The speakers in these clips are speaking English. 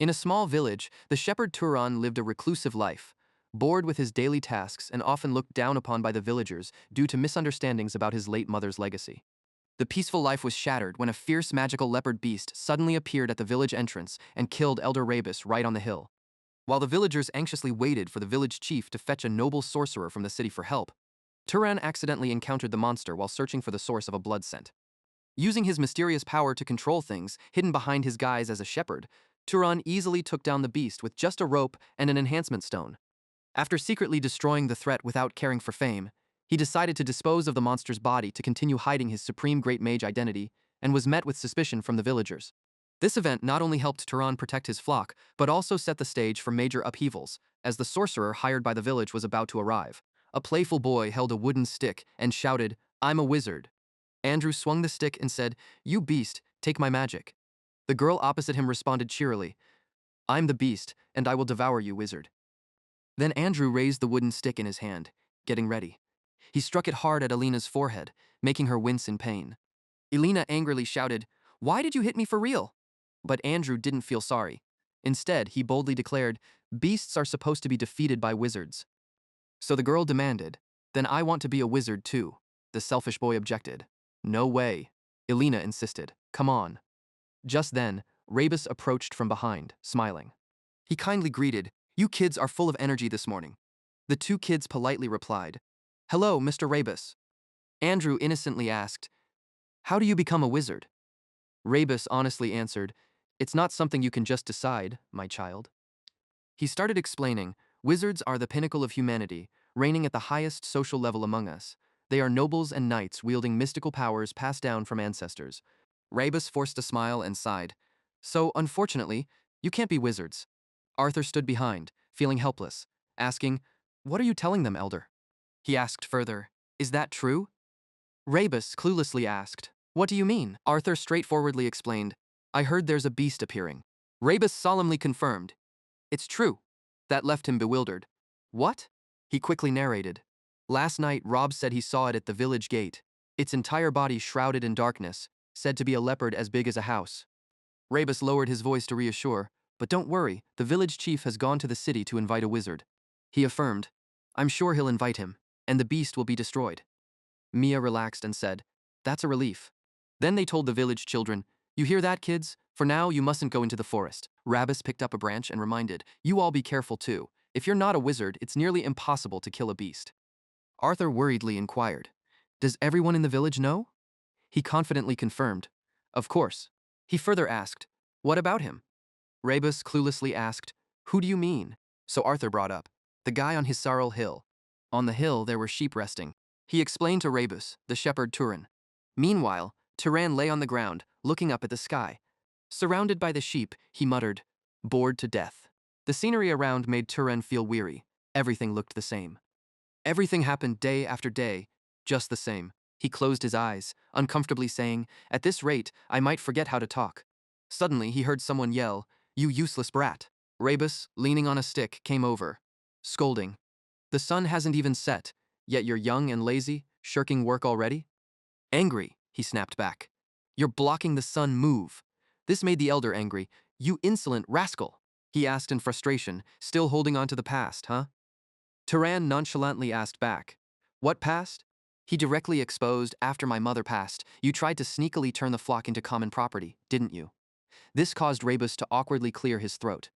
In a small village, the shepherd Turan lived a reclusive life, bored with his daily tasks and often looked down upon by the villagers due to misunderstandings about his late mother's legacy. The peaceful life was shattered when a fierce magical leopard beast suddenly appeared at the village entrance and killed Elder Rabus right on the hill. While the villagers anxiously waited for the village chief to fetch a noble sorcerer from the city for help, Turan accidentally encountered the monster while searching for the source of a blood scent. Using his mysterious power to control things, hidden behind his guise as a shepherd, Turan easily took down the beast with just a rope and an enhancement stone. After secretly destroying the threat without caring for fame, he decided to dispose of the monster's body to continue hiding his supreme great mage identity and was met with suspicion from the villagers. This event not only helped Turan protect his flock, but also set the stage for major upheavals, as the sorcerer hired by the village was about to arrive. A playful boy held a wooden stick and shouted, "I'm a wizard." Andrew swung the stick and said, "You beast, take my magic." The girl opposite him responded cheerily, "I'm the beast, and I will devour you, wizard." Then Andrew raised the wooden stick in his hand, getting ready. He struck it hard at Alina's forehead, making her wince in pain. Elena angrily shouted, "Why did you hit me for real?" But Andrew didn't feel sorry. Instead, he boldly declared, "Beasts are supposed to be defeated by wizards." So the girl demanded, "Then I want to be a wizard too." The selfish boy objected. "No way." Elena insisted, "Come on." Just then, Rabus approached from behind, smiling. He kindly greeted, "You kids are full of energy this morning." The two kids politely replied, "Hello, Mr. Rabus." Andrew innocently asked, "How do you become a wizard?" Rabus honestly answered, "It's not something you can just decide, my child." He started explaining, "Wizards are the pinnacle of humanity, reigning at the highest social level among us. They are nobles and knights wielding mystical powers passed down from ancestors." Rabus forced a smile and sighed. "So, unfortunately, you can't be wizards." Arthur stood behind, feeling helpless, asking, "What are you telling them, Elder?" He asked further, "Is that true?" Rabus cluelessly asked, "What do you mean?" Arthur straightforwardly explained, "I heard there's a beast appearing." Rabus solemnly confirmed, "It's true." That left him bewildered. "What?" He quickly narrated. "Last night, Rob said he saw it at the village gate, its entire body shrouded in darkness, said to be a leopard as big as a house." Rabus lowered his voice to reassure, "But don't worry, the village chief has gone to the city to invite a wizard." He affirmed, "I'm sure he'll invite him, and the beast will be destroyed." Mia relaxed and said, "That's a relief." Then they told the village children, "You hear that, kids? For now, you mustn't go into the forest." Rabus picked up a branch and reminded, "You all be careful too. If you're not a wizard, it's nearly impossible to kill a beast." Arthur worriedly inquired, "Does everyone in the village know?" He confidently confirmed, "Of course." He further asked, "What about him?" Rebus cluelessly asked, "Who do you mean?" So Arthur brought up, "The guy on his sorrel hill." On the hill there were sheep resting. He explained to Rebus, the shepherd Turan. Meanwhile, Turan lay on the ground, looking up at the sky. Surrounded by the sheep, he muttered, "Bored to death." The scenery around made Turan feel weary. Everything looked the same. Everything happened day after day, just the same. He closed his eyes, uncomfortably saying, "At this rate, I might forget how to talk." Suddenly, he heard someone yell, "You useless brat." Rebus, leaning on a stick, came over, scolding, "The sun hasn't even set, yet you're young and lazy, shirking work already?" Angry, he snapped back, "You're blocking the sun, move." This made the elder angry. "You insolent rascal," he asked in frustration, "still holding on to the past, huh?" Turan nonchalantly asked back, "What past?" He directly exposed, "After my mother passed, you tried to sneakily turn the flock into common property, didn't you?" This caused Rebus to awkwardly clear his throat.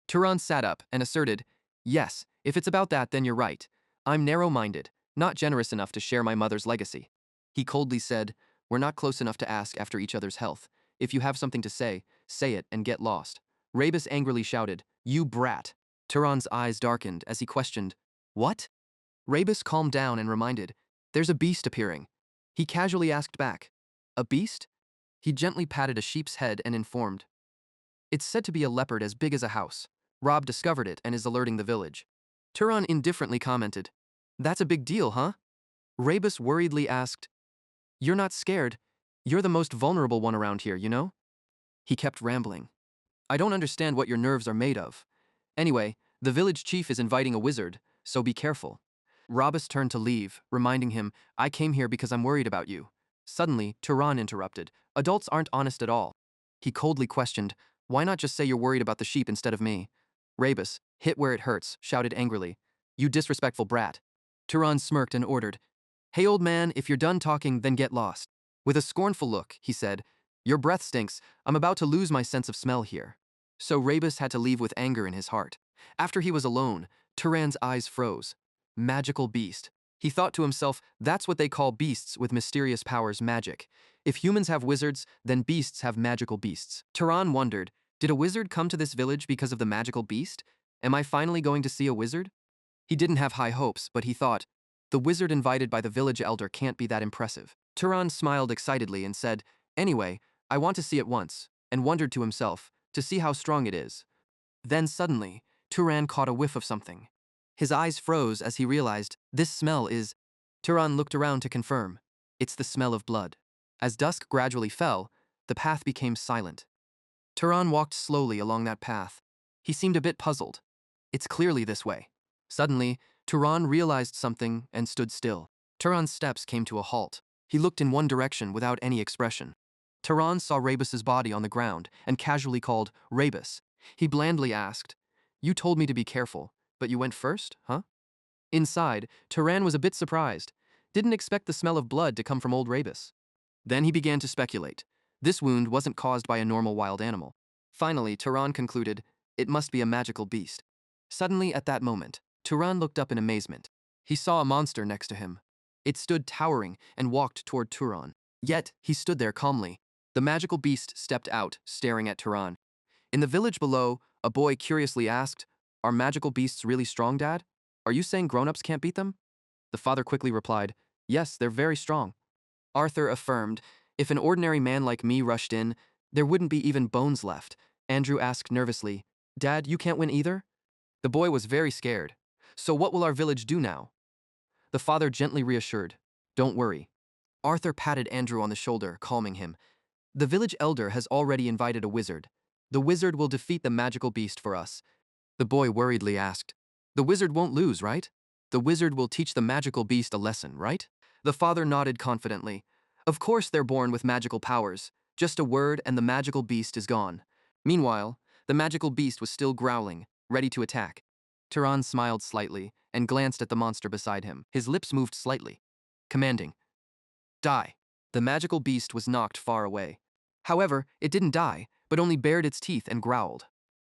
Turan sat up and asserted, "Yes, if it's about that, then you're right. I'm narrow-minded, not generous enough to share my mother's legacy." He coldly said, "We're not close enough to ask after each other's health. If you have something to say it and get lost." Rebus angrily shouted, "You brat." Turan's eyes darkened as he questioned, "What?" Rebus calmed down and reminded, "There's a beast appearing." He casually asked back, "A beast?" He gently patted a sheep's head and informed, "It's said to be a leopard as big as a house. Rob discovered it and is alerting the village." Turan indifferently commented, "That's a big deal, huh?" Rebus worriedly asked, "You're not scared. You're the most vulnerable one around here, you know?" He kept rambling. "I don't understand what your nerves are made of. Anyway, the village chief is inviting a wizard, so be careful." Rabus turned to leave, reminding him, "I came here because I'm worried about you." Suddenly, Turan interrupted, "Adults aren't honest at all." He coldly questioned, Why not just say you're worried about the sheep instead of me? Rebus, hit where it hurts, shouted angrily. You disrespectful brat. Turan smirked and ordered, Hey old man, if you're done talking, then get lost. With a scornful look, he said, Your breath stinks, I'm about to lose my sense of smell here. So Rebus had to leave with anger in his heart. After he was alone, Turan's eyes froze. Magical beast. He thought to himself, that's what they call beasts with mysterious powers, magic. If humans have wizards, then beasts have magical beasts. Turan wondered, did a wizard come to this village because of the magical beast? Am I finally going to see a wizard? He didn't have high hopes, but he thought, the wizard invited by the village elder can't be that impressive. Turan smiled excitedly and said, Anyway, I want to see it once, and wondered to himself, to see how strong it is. Then suddenly, Turan caught a whiff of something. His eyes froze as he realized, this smell is… Turan looked around to confirm. It's the smell of blood. As dusk gradually fell, the path became silent. Turan walked slowly along that path. He seemed a bit puzzled. It's clearly this way. Suddenly, Turan realized something and stood still. Turan's steps came to a halt. He looked in one direction without any expression. Turan saw Rebus's body on the ground and casually called, Rebus. He blandly asked, You told me to be careful, but you went first, huh? Inside, Turan was a bit surprised. Didn't expect the smell of blood to come from old Rebus. Then he began to speculate. This wound wasn't caused by a normal wild animal. Finally, Turan concluded, it must be a magical beast. Suddenly, at that moment, Turan looked up in amazement. He saw a monster next to him. It stood towering and walked toward Turan. Yet, he stood there calmly. The magical beast stepped out, staring at Turan. In the village below, a boy curiously asked, Are magical beasts really strong, Dad? Are you saying grown-ups can't beat them? The father quickly replied, Yes, they're very strong. Arthur affirmed, If an ordinary man like me rushed in, there wouldn't be even bones left. Andrew asked nervously, Dad, you can't win either? The boy was very scared. So what will our village do now? The father gently reassured, Don't worry. Arthur patted Andrew on the shoulder, calming him. The village elder has already invited a wizard. The wizard will defeat the magical beast for us. The boy worriedly asked, The wizard won't lose, right? The wizard will teach the magical beast a lesson, right? The father nodded confidently. Of course they're born with magical powers. Just a word and the magical beast is gone. Meanwhile, the magical beast was still growling, ready to attack. Turan smiled slightly and glanced at the monster beside him. His lips moved slightly, commanding, Die. The magical beast was knocked far away. However, it didn't die, but only bared its teeth and growled.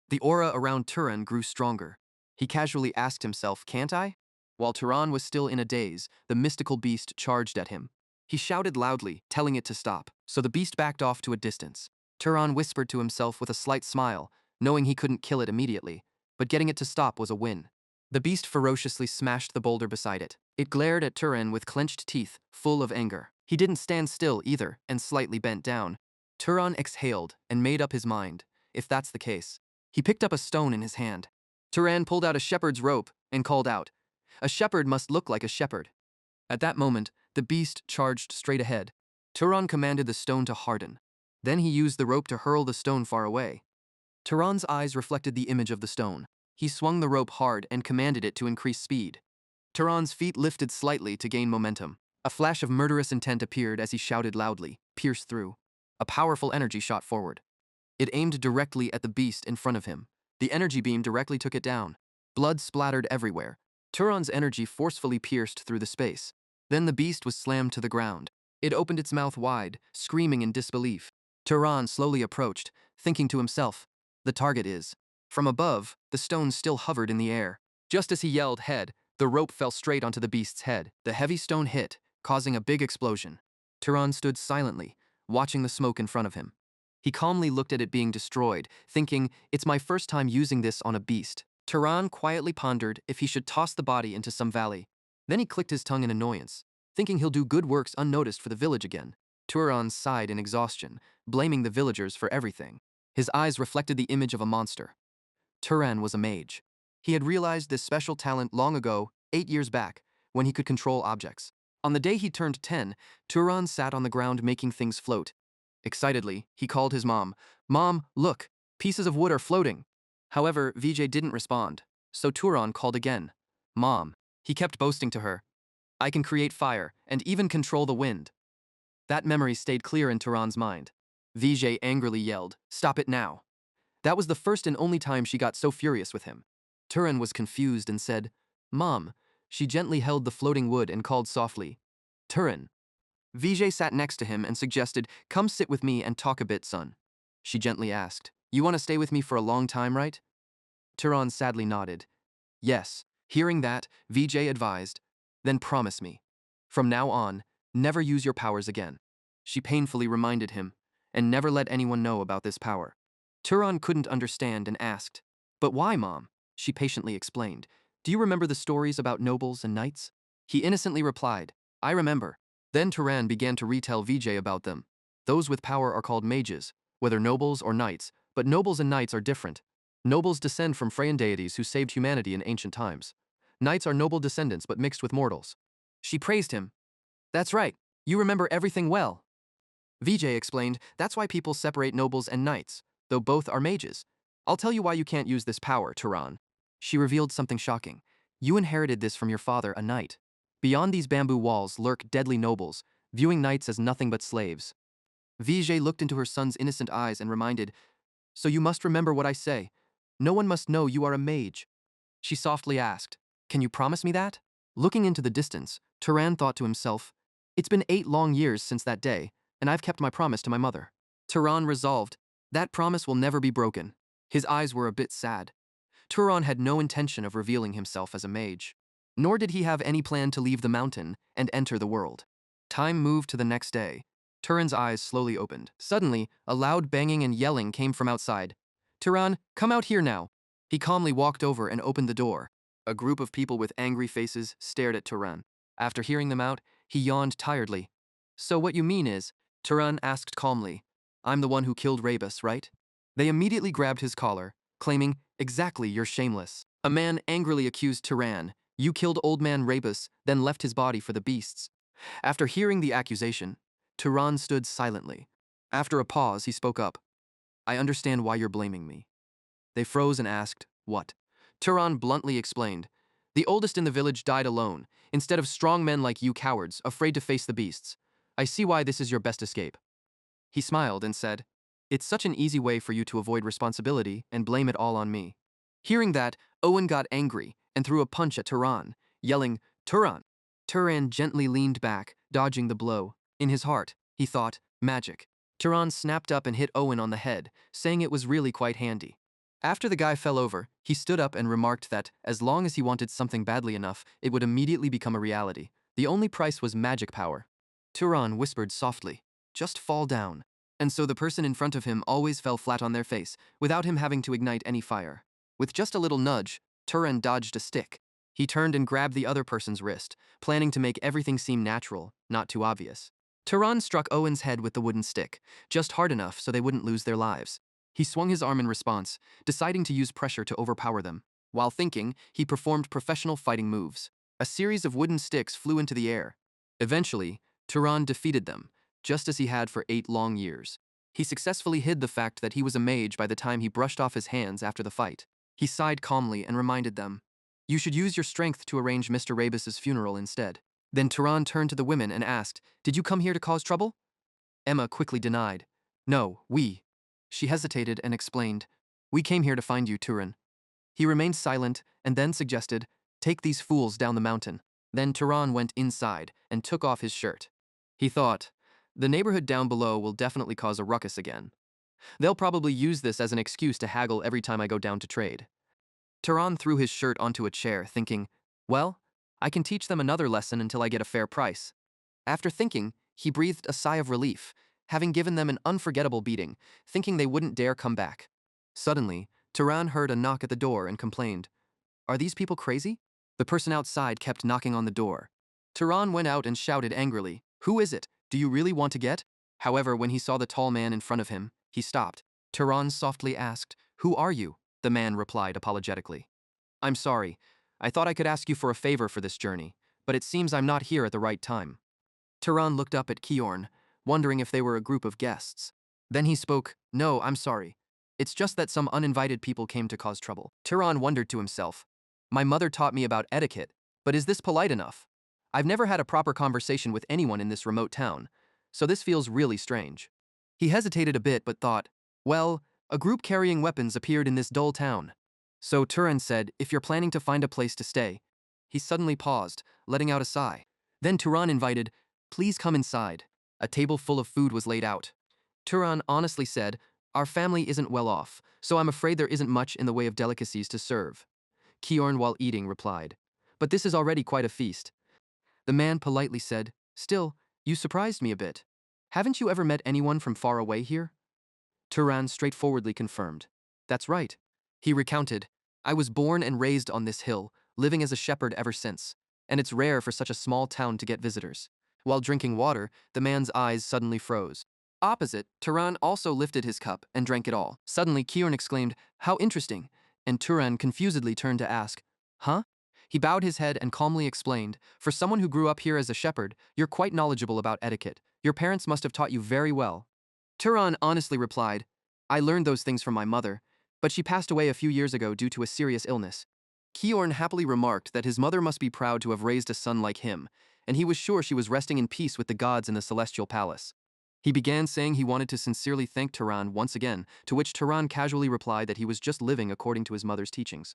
The aura around Turan grew stronger. He casually asked himself, Can't I? While Turan was still in a daze, the mystical beast charged at him. He shouted loudly, telling it to stop, so the beast backed off to a distance. Turan whispered to himself with a slight smile, knowing he couldn't kill it immediately, but getting it to stop was a win. The beast ferociously smashed the boulder beside it. It glared at Turan with clenched teeth, full of anger. He didn't stand still either, and slightly bent down. Turan exhaled and made up his mind. If that's the case. He picked up a stone in his hand. Turan pulled out a shepherd's rope and called out, A shepherd must look like a shepherd. At that moment, the beast charged straight ahead. Turan commanded the stone to harden. Then he used the rope to hurl the stone far away. Turan's eyes reflected the image of the stone. He swung the rope hard and commanded it to increase speed. Turan's feet lifted slightly to gain momentum. A flash of murderous intent appeared as he shouted loudly, pierced through. A powerful energy shot forward. It aimed directly at the beast in front of him. The energy beam directly took it down. Blood splattered everywhere. Turan's energy forcefully pierced through the space. Then the beast was slammed to the ground. It opened its mouth wide, screaming in disbelief. Turan slowly approached, thinking to himself, The target is… From above, the stone still hovered in the air. Just as he yelled head, the rope fell straight onto the beast's head. The heavy stone hit, causing a big explosion. Turan stood silently, watching the smoke in front of him. He calmly looked at it being destroyed, thinking, It's my first time using this on a beast. Turan quietly pondered if he should toss the body into some valley. Then he clicked his tongue in annoyance, thinking he'll do good works unnoticed for the village again. Turan sighed in exhaustion, blaming the villagers for everything. His eyes reflected the image of a monster. Turan was a mage. He had realized this special talent long ago, 8 years back, when he could control objects. On the day he turned 10, Turan sat on the ground making things float. Excitedly, he called his mom. Mom, look, pieces of wood are floating. However, Vijay didn't respond, so Turan called again. Mom. He kept boasting to her. I can create fire and even control the wind. That memory stayed clear in Turan's mind. Vijay angrily yelled, Stop it now. That was the first and only time she got so furious with him. Turan was confused and said, "Mom." She gently held the floating wood and called softly, "Turan." Vijay sat next to him and suggested, "Come sit with me and talk a bit, son." She gently asked, "You want to stay with me for a long time, right?" Turan sadly nodded. "Yes." Hearing that, Vijay advised, "Then promise me. From now on, never use your powers again." She painfully reminded him, "And never let anyone know about this power." Turan couldn't understand and asked, "But why, Mom?" She patiently explained, "Do you remember the stories about nobles and knights?" He innocently replied, "I remember." Then Turan began to retell Vijay about them. Those with power are called mages, whether nobles or knights, but nobles and knights are different. Nobles descend from Freyan deities who saved humanity in ancient times. Knights are noble descendants but mixed with mortals. She praised him. "That's right, you remember everything well." Vijay explained, "That's why people separate nobles and knights, though both are mages. I'll tell you why you can't use this power, Turan." She revealed something shocking. "You inherited this from your father, a knight. Beyond these bamboo walls lurk deadly nobles, viewing knights as nothing but slaves." Vijay looked into her son's innocent eyes and reminded, "So you must remember what I say. No one must know you are a mage." She softly asked, "Can you promise me that?" Looking into the distance, Turan thought to himself, "It's been 8 long years since that day, and I've kept my promise to my mother." Turan resolved, "That promise will never be broken." His eyes were a bit sad. Turan had no intention of revealing himself as a mage. Nor did he have any plan to leave the mountain and enter the world. Time moved to the next day. Turan's eyes slowly opened. Suddenly, a loud banging and yelling came from outside. "Turan, come out here now." He calmly walked over and opened the door. A group of people with angry faces stared at Turan. After hearing them out, he yawned tiredly. "So what you mean is," Turan asked calmly, "I'm the one who killed Rebus, right?" They immediately grabbed his collar, claiming, "Exactly, you're shameless." A man angrily accused Turan, "You killed old man Rebus, then left his body for the beasts." After hearing the accusation, Turan stood silently. After a pause, he spoke up, "I understand why you're blaming me." They froze and asked, "What?" Turan bluntly explained, "The oldest in the village died alone, instead of strong men like you cowards, afraid to face the beasts. I see why this is your best escape." He smiled and said, "It's such an easy way for you to avoid responsibility and blame it all on me." Hearing that, Owen got angry and threw a punch at Turan, yelling, "Turan!" Turan gently leaned back, dodging the blow. In his heart, he thought, "Magic." Turan snapped up and hit Owen on the head, saying it was really quite handy. After the guy fell over, he stood up and remarked that, as long as he wanted something badly enough, it would immediately become a reality. The only price was magic power. Turan whispered softly, "Just fall down." And so the person in front of him always fell flat on their face, without him having to ignite any fire. With just a little nudge, Turan dodged a stick. He turned and grabbed the other person's wrist, planning to make everything seem natural, not too obvious. Turan struck Owen's head with the wooden stick, just hard enough so they wouldn't lose their lives. He swung his arm in response, deciding to use pressure to overpower them. While thinking, he performed professional fighting moves. A series of wooden sticks flew into the air. Eventually, Turan defeated them, just as he had for 8 long years. He successfully hid the fact that he was a mage by the time he brushed off his hands after the fight. He sighed calmly and reminded them, "You should use your strength to arrange Mr. Rebus's funeral instead." Then Turan turned to the women and asked, "Did you come here to cause trouble?" Emma quickly denied, "No, we." She hesitated and explained, "We came here to find you, Turan." He remained silent and then suggested, "Take these fools down the mountain." Then Turan went inside and took off his shirt. He thought, "The neighborhood down below will definitely cause a ruckus again. They'll probably use this as an excuse to haggle every time I go down to trade." Turan threw his shirt onto a chair, thinking, "Well, I can teach them another lesson until I get a fair price." After thinking, he breathed a sigh of relief, having given them an unforgettable beating, thinking they wouldn't dare come back. Suddenly, Turan heard a knock at the door and complained, "Are these people crazy?" The person outside kept knocking on the door. Turan went out and shouted angrily, "Who is it? Do you really want to get?" However, when he saw the tall man in front of him, he stopped. Turan softly asked, "Who are you?" The man replied apologetically, "I'm sorry. I thought I could ask you for a favor for this journey, but it seems I'm not here at the right time." Turan looked up at Kiorn, wondering if they were a group of guests. Then he spoke, "No, I'm sorry. It's just that some uninvited people came to cause trouble." Turan wondered to himself, "My mother taught me about etiquette, but is this polite enough? I've never had a proper conversation with anyone in this remote town, so this feels really strange." He hesitated a bit but thought, "Well, A group carrying weapons appeared in this dull town. So Turan said, if you're planning to find a place to stay. He suddenly paused, letting out a sigh. Then Turan invited, please come inside. A table full of food was laid out. Turan honestly said, our family isn't well off, so I'm afraid there isn't much in the way of delicacies to serve. Kiorn, while eating, replied, but this is already quite a feast. The man politely said, still, you surprised me a bit. Haven't you ever met anyone from far away here? Turan straightforwardly confirmed. That's right. He recounted, I was born and raised on this hill, living as a shepherd ever since, and it's rare for such a small town to get visitors. While drinking water, the man's eyes suddenly froze. Opposite, Turan also lifted his cup and drank it all. Suddenly, Kiorn exclaimed, how interesting, and Turan confusedly turned to ask, huh? He bowed his head and calmly explained, for someone who grew up here as a shepherd, you're quite knowledgeable about etiquette. Your parents must have taught you very well. Turan honestly replied, I learned those things from my mother, but she passed away a few years ago due to a serious illness. Kiorn happily remarked that his mother must be proud to have raised a son like him, and he was sure she was resting in peace with the gods in the celestial palace. He began saying he wanted to sincerely thank Turan once again, to which Turan casually replied that he was just living according to his mother's teachings.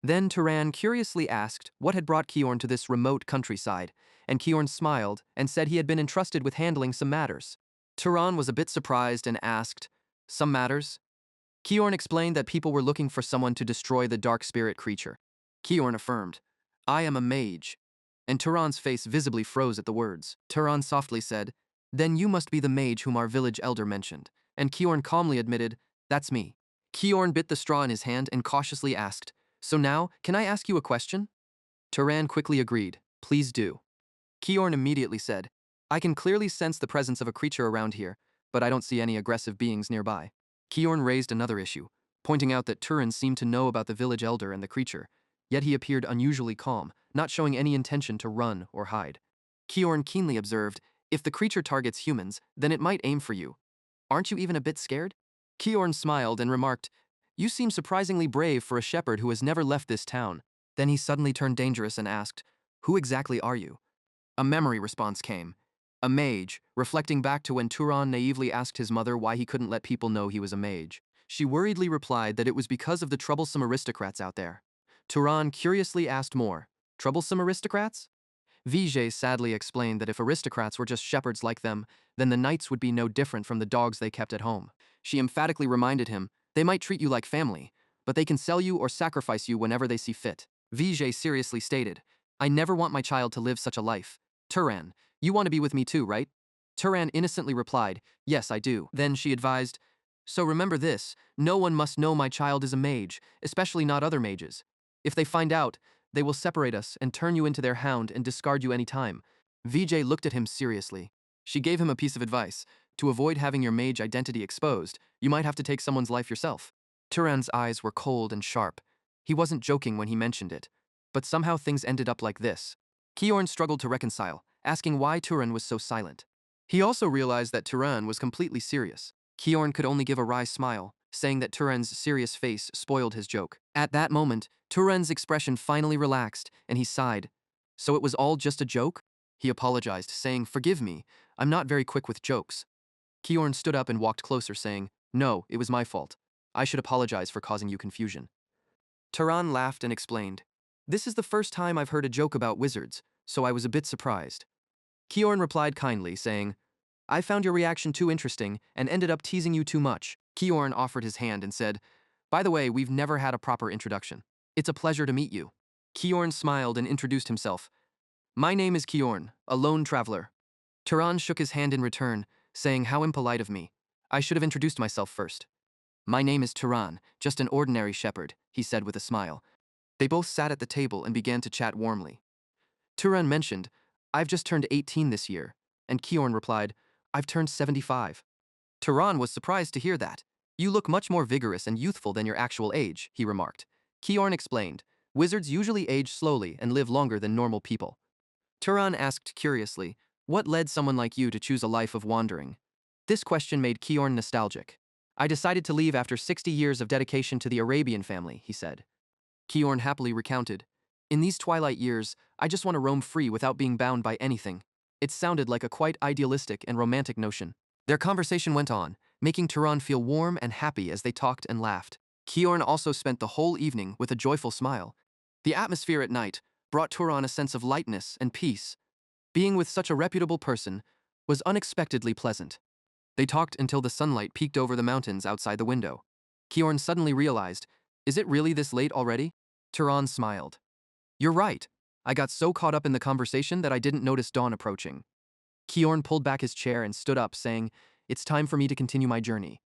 Then Turan curiously asked what had brought Kiorn to this remote countryside, and Kiorn smiled and said he had been entrusted with handling some matters. Turan was a bit surprised and asked, some matters? Kiorn explained that people were looking for someone to destroy the dark spirit creature. Kiorn affirmed, I am a mage. And Turan's face visibly froze at the words. Turan softly said, then you must be the mage whom our village elder mentioned. And Kiorn calmly admitted, that's me. Kiorn bit the straw in his hand and cautiously asked, so now, can I ask you a question? Turan quickly agreed, please do. Kiorn immediately said, I can clearly sense the presence of a creature around here, but I don't see any aggressive beings nearby. Kiorn raised another issue, pointing out that Turan seemed to know about the village elder and the creature, yet he appeared unusually calm, not showing any intention to run or hide. Kiorn keenly observed, if the creature targets humans, then it might aim for you. Aren't you even a bit scared? Kiorn smiled and remarked, you seem surprisingly brave for a shepherd who has never left this town. Then he suddenly turned dangerous and asked, who exactly are you? A memory response came. A mage, reflecting back to when Turan naively asked his mother why he couldn't let people know he was a mage. She worriedly replied that it was because of the troublesome aristocrats out there. Turan curiously asked more, troublesome aristocrats? Vijay sadly explained that if aristocrats were just shepherds like them, then the knights would be no different from the dogs they kept at home. She emphatically reminded him, they might treat you like family, but they can sell you or sacrifice you whenever they see fit. Vijay seriously stated, I never want my child to live such a life. Turan, you want to be with me too, right? Turan innocently replied, yes, I do. Then she advised, so remember this, no one must know my child is a mage, especially not other mages. If they find out, they will separate us and turn you into their hound and discard you any time. Vijay looked at him seriously. She gave him a piece of advice. To avoid having your mage identity exposed, you might have to take someone's life yourself. Turan's eyes were cold and sharp. He wasn't joking when he mentioned it. But somehow things ended up like this. Kiorn struggled to reconcile, asking why Turan was so silent. He also realized that Turan was completely serious. Kiorn could only give a wry smile, saying that Turan's serious face spoiled his joke. At that moment, Turan's expression finally relaxed, and he sighed. So it was all just a joke? He apologized, saying, forgive me, I'm not very quick with jokes. Kiorn stood up and walked closer, saying, no, it was my fault. I should apologize for causing you confusion. Turan laughed and explained, this is the first time I've heard a joke about wizards, so I was a bit surprised. Kiorn replied kindly, saying, I found your reaction too interesting and ended up teasing you too much. Kiorn offered his hand and said, by the way, we've never had a proper introduction. It's a pleasure to meet you. Kiorn smiled and introduced himself. My name is Kiorn, a lone traveler. Turan shook his hand in return, saying how impolite of me. I should have introduced myself first. My name is Turan, just an ordinary shepherd, he said with a smile. They both sat at the table and began to chat warmly. Turan mentioned, I've just turned 18 this year, and Kiorn replied, I've turned 75. Turan was surprised to hear that. You look much more vigorous and youthful than your actual age, he remarked. Kiorn explained, wizards usually age slowly and live longer than normal people. Turan asked curiously, what led someone like you to choose a life of wandering? This question made Kiorn nostalgic. I decided to leave after 60 years of dedication to the Arabian family, he said. Kiorn happily recounted, in these twilight years, I just want to roam free without being bound by anything. It sounded like a quite idealistic and romantic notion. Their conversation went on, making Turan feel warm and happy as they talked and laughed. Kiorn also spent the whole evening with a joyful smile. The atmosphere at night brought Turan a sense of lightness and peace. Being with such a reputable person was unexpectedly pleasant. They talked until the sunlight peeked over the mountains outside the window. Kiorn suddenly realized, is it really this late already? Turan smiled. You're right. I got so caught up in the conversation that I didn't notice dawn approaching. Kiorn pulled back his chair and stood up, saying, it's time for me to continue my journey.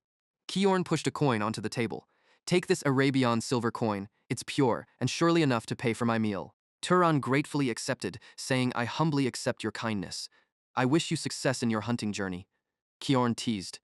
Kiorn pushed a coin onto the table. Take this Arabian silver coin, it's pure, and surely enough to pay for my meal. Turan gratefully accepted, saying, I humbly accept your kindness. I wish you success in your hunting journey. Kiorn teased,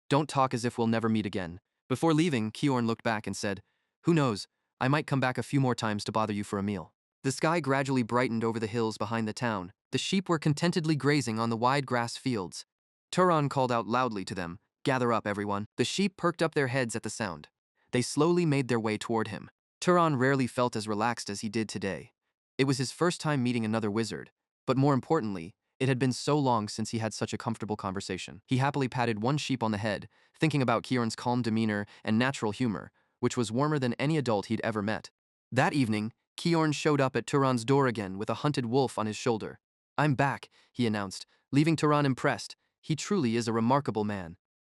don't talk as if we'll never meet again. Before leaving, Kiorn looked back and said, who knows, I might come back a few more times to bother you for a meal. The sky gradually brightened over the hills behind the town. The sheep were contentedly grazing on the wide grass fields. Turan called out loudly to them, gather up, everyone. The sheep perked up their heads at the sound. They slowly made their way toward him. Turan rarely felt as relaxed as he did today. It was his first time meeting another wizard, but more importantly, it had been so long since he had such a comfortable conversation. He happily patted one sheep on the head, thinking about Kiorn's calm demeanor and natural humor, which was warmer than any adult he'd ever met. That evening, Kiorn showed up at Turan's door again with a hunted wolf on his shoulder. I'm back, he announced, leaving Turan impressed. He truly is a remarkable man.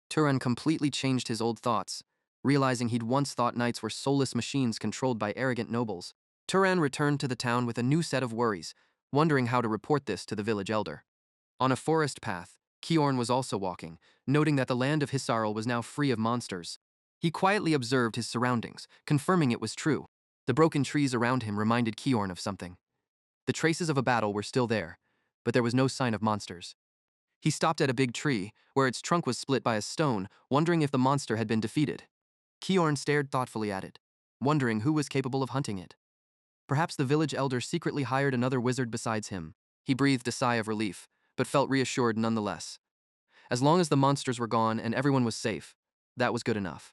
Turan completely changed his old thoughts, realizing he'd once thought knights were soulless machines controlled by arrogant nobles. Turan returned to the town with a new set of worries, wondering how to report this to the village elder. On a forest path, Kiorn was also walking, noting that the land of Hisarl was now free of monsters. He quietly observed his surroundings, confirming it was true. The broken trees around him reminded Kiorn of something. The traces of a battle were still there, but there was no sign of monsters. He stopped at a big tree, where its trunk was split by a stone, wondering if the monster had been defeated. Kiorn stared thoughtfully at it, wondering who was capable of hunting it. Perhaps the village elder secretly hired another wizard besides him. He breathed a sigh of relief, but felt reassured nonetheless. As long as the monsters were gone and everyone was safe, that was good enough.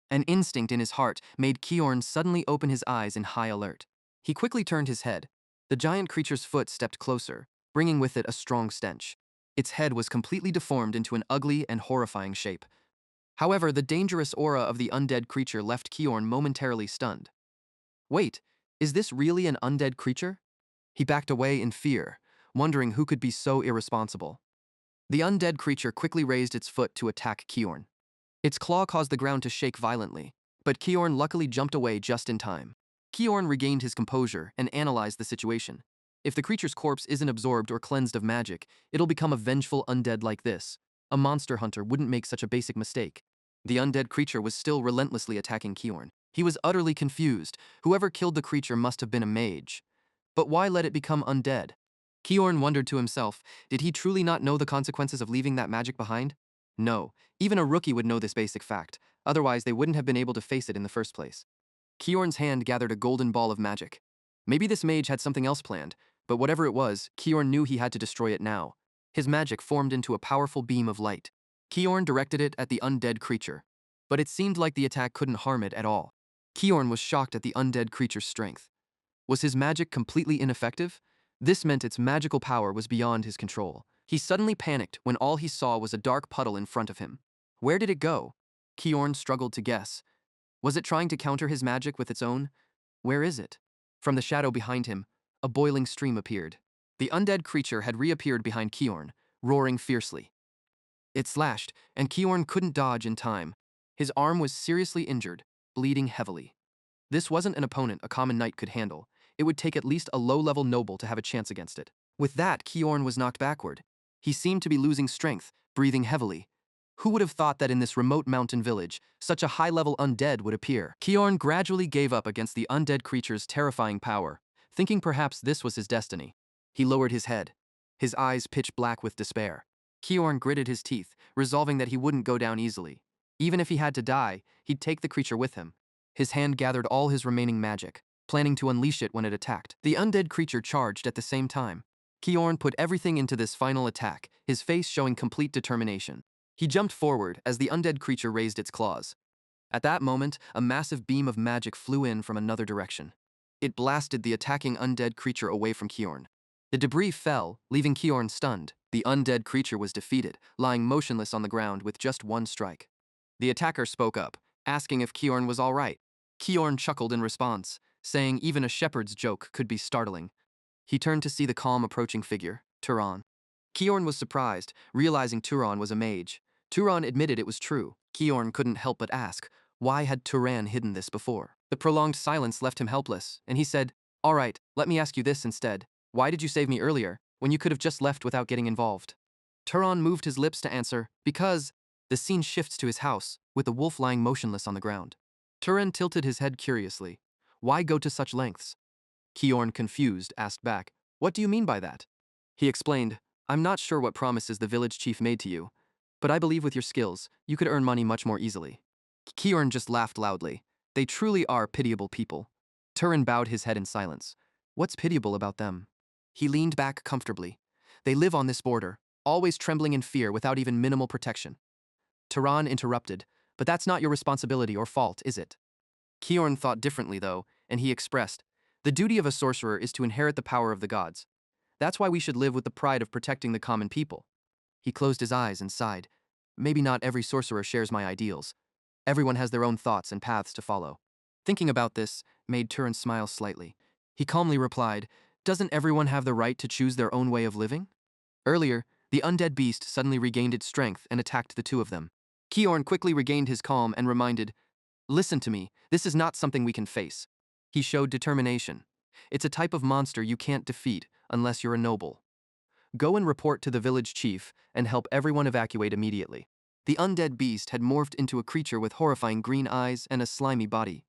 An instinct in his heart made Kiorn suddenly open his eyes in high alert. He quickly turned his head. The giant creature's foot stepped closer, bringing with it a strong stench. Its head was completely deformed into an ugly and horrifying shape. However, the dangerous aura of the undead creature left Kiorn momentarily stunned. Wait, is this really an undead creature? He backed away in fear, wondering who could be so irresponsible. The undead creature quickly raised its foot to attack Kiorn. Its claw caused the ground to shake violently, but Kiorn luckily jumped away just in time. Kiorn regained his composure and analyzed the situation. If the creature's corpse isn't absorbed or cleansed of magic, it'll become a vengeful undead like this. A monster hunter wouldn't make such a basic mistake. The undead creature was still relentlessly attacking Kiorn. He was utterly confused. Whoever killed the creature must have been a mage. But why let it become undead? Kiorn wondered to himself, did he truly not know the consequences of leaving that magic behind? No, even a rookie would know this basic fact, otherwise they wouldn't have been able to face it in the first place. Kiorn's hand gathered a golden ball of magic. Maybe this mage had something else planned, but whatever it was, Kiorn knew he had to destroy it now. His magic formed into a powerful beam of light. Kiorn directed it at the undead creature, but it seemed like the attack couldn't harm it at all. Kiorn was shocked at the undead creature's strength. Was his magic completely ineffective? This meant its magical power was beyond his control. He suddenly panicked when all he saw was a dark puddle in front of him. Where did it go? Kiorn struggled to guess. Was it trying to counter his magic with its own? Where is it? From the shadow behind him, a boiling stream appeared. The undead creature had reappeared behind Kiorn, roaring fiercely. It slashed, and Kiorn couldn't dodge in time. His arm was seriously injured, bleeding heavily. This wasn't an opponent a common knight could handle. It would take at least a low-level noble to have a chance against it. With that, Kiorn was knocked backward. He seemed to be losing strength, breathing heavily. Who would have thought that in this remote mountain village, such a high-level undead would appear? Kiorn gradually gave up against the undead creature's terrifying power, thinking perhaps this was his destiny. He lowered his head, his eyes pitch black with despair. Kiorn gritted his teeth, resolving that he wouldn't go down easily. Even if he had to die, he'd take the creature with him. His hand gathered all his remaining magic, planning to unleash it when it attacked. The undead creature charged at the same time. Kiorn put everything into this final attack, his face showing complete determination. He jumped forward as the undead creature raised its claws. At that moment, a massive beam of magic flew in from another direction. It blasted the attacking undead creature away from Kiorn. The debris fell, leaving Kiorn stunned. The undead creature was defeated, lying motionless on the ground with just one strike. The attacker spoke up, asking if Kiorn was all right. Kiorn chuckled in response, saying even a shepherd's joke could be startling. He turned to see the calm approaching figure, Turan. Kiorn was surprised, realizing Turan was a mage. Turan admitted it was true. Kiorn couldn't help but ask, why had Turan hidden this before? The prolonged silence left him helpless, and he said, all right, let me ask you this instead. Why did you save me earlier, when you could have just left without getting involved? Turan moved his lips to answer, because... The scene shifts to his house, with the wolf lying motionless on the ground. Turan tilted his head curiously. Why go to such lengths? Kiorn, confused, asked back, what do you mean by that? He explained, I'm not sure what promises the village chief made to you, but I believe with your skills, you could earn money much more easily. Kiorn just laughed loudly. They truly are pitiable people. Turan bowed his head in silence. What's pitiable about them? He leaned back comfortably. They live on this border, always trembling in fear without even minimal protection. Turan interrupted, but that's not your responsibility or fault, is it? Kiorn thought differently, though, and he expressed, the duty of a sorcerer is to inherit the power of the gods. That's why we should live with the pride of protecting the common people. He closed his eyes and sighed. Maybe not every sorcerer shares my ideals. Everyone has their own thoughts and paths to follow. Thinking about this made Turan smile slightly. He calmly replied, doesn't everyone have the right to choose their own way of living? Earlier, the undead beast suddenly regained its strength and attacked the two of them. Kiorn quickly regained his calm and reminded, listen to me, this is not something we can face. He showed determination. It's a type of monster you can't defeat unless you're a noble. Go and report to the village chief and help everyone evacuate immediately. The undead beast had morphed into a creature with horrifying green eyes and a slimy body.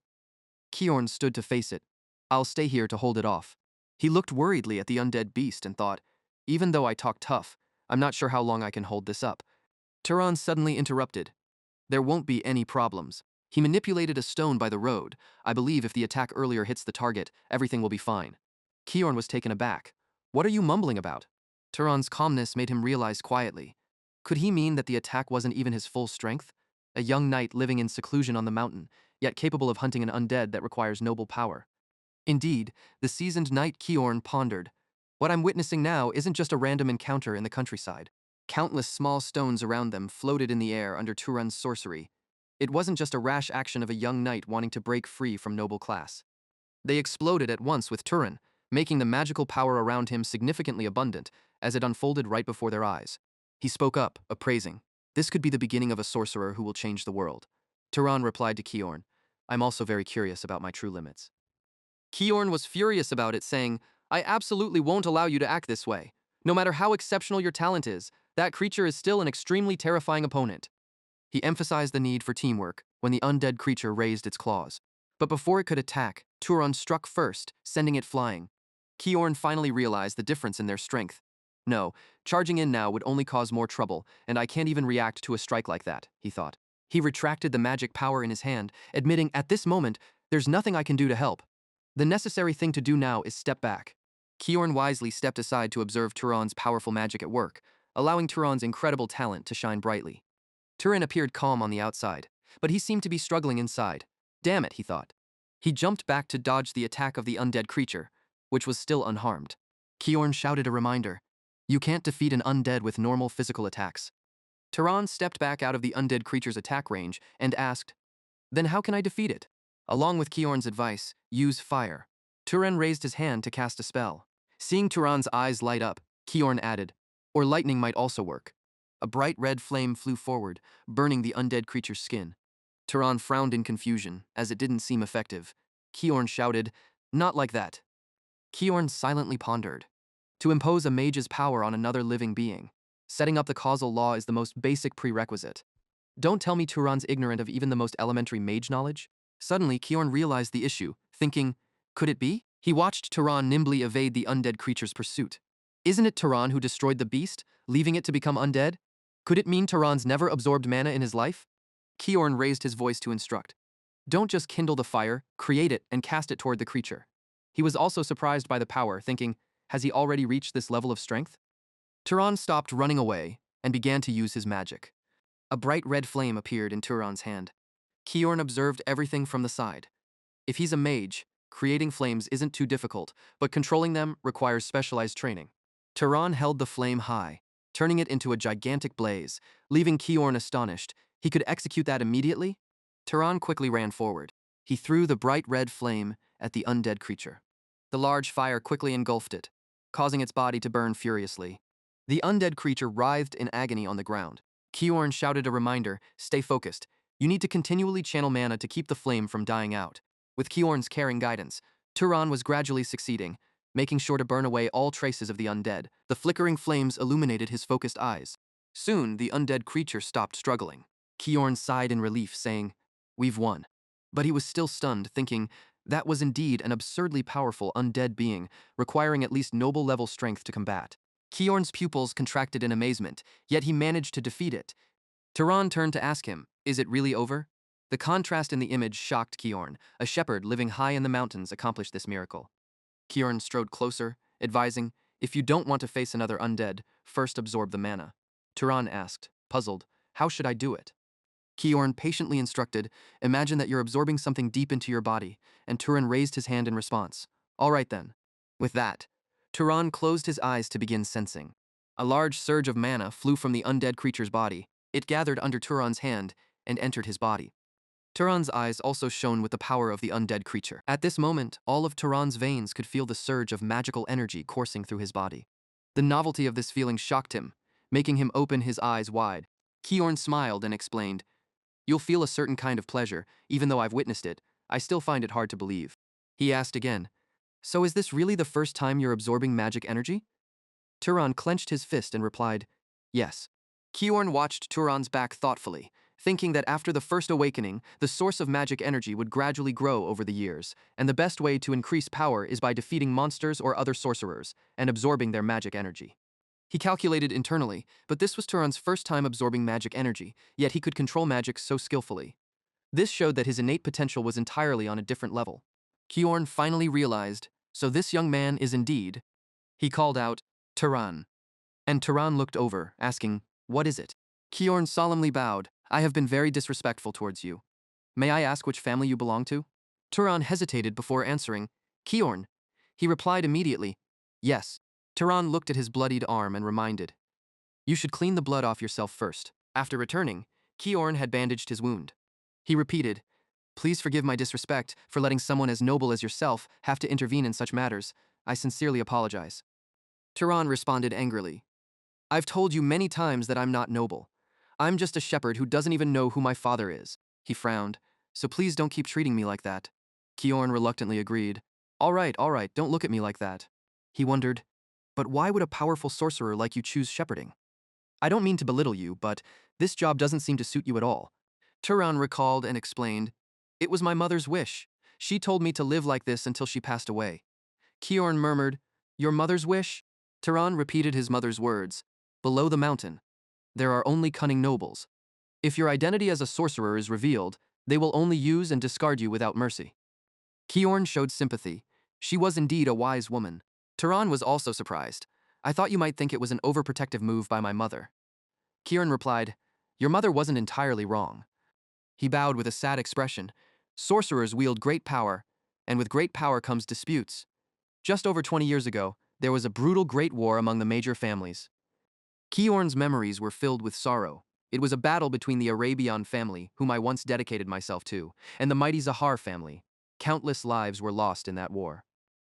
Kiorn stood to face it. I'll stay here to hold it off. He looked worriedly at the undead beast and thought, even though I talk tough, I'm not sure how long I can hold this up. Turan suddenly interrupted. There won't be any problems. He manipulated a stone by the road. I believe if the attack earlier hits the target, everything will be fine. Kiorn was taken aback. What are you mumbling about? Turan's calmness made him realize quietly. Could he mean that the attack wasn't even his full strength? A young knight living in seclusion on the mountain, yet capable of hunting an undead that requires noble power. Indeed, the seasoned knight Kiorn pondered. What I'm witnessing now isn't just a random encounter in the countryside. Countless small stones around them floated in the air under Turan's sorcery. It wasn't just a rash action of a young knight wanting to break free from noble class. They exploded at once with Turan, making the magical power around him significantly abundant as it unfolded right before their eyes. He spoke up, appraising. This could be the beginning of a sorcerer who will change the world. Turan replied to Kiorn, I'm also very curious about my true limits. Kiorn was furious about it, saying, I absolutely won't allow you to act this way. No matter how exceptional your talent is, that creature is still an extremely terrifying opponent. He emphasized the need for teamwork when the undead creature raised its claws. But before it could attack, Turan struck first, sending it flying. Kiorn finally realized the difference in their strength. No, charging in now would only cause more trouble, and I can't even react to a strike like that, he thought. He retracted the magic power in his hand, admitting, at this moment, there's nothing I can do to help. The necessary thing to do now is step back. Kiorn wisely stepped aside to observe Turan's powerful magic at work, allowing Turan's incredible talent to shine brightly. Turan appeared calm on the outside, but he seemed to be struggling inside. Damn it, he thought. He jumped back to dodge the attack of the undead creature, which was still unharmed. Kiorn shouted a reminder. You can't defeat an undead with normal physical attacks. Turan stepped back out of the undead creature's attack range and asked, then how can I defeat it? Along with Kiorn's advice, use fire. Turan raised his hand to cast a spell. Seeing Turan's eyes light up, Kiorn added, or lightning might also work. A bright red flame flew forward, burning the undead creature's skin. Turan frowned in confusion, as it didn't seem effective. Kiorn shouted, not like that. Kiorn silently pondered. To impose a mage's power on another living being, setting up the causal law is the most basic prerequisite. Don't tell me Turan's ignorant of even the most elementary mage knowledge? Suddenly, Kiorn realized the issue, thinking, could it be? He watched Turan nimbly evade the undead creature's pursuit. Isn't it Turan who destroyed the beast, leaving it to become undead? Could it mean Turan's never absorbed mana in his life? Kiorn raised his voice to instruct. Don't just kindle the fire, create it, and cast it toward the creature. He was also surprised by the power, thinking, has he already reached this level of strength? Turan stopped running away and began to use his magic. A bright red flame appeared in Turan's hand. Kiorn observed everything from the side. If he's a mage, creating flames isn't too difficult, but controlling them requires specialized training. Turan held the flame high, turning it into a gigantic blaze, leaving Kiorn astonished. He could execute that immediately? Turan quickly ran forward. He threw the bright red flame at the undead creature. The large fire quickly engulfed it, causing its body to burn furiously. The undead creature writhed in agony on the ground. Kiorn shouted a reminder, "Stay focused. You need to continually channel mana to keep the flame from dying out." With Kiorn's caring guidance, Turan was gradually succeeding, making sure to burn away all traces of the undead. The flickering flames illuminated his focused eyes. Soon, the undead creature stopped struggling. Kiorn sighed in relief, saying, "We've won." But he was still stunned, thinking, that was indeed an absurdly powerful undead being, requiring at least noble-level strength to combat. Kiorn's pupils contracted in amazement, yet he managed to defeat it. Turan turned to ask him, "Is it really over?" The contrast in the image shocked Kiorn. A shepherd living high in the mountains accomplished this miracle. Kiorn strode closer, advising, "If you don't want to face another undead, first absorb the mana." Turan asked, puzzled, "How should I do it?" Kiorn patiently instructed, "Imagine that you're absorbing something deep into your body," and Turan raised his hand in response. "All right then." With that, Turan closed his eyes to begin sensing. A large surge of mana flew from the undead creature's body. It gathered under Turan's hand and entered his body. Turan's eyes also shone with the power of the undead creature. At this moment, all of Turan's veins could feel the surge of magical energy coursing through his body. The novelty of this feeling shocked him, making him open his eyes wide. Kiorn smiled and explained, "You'll feel a certain kind of pleasure, even though I've witnessed it. I still find it hard to believe." He asked again, "So is this really the first time you're absorbing magic energy?" Turan clenched his fist and replied, "Yes." Kiorn watched Turan's back thoughtfully, thinking that after the first awakening, the source of magic energy would gradually grow over the years, and the best way to increase power is by defeating monsters or other sorcerers and absorbing their magic energy. He calculated internally, but this was Turan's first time absorbing magic energy, yet he could control magic so skillfully. This showed that his innate potential was entirely on a different level. Kiorn finally realized, so this young man is indeed. He called out, "Turan." And Turan looked over, asking, "What is it?" Kiorn solemnly bowed, "I have been very disrespectful towards you. May I ask which family you belong to?" Turan hesitated before answering, "Kiorn." He replied immediately, "Yes." Turan looked at his bloodied arm and reminded, "You should clean the blood off yourself first." After returning, Kiorn had bandaged his wound. He repeated, "Please forgive my disrespect for letting someone as noble as yourself have to intervene in such matters. I sincerely apologize." Turan responded angrily, "I've told you many times that I'm not noble. I'm just a shepherd who doesn't even know who my father is." He frowned, "So please don't keep treating me like that." Kiorn reluctantly agreed, all right, don't look at me like that." He wondered, "But why would a powerful sorcerer like you choose shepherding? I don't mean to belittle you, but this job doesn't seem to suit you at all." Turan recalled and explained, "It was my mother's wish. She told me to live like this until she passed away." Kiorn murmured, "Your mother's wish?" Turan repeated his mother's words, "Below the mountain, there are only cunning nobles. If your identity as a sorcerer is revealed, they will only use and discard you without mercy." Kiorn showed sympathy. She was indeed a wise woman. Turan was also surprised. "I thought you might think it was an overprotective move by my mother." Kiorn replied, "Your mother wasn't entirely wrong." He bowed with a sad expression. "Sorcerers wield great power, and with great power comes disputes. Just over 20 years ago, there was a brutal great war among the major families. Kiorn's memories were filled with sorrow. It was a battle between the Arabian family, whom I once dedicated myself to, and the mighty Zahar family. Countless lives were lost in that war."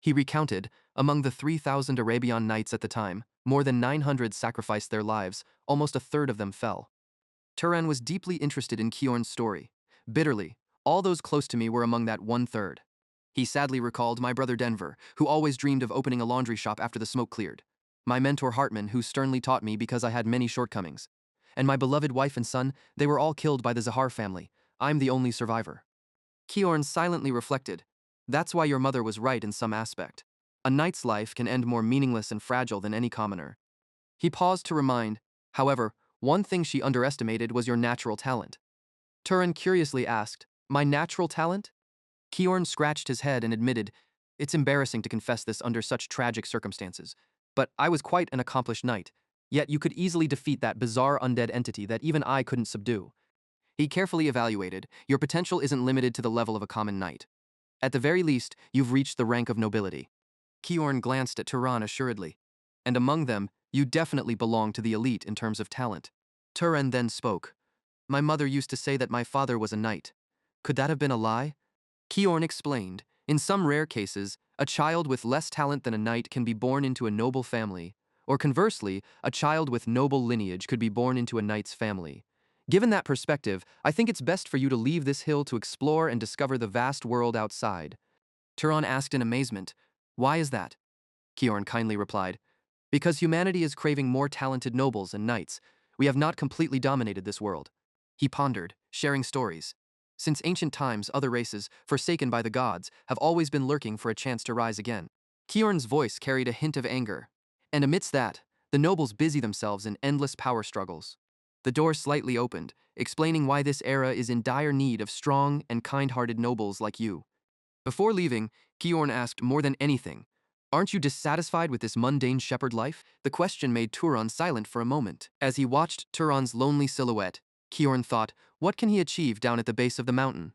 He recounted, among the 3,000 Arabian knights at the time, more than 900 sacrificed their lives, almost a third of them fell. Turan was deeply interested in Kiorn's story. Bitterly, all those close to me were among that one-third. He sadly recalled my brother Denver, who always dreamed of opening a laundry shop after the smoke cleared. My mentor Hartman, who sternly taught me because I had many shortcomings. And my beloved wife and son, they were all killed by the Zahar family. I'm the only survivor. Kiorn silently reflected, "That's why your mother was right in some aspect. A knight's life can end more meaningless and fragile than any commoner." He paused to remind, "However, one thing she underestimated was your natural talent." Turan curiously asked, "My natural talent?" Kiorn scratched his head and admitted, "It's embarrassing to confess this under such tragic circumstances. But I was quite an accomplished knight. Yet you could easily defeat that bizarre undead entity that even I couldn't subdue." He carefully evaluated, "Your potential isn't limited to the level of a common knight. At the very least, you've reached the rank of nobility." Kiorn glanced at Turan assuredly. "And among them, you definitely belong to the elite in terms of talent." Turan then spoke, My mother used to say that my father was a knight. Could that have been a lie? Kiorn explained, in some rare cases, a child with less talent than a knight can be born into a noble family, or conversely, a child with noble lineage could be born into a knight's family. Given that perspective, I think it's best for you to leave this hill to explore and discover the vast world outside. Turan asked in amazement, "Why is that?" Kiorn kindly replied, "Because humanity is craving more talented nobles and knights. We have not completely dominated this world." He pondered, sharing stories. Since ancient times, other races, forsaken by the gods, have always been lurking for a chance to rise again. Kiorn's voice carried a hint of anger. And amidst that, the nobles busy themselves in endless power struggles. The door slightly opened, explaining why this era is in dire need of strong and kind-hearted nobles like you. Before leaving, Kiorn asked more than anything, "Aren't you dissatisfied with this mundane shepherd life?" The question made Turan silent for a moment. As he watched Turan's lonely silhouette, Kiorn thought, what can he achieve down at the base of the mountain?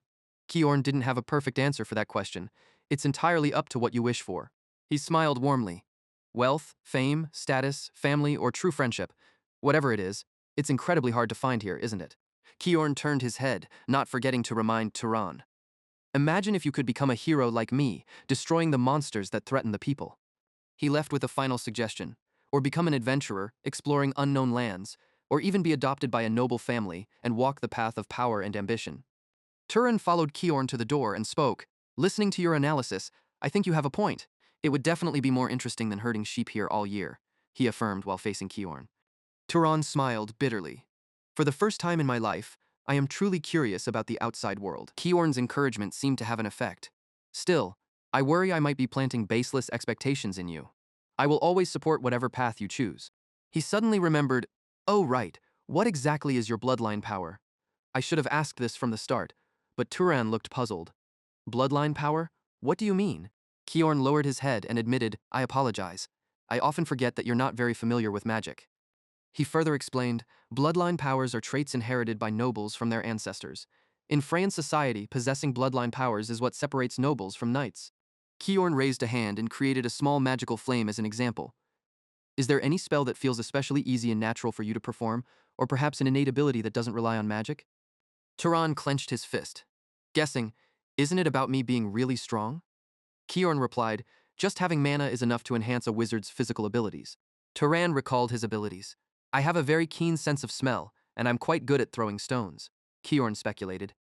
Kiorn didn't have a perfect answer for that question. It's entirely up to what you wish for. He smiled warmly. Wealth, fame, status, family, or true friendship, whatever it is, it's incredibly hard to find here, isn't it? Kiorn turned his head, not forgetting to remind Turan. Imagine if you could become a hero like me, destroying the monsters that threaten the people. He left with a final suggestion, or become an adventurer, exploring unknown lands, or even be adopted by a noble family and walk the path of power and ambition. Turin followed Kiorn to the door and spoke, "Listening to your analysis, I think you have a point. It would definitely be more interesting than herding sheep here all year," he affirmed while facing Kiorn. Turan smiled bitterly. "For the first time in my life, I am truly curious about the outside world." Kiorn's encouragement seemed to have an effect. "Still, I worry I might be planting baseless expectations in you. I will always support whatever path you choose." He suddenly remembered, "Oh right, what exactly is your bloodline power? I should have asked this from the start," but Turan looked puzzled. "Bloodline power? What do you mean?" Kiorn lowered his head and admitted, "I apologize. I often forget that you're not very familiar with magic." He further explained, bloodline powers are traits inherited by nobles from their ancestors. In Freyan society, possessing bloodline powers is what separates nobles from knights. Kiorn raised a hand and created a small magical flame as an example. "Is there any spell that feels especially easy and natural for you to perform, or perhaps an innate ability that doesn't rely on magic?" Turan clenched his fist. Guessing, "Isn't it about me being really strong?" Kiorn replied, "Just having mana is enough to enhance a wizard's physical abilities." Turan recalled his abilities. "I have a very keen sense of smell, and I'm quite good at throwing stones," Kiorn speculated.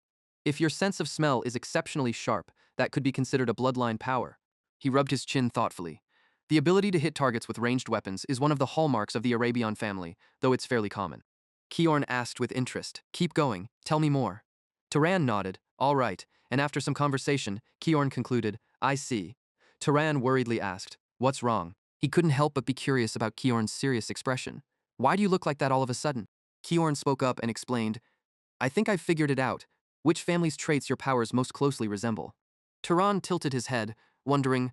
"If your sense of smell is exceptionally sharp, that could be considered a bloodline power." He rubbed his chin thoughtfully. "The ability to hit targets with ranged weapons is one of the hallmarks of the Arabian family, though it's fairly common." Kiorn asked with interest, "Keep going, tell me more." Turan nodded, "All right," and after some conversation, Kiorn concluded, "I see." Turan worriedly asked, "What's wrong?" He couldn't help but be curious about Kiorn's serious expression. "Why do you look like that all of a sudden?" Kiorn spoke up and explained, "I think I've figured it out. Which family's traits your powers most closely resemble?" Turan tilted his head, wondering,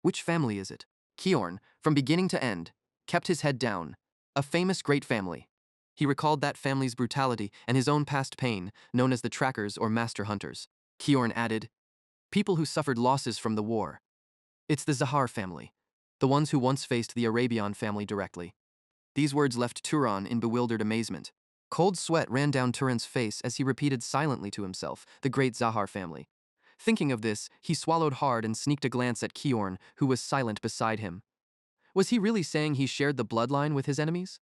which family is it? Kiorn, from beginning to end, kept his head down. A famous great family. He recalled that family's brutality and his own past pain, known as the Trackers or Master Hunters. Kiorn added, "People who suffered losses from the war. It's the Zahar family, the ones who once faced the Arabian family directly." These words left Turan in bewildered amazement. Cold sweat ran down Turan's face as he repeated silently to himself, "The great Zahar family." Thinking of this, he swallowed hard and sneaked a glance at Kiorn, who was silent beside him. Was he really saying he shared the bloodline with his enemies?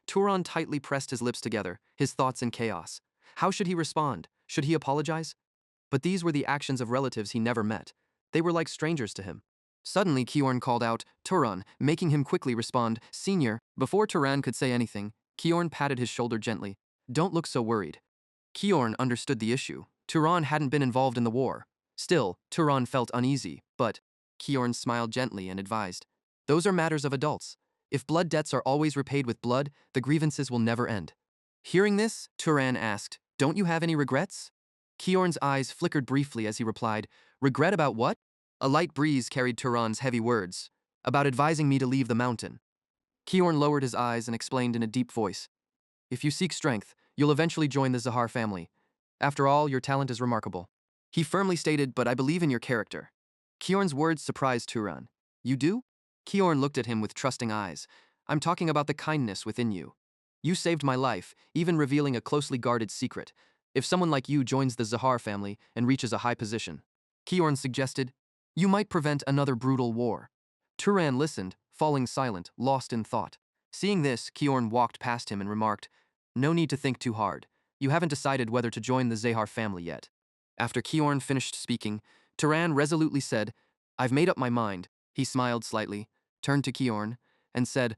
Turan tightly pressed his lips together, his thoughts in chaos. How should he respond? Should he apologize? But these were the actions of relatives he never met. They were like strangers to him. Suddenly, Kiorn called out, "Turan," making him quickly respond, "Senior." Before Turan could say anything, Kiorn patted his shoulder gently. "Don't look so worried." Kiorn understood the issue. Turan hadn't been involved in the war. Still, Turan felt uneasy, but Kiorn smiled gently and advised, "Those are matters of adults. If blood debts are always repaid with blood, the grievances will never end." Hearing this, Turan asked, "Don't you have any regrets?" Kiorn's eyes flickered briefly as he replied, "Regret about what?" A light breeze carried Turan's heavy words, "About advising me to leave the mountain." Kiorn lowered his eyes and explained in a deep voice, "If you seek strength, you'll eventually join the Zahar family. After all, your talent is remarkable." He firmly stated, "But I believe in your character." Kiorn's words surprised Turan. "You do?" Kiorn looked at him with trusting eyes. "I'm talking about the kindness within you." You saved my life, even revealing a closely guarded secret. If someone like you joins the Zahar family and reaches a high position, Kiorn suggested, you might prevent another brutal war. Turan listened, falling silent, lost in thought. Seeing this, Kiorn walked past him and remarked, no need to think too hard. You haven't decided whether to join the Zahar family yet. After Kiorn finished speaking, Turan resolutely said, I've made up my mind. He smiled slightly, turned to Kiorn, and said,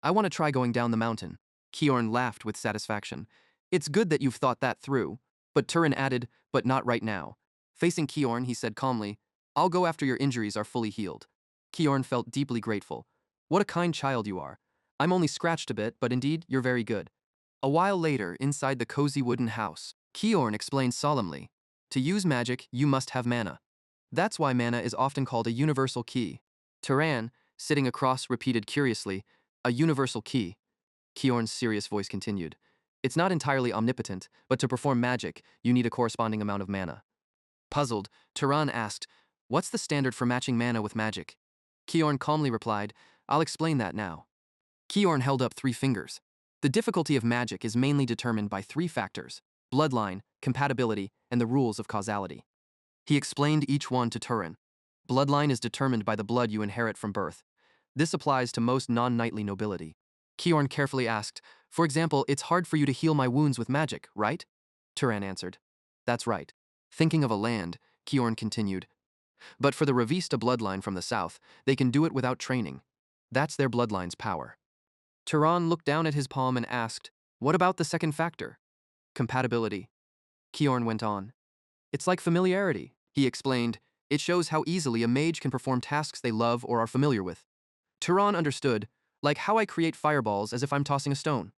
I want to try going down the mountain. Kiorn laughed with satisfaction. It's good that you've thought that through. But Turan added, but not right now. Facing Kiorn, he said calmly, I'll go after your injuries are fully healed. Kiorn felt deeply grateful. What a kind child you are. I'm only scratched a bit, but indeed, you're very good. A while later, inside the cozy wooden house, Kiorn explained solemnly, to use magic, you must have mana. That's why mana is often called a universal key. Turan, sitting across, repeated curiously, a universal key. Kiorn's serious voice continued. It's not entirely omnipotent, but to perform magic, you need a corresponding amount of mana. Puzzled, Turan asked, what's the standard for matching mana with magic? Kiorn calmly replied, I'll explain that now. Kiorn held up 3 fingers. The difficulty of magic is mainly determined by 3 factors: bloodline, compatibility, and the rules of causality. He explained each one to Turan. Bloodline is determined by the blood you inherit from birth. This applies to most non-knightly nobility. Kiorn carefully asked, for example, it's hard for you to heal my wounds with magic, right? Turan answered, that's right. Thinking of a land, Kiorn continued, but for the Revista bloodline from the south, they can do it without training. That's their bloodline's power. Turan looked down at his palm and asked, what about the second factor? Compatibility. Kiorn went on. It's like familiarity, he explained. It shows how easily a mage can perform tasks they love or are familiar with. Turan understood, like how I create fireballs as if I'm tossing a stone.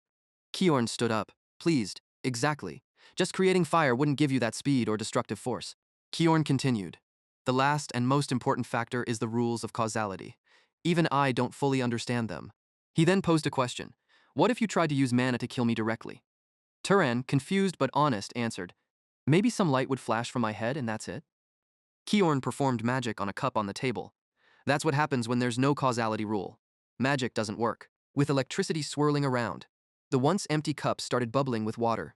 Kiorn stood up, pleased. Exactly. Just creating fire wouldn't give you that speed or destructive force. Kiorn continued. The last and most important factor is the rules of causality. Even I don't fully understand them. He then posed a question. What if you tried to use mana to kill me directly? Turan, confused but honest, answered, maybe some light would flash from my head and that's it? Kiorn performed magic on a cup on the table. That's what happens when there's no causality rule. Magic doesn't work. With electricity swirling around, the once empty cup started bubbling with water.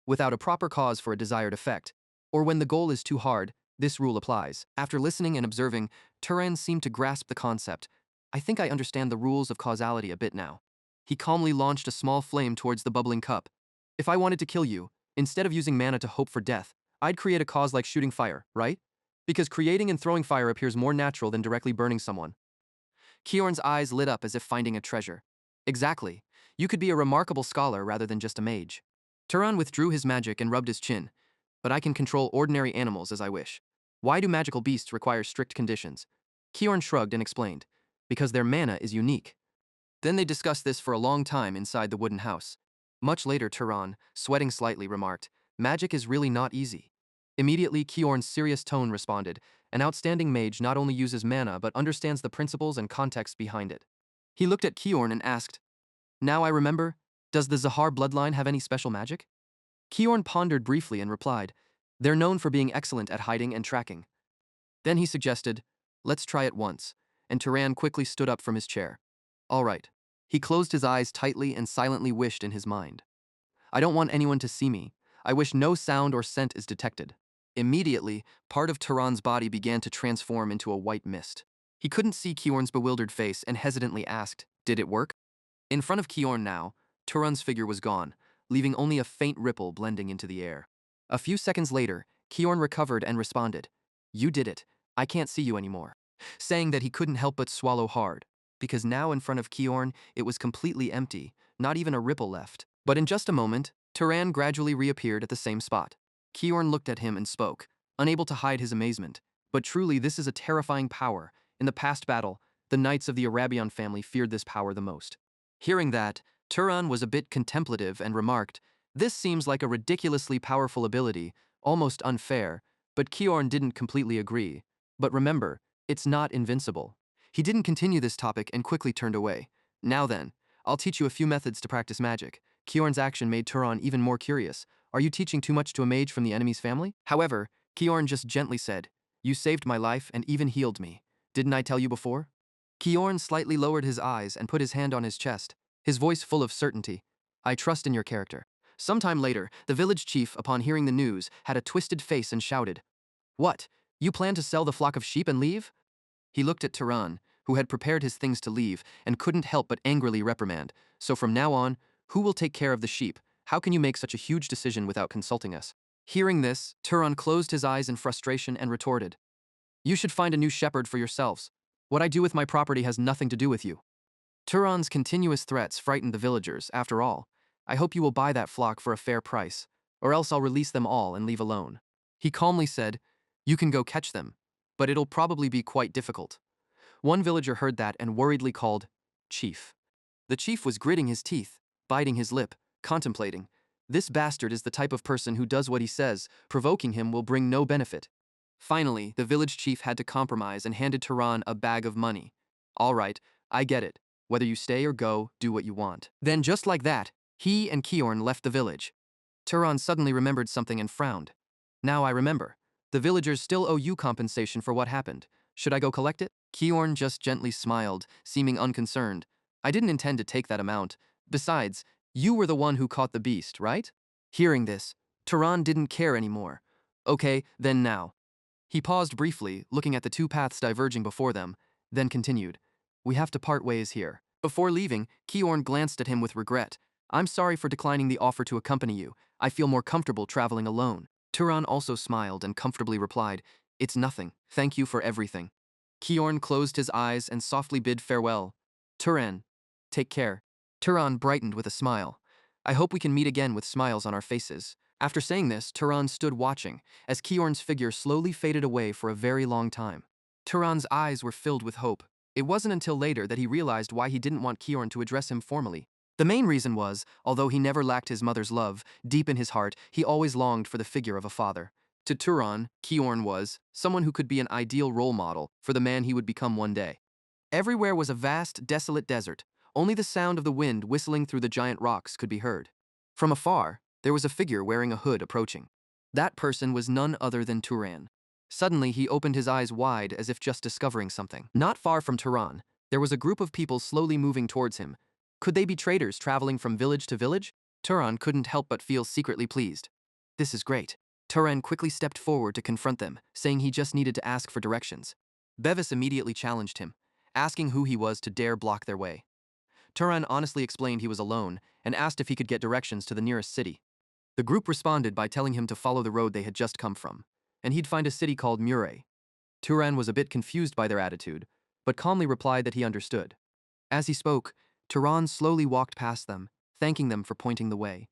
Without a proper cause for a desired effect, or when the goal is too hard, this rule applies. After listening and observing, Turan seemed to grasp the concept. I think I understand the rules of causality a bit now. He calmly launched a small flame towards the bubbling cup. If I wanted to kill you, instead of using mana to hope for death, I'd create a cause like shooting fire, right? Because creating and throwing fire appears more natural than directly burning someone. Kiorn's eyes lit up as if finding a treasure. Exactly. You could be a remarkable scholar rather than just a mage. Turan withdrew his magic and rubbed his chin. But I can control ordinary animals as I wish. Why do magical beasts require strict conditions? Kiorn shrugged and explained. Because their mana is unique. Then they discussed this for a long time inside the wooden house. Much later, Turan, sweating slightly, remarked, magic is really not easy. Immediately, Kiorn's serious tone responded, an outstanding mage not only uses mana but understands the principles and context behind it. He looked at Kiorn and asked, now I remember, does the Zahar bloodline have any special magic? Kiorn pondered briefly and replied, they're known for being excellent at hiding and tracking. Then he suggested, let's try it once, and Turan quickly stood up from his chair. All right. He closed his eyes tightly and silently wished in his mind. I don't want anyone to see me. I wish no sound or scent is detected. Immediately, part of Turan's body began to transform into a white mist. He couldn't see Kiorn's bewildered face and hesitantly asked, did it work? In front of Kiorn now, Turan's figure was gone, leaving only a faint ripple blending into the air. A few seconds later, Kiorn recovered and responded, you did it. I can't see you anymore. Saying that he couldn't help but swallow hard, because now in front of Kiorn, it was completely empty, not even a ripple left. But in just a moment, Turan gradually reappeared at the same spot. Kiorn looked at him and spoke, unable to hide his amazement. But truly, this is a terrifying power. In the past battle, the knights of the Arabian family feared this power the most. Hearing that, Turan was a bit contemplative and remarked, this seems like a ridiculously powerful ability, almost unfair, but Kiorn didn't completely agree. But remember, it's not invincible. He didn't continue this topic and quickly turned away. Now then, I'll teach you a few methods to practice magic. Kiorn's action made Turan even more curious. Are you teaching too much to a mage from the enemy's family? However, Kiorn just gently said, you saved my life and even healed me. Didn't I tell you before? Kiorn slightly lowered his eyes and put his hand on his chest, his voice full of certainty. I trust in your character. Sometime later, the village chief, upon hearing the news, had a twisted face and shouted, What? You plan to sell the flock of sheep and leave? He looked at Turan, who had prepared his things to leave, and couldn't help but angrily reprimand. So from now on, who will take care of the sheep? How can you make such a huge decision without consulting us? Hearing this, Turan closed his eyes in frustration and retorted, You should find a new shepherd for yourselves. What I do with my property has nothing to do with you. Turan's continuous threats frightened the villagers. After all, I hope you will buy that flock for a fair price, or else I'll release them all and leave alone. He calmly said, You can go catch them, but it'll probably be quite difficult. One villager heard that and worriedly called, Chief. The chief was gritting his teeth, biting his lip, contemplating. This bastard is the type of person who does what he says, provoking him will bring no benefit. Finally, the village chief had to compromise and handed Turan a bag of money. All right, I get it. Whether you stay or go, do what you want. Then just like that, he and Kiorn left the village. Turan suddenly remembered something and frowned. Now I remember. The villagers still owe you compensation for what happened. Should I go collect it? Kiorn just gently smiled, seeming unconcerned. I didn't intend to take that amount. Besides, you were the one who caught the beast, right? Hearing this, Turan didn't care anymore. Okay, then now. He paused briefly, looking at the two paths diverging before them, then continued. We have to part ways here. Before leaving, Kiorn glanced at him with regret. I'm sorry for declining the offer to accompany you. I feel more comfortable traveling alone. Turan also smiled and comfortably replied, It's nothing. Thank you for everything. Kiorn closed his eyes and softly bid farewell. Turan, take care. Turan brightened with a smile. I hope we can meet again with smiles on our faces. After saying this, Turan stood watching, as Kiorn's figure slowly faded away for a very long time. Turan's eyes were filled with hope. It wasn't until later that he realized why he didn't want Kiorn to address him formally. The main reason was, although he never lacked his mother's love, deep in his heart, he always longed for the figure of a father. To Turan, Kiorn was someone who could be an ideal role model for the man he would become one day. Everywhere was a vast, desolate desert. Only the sound of the wind whistling through the giant rocks could be heard. From afar, there was a figure wearing a hood approaching. That person was none other than Turan. Suddenly, he opened his eyes wide as if just discovering something. Not far from Turan, there was a group of people slowly moving towards him. Could they be traders traveling from village to village? Turan couldn't help but feel secretly pleased. This is great. Turan quickly stepped forward to confront them, saying he just needed to ask for directions. Bevis immediately challenged him, asking who he was to dare block their way. Turan honestly explained he was alone and asked if he could get directions to the nearest city. The group responded by telling him to follow the road they had just come from, and he'd find a city called Murray. Turan was a bit confused by their attitude, but calmly replied that he understood. As he spoke, Turan slowly walked past them, thanking them for pointing the way.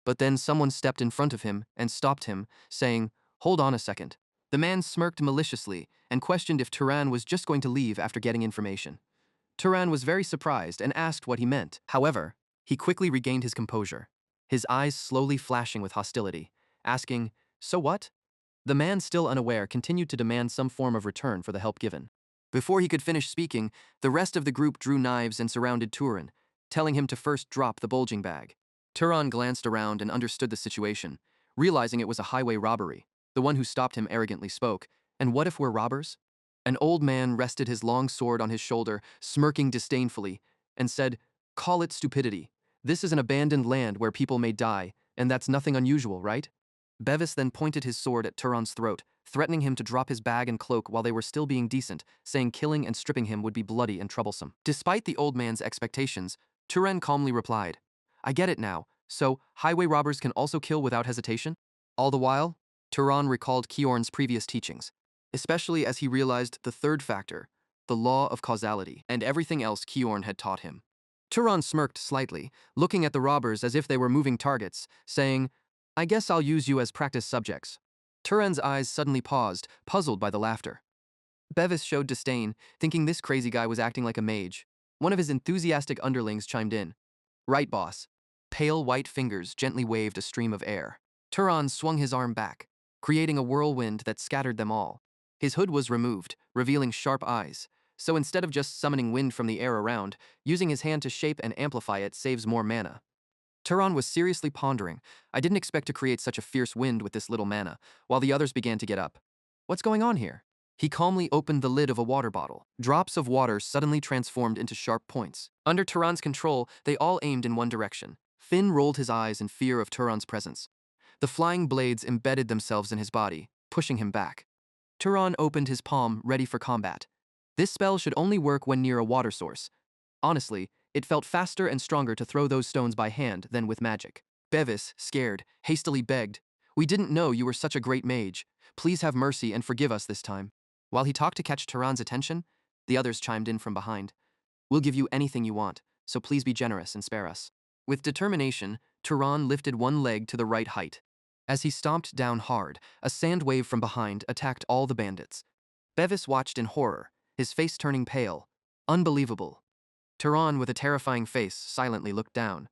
But then someone stepped in front of him and stopped him, saying, Hold on a second. The man smirked maliciously and questioned if Turan was just going to leave after getting information. Turan was very surprised and asked what he meant. However, he quickly regained his composure, his eyes slowly flashing with hostility, asking, So what? The man, still unaware, continued to demand some form of return for the help given. Before he could finish speaking, the rest of the group drew knives and surrounded Turan, telling him to first drop the bulging bag. Turan glanced around and understood the situation, realizing it was a highway robbery. The one who stopped him arrogantly spoke, And what if we're robbers? An old man rested his long sword on his shoulder, smirking disdainfully, and said, Call it stupidity. This is an abandoned land where people may die, and that's nothing unusual, right? Bevis then pointed his sword at Turan's throat, threatening him to drop his bag and cloak while they were still being decent, saying killing and stripping him would be bloody and troublesome. Despite the old man's expectations, Turan calmly replied, I get it now, so highway robbers can also kill without hesitation? All the while, Turan recalled Kiorn's previous teachings, especially as he realized the third factor, the law of causality, and everything else Kiorn had taught him. Turan smirked slightly, looking at the robbers as if they were moving targets, saying, I guess I'll use you as practice subjects. Turan's eyes suddenly paused, puzzled by the laughter. Bevis showed disdain, thinking this crazy guy was acting like a mage. One of his enthusiastic underlings chimed in. Right, boss. Pale white fingers gently waved a stream of air. Turan swung his arm back, creating a whirlwind that scattered them all. His hood was removed, revealing sharp eyes. So instead of just summoning wind from the air around, using his hand to shape and amplify it saves more mana. Turan was seriously pondering. I didn't expect to create such a fierce wind with this little mana, while the others began to get up. What's going on here? He calmly opened the lid of a water bottle. Drops of water suddenly transformed into sharp points. Under Turan's control, they all aimed in one direction. Finn rolled his eyes in fear of Turan's presence. The flying blades embedded themselves in his body, pushing him back. Turan opened his palm, ready for combat. This spell should only work when near a water source. Honestly, it felt faster and stronger to throw those stones by hand than with magic. Bevis, scared, hastily begged, "We didn't know you were such a great mage. Please have mercy and forgive us this time." While he talked to catch Turan's attention, the others chimed in from behind. "We'll give you anything you want, so please be generous and spare us." With determination, Turan lifted one leg to the right height. As he stomped down hard, a sand wave from behind attacked all the bandits. Bevis watched in horror, his face turning pale. Unbelievable. Turan, with a terrifying face, silently looked down.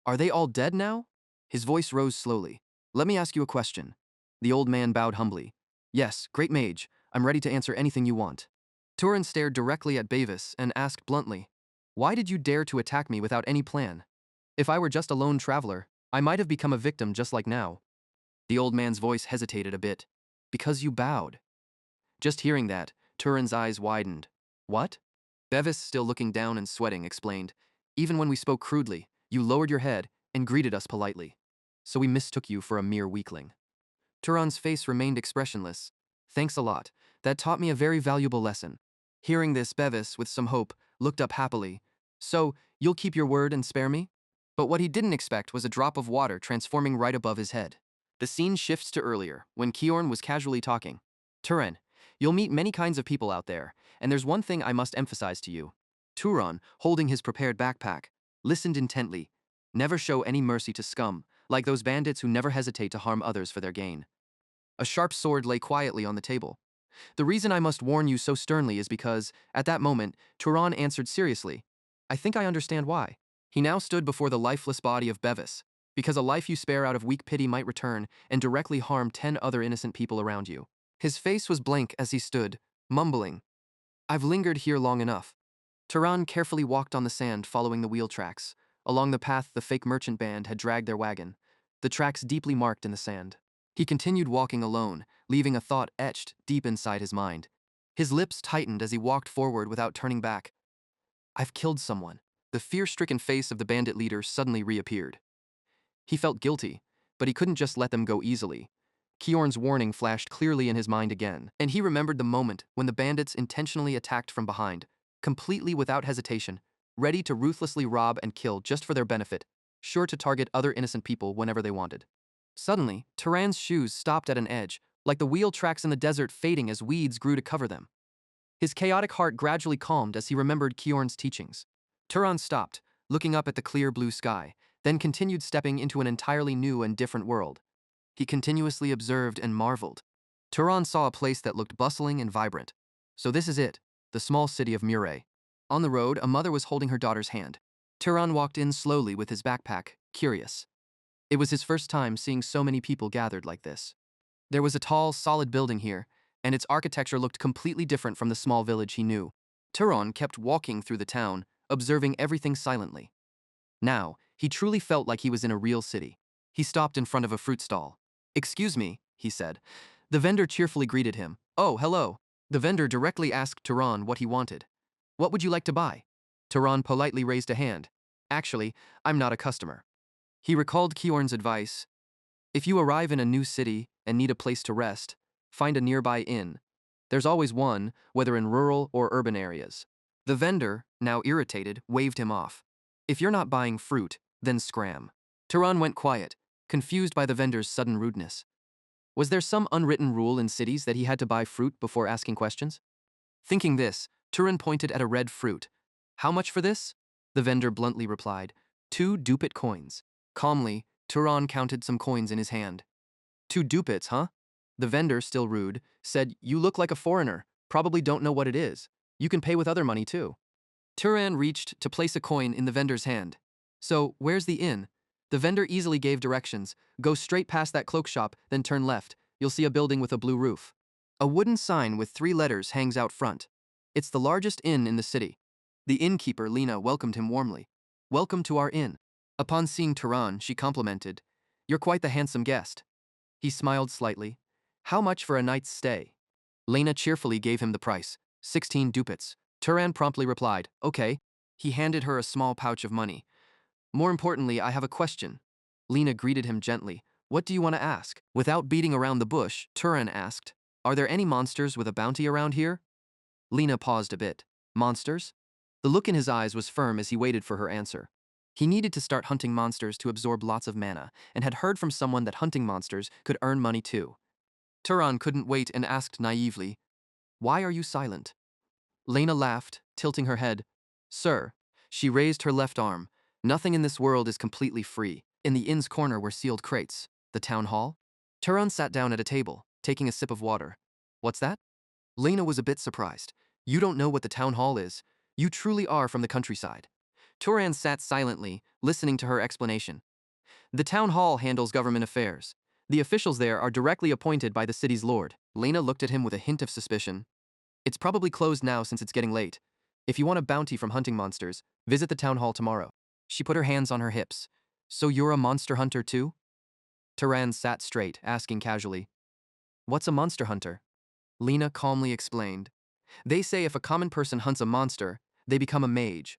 "Are they all dead now?" His voice rose slowly. "Let me ask you a question." The old man bowed humbly. "Yes, great mage, I'm ready to answer anything you want." Turan stared directly at Bevis and asked bluntly, "Why did you dare to attack me without any plan? If I were just a lone traveler, I might have become a victim just like now." The old man's voice hesitated a bit. "Because you bowed." Just hearing that, Turan's eyes widened. "What?" Bevis, still looking down and sweating, explained, "Even when we spoke crudely, you lowered your head and greeted us politely. So we mistook you for a mere weakling." Turan's face remained expressionless. "Thanks a lot. That taught me a very valuable lesson." Hearing this, Bevis, with some hope, looked up happily. "So, you'll keep your word and spare me?" But what he didn't expect was a drop of water transforming right above his head. The scene shifts to earlier, when Kiorn was casually talking. "Turan, you'll meet many kinds of people out there, and there's one thing I must emphasize to you." Turan, holding his prepared backpack, listened intently. "Never show any mercy to scum, like those bandits who never hesitate to harm others for their gain." A sharp sword lay quietly on the table. "The reason I must warn you so sternly is because, at that moment, Turan answered seriously, 'I think I understand why.'" He now stood before the lifeless body of Bevis. "Because a life you spare out of weak pity might return and directly harm 10 other innocent people around you." His face was blank as he stood, mumbling, "I've lingered here long enough." Turan carefully walked on the sand following the wheel tracks. Along the path the fake merchant band had dragged their wagon, the tracks deeply marked in the sand. He continued walking alone, leaving a thought etched deep inside his mind. His lips tightened as he walked forward without turning back. "I've killed someone." The fear-stricken face of the bandit leader suddenly reappeared. He felt guilty, but he couldn't just let them go easily. Kiorn's warning flashed clearly in his mind again, and he remembered the moment when the bandits intentionally attacked from behind, completely without hesitation, ready to ruthlessly rob and kill just for their benefit, sure to target other innocent people whenever they wanted. Suddenly, Turan's shoes stopped at an edge, like the wheel tracks in the desert fading as weeds grew to cover them. His chaotic heart gradually calmed as he remembered Kiorn's teachings. Turan stopped, looking up at the clear blue sky, then continued stepping into an entirely new and different world. He continuously observed and marveled. Turan saw a place that looked bustling and vibrant. So this is it, the small city of Murray. On the road, a mother was holding her daughter's hand. Turan walked in slowly with his backpack, curious. It was his first time seeing so many people gathered like this. There was a tall, solid building here, and its architecture looked completely different from the small village he knew. Turan kept walking through the town, observing everything silently. Now, he truly felt like he was in a real city. He stopped in front of a fruit stall. "Excuse me," he said. The vendor cheerfully greeted him. "Oh, hello." The vendor directly asked Turan what he wanted. "What would you like to buy?" Turan politely raised a hand. "Actually, I'm not a customer." He recalled Kiorn's advice. "If you arrive in a new city and need a place to rest, find a nearby inn. There's always one, whether in rural or urban areas." The vendor, now irritated, waved him off. "If you're not buying fruit, then scram." Turan went quiet, confused by the vendor's sudden rudeness. Was there some unwritten rule in cities that he had to buy fruit before asking questions? Thinking this, Turan pointed at a red fruit. "How much for this?" The vendor bluntly replied, "2 dupit coins." Calmly, Turan counted some coins in his hand. "2 dupits, huh?" The vendor, still rude, said, "You look like a foreigner, probably don't know what it is. You can pay with other money too." Turan reached to place a coin in the vendor's hand. "So, where's the inn?" The vendor easily gave directions. "Go straight past that cloak shop, then turn left. You'll see a building with a blue roof. A wooden sign with 3 letters hangs out front. It's the largest inn in the city." The innkeeper, Lena, welcomed him warmly. "Welcome to our inn." Upon seeing Turan, she complimented, "You're quite the handsome guest." He smiled slightly. "How much for a night's stay?" Lena cheerfully gave him the price, 16 dupits. Turan promptly replied, "Okay." He handed her a small pouch of money. More importantly, I have a question. Lena greeted him gently. What do you want to ask? Without beating around the bush, Turan asked, are there any monsters with a bounty around here? Lena paused a bit. Monsters? The look in his eyes was firm as he waited for her answer. He needed to start hunting monsters to absorb lots of mana, and had heard from someone that hunting monsters could earn money too. Turan couldn't wait and asked naively, why are you silent? Lena laughed, tilting her head. Sir, she raised her left arm. Nothing in this world is completely free. In the inn's corner were sealed crates. The town hall? Turan sat down at a table, taking a sip of water. What's that? Lena was a bit surprised. You don't know what the town hall is. You truly are from the countryside. Turan sat silently, listening to her explanation. The town hall handles government affairs. The officials there are directly appointed by the city's lord. Lena looked at him with a hint of suspicion. It's probably closed now since it's getting late. If you want a bounty from hunting monsters, visit the town hall tomorrow. She put her hands on her hips. So you're a monster hunter too? Turan sat straight, asking casually. What's a monster hunter? Lena calmly explained. They say if a common person hunts a monster, they become a mage.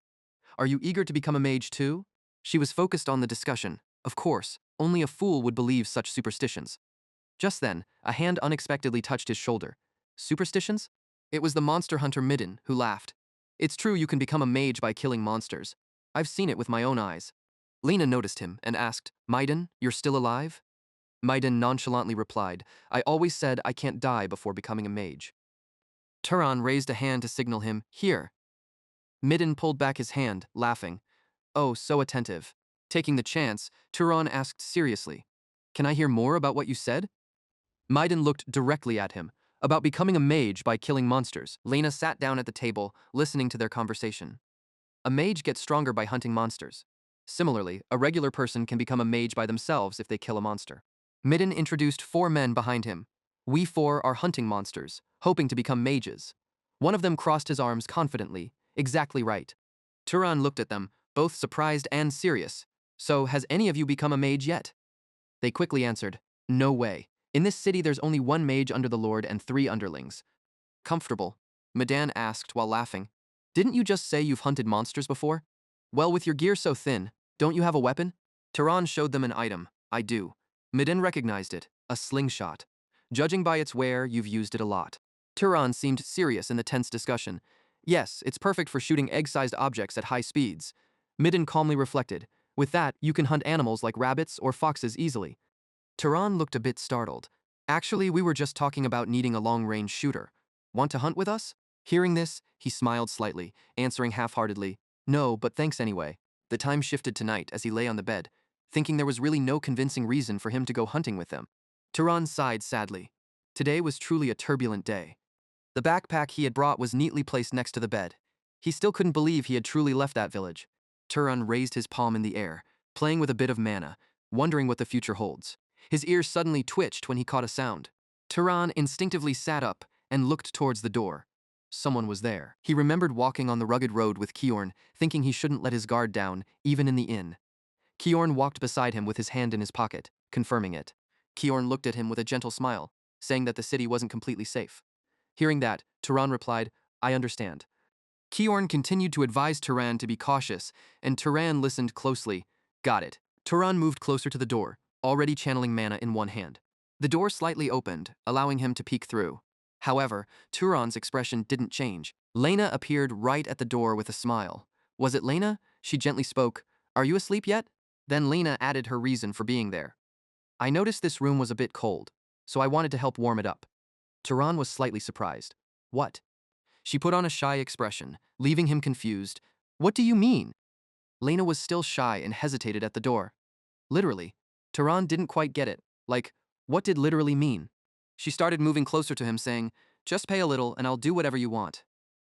Are you eager to become a mage too? She was focused on the discussion. Of course, only a fool would believe such superstitions. Just then, a hand unexpectedly touched his shoulder. Superstitions? It was the monster hunter Midden, who laughed. It's true you can become a mage by killing monsters. I've seen it with my own eyes. Lena noticed him and asked, Midden, you're still alive? Midden nonchalantly replied, I always said I can't die before becoming a mage. Turan raised a hand to signal him, here. Midden pulled back his hand, laughing. Oh, so attentive. Taking the chance, Turan asked seriously, can I hear more about what you said? Midden looked directly at him, about becoming a mage by killing monsters. Lena sat down at the table, listening to their conversation. A mage gets stronger by hunting monsters. Similarly, a regular person can become a mage by themselves if they kill a monster. Midden introduced 4 men behind him. We 4 are hunting monsters, hoping to become mages. One of them crossed his arms confidently. Exactly right. Turan looked at them, both surprised and serious. So, has any of you become a mage yet? They quickly answered, no way. In this city there's only 1 mage under the lord and 3 underlings. Comfortable? Medan asked while laughing. Didn't you just say you've hunted monsters before? Well, with your gear so thin, don't you have a weapon? Turan showed them an item. I do. Medan recognized it, a slingshot. Judging by its wear, you've used it a lot. Turan seemed serious in the tense discussion. Yes, it's perfect for shooting egg-sized objects at high speeds. Midden calmly reflected. With that, you can hunt animals like rabbits or foxes easily. Turan looked a bit startled. Actually, we were just talking about needing a long-range shooter. Want to hunt with us? Hearing this, he smiled slightly, answering half-heartedly, no, but thanks anyway. The time shifted to night as he lay on the bed, thinking there was really no convincing reason for him to go hunting with them. Turan sighed sadly. Today was truly a turbulent day. The backpack he had brought was neatly placed next to the bed. He still couldn't believe he had truly left that village. Turan raised his palm in the air, playing with a bit of mana, wondering what the future holds. His ears suddenly twitched when he caught a sound. Turan instinctively sat up and looked towards the door. Someone was there. He remembered walking on the rugged road with Kiorn, thinking he shouldn't let his guard down, even in the inn. Kiorn walked beside him with his hand in his pocket, confirming it. Kiorn looked at him with a gentle smile, saying that the city wasn't completely safe. Hearing that, Turan replied, I understand. Kiorn continued to advise Turan to be cautious, and Turan listened closely. Got it. Turan moved closer to the door, already channeling mana in one hand. The door slightly opened, allowing him to peek through. However, Turan's expression didn't change. Lena appeared right at the door with a smile. Was it Lena? She gently spoke. Are you asleep yet? Then Lena added her reason for being there. I noticed this room was a bit cold, so I wanted to help warm it up. Turan was slightly surprised. What? She put on a shy expression, leaving him confused. What do you mean? Lena was still shy and hesitated at the door. Literally. Turan didn't quite get it. Like, what did literally mean? She started moving closer to him, saying, just pay a little and I'll do whatever you want.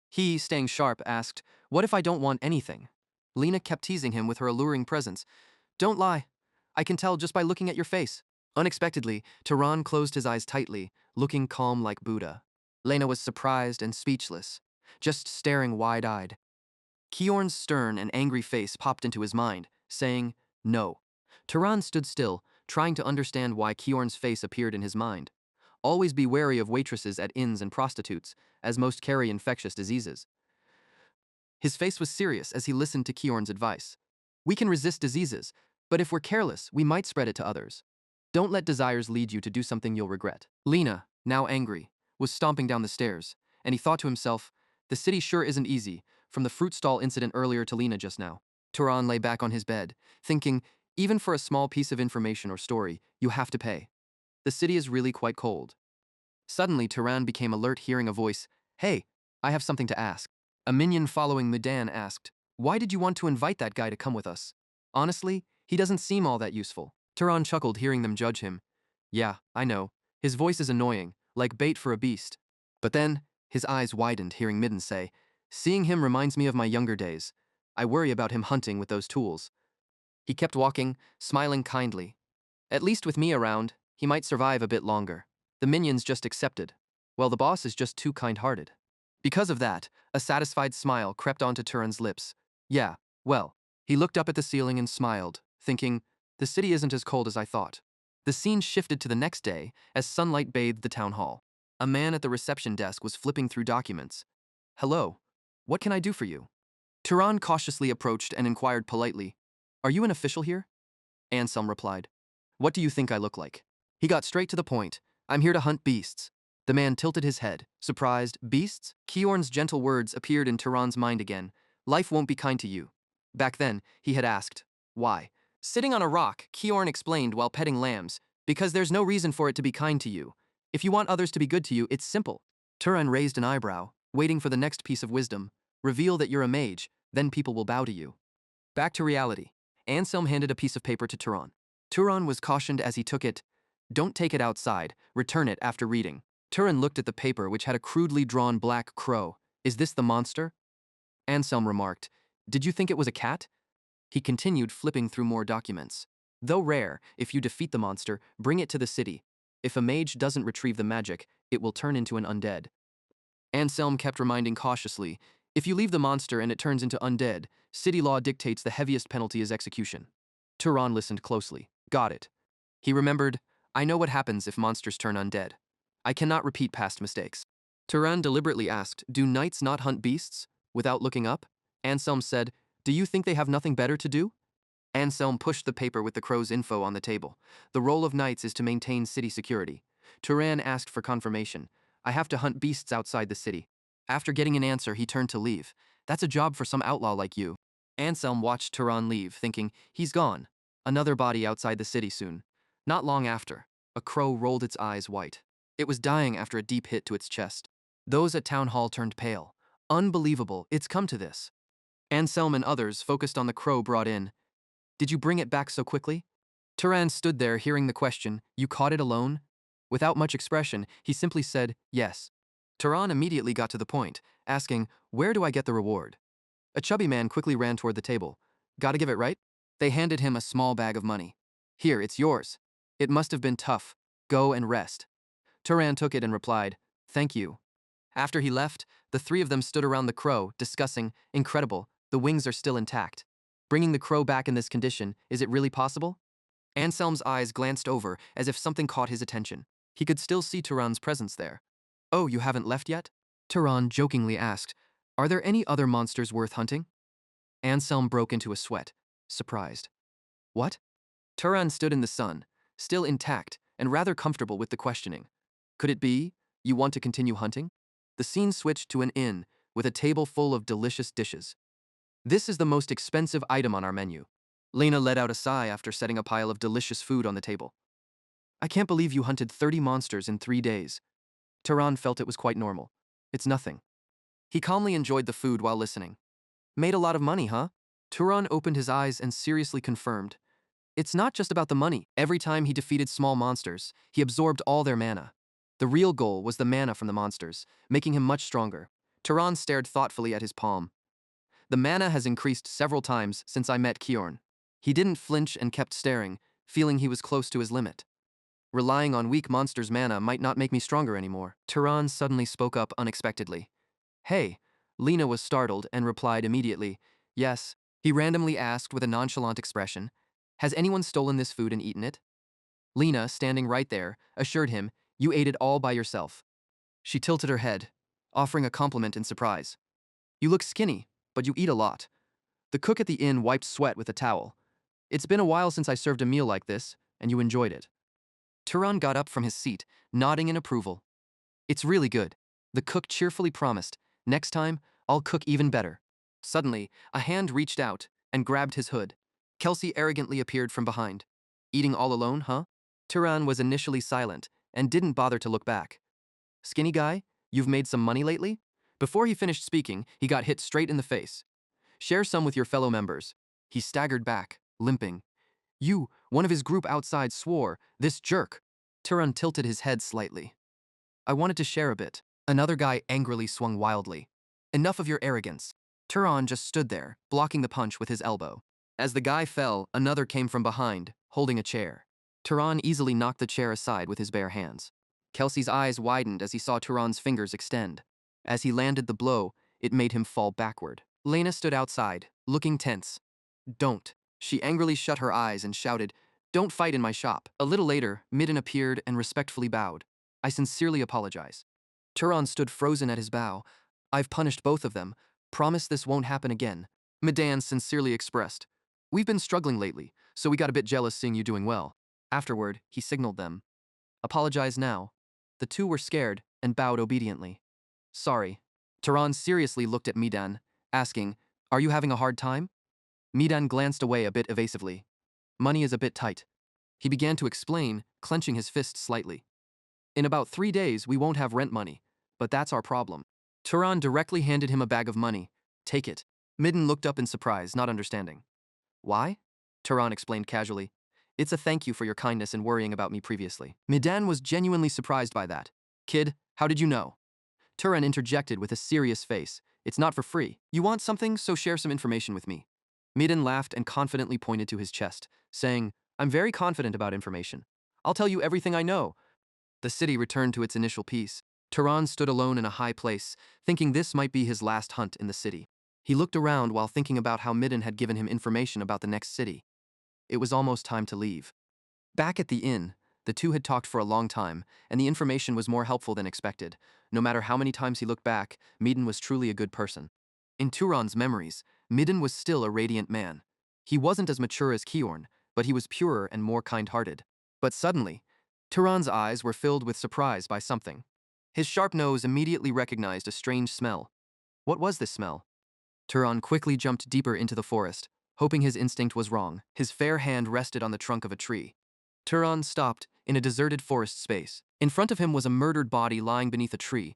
He, staying sharp, asked, what if I don't want anything? Lena kept teasing him with her alluring presence. Don't lie. I can tell just by looking at your face. Unexpectedly, Turan closed his eyes tightly, looking calm like Buddha. Lena was surprised and speechless, just staring wide-eyed. Kiorn's stern and angry face popped into his mind, saying, no. Turan stood still, trying to understand why Kiorn's face appeared in his mind. Always be wary of waitresses at inns and prostitutes, as most carry infectious diseases. His face was serious as he listened to Kiorn's advice. We can resist diseases, but if we're careless, we might spread it to others. Don't let desires lead you to do something you'll regret. Lena, now angry, was stomping down the stairs, and he thought to himself, the city sure isn't easy, from the fruit stall incident earlier to Lena just now. Turan lay back on his bed, thinking, even for a small piece of information or story, you have to pay. The city is really quite cold. Suddenly, Turan became alert, hearing a voice. Hey, I have something to ask. A minion following Mudan asked, why did you want to invite that guy to come with us? Honestly, he doesn't seem all that useful. Turan chuckled, hearing them judge him. Yeah, I know. His voice is annoying, like bait for a beast. But then, his eyes widened, hearing Midden say, seeing him reminds me of my younger days. I worry about him hunting with those tools. He kept walking, smiling kindly. At least with me around, he might survive a bit longer. The minions just accepted. Well, the boss is just too kind-hearted. Because of that, a satisfied smile crept onto Turan's lips. Yeah, well. He looked up at the ceiling and smiled, thinking, the city isn't as cold as I thought. The scene shifted to the next day as sunlight bathed the town hall. A man at the reception desk was flipping through documents. Hello, what can I do for you? Turan cautiously approached and inquired politely, are you an official here? Anselm replied, what do you think I look like? He got straight to the point. I'm here to hunt beasts. The man tilted his head, surprised. Beasts? Kiorn's gentle words appeared in Turan's mind again. Life won't be kind to you. Back then, he had asked, why? Sitting on a rock, Kiorn explained while petting lambs, because there's no reason for it to be kind to you. If you want others to be good to you, it's simple. Turan raised an eyebrow, waiting for the next piece of wisdom. Reveal that you're a mage, then people will bow to you. Back to reality. Anselm handed a piece of paper to Turan. Turan was cautioned as he took it. Don't take it outside, return it after reading. Turan looked at the paper, which had a crudely drawn black crow. Is this the monster? Anselm remarked, did you think it was a cat? He continued, flipping through more documents. Though rare, if you defeat the monster, bring it to the city. If a mage doesn't retrieve the magic, it will turn into an undead. Anselm kept reminding cautiously, if you leave the monster and it turns into undead, city law dictates the heaviest penalty is execution. Turan listened closely. Got it. He remembered, I know what happens if monsters turn undead. I cannot repeat past mistakes. Turan deliberately asked, do knights not hunt beasts? Without looking up, Anselm said, do you think they have nothing better to do? Anselm pushed the paper with the crow's info on the table. The role of knights is to maintain city security. Turan asked for confirmation. I have to hunt beasts outside the city. After getting an answer, he turned to leave. That's a job for some outlaw like you. Anselm watched Turan leave, thinking, he's gone. Another body outside the city soon. Not long after, a crow rolled its eyes white. It was dying after a deep hit to its chest. Those at town hall turned pale. Unbelievable, it's come to this. Anselm and others focused on the crow brought in. Did you bring it back so quickly? Turan stood there hearing the question, you caught it alone? Without much expression, he simply said, yes. Turan immediately got to the point, asking, where do I get the reward? A chubby man quickly ran toward the table. Gotta give it right? They handed him a small bag of money. Here, it's yours. It must have been tough. Go and rest. Turan took it and replied, thank you. After he left, the three of them stood around the crow, discussing, incredible, the wings are still intact. Bringing the crow back in this condition, is it really possible? Anselm's eyes glanced over as if something caught his attention. He could still see Turan's presence there. Oh, you haven't left yet? Turan jokingly asked, are there any other monsters worth hunting? Anselm broke into a sweat, surprised. What? Turan stood in the sun, still intact and rather comfortable with the questioning. Could it be, you want to continue hunting? The scene switched to an inn with a table full of delicious dishes. This is the most expensive item on our menu. Lena let out a sigh after setting a pile of delicious food on the table. I can't believe you hunted 30 monsters in 3 days. Turan felt it was quite normal. It's nothing. He calmly enjoyed the food while listening. Made a lot of money, huh? Turan opened his eyes and seriously confirmed. It's not just about the money. Every time he defeated small monsters, he absorbed all their mana. The real goal was the mana from the monsters, making him much stronger. Turan stared thoughtfully at his palm. The mana has increased several times since I met Kiorn. He didn't flinch and kept staring, feeling he was close to his limit. Relying on weak monsters' mana might not make me stronger anymore. Turan suddenly spoke up unexpectedly. Hey. Lena was startled and replied immediately, yes. He randomly asked with a nonchalant expression, has anyone stolen this food and eaten it? Lena, standing right there, assured him, you ate it all by yourself. She tilted her head, offering a compliment in surprise. You look skinny, but you eat a lot. The cook at the inn wiped sweat with a towel. It's been a while since I served a meal like this, and you enjoyed it. Turan got up from his seat, nodding in approval. It's really good. The cook cheerfully promised, next time, I'll cook even better. Suddenly, a hand reached out and grabbed his hood. Kelsey arrogantly appeared from behind. Eating all alone, huh? Turan was initially silent and didn't bother to look back. Skinny guy, you've made some money lately? Before he finished speaking, he got hit straight in the face. Share some with your fellow members. He staggered back, limping. You, one of his group outside, swore, this jerk. Turan tilted his head slightly. I wanted to share a bit. Another guy angrily swung wildly. Enough of your arrogance. Turan just stood there, blocking the punch with his elbow. As the guy fell, another came from behind, holding a chair. Turan easily knocked the chair aside with his bare hands. Kelsey's eyes widened as he saw Turan's fingers extend. As he landed the blow, it made him fall backward. Lena stood outside, looking tense. Don't. She angrily shut her eyes and shouted, Don't fight in my shop. A little later, Midden appeared and respectfully bowed. I sincerely apologize. Turan stood frozen at his bow. I've punished both of them. Promise this won't happen again. Medan sincerely expressed. We've been struggling lately, so we got a bit jealous seeing you doing well. Afterward, he signaled them. Apologize now. The two were scared and bowed obediently. Sorry. Turan seriously looked at Medan, asking, Are you having a hard time? Medan glanced away a bit evasively. Money is a bit tight. He began to explain, clenching his fist slightly. In about 3 days, we won't have rent money, but that's our problem. Turan directly handed him a bag of money. Take it. Midden looked up in surprise, not understanding. Why? Turan explained casually. It's a thank you for your kindness and worrying about me previously. Medan was genuinely surprised by that. Kid, how did you know? Turan interjected with a serious face. It's not for free. You want something, so share some information with me. Midden laughed and confidently pointed to his chest, saying, I'm very confident about information. I'll tell you everything I know. The city returned to its initial peace. Turan stood alone in a high place, thinking this might be his last hunt in the city. He looked around while thinking about how Midden had given him information about the next city. It was almost time to leave. Back at the inn, the two had talked for a long time, and the information was more helpful than expected. No matter how many times he looked back, Midden was truly a good person. In Turan's memories, Midden was still a radiant man. He wasn't as mature as Kiorn, but he was purer and more kind-hearted. But suddenly, Turan's eyes were filled with surprise by something. His sharp nose immediately recognized a strange smell. What was this smell? Turan quickly jumped deeper into the forest, hoping his instinct was wrong. His fair hand rested on the trunk of a tree. Turan stopped in a deserted forest space. In front of him was a murdered body lying beneath a tree.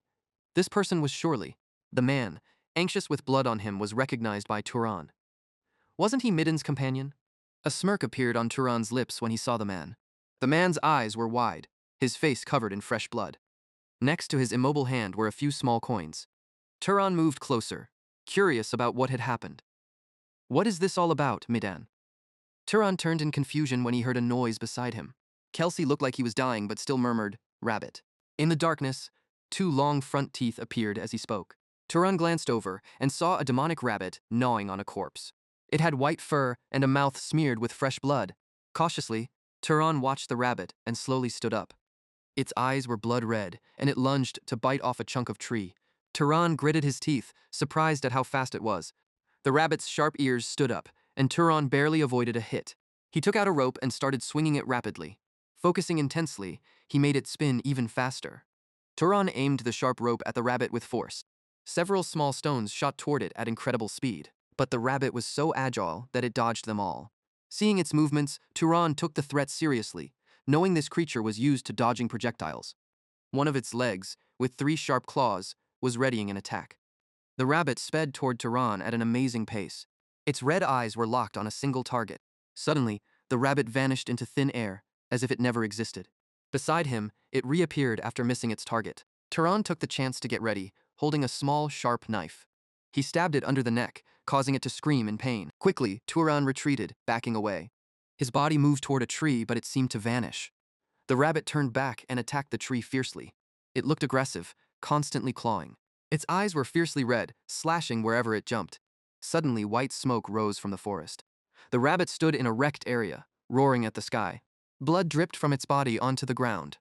This person was surely the man, anxious with blood on him, was recognized by Turan. Wasn't he Midden's companion? A smirk appeared on Turan's lips when he saw the man. The man's eyes were wide, his face covered in fresh blood. Next to his immobile hand were a few small coins. Turan moved closer, curious about what had happened. What is this all about, Midden? Turan turned in confusion when he heard a noise beside him. Kelsey looked like he was dying but still murmured, Rabbit. In the darkness, 2 long front teeth appeared as he spoke. Turan glanced over and saw a demonic rabbit gnawing on a corpse. It had white fur and a mouth smeared with fresh blood. Cautiously, Turan watched the rabbit and slowly stood up. Its eyes were blood red, and it lunged to bite off a chunk of tree. Turan gritted his teeth, surprised at how fast it was. The rabbit's sharp ears stood up, and Turan barely avoided a hit. He took out a rope and started swinging it rapidly. Focusing intensely, he made it spin even faster. Turan aimed the sharp rope at the rabbit with force. Several small stones shot toward it at incredible speed, but the rabbit was so agile that it dodged them all. Seeing its movements, Turan took the threat seriously, knowing this creature was used to dodging projectiles. One of its legs, with 3 sharp claws, was readying an attack. The rabbit sped toward Turan at an amazing pace. Its red eyes were locked on a single target. Suddenly, the rabbit vanished into thin air, as if it never existed. Beside him, it reappeared after missing its target. Turan took the chance to get ready, holding a small, sharp knife. He stabbed it under the neck, causing it to scream in pain. Quickly, Turan retreated, backing away. His body moved toward a tree, but it seemed to vanish. The rabbit turned back and attacked the tree fiercely. It looked aggressive, constantly clawing. Its eyes were fiercely red, slashing wherever it jumped. Suddenly, white smoke rose from the forest. The rabbit stood in a wrecked area, roaring at the sky. Blood dripped from its body onto the ground.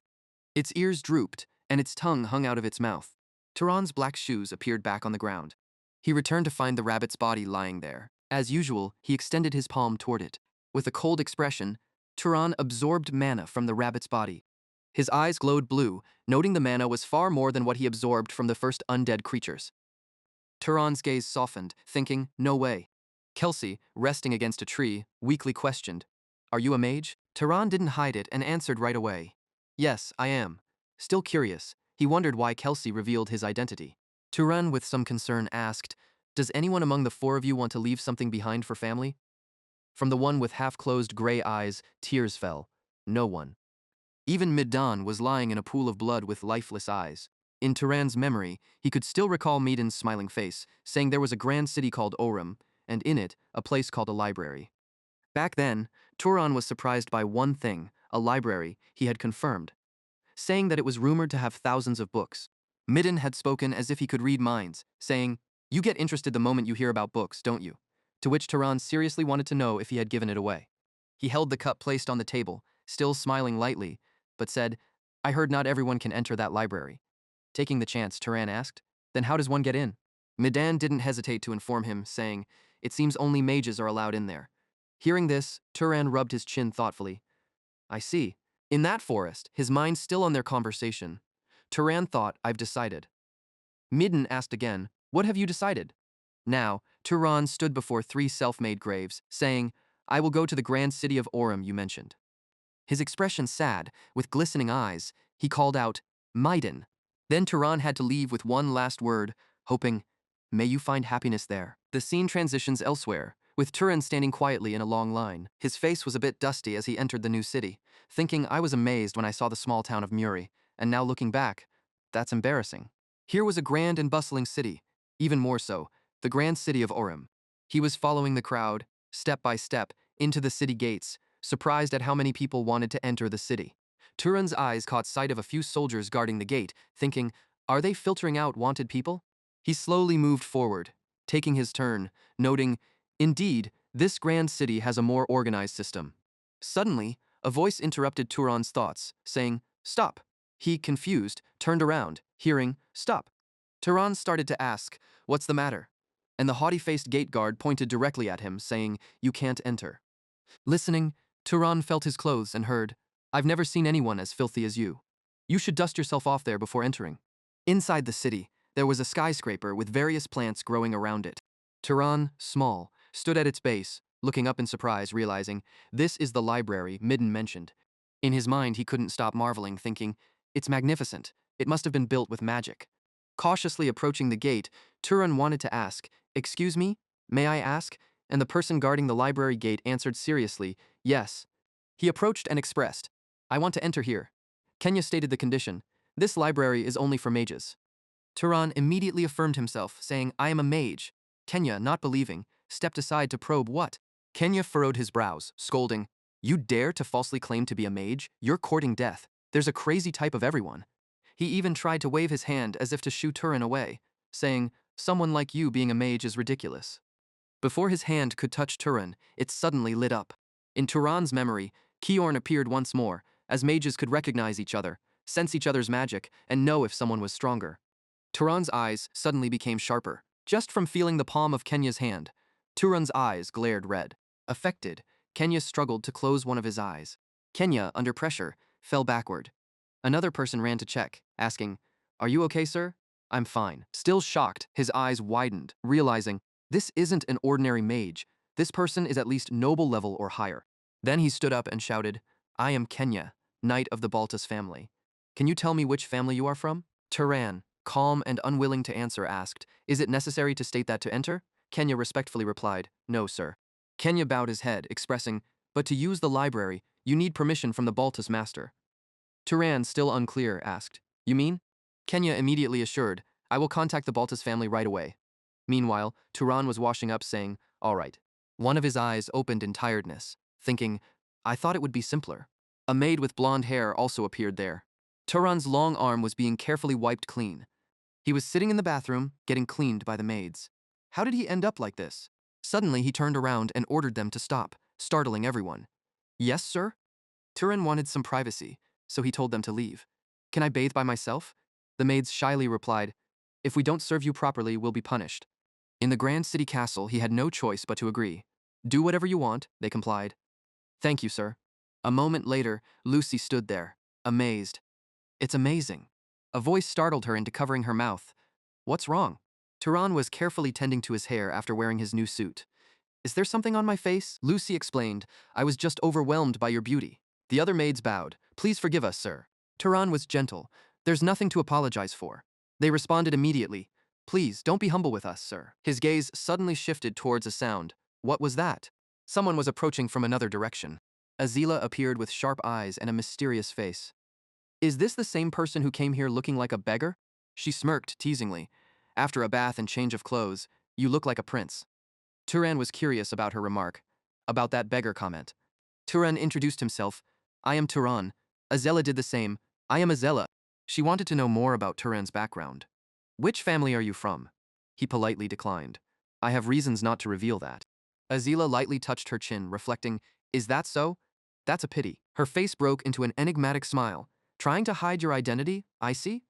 Its ears drooped, and its tongue hung out of its mouth. Turan's black shoes appeared back on the ground. He returned to find the rabbit's body lying there. As usual, he extended his palm toward it. With a cold expression, Turan absorbed mana from the rabbit's body. His eyes glowed blue, noting the mana was far more than what he absorbed from the first undead creatures. Turan's gaze softened, thinking, no way. Kelsey, resting against a tree, weakly questioned, "Are you a mage?" Turan didn't hide it and answered right away. "Yes, I am." Still curious, he wondered why Kelsey revealed his identity. Turan, with some concern, asked, "Does anyone among the four of you want to leave something behind for family?" From the one with half-closed gray eyes, tears fell. No one. Even Midan was lying in a pool of blood with lifeless eyes. In Turan's memory, he could still recall Midan's smiling face, saying there was a grand city called Orem, and in it, a place called a library. Back then, Turan was surprised by one thing, a library, he had confirmed, saying that it was rumored to have thousands of books. Midden had spoken as if he could read minds, saying, "You get interested the moment you hear about books, don't you?" To which Turan seriously wanted to know if he had given it away. He held the cup placed on the table, still smiling lightly, but said, "I heard not everyone can enter that library." Taking the chance, Turan asked, "Then how does one get in?" Midan didn't hesitate to inform him, saying, "It seems only mages are allowed in there." Hearing this, Turan rubbed his chin thoughtfully. "I see." In that forest, his mind still on their conversation, Turan thought, "I've decided." Midden asked again, "What have you decided?" Now, Turan stood before three self-made graves, saying, "I will go to the grand city of Orem you mentioned." His expression sad, with glistening eyes, he called out, "Maiden." Then Turan had to leave with one last word, hoping, "May you find happiness there." The scene transitions elsewhere, with Turan standing quietly in a long line. His face was a bit dusty as he entered the new city, thinking, "I was amazed when I saw the small town of Muri, and now looking back, that's embarrassing." Here was a grand and bustling city, even more so, the grand city of Orem. He was following the crowd, step by step, into the city gates, surprised at how many people wanted to enter the city. Turan's eyes caught sight of a few soldiers guarding the gate, thinking, "Are they filtering out wanted people?" He slowly moved forward, taking his turn, noting, "Indeed, this grand city has a more organized system." Suddenly, a voice interrupted Turan's thoughts, saying, "Stop." He, confused, turned around, hearing, "Stop." Turan started to ask, "What's the matter?" And the haughty-faced gate guard pointed directly at him, saying, "You can't enter." Listening, Turan felt his clothes and heard, "I've never seen anyone as filthy as you. You should dust yourself off there before entering." Inside the city, there was a skyscraper with various plants growing around it. Turan, small, stood at its base, looking up in surprise, realizing, this is the library Midden mentioned. In his mind, he couldn't stop marveling, thinking, "It's magnificent. It must have been built with magic." Cautiously approaching the gate, Turan wanted to ask, "Excuse me? May I ask?" And the person guarding the library gate answered seriously, "Yes." He approached and expressed, "I want to enter here." Kenya stated the condition, "This library is only for mages." Turan immediately affirmed himself, saying, "I am a mage." Kenya, not believing, stepped aside to probe what. Kenya furrowed his brows, scolding, "You dare to falsely claim to be a mage? You're courting death. There's a crazy type of everyone." He even tried to wave his hand as if to shoo Turan away, saying, "Someone like you being a mage is ridiculous." Before his hand could touch Turan, it suddenly lit up. In Turan's memory, Kiorn appeared once more, as mages could recognize each other, sense each other's magic, and know if someone was stronger. Turan's eyes suddenly became sharper, just from feeling the palm of Kenya's hand. Turan's eyes glared red. Affected, Kenya struggled to close one of his eyes. Kenya, under pressure, fell backward. Another person ran to check, asking, "Are you okay, sir?" "I'm fine." Still shocked, his eyes widened, realizing, this isn't an ordinary mage. This person is at least noble level or higher. Then he stood up and shouted, "I am Kenya, knight of the Baltus family. Can you tell me which family you are from?" Turan, calm and unwilling to answer, asked, "Is it necessary to state that to enter?" Kenya respectfully replied, "No, sir." Kenya bowed his head, expressing, "But to use the library, you need permission from the Baltus master." Turan, still unclear, asked, "You mean?" Kenya immediately assured, "I will contact the Baltus family right away." Meanwhile, Turan was washing up, saying, "All right." One of his eyes opened in tiredness, thinking, "I thought it would be simpler." A maid with blonde hair also appeared there. Turan's long arm was being carefully wiped clean. He was sitting in the bathroom, getting cleaned by the maids. How did he end up like this? Suddenly, he turned around and ordered them to stop, startling everyone. "Yes, sir?" Turan wanted some privacy, so he told them to leave. "Can I bathe by myself?" The maids shyly replied, "If we don't serve you properly, we'll be punished." In the grand city castle, he had no choice but to agree. Do whatever you want, they complied. Thank you, sir. A moment later, Lucy stood there, amazed. It's amazing. A voice startled her into covering her mouth. What's wrong? Turan was carefully tending to his hair after wearing his new suit. Is there something on my face? Lucy explained. I was just overwhelmed by your beauty. The other maids bowed. Please forgive us, sir. Turan was gentle. There's nothing to apologize for. They responded immediately. Please, don't be humble with us, sir. His gaze suddenly shifted towards a sound. What was that? Someone was approaching from another direction. Azila appeared with sharp eyes and a mysterious face. Is this the same person who came here looking like a beggar? She smirked teasingly. After a bath and change of clothes, you look like a prince. Turan was curious about her remark, about that beggar comment. Turan introduced himself. I am Turan. Azela did the same. I am Azela. She wanted to know more about Turan's background. Which family are you from? He politely declined. I have reasons not to reveal that. Azila lightly touched her chin, reflecting, Is that so? That's a pity. Her face broke into an enigmatic smile. Trying to hide your identity, I see?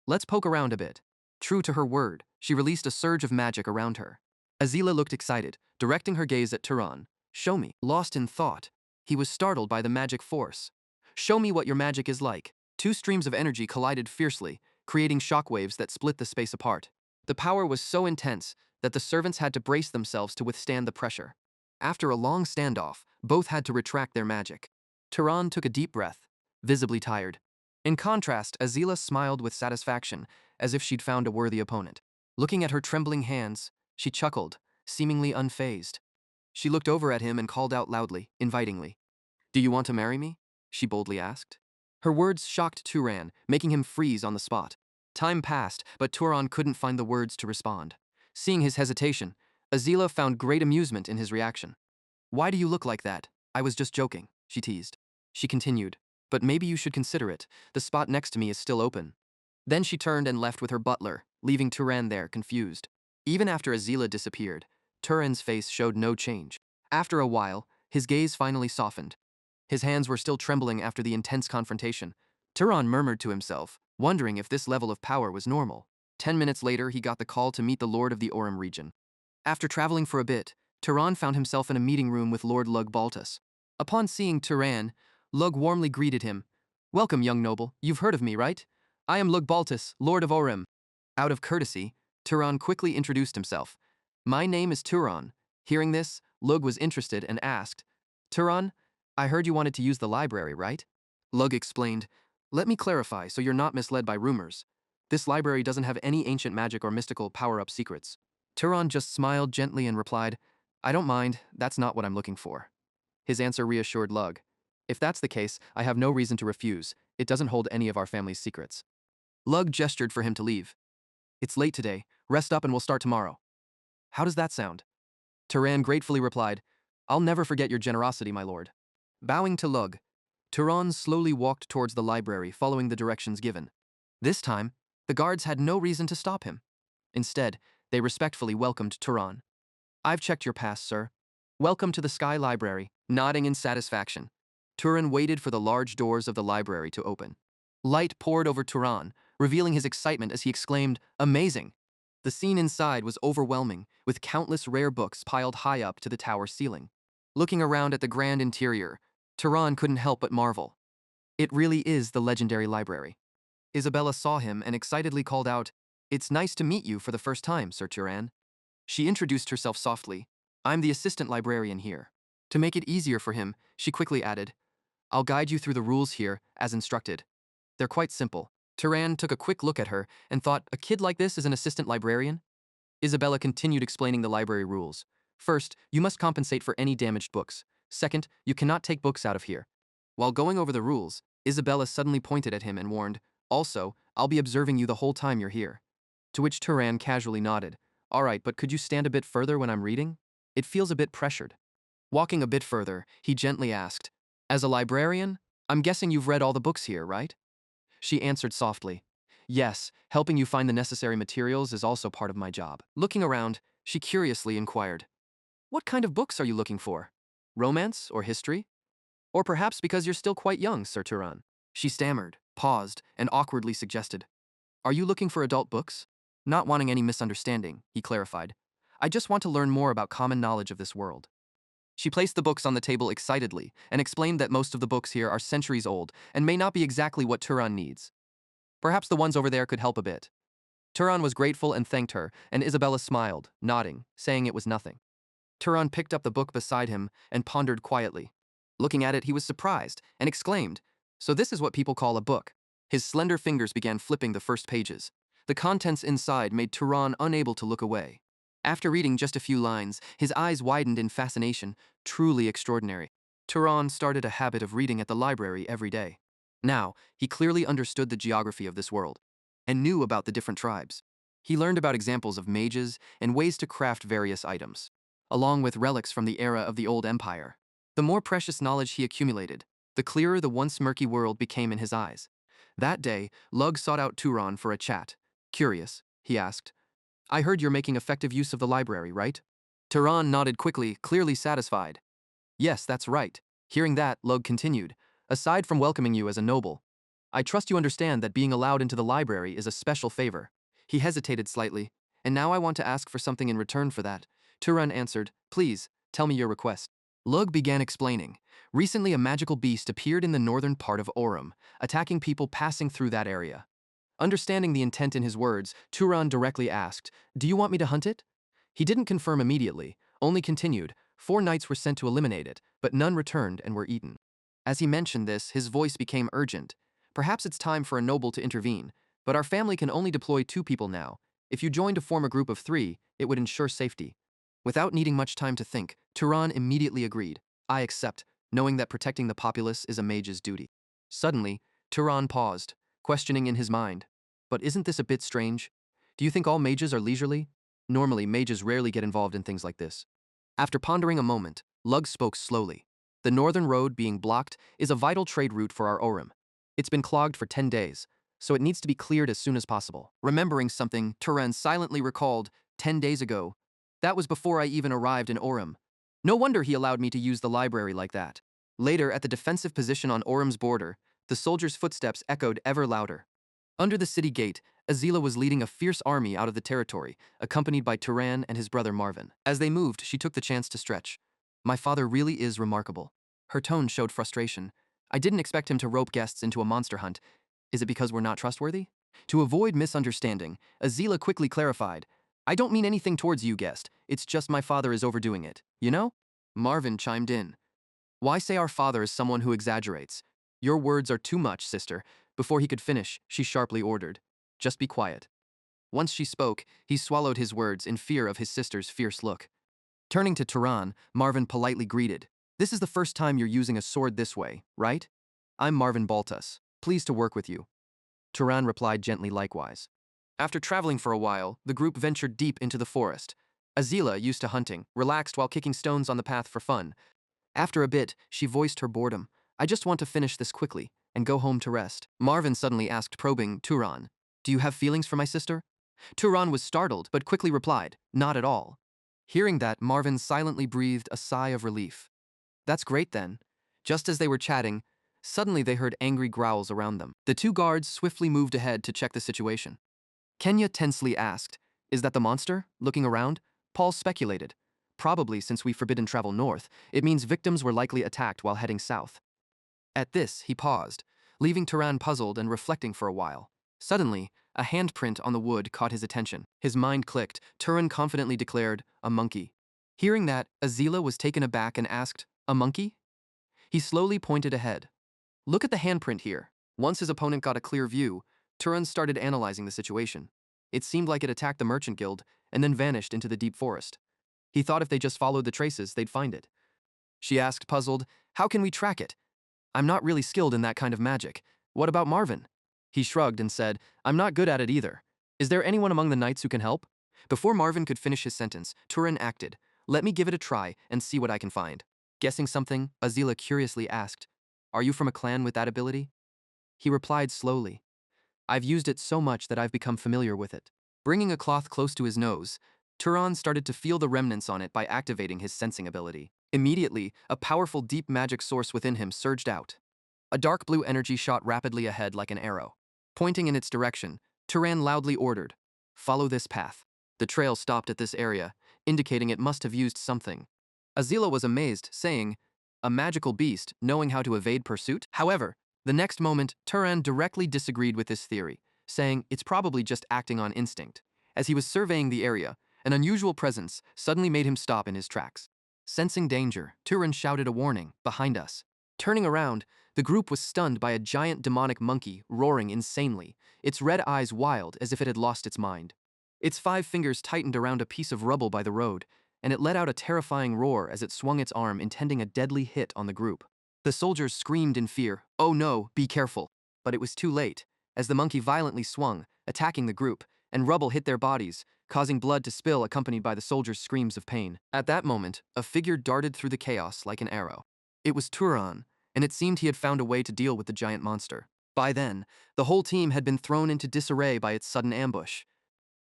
Let's poke around a bit. True to her word, she released a surge of magic around her. Azila looked excited, directing her gaze at Turan. Show me. Lost in thought, he was startled by the magic force. Show me what your magic is like. Two streams of energy collided fiercely, creating shockwaves that split the space apart. The power was so intense that the servants had to brace themselves to withstand the pressure. After a long standoff, both had to retract their magic. Turan took a deep breath, visibly tired. In contrast, Azila smiled with satisfaction, as if she'd found a worthy opponent. Looking at her trembling hands, she chuckled, seemingly unfazed. She looked over at him and called out loudly, invitingly. Do you want to marry me? She boldly asked. Her words shocked Turan, making him freeze on the spot. Time passed, but Turan couldn't find the words to respond. Seeing his hesitation, Azila found great amusement in his reaction. Why do you look like that? I was just joking, she teased. She continued, but maybe you should consider it. The spot next to me is still open. Then she turned and left with her butler, leaving Turan there, confused. Even after Azila disappeared, Turan's face showed no change. After a while, his gaze finally softened. His hands were still trembling after the intense confrontation. Turan murmured to himself, wondering if this level of power was normal. 10 minutes later, he got the call to meet the Lord of the Orem region. After traveling for a bit, Turan found himself in a meeting room with Lord Lug Baltus. Upon seeing Turan, Lug warmly greeted him. Welcome, young noble. You've heard of me, right? I am Lug Baltus, Lord of Orem. Out of courtesy, Turan quickly introduced himself. My name is Turan. Hearing this, Lug was interested and asked, Turan, I heard you wanted to use the library, right? Lug explained, let me clarify so you're not misled by rumors. This library doesn't have any ancient magic or mystical power-up secrets. Turan just smiled gently and replied, I don't mind, that's not what I'm looking for. His answer reassured Lug. If that's the case, I have no reason to refuse. It doesn't hold any of our family's secrets. Lug gestured for him to leave. It's late today. Rest up and we'll start tomorrow. How does that sound? Turan gratefully replied, I'll never forget your generosity, my lord. Bowing to Lug, Turan slowly walked towards the library, following the directions given. This time, the guards had no reason to stop him. Instead, they respectfully welcomed Turan. I've checked your pass, sir. Welcome to the Sky Library. Nodding in satisfaction, Turan waited for the large doors of the library to open. Light poured over Turan, revealing his excitement as he exclaimed, Amazing! The scene inside was overwhelming, with countless rare books piled high up to the tower ceiling. Looking around at the grand interior, Turan couldn't help but marvel. It really is the legendary library. Isabella saw him and excitedly called out, It's nice to meet you for the first time, Sir Turan. She introduced herself softly. I'm the assistant librarian here. To make it easier for him, she quickly added, I'll guide you through the rules here, as instructed. They're quite simple. Turan took a quick look at her and thought, a kid like this is an assistant librarian? Isabella continued explaining the library rules. First, you must compensate for any damaged books. Second, you cannot take books out of here. While going over the rules, Isabella suddenly pointed at him and warned, Also, I'll be observing you the whole time you're here. To which Turan casually nodded. All right, but could you stand a bit further when I'm reading? It feels a bit pressured. Walking a bit further, he gently asked, As a librarian, I'm guessing you've read all the books here, right? She answered softly, Yes, helping you find the necessary materials is also part of my job. Looking around, she curiously inquired, What kind of books are you looking for? Romance or history? Or perhaps because you're still quite young, Sir Turan? She stammered, paused, and awkwardly suggested, Are you looking for adult books? Not wanting any misunderstanding, he clarified, I just want to learn more about common knowledge of this world. She placed the books on the table excitedly and explained that most of the books here are centuries old and may not be exactly what Turan needs. Perhaps the ones over there could help a bit. Turan was grateful and thanked her, and Isabella smiled, nodding, saying it was nothing. Turan picked up the book beside him and pondered quietly. Looking at it, he was surprised and exclaimed, "So this is what people call a book." His slender fingers began flipping the first pages. The contents inside made Turan unable to look away. After reading just a few lines, his eyes widened in fascination. Truly extraordinary. Turan started a habit of reading at the library every day. Now, he clearly understood the geography of this world and knew about the different tribes. He learned about examples of mages and ways to craft various items, along with relics from the era of the Old Empire. The more precious knowledge he accumulated, the clearer the once murky world became in his eyes. That day, Lug sought out Turan for a chat. Curious, he asked, "I heard you're making effective use of the library, right?" Turan nodded quickly, clearly satisfied. "Yes, that's right." Hearing that, Lug continued, "Aside from welcoming you as a noble, I trust you understand that being allowed into the library is a special favor." He hesitated slightly, "And now I want to ask for something in return for that." Turan answered, "Please, tell me your request." Lug began explaining. Recently, a magical beast appeared in the northern part of Orem, attacking people passing through that area. Understanding the intent in his words, Turan directly asked, "Do you want me to hunt it?" He didn't confirm immediately, only continued, "4 knights were sent to eliminate it, but none returned and were eaten." As he mentioned this, his voice became urgent. "Perhaps it's time for a noble to intervene, but our family can only deploy 2 people now. If you join to form a group of 3, it would ensure safety." Without needing much time to think, Turan immediately agreed. "I accept," knowing that protecting the populace is a mage's duty. Suddenly, Turan paused, questioning in his mind. "But isn't this a bit strange? Do you think all mages are leisurely? Normally, mages rarely get involved in things like this." After pondering a moment, Lug spoke slowly. "The northern road being blocked is a vital trade route for our Orem. It's been clogged for 10 days, so it needs to be cleared as soon as possible." Remembering something, Turan silently recalled, 10 days ago. That was before I even arrived in Orem. No wonder he allowed me to use the library like that. Later, at the defensive position on Orem's border, the soldiers' footsteps echoed ever louder. Under the city gate, Azila was leading a fierce army out of the territory, accompanied by Turan and his brother Marvin. As they moved, she took the chance to stretch. "My father really is remarkable." Her tone showed frustration. "I didn't expect him to rope guests into a monster hunt. Is it because we're not trustworthy?" To avoid misunderstanding, Azila quickly clarified, "I don't mean anything towards you, guest. It's just my father is overdoing it, you know?" Marvin chimed in. "Why say our father is someone who exaggerates? Your words are too much, sister." Before he could finish, she sharply ordered, "Just be quiet." Once she spoke, he swallowed his words in fear of his sister's fierce look. Turning to Turan, Marvin politely greeted, "This is the first time you're using a sword this way, right?" "I'm Marvin Baltus. Pleased to work with you." Turan replied gently likewise. After traveling for a while, the group ventured deep into the forest. Azila, used to hunting, relaxed while kicking stones on the path for fun. After a bit, she voiced her boredom. "I just want to finish this quickly and go home to rest." Marvin suddenly asked, probing Turan, "Do you have feelings for my sister?" Turan was startled, but quickly replied, "Not at all." Hearing that, Marvin silently breathed a sigh of relief. "That's great then." Just as they were chatting, suddenly they heard angry growls around them. The 2 guards swiftly moved ahead to check the situation. Kenya tensely asked, "Is that the monster?" Looking around, Paul speculated, "Probably, since we forbidden travel north, it means victims were likely attacked while heading south." At this, he paused, leaving Turan puzzled and reflecting for a while. Suddenly, a handprint on the wood caught his attention. His mind clicked. Turan confidently declared, "A monkey." Hearing that, Azila was taken aback and asked, "A monkey?" He slowly pointed ahead. "Look at the handprint here." Once his opponent got a clear view, Turan started analyzing the situation. It seemed like it attacked the merchant guild and then vanished into the deep forest. He thought if they just followed the traces, they'd find it. She asked, puzzled, "How can we track it?" "I'm not really skilled in that kind of magic. What about Marvin?" He shrugged and said, "I'm not good at it either. Is there anyone among the knights who can help?" Before Marvin could finish his sentence, Turan acted. "Let me give it a try and see what I can find." Guessing something, Azila curiously asked, "Are you from a clan with that ability?" He replied slowly, "I've used it so much that I've become familiar with it." Bringing a cloth close to his nose, Turan started to feel the remnants on it by activating his sensing ability. Immediately, a powerful deep magic source within him surged out. A dark blue energy shot rapidly ahead like an arrow. Pointing in its direction, Turan loudly ordered, "Follow this path." The trail stopped at this area, indicating it must have used something. Azila was amazed, saying, "A magical beast, knowing how to evade pursuit?" However, the next moment, Turan directly disagreed with this theory, saying it's probably just acting on instinct. As he was surveying the area, an unusual presence suddenly made him stop in his tracks. Sensing danger, Turan shouted a warning, "Behind us." Turning around, the group was stunned by a giant demonic monkey roaring insanely, its red eyes wild as if it had lost its mind. Its 5 fingers tightened around a piece of rubble by the road, and it let out a terrifying roar as it swung its arm, intending a deadly hit on the group. The soldiers screamed in fear, "Oh no, be careful!" But it was too late, as the monkey violently swung, attacking the group, and rubble hit their bodies, causing blood to spill accompanied by the soldiers' screams of pain. At that moment, a figure darted through the chaos like an arrow. It was Turan, and it seemed he had found a way to deal with the giant monster. By then, the whole team had been thrown into disarray by its sudden ambush.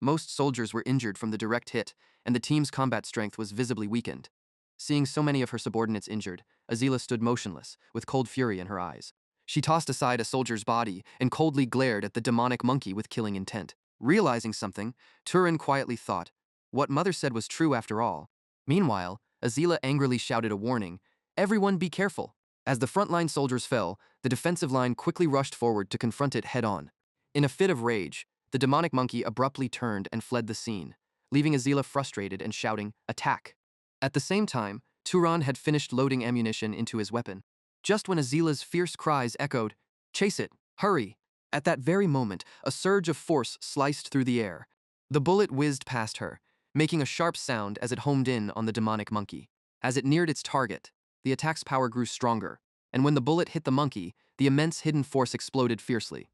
Most soldiers were injured from the direct hit, and the team's combat strength was visibly weakened. Seeing so many of her subordinates injured, Azila stood motionless, with cold fury in her eyes. She tossed aside a soldier's body and coldly glared at the demonic monkey with killing intent. Realizing something, Turin quietly thought, what Mother said was true after all. Meanwhile, Azila angrily shouted a warning, "Everyone be careful!" As the frontline soldiers fell, the defensive line quickly rushed forward to confront it head-on. In a fit of rage, the demonic monkey abruptly turned and fled the scene, leaving Azila frustrated and shouting, "Attack!" At the same time, Turan had finished loading ammunition into his weapon. Just when Azila's fierce cries echoed, "Chase it! Hurry!" At that very moment, a surge of force sliced through the air. The bullet whizzed past her, making a sharp sound as it homed in on the demonic monkey. As it neared its target, the attack's power grew stronger, and when the bullet hit the monkey, the immense hidden force exploded fiercely.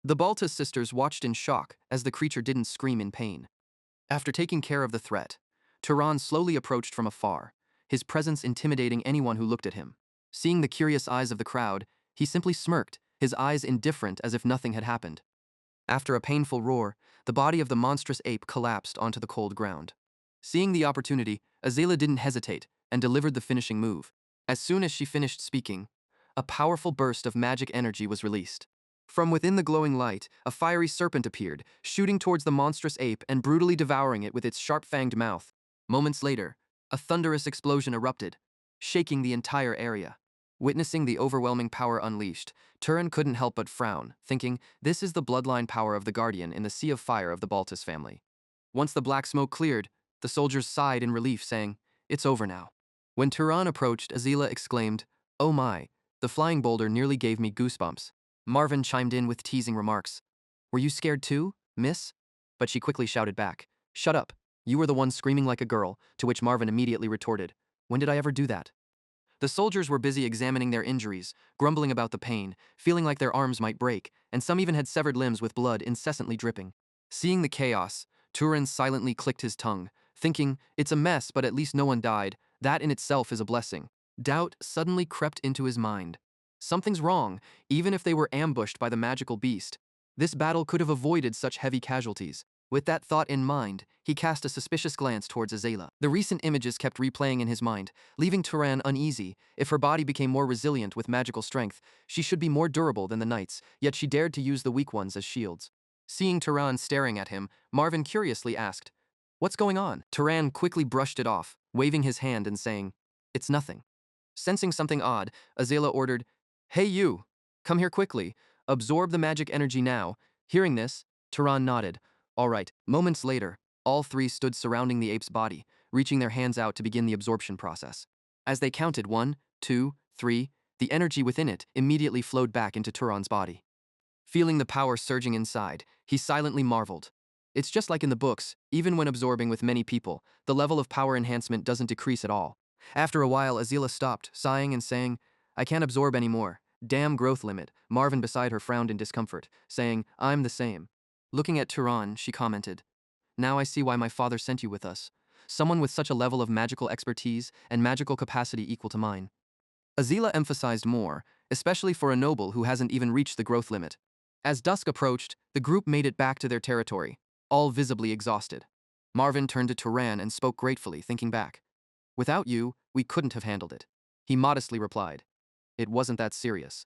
The Baltus sisters watched in shock as the creature didn't scream in pain. After taking care of the threat, Turan slowly approached from afar, his presence intimidating anyone who looked at him. Seeing the curious eyes of the crowd, he simply smirked, his eyes indifferent as if nothing had happened. After a painful roar, the body of the monstrous ape collapsed onto the cold ground. Seeing the opportunity, Azela didn't hesitate and delivered the finishing move. As soon as she finished speaking, a powerful burst of magic energy was released. From within the glowing light, a fiery serpent appeared, shooting towards the monstrous ape and brutally devouring it with its sharp-fanged mouth. Moments later, a thunderous explosion erupted, shaking the entire area. Witnessing the overwhelming power unleashed, Turin couldn't help but frown, thinking, this is the bloodline power of the Guardian in the Sea of Fire of the Baltus family. Once the black smoke cleared, the soldiers sighed in relief, saying, "It's over now." When Turan approached, Azila exclaimed, "Oh my, the flying boulder nearly gave me goosebumps." Marvin chimed in with teasing remarks. "Were you scared too, miss?" But she quickly shouted back, "Shut up, you were the one screaming like a girl," to which Marvin immediately retorted, "When did I ever do that?" The soldiers were busy examining their injuries, grumbling about the pain, feeling like their arms might break, and some even had severed limbs with blood incessantly dripping. Seeing the chaos, Turin silently clicked his tongue, thinking, it's a mess but at least no one died, that in itself is a blessing. Doubt suddenly crept into his mind. Something's wrong, even if they were ambushed by the magical beast. This battle could have avoided such heavy casualties. With that thought in mind, he cast a suspicious glance towards Azela. The recent images kept replaying in his mind, leaving Turan uneasy. If her body became more resilient with magical strength, she should be more durable than the knights, yet she dared to use the weak ones as shields. Seeing Turan staring at him, Marvin curiously asked, "What's going on?" Turan quickly brushed it off, waving his hand and saying, "It's nothing." Sensing something odd, Azela ordered, "Hey you, come here quickly, absorb the magic energy now." Hearing this, Turan nodded. All right. Moments later, all three stood surrounding the ape's body, reaching their hands out to begin the absorption process. As they counted 1, 2, 3, the energy within it immediately flowed back into Turan's body. Feeling the power surging inside, he silently marveled. It's just like in the books, even when absorbing with many people, the level of power enhancement doesn't decrease at all. After a while, Azila stopped, sighing and saying, "I can't absorb anymore. Damn growth limit." Marvin beside her frowned in discomfort, saying, "I'm the same." Looking at Turan, she commented, "Now I see why my father sent you with us. Someone with such a level of magical expertise and magical capacity equal to mine." Azila emphasized more, especially for a noble who hasn't even reached the growth limit. As dusk approached, the group made it back to their territory, all visibly exhausted. Marvin turned to Turan and spoke gratefully, thinking back. "Without you, we couldn't have handled it." He modestly replied, "It wasn't that serious."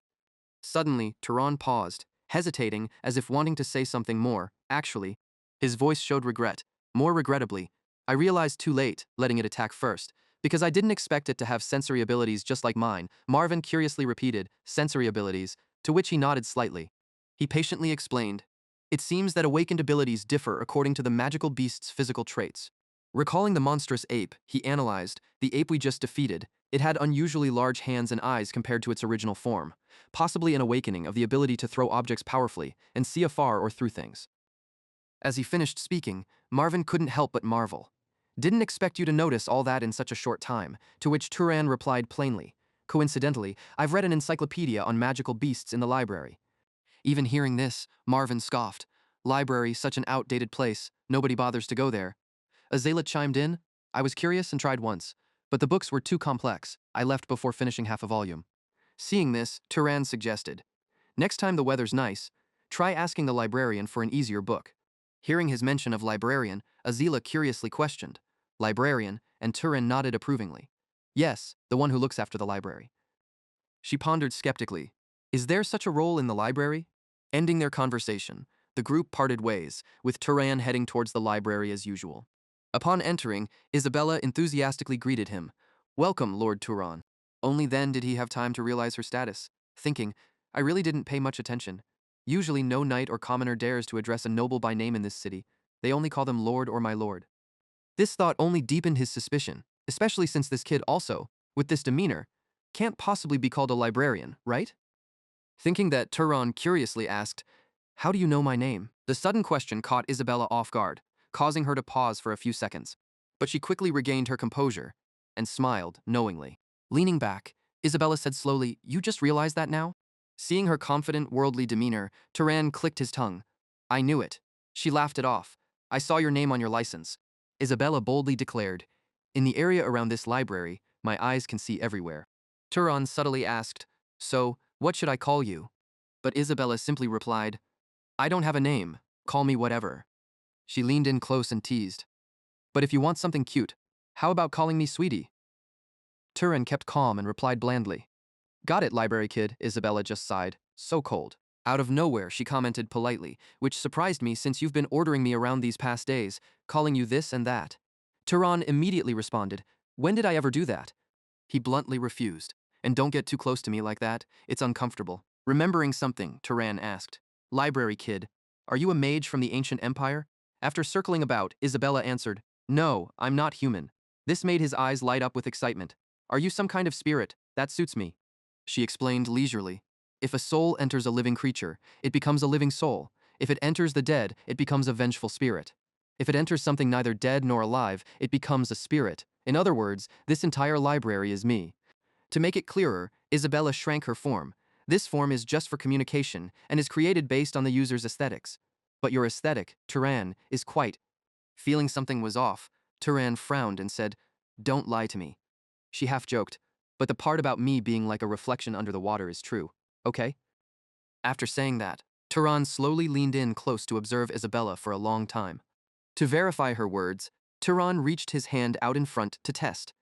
Suddenly, Turan paused, hesitating as if wanting to say something more. Actually, his voice showed regret. More regrettably, I realized too late, letting it attack first, because I didn't expect it to have sensory abilities just like mine. Marvin curiously repeated, sensory abilities, to which he nodded slightly. He patiently explained, it seems that awakened abilities differ according to the magical beast's physical traits. Recalling the monstrous ape, he analyzed, the ape we just defeated, it had unusually large hands and eyes compared to its original form, possibly an awakening of the ability to throw objects powerfully and see afar or through things. As he finished speaking, Marvin couldn't help but marvel. Didn't expect you to notice all that in such a short time, to which Turan replied plainly, coincidentally, I've read an encyclopedia on magical beasts in the library. Even hearing this, Marvin scoffed. Library, such an outdated place, nobody bothers to go there. Azalea chimed in, I was curious and tried once, but the books were too complex. I left before finishing half a volume. Seeing this, Turan suggested, next time the weather's nice, try asking the librarian for an easier book. Hearing his mention of librarian, Azila curiously questioned, librarian, and Turan nodded approvingly. Yes, the one who looks after the library. She pondered skeptically, is there such a role in the library? Ending their conversation, the group parted ways, with Turan heading towards the library as usual. Upon entering, Isabella enthusiastically greeted him. Welcome, Lord Turan. Only then did he have time to realize her status, thinking, I really didn't pay much attention. Usually no knight or commoner dares to address a noble by name in this city. They only call them Lord or my Lord. This thought only deepened his suspicion, especially since this kid also, with this demeanor, can't possibly be called a librarian, right? Thinking that, Turan curiously asked, how do you know my name? The sudden question caught Isabella off guard, causing her to pause for a few seconds. But she quickly regained her composure and smiled knowingly. Leaning back, Isabella said slowly, you just realized that now? Seeing her confident, worldly demeanor, Turan clicked his tongue. I knew it. She laughed it off. I saw your name on your license. Isabella boldly declared, in the area around this library, my eyes can see everywhere. Turan subtly asked, so, what should I call you? But Isabella simply replied, I don't have a name. Call me whatever. She leaned in close and teased. But if you want something cute, how about calling me sweetie? Turan kept calm and replied blandly. Got it, library kid, Isabella just sighed. So cold. Out of nowhere, she commented politely, which surprised me since you've been ordering me around these past days, calling you this and that. Turan immediately responded, when did I ever do that? He bluntly refused. And don't get too close to me like that, it's uncomfortable. Remembering something, Turan asked. Library kid, are you a mage from the ancient empire? After circling about, Isabella answered, no, I'm not human. This made his eyes light up with excitement. Are you some kind of spirit? That suits me. She explained leisurely. If a soul enters a living creature, it becomes a living soul. If it enters the dead, it becomes a vengeful spirit. If it enters something neither dead nor alive, it becomes a spirit. In other words, this entire library is me. To make it clearer, Isabella shrank her form. This form is just for communication and is created based on the user's aesthetics. But your aesthetic, Turan, is quite. Feeling something was off, Turan frowned and said, don't lie to me. She half joked, but the part about me being like a reflection under the water is true, okay? After saying that, Turan slowly leaned in close to observe Isabella for a long time. To verify her words, Turan reached his hand out in front to test.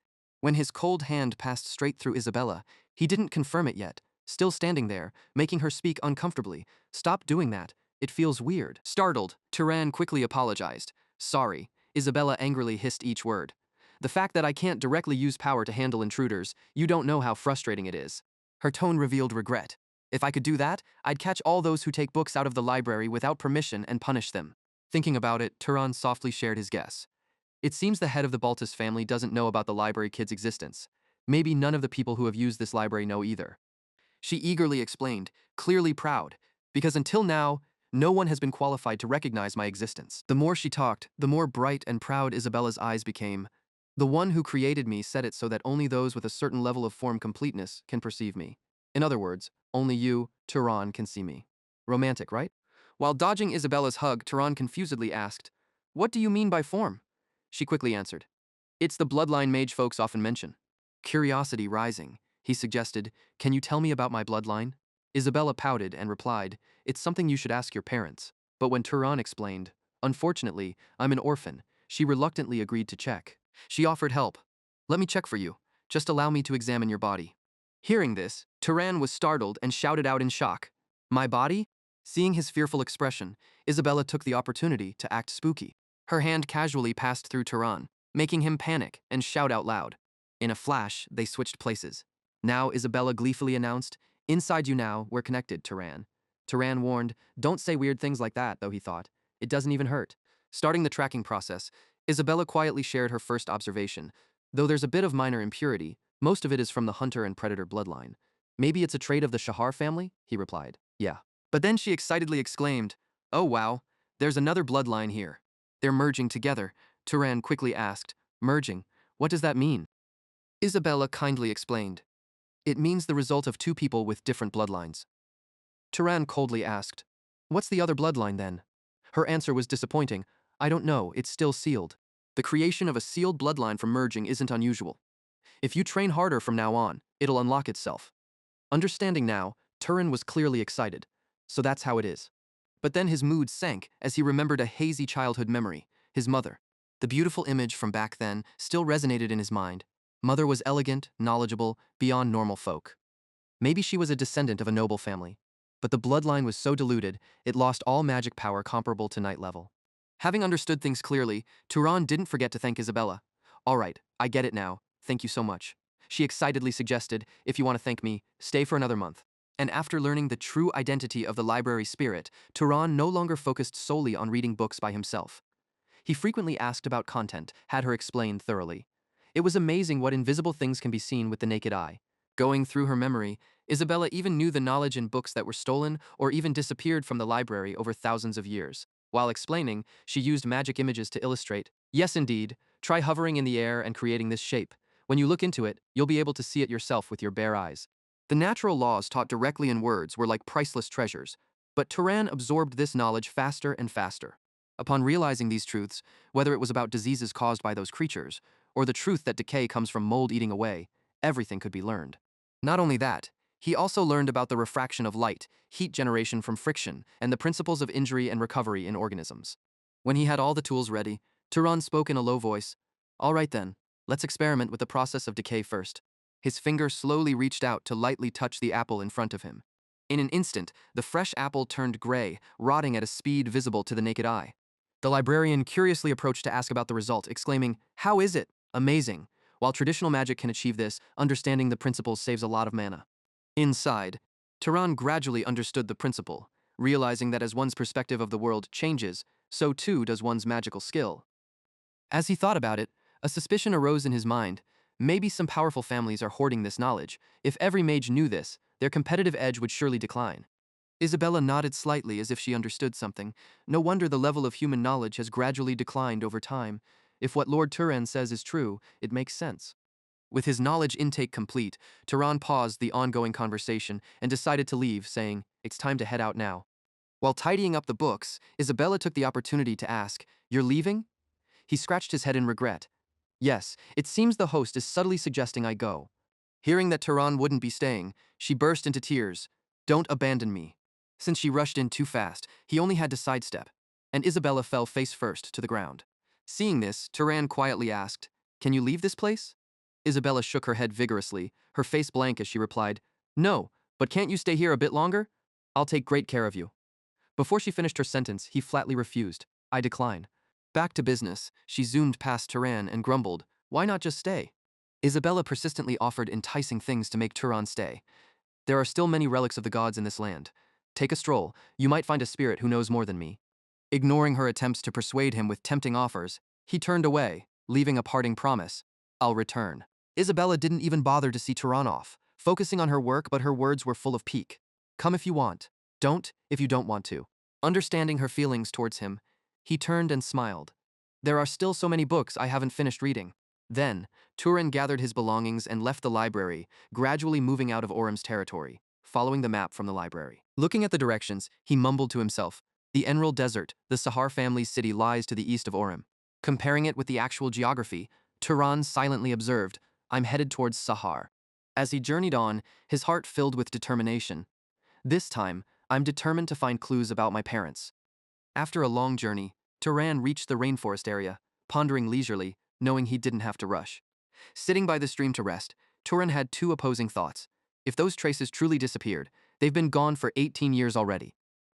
When his cold hand passed straight through Isabella, he didn't confirm it yet, still standing there, making her speak uncomfortably. Stop doing that. It feels weird. Startled, Turan quickly apologized. Sorry, Isabella angrily hissed each word. The fact that I can't directly use power to handle intruders, you don't know how frustrating it is. Her tone revealed regret. If I could do that, I'd catch all those who take books out of the library without permission and punish them. Thinking about it, Turan softly shared his guess. It seems the head of the Baltus family doesn't know about the library kid's existence. Maybe none of the people who have used this library know either. She eagerly explained, clearly proud, because until now, no one has been qualified to recognize my existence. The more she talked, the more bright and proud Isabella's eyes became. The one who created me said it so that only those with a certain level of form completeness can perceive me. In other words, only you, Turan, can see me. Romantic, right? While dodging Isabella's hug, Turan confusedly asked, what do you mean by form? She quickly answered, it's the bloodline mage folks often mention. Curiosity rising, he suggested, can you tell me about my bloodline? Isabella pouted and replied, it's something you should ask your parents. But when Turan explained, unfortunately, I'm an orphan, she reluctantly agreed to check. She offered help. Let me check for you. Just allow me to examine your body. Hearing this, Turan was startled and shouted out in shock. My body? Seeing his fearful expression, Isabella took the opportunity to act spooky. Her hand casually passed through Turan. making him panic and shout out loud. In a flash, they switched places. Now, Isabella gleefully announced, "Inside you now, we're connected, Turan." Turan warned, "Don't say weird things like that," though he thought. "It doesn't even hurt." Starting the tracking process, Isabella quietly shared her first observation. Though there's a bit of minor impurity, most of it is from the hunter and predator bloodline. "Maybe it's a trait of the Shahar family?" he replied. "Yeah." But then she excitedly exclaimed, "Oh wow, there's another bloodline here." "They're merging together," Turan quickly asked. "Merging? What does that mean?" Isabella kindly explained. "It means the result of two people with different bloodlines." Turan coldly asked, "What's the other bloodline then?" Her answer was disappointing. "I don't know, it's still sealed." The creation of a sealed bloodline from merging isn't unusual. If you train harder from now on, it'll unlock itself. Understanding now, Turan was clearly excited. So that's how it is. But then his mood sank as he remembered a hazy childhood memory, his mother. The beautiful image from back then still resonated in his mind. Mother was elegant, knowledgeable, beyond normal folk. Maybe she was a descendant of a noble family. But the bloodline was so diluted, it lost all magic power comparable to night level. Having understood things clearly, Turan didn't forget to thank Isabella. "All right, I get it now. Thank you so much." She excitedly suggested, "If you want to thank me, stay for another month." And after learning the true identity of the library spirit, Turan no longer focused solely on reading books by himself. He frequently asked about content, had her explain thoroughly. It was amazing what invisible things can be seen with the naked eye. Going through her memory, Isabella even knew the knowledge in books that were stolen or even disappeared from the library over thousands of years. While explaining, she used magic images to illustrate. "Yes, indeed. Try hovering in the air and creating this shape. When you look into it, you'll be able to see it yourself with your bare eyes." The natural laws taught directly in words were like priceless treasures, but Turan absorbed this knowledge faster and faster. Upon realizing these truths, whether it was about diseases caused by those creatures, or the truth that decay comes from mold eating away, everything could be learned. Not only that, he also learned about the refraction of light, heat generation from friction, and the principles of injury and recovery in organisms. When he had all the tools ready, Turan spoke in a low voice. "All right then, let's experiment with the process of decay first." His finger slowly reached out to lightly touch the apple in front of him. In an instant, the fresh apple turned gray, rotting at a speed visible to the naked eye. The librarian curiously approached to ask about the result, exclaiming, "How is it? Amazing. While traditional magic can achieve this, understanding the principles saves a lot of mana." Inside, Turan gradually understood the principle, realizing that as one's perspective of the world changes, so too does one's magical skill. As he thought about it, a suspicion arose in his mind. Maybe some powerful families are hoarding this knowledge. If every mage knew this, their competitive edge would surely decline. Isabella nodded slightly as if she understood something. No wonder the level of human knowledge has gradually declined over time. If what Lord Turan says is true, it makes sense. With his knowledge intake complete, Turan paused the ongoing conversation and decided to leave, saying, "It's time to head out now." While tidying up the books, Isabella took the opportunity to ask, "You're leaving?" He scratched his head in regret. "Yes, it seems the host is subtly suggesting I go." Hearing that Turan wouldn't be staying, she burst into tears. "Don't abandon me." Since she rushed in too fast, he only had to sidestep, and Isabella fell face first to the ground. Seeing this, Turan quietly asked, "Can you leave this place?" Isabella shook her head vigorously, her face blank as she replied, "No, but can't you stay here a bit longer? I'll take great care of you." Before she finished her sentence, he flatly refused. "I decline." Back to business, she zoomed past Turan and grumbled, "Why not just stay?" Isabella persistently offered enticing things to make Turan stay. "There are still many relics of the gods in this land. Take a stroll, you might find a spirit who knows more than me." Ignoring her attempts to persuade him with tempting offers, he turned away, leaving a parting promise, "I'll return." Isabella didn't even bother to see Turan off, focusing on her work, but her words were full of pique. "Come if you want. Don't if you don't want to." Understanding her feelings towards him, he turned and smiled. "There are still so many books I haven't finished reading." Then, Turan gathered his belongings and left the library, gradually moving out of Orem's territory, following the map from the library. Looking at the directions, he mumbled to himself, "The Emerald Desert, the Sahar family's city, lies to the east of Orem." Comparing it with the actual geography, Turan silently observed, "I'm headed towards Sahar." As he journeyed on, his heart filled with determination. "This time, I'm determined to find clues about my parents." After a long journey, Turan reached the rainforest area, pondering leisurely, knowing he didn't have to rush. Sitting by the stream to rest, Turan had two opposing thoughts. If those traces truly disappeared, they've been gone for 18 years already.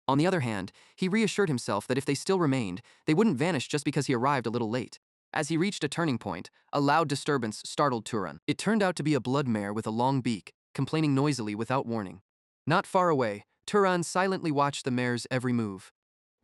On the other hand, he reassured himself that if they still remained, they wouldn't vanish just because he arrived a little late. As he reached a turning point, a loud disturbance startled Turan. It turned out to be a blood mare with a long beak, complaining noisily without warning. Not far away, Turan silently watched the mare's every move.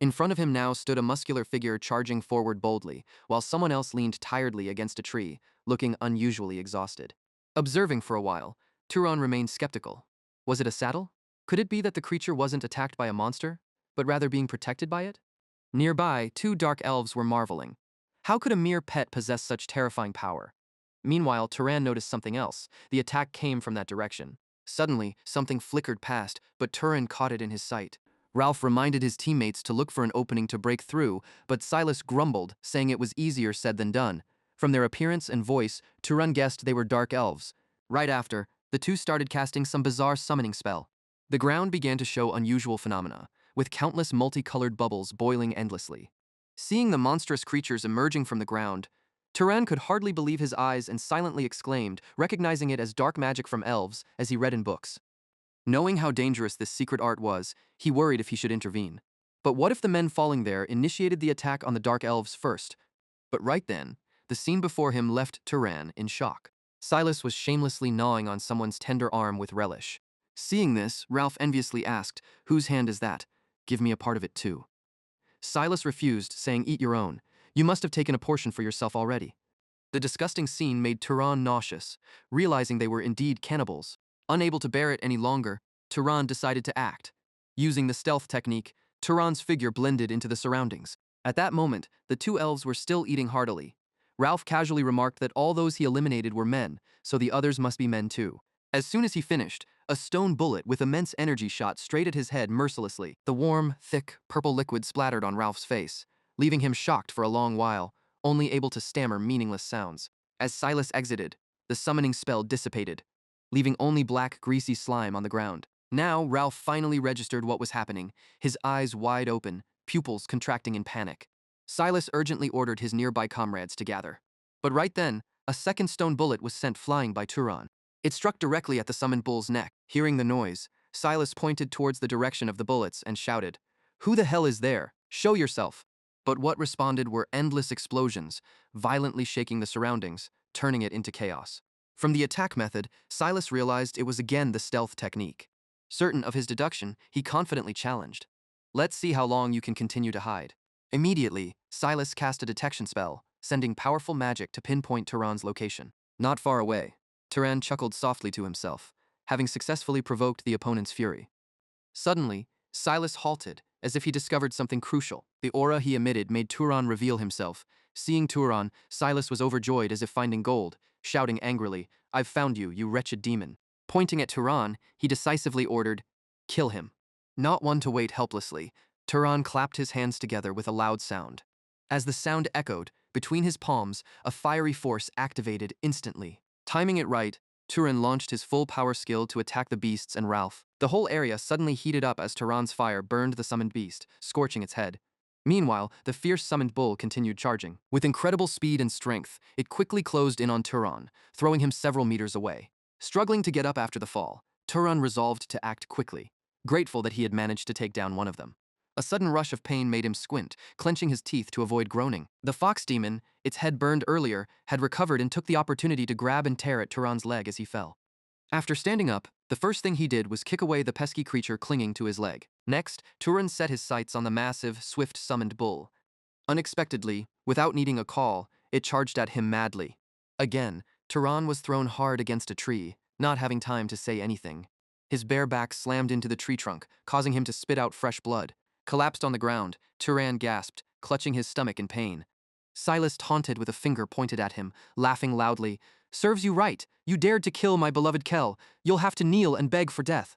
In front of him now stood a muscular figure charging forward boldly, while someone else leaned tiredly against a tree, looking unusually exhausted. Observing for a while, Turan remained skeptical. Was it a saddle? Could it be that the creature wasn't attacked by a monster, but rather being protected by it? Nearby, two dark elves were marveling. How could a mere pet possess such terrifying power? Meanwhile, Turan noticed something else. The attack came from that direction. Suddenly, something flickered past, but Turan caught it in his sight. Ralph reminded his teammates to look for an opening to break through, but Silas grumbled, saying it was easier said than done. From their appearance and voice, Turan guessed they were dark elves. Right after, the two started casting some bizarre summoning spell. The ground began to show unusual phenomena, with countless multicolored bubbles boiling endlessly. Seeing the monstrous creatures emerging from the ground, Turan could hardly believe his eyes and silently exclaimed, recognizing it as dark magic from elves, as he read in books. Knowing how dangerous this secret art was, he worried if he should intervene. But what if the men falling there initiated the attack on the dark elves first? But right then, the scene before him left Turan in shock. Silas was shamelessly gnawing on someone's tender arm with relish. Seeing this, Ralph enviously asked, "Whose hand is that? Give me a part of it too." Silas refused, saying, "Eat your own. You must have taken a portion for yourself already." The disgusting scene made Turan nauseous, realizing they were indeed cannibals. Unable to bear it any longer, Turan decided to act. Using the stealth technique, Turan's figure blended into the surroundings. At that moment, the two elves were still eating heartily. Ralph casually remarked that all those he eliminated were men, so the others must be men too. As soon as he finished, a stone bullet with immense energy shot straight at his head mercilessly. The warm, thick, purple liquid splattered on Ralph's face, leaving him shocked for a long while, only able to stammer meaningless sounds. As Silas exited, the summoning spell dissipated, leaving only black, greasy slime on the ground. Now, Ralph finally registered what was happening, his eyes wide open, pupils contracting in panic. Silas urgently ordered his nearby comrades to gather. But right then, a second stone bullet was sent flying by Turan. It struck directly at the summoned bull's neck. Hearing the noise, Silas pointed towards the direction of the bullets and shouted, "Who the hell is there? Show yourself!" But what responded were endless explosions, violently shaking the surroundings, turning it into chaos. From the attack method, Silas realized it was again the stealth technique. Certain of his deduction, he confidently challenged, "Let's see how long you can continue to hide." Immediately, Silas cast a detection spell, sending powerful magic to pinpoint Turan's location. Not far away, Turan chuckled softly to himself, having successfully provoked the opponent's fury. Suddenly, Silas halted, as if he discovered something crucial. The aura he emitted made Turan reveal himself. Seeing Turan, Silas was overjoyed as if finding gold, shouting angrily, "I've found you, you wretched demon." Pointing at Turan, he decisively ordered, "Kill him." Not one to wait helplessly, Turan clapped his hands together with a loud sound. As the sound echoed, between his palms, a fiery force activated instantly. Timing it right, Turan launched his full power skill to attack the beasts and Ralph. The whole area suddenly heated up as Turan's fire burned the summoned beast, scorching its head. Meanwhile, the fierce summoned bull continued charging. With incredible speed and strength, it quickly closed in on Turan, throwing him several meters away. Struggling to get up after the fall, Turan resolved to act quickly, grateful that he had managed to take down one of them. A sudden rush of pain made him squint, clenching his teeth to avoid groaning. The fox demon, its head burned earlier, had recovered and took the opportunity to grab and tear at Turan's leg as he fell. After standing up, the first thing he did was kick away the pesky creature clinging to his leg. Next, Turan set his sights on the massive, swift summoned bull. Unexpectedly, without needing a call, it charged at him madly. Again, Turan was thrown hard against a tree, not having time to say anything. His bare back slammed into the tree trunk, causing him to spit out fresh blood. Collapsed on the ground, Turan gasped, clutching his stomach in pain. Silas taunted with a finger pointed at him, laughing loudly. "Serves you right. You dared to kill my beloved Kel. You'll have to kneel and beg for death."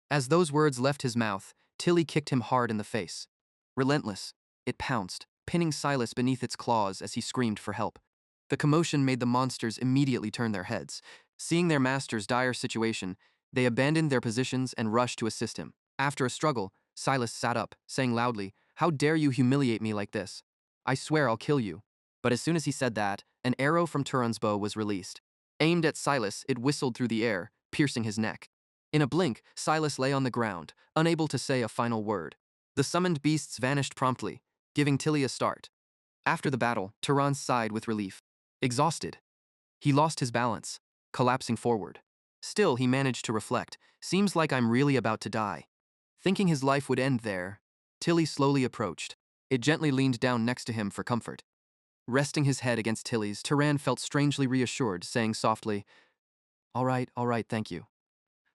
As those words left his mouth, Tilly kicked him hard in the face. Relentless, it pounced, pinning Silas beneath its claws as he screamed for help. The commotion made the monsters immediately turn their heads. Seeing their master's dire situation, they abandoned their positions and rushed to assist him. After a struggle, Silas sat up, saying loudly, "How dare you humiliate me like this? I swear I'll kill you." But as soon as he said that, an arrow from Turan's bow was released. Aimed at Silas, it whistled through the air, piercing his neck. In a blink, Silas lay on the ground, unable to say a final word. The summoned beasts vanished promptly, giving Tilly a start. After the battle, Turan sighed with relief. Exhausted, he lost his balance, collapsing forward. Still, he managed to reflect. Seems like I'm really about to die. Thinking his life would end there, Tilly slowly approached. It gently leaned down next to him for comfort. Resting his head against Tilly's, Turan felt strangely reassured, saying softly, all right, thank you.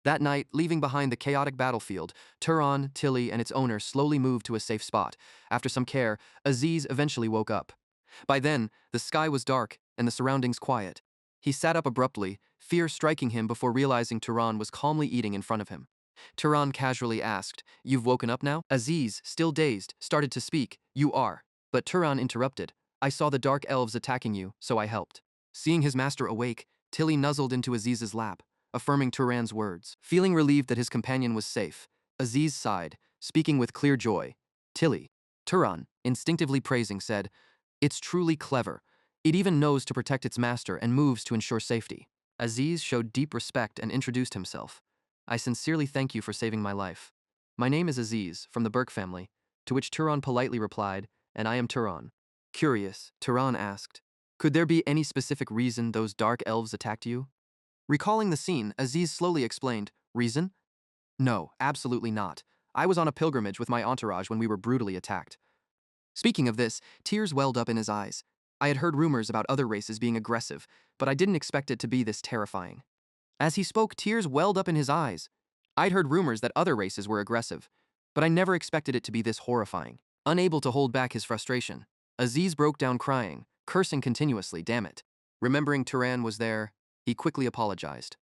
That night, leaving behind the chaotic battlefield, Turan, Tilly, and its owner slowly moved to a safe spot. After some care, Aziz eventually woke up. By then, the sky was dark and the surroundings quiet. He sat up abruptly, fear striking him before realizing Turan was calmly eating in front of him. Turan casually asked, "You've woken up now?" Aziz, still dazed, started to speak, "You are." But Turan interrupted, "I saw the dark elves attacking you, so I helped." Seeing his master awake, Tilly nuzzled into Aziz's lap, affirming Turan's words. Feeling relieved that his companion was safe, Aziz sighed, speaking with clear joy. Tilly, Turan, instinctively praising, said, "It's truly clever. It even knows to protect its master and moves to ensure safety." Aziz showed deep respect and introduced himself. "I sincerely thank you for saving my life. My name is Aziz, from the Burke family," to which Turan politely replied, "And I am Turan." Curious, Turan asked, "Could there be any specific reason those dark elves attacked you?" Recalling the scene, Aziz slowly explained, "Reason? No, absolutely not. I was on a pilgrimage with my entourage when we were brutally attacked." Speaking of this, tears welled up in his eyes. I had heard rumors about other races being aggressive, but I didn't expect it to be this terrifying. As he spoke, tears welled up in his eyes. I'd heard rumors that other races were aggressive, but I never expected it to be this horrifying. Unable to hold back his frustration, Aziz broke down crying, cursing continuously, damn it. Remembering Turan was there, he quickly apologized.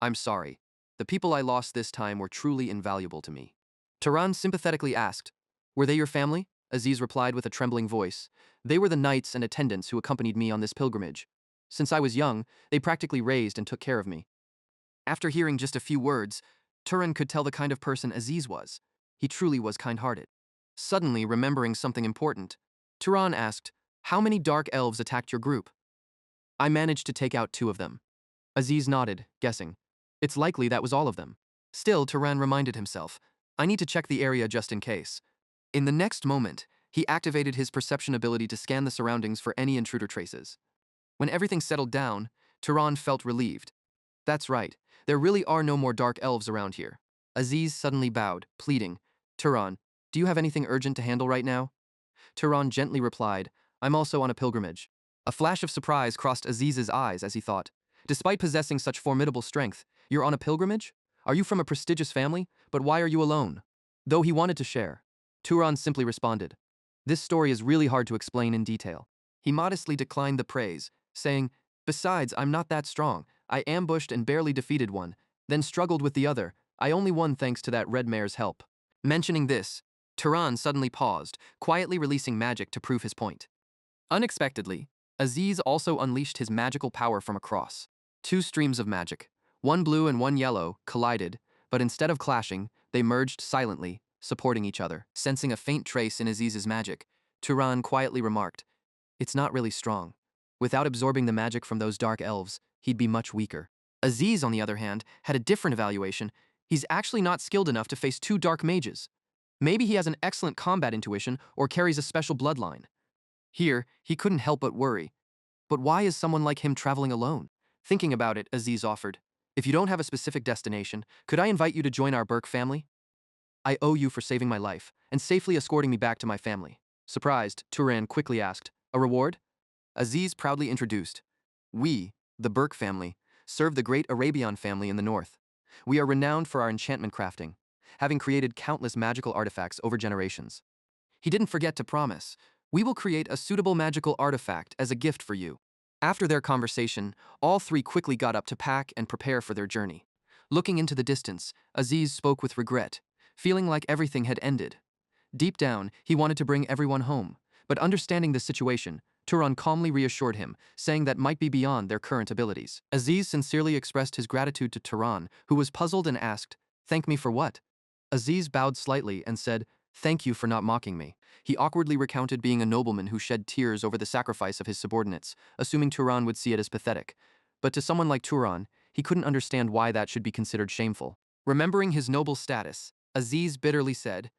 "I'm sorry. The people I lost this time were truly invaluable to me." Turan sympathetically asked, "Were they your family?" Aziz replied with a trembling voice, "They were the knights and attendants who accompanied me on this pilgrimage. Since I was young, they practically raised and took care of me." After hearing just a few words, Turan could tell the kind of person Aziz was. He truly was kind-hearted. Suddenly, remembering something important, Turan asked, "How many dark elves attacked your group?" "I managed to take out 2 of them." Aziz nodded, guessing. "It's likely that was all of them." Still, Turan reminded himself, "I need to check the area just in case." In the next moment, he activated his perception ability to scan the surroundings for any intruder traces. When everything settled down, Turan felt relieved. "That's right, there really are no more dark elves around here." Aziz suddenly bowed, pleading, "Turan, do you have anything urgent to handle right now?" Turan gently replied, "I'm also on a pilgrimage." A flash of surprise crossed Aziz's eyes as he thought, "Despite possessing such formidable strength, you're on a pilgrimage? Are you from a prestigious family? But why are you alone?" Though he wanted to share, Turan simply responded, "This story is really hard to explain in detail." He modestly declined the praise, saying, "Besides, I'm not that strong. I ambushed and barely defeated one, then struggled with the other. I only won thanks to that red mare's help." Mentioning this, Turan suddenly paused, quietly releasing magic to prove his point. Unexpectedly, Aziz also unleashed his magical power from across. 2 streams of magic, one blue and one yellow, collided, but instead of clashing, they merged silently, supporting each other. Sensing a faint trace in Aziz's magic, Turan quietly remarked, "It's not really strong. Without absorbing the magic from those dark elves, he'd be much weaker." Aziz, on the other hand, had a different evaluation. He's actually not skilled enough to face 2 dark mages. Maybe he has an excellent combat intuition or carries a special bloodline. Here, he couldn't help but worry. But why is someone like him traveling alone? Thinking about it, Aziz offered, "If you don't have a specific destination, could I invite you to join our Burke family? I owe you for saving my life and safely escorting me back to my family." Surprised, Turan quickly asked, "A reward?" Aziz proudly introduced, "We, the Burke family, serve the great Arabian family in the north. We are renowned for our enchantment crafting, having created countless magical artifacts over generations." He didn't forget to promise, "We will create a suitable magical artifact as a gift for you." After their conversation, all 3 quickly got up to pack and prepare for their journey. Looking into the distance, Aziz spoke with regret, feeling like everything had ended. Deep down, he wanted to bring everyone home, but understanding the situation, Turan calmly reassured him, saying that might be beyond their current abilities. Aziz sincerely expressed his gratitude to Turan, who was puzzled and asked, "Thank me for what?" Aziz bowed slightly and said, "Thank you for not mocking me." He awkwardly recounted being a nobleman who shed tears over the sacrifice of his subordinates, assuming Turan would see it as pathetic. But to someone like Turan, he couldn't understand why that should be considered shameful. Remembering his noble status, Aziz bitterly said,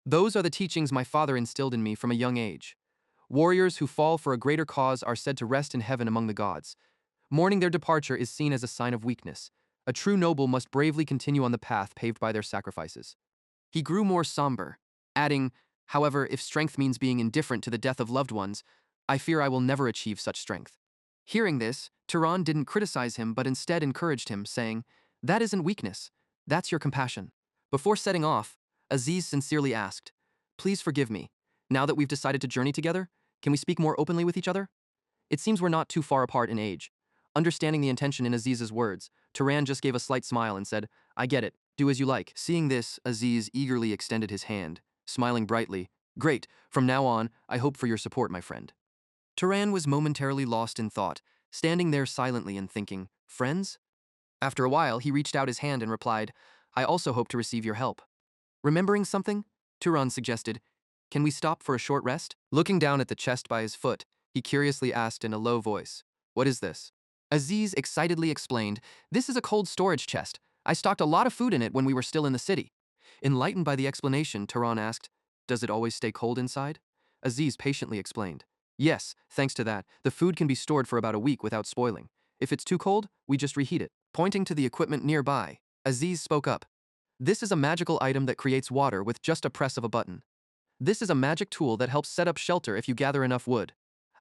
"Those are the teachings my father instilled in me from a young age. Warriors who fall for a greater cause are said to rest in heaven among the gods. Mourning their departure is seen as a sign of weakness. A true noble must bravely continue on the path paved by their sacrifices. He grew more somber, adding, however, if strength means being indifferent to the death of loved ones, I fear I will never achieve such strength. Hearing this, Turan didn't criticize him but instead encouraged him, saying, that isn't weakness, that's your compassion. Before setting off, Aziz sincerely asked, please forgive me. Now that we've decided to journey together, can we speak more openly with each other? It seems we're not too far apart in age. Understanding the intention in Aziz's words, Turan just gave a slight smile and said, I get it, do as you like. Seeing this, Aziz eagerly extended his hand, smiling brightly. Great, from now on, I hope for your support, my friend. Turan was momentarily lost in thought, standing there silently and thinking, friends? After a while, he reached out his hand and replied, I also hope to receive your help. Remembering something? Turan suggested, can we stop for a short rest? Looking down at the chest by his foot, he curiously asked in a low voice, what is this? Aziz excitedly explained, this is a cold storage chest. I stocked a lot of food in it when we were still in the city. Enlightened by the explanation, Turan asked, does it always stay cold inside? Aziz patiently explained, yes, thanks to that, the food can be stored for about a week without spoiling. If it's too cold, we just reheat it. Pointing to the equipment nearby, Aziz spoke up. This is a magical item that creates water with just a press of a button. This is a magic tool that helps set up shelter if you gather enough wood.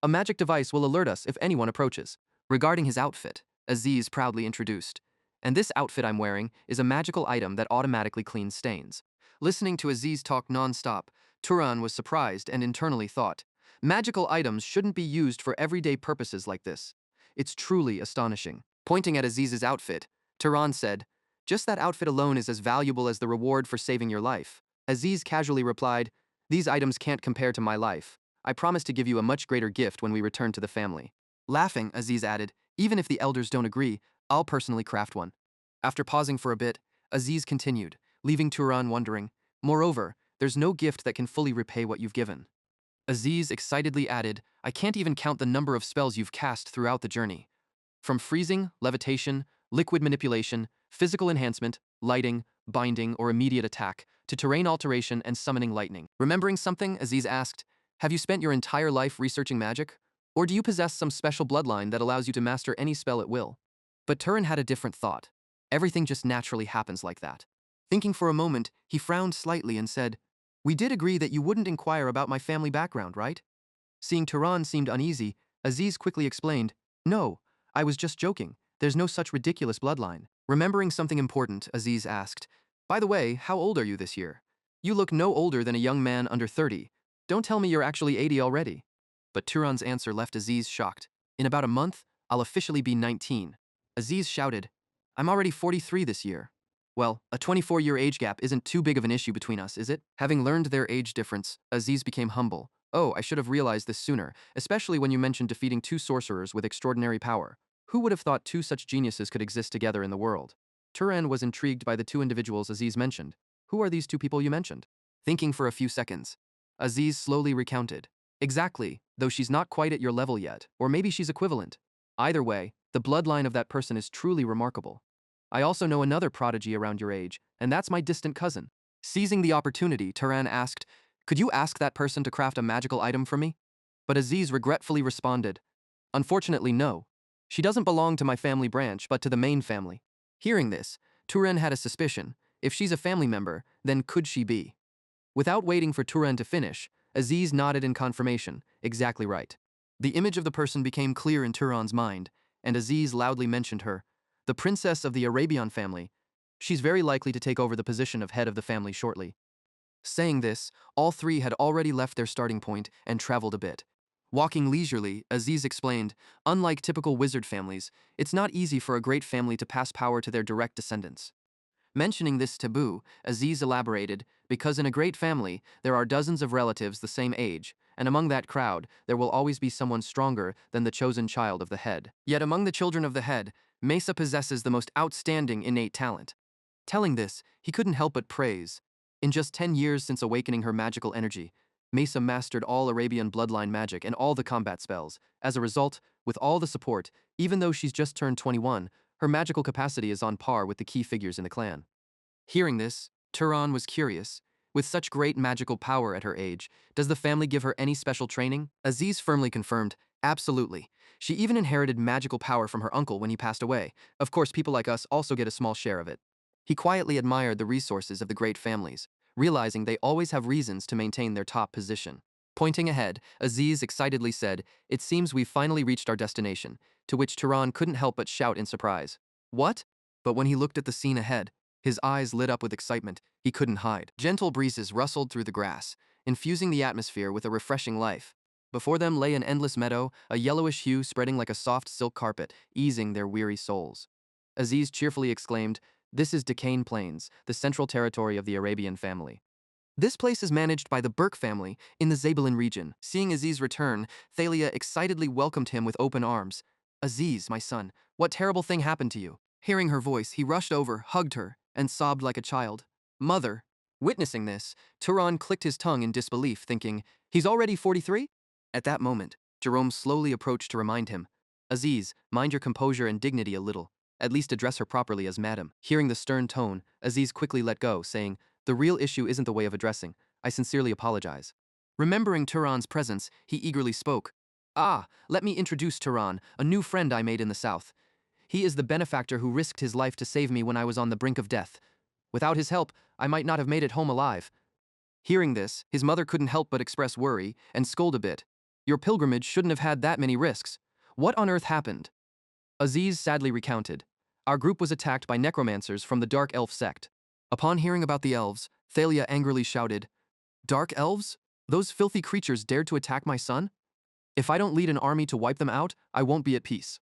A magic device will alert us if anyone approaches. Regarding his outfit, Aziz proudly introduced, and this outfit I'm wearing is a magical item that automatically cleans stains. Listening to Aziz talk non-stop, Turan was surprised and internally thought, magical items shouldn't be used for everyday purposes like this. It's truly astonishing. Pointing at Aziz's outfit, Turan said, just that outfit alone is as valuable as the reward for saving your life. Aziz casually replied, these items can't compare to my life. I promise to give you a much greater gift when we return to the family. Laughing, Aziz added, even if the elders don't agree, I'll personally craft one. After pausing for a bit, Aziz continued, leaving Turan wondering, moreover, there's no gift that can fully repay what you've given. Aziz excitedly added, I can't even count the number of spells you've cast throughout the journey. From freezing, levitation, liquid manipulation, physical enhancement, lighting, binding, or immediate attack, to terrain alteration and summoning lightning. Remembering something, Aziz asked, have you spent your entire life researching magic? Or do you possess some special bloodline that allows you to master any spell at will? But Turan had a different thought. Everything just naturally happens like that. Thinking for a moment, he frowned slightly and said, we did agree that you wouldn't inquire about my family background, right? Seeing Turan seemed uneasy, Aziz quickly explained, no, I was just joking. There's no such ridiculous bloodline. Remembering something important, Aziz asked, by the way, how old are you this year? You look no older than a young man under 30. Don't tell me you're actually 80 already. But Turan's answer left Aziz shocked. In about a month, I'll officially be 19. Aziz shouted, I'm already 43 this year. Well, a 24-year age gap isn't too big of an issue between us, is it? Having learned their age difference, Aziz became humble. Oh, I should have realized this sooner, especially when you mentioned defeating two sorcerers with extraordinary power. Who would have thought two such geniuses could exist together in the world? Turan was intrigued by the two individuals Aziz mentioned. Who are these two people you mentioned? Thinking for a few seconds, Aziz slowly recounted. Exactly, though she's not quite at your level yet, or maybe she's equivalent. Either way, the bloodline of that person is truly remarkable. I also know another prodigy around your age, and that's my distant cousin. Seizing the opportunity, Turan asked, could you ask that person to craft a magical item for me? But Aziz regretfully responded, unfortunately no. She doesn't belong to my family branch, but to the main family. Hearing this, Turan had a suspicion. If she's a family member, then could she be? Without waiting for Turan to finish, Aziz nodded in confirmation, exactly right. The image of the person became clear in Turan's mind, and Aziz loudly mentioned her, the princess of the Arabian family. She's very likely to take over the position of head of the family shortly. Saying this, all three had already left their starting point and traveled a bit. Walking leisurely, Aziz explained, unlike typical wizard families, it's not easy for a great family to pass power to their direct descendants. Mentioning this taboo, Aziz elaborated, because in a great family, there are dozens of relatives the same age, and among that crowd, there will always be someone stronger than the chosen child of the head. Yet among the children of the head, Mesa possesses the most outstanding innate talent. Telling this, he couldn't help but praise. In just 10 years since awakening her magical energy, Mesa mastered all Arabian bloodline magic and all the combat spells. As a result, with all the support, even though she's just turned 21, her magical capacity is on par with the key figures in the clan. Hearing this, Turan was curious. With such great magical power at her age, does the family give her any special training? Aziz firmly confirmed, absolutely. She even inherited magical power from her uncle when he passed away. Of course, people like us also get a small share of it. He quietly admired the resources of the great families, realizing they always have reasons to maintain their top position. Pointing ahead, Aziz excitedly said, "It seems we've finally reached our destination," to which Turan couldn't help but shout in surprise. What? But when he looked at the scene ahead, his eyes lit up with excitement he couldn't hide. Gentle breezes rustled through the grass, infusing the atmosphere with a refreshing life. Before them lay an endless meadow, a yellowish hue spreading like a soft silk carpet, easing their weary souls. Aziz cheerfully exclaimed, "This is Deccan Plains, the central territory of the Arabian family. This place is managed by the Burke family in the Zabulon region." Seeing Aziz return, Thalia excitedly welcomed him with open arms. "Aziz, my son, what terrible thing happened to you?" Hearing her voice, he rushed over, hugged her, and sobbed like a child. "Mother." Witnessing this, Turan clicked his tongue in disbelief, thinking, "He's already 43?" At that moment, Jerome slowly approached to remind him, "Aziz, mind your composure and dignity a little. At least address her properly as madam." Hearing the stern tone, Aziz quickly let go, saying, "The real issue isn't the way of addressing. I sincerely apologize." Remembering Turan's presence, he eagerly spoke. "Ah, let me introduce Turan, a new friend I made in the south. He is the benefactor who risked his life to save me when I was on the brink of death. Without his help, I might not have made it home alive." Hearing this, his mother couldn't help but express worry and scold a bit. "Your pilgrimage shouldn't have had that many risks. What on earth happened?" Aziz sadly recounted. "Our group was attacked by necromancers from the Dark Elf sect." Upon hearing about the elves, Thalia angrily shouted, "Dark elves? Those filthy creatures dared to attack my son? If I don't lead an army to wipe them out, I won't be at peace."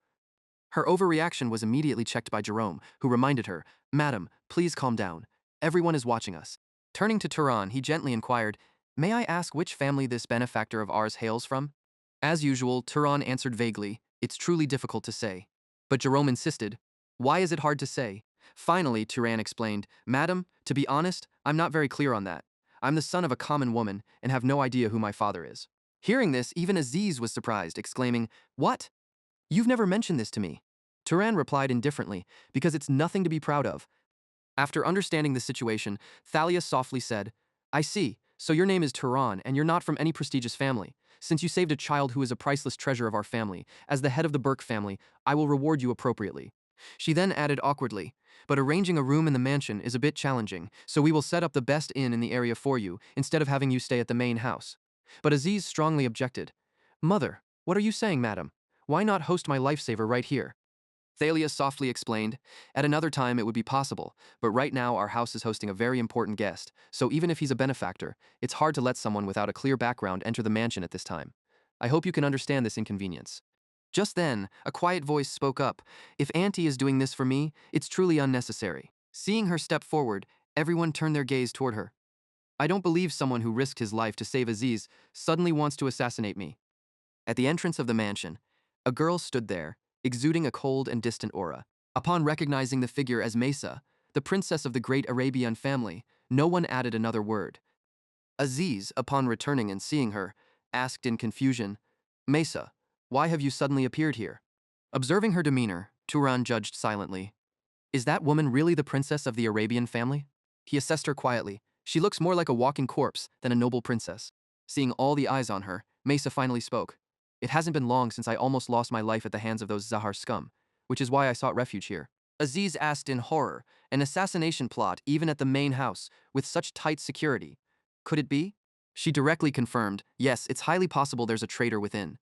Her overreaction was immediately checked by Jerome, who reminded her, "Madam, please calm down. Everyone is watching us." Turning to Turan, he gently inquired, "May I ask which family this benefactor of ours hails from?" As usual, Turan answered vaguely, "It's truly difficult to say." But Jerome insisted, "Why is it hard to say?" Finally, Turan explained, "Madam, to be honest, I'm not very clear on that. I'm the son of a common woman and have no idea who my father is." Hearing this, even Aziz was surprised, exclaiming, "What? You've never mentioned this to me." Turan replied indifferently, "Because it's nothing to be proud of." After understanding the situation, Thalia softly said, "I see, so your name is Turan and you're not from any prestigious family. Since you saved a child who is a priceless treasure of our family, as the head of the Burke family, I will reward you appropriately." She then added awkwardly, "But arranging a room in the mansion is a bit challenging, so we will set up the best inn in the area for you, instead of having you stay at the main house." But Aziz strongly objected. "Mother, what are you saying, madam? Why not host my lifesaver right here?" Thalia softly explained, "At another time it would be possible, but right now our house is hosting a very important guest, so even if he's a benefactor, it's hard to let someone without a clear background enter the mansion at this time. I hope you can understand this inconvenience." Just then, a quiet voice spoke up, "If Auntie is doing this for me, it's truly unnecessary." Seeing her step forward, everyone turned their gaze toward her. "I don't believe someone who risked his life to save Aziz suddenly wants to assassinate me." At the entrance of the mansion, a girl stood there, exuding a cold and distant aura. Upon recognizing the figure as Mesa, the princess of the great Arabian family, no one added another word. Aziz, upon returning and seeing her, asked in confusion, "Mesa, why have you suddenly appeared here?" Observing her demeanor, Turan judged silently, "Is that woman really the princess of the Arabian family?" He assessed her quietly. "She looks more like a walking corpse than a noble princess." Seeing all the eyes on her, Mesa finally spoke. "It hasn't been long since I almost lost my life at the hands of those Zahar scum, which is why I sought refuge here." Aziz asked in horror, "An assassination plot even at the main house, with such tight security. Could it be?" She directly confirmed, "Yes, it's highly possible there's a traitor within.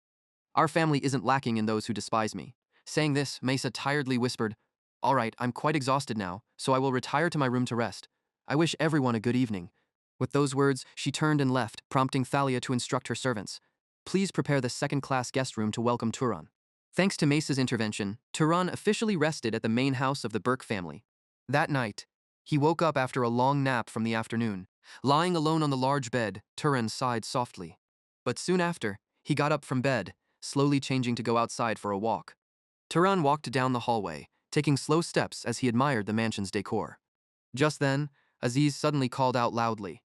Our family isn't lacking in those who despise me." Saying this, Mesa tiredly whispered, "All right, I'm quite exhausted now, so I will retire to my room to rest. I wish everyone a good evening." With those words, she turned and left, prompting Thalia to instruct her servants, "Please prepare the second-class guest room to welcome Turan." Thanks to Mesa's intervention, Turan officially rested at the main house of the Burke family. That night, he woke up after a long nap from the afternoon. Lying alone on the large bed, Turan sighed softly. But soon after, he got up from bed, slowly changing to go outside for a walk. Turan walked down the hallway, taking slow steps as he admired the mansion's decor. Just then, Aziz suddenly called out loudly,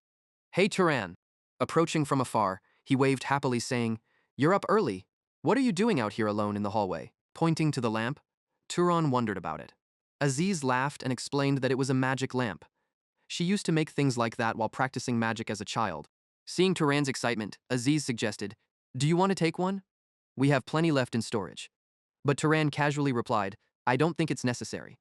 "Hey, Turan!" Approaching from afar, he waved happily, saying, "You're up early. What are you doing out here alone in the hallway?" Pointing to the lamp, Turan wondered about it. Aziz laughed and explained that it was a magic lamp. She used to make things like that while practicing magic as a child. Seeing Turan's excitement, Aziz suggested, "Do you want to take one? We have plenty left in storage." But Turan casually replied, "I don't think it's necessary."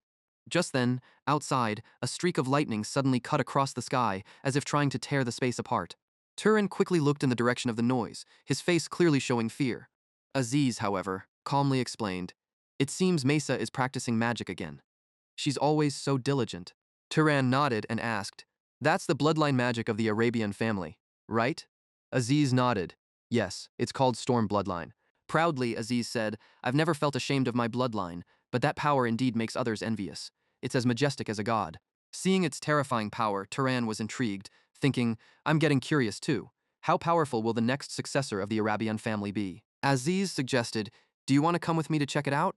Just then, outside, a streak of lightning suddenly cut across the sky, as if trying to tear the space apart. Turan quickly looked in the direction of the noise, his face clearly showing fear. Aziz, however, calmly explained, "It seems Mesa is practicing magic again. She's always so diligent." Turan nodded and asked, "That's the bloodline magic of the Arabian family, right?" Aziz nodded. "Yes, it's called Storm Bloodline." Proudly, Aziz said, "I've never felt ashamed of my bloodline, but that power indeed makes others envious. It's as majestic as a god." Seeing its terrifying power, Turan was intrigued, thinking, "I'm getting curious too. How powerful will the next successor of the Arabian family be?" Aziz suggested, "Do you want to come with me to check it out?"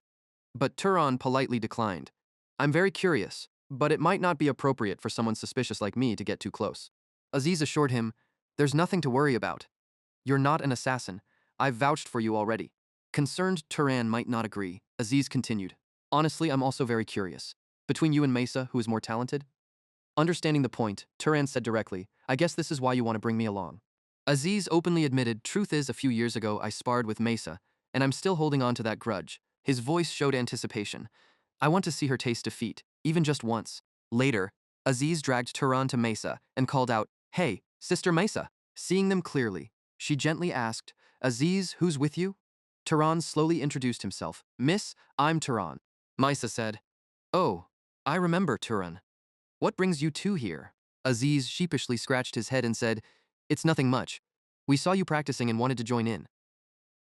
But Turan politely declined. "I'm very curious, but it might not be appropriate for someone suspicious like me to get too close." Aziz assured him, "There's nothing to worry about. You're not an assassin. I've vouched for you already." Concerned Turan might not agree, Aziz continued, "Honestly, I'm also very curious. Between you and Mesa, who is more talented?" Understanding the point, Turan said directly, "I guess this is why you want to bring me along." Aziz openly admitted, "Truth is, a few years ago I sparred with Mesa, and I'm still holding on to that grudge." His voice showed anticipation. "I want to see her taste defeat, even just once." Later, Aziz dragged Turan to Mesa and called out, "Hey, Sister Mesa." Seeing them clearly, she gently asked, "Aziz, who's with you?" Turan slowly introduced himself. "Miss, I'm Turan." Mesa said, "Oh, I remember Turan. What brings you two here?" Aziz sheepishly scratched his head and said, "It's nothing much. We saw you practicing and wanted to join in."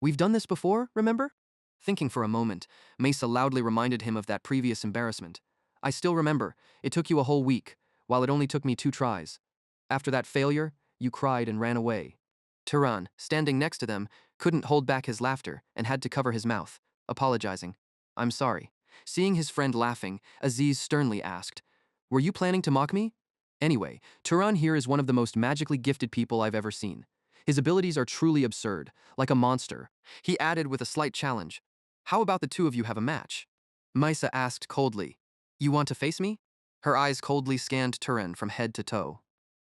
"We've done this before, remember?" Thinking for a moment, Mesa loudly reminded him of that previous embarrassment. "I still remember. It took you a whole week, while it only took me 2 tries. After that failure, you cried and ran away." Turan, standing next to them, couldn't hold back his laughter and had to cover his mouth, apologizing. "I'm sorry." Seeing his friend laughing, Aziz sternly asked, "Were you planning to mock me?" Anyway, Turan here is one of the most magically gifted people I've ever seen. His abilities are truly absurd, like a monster. He added with a slight challenge, "How about the two of you have a match?" Misa asked coldly, "You want to face me?" Her eyes coldly scanned Turan from head to toe.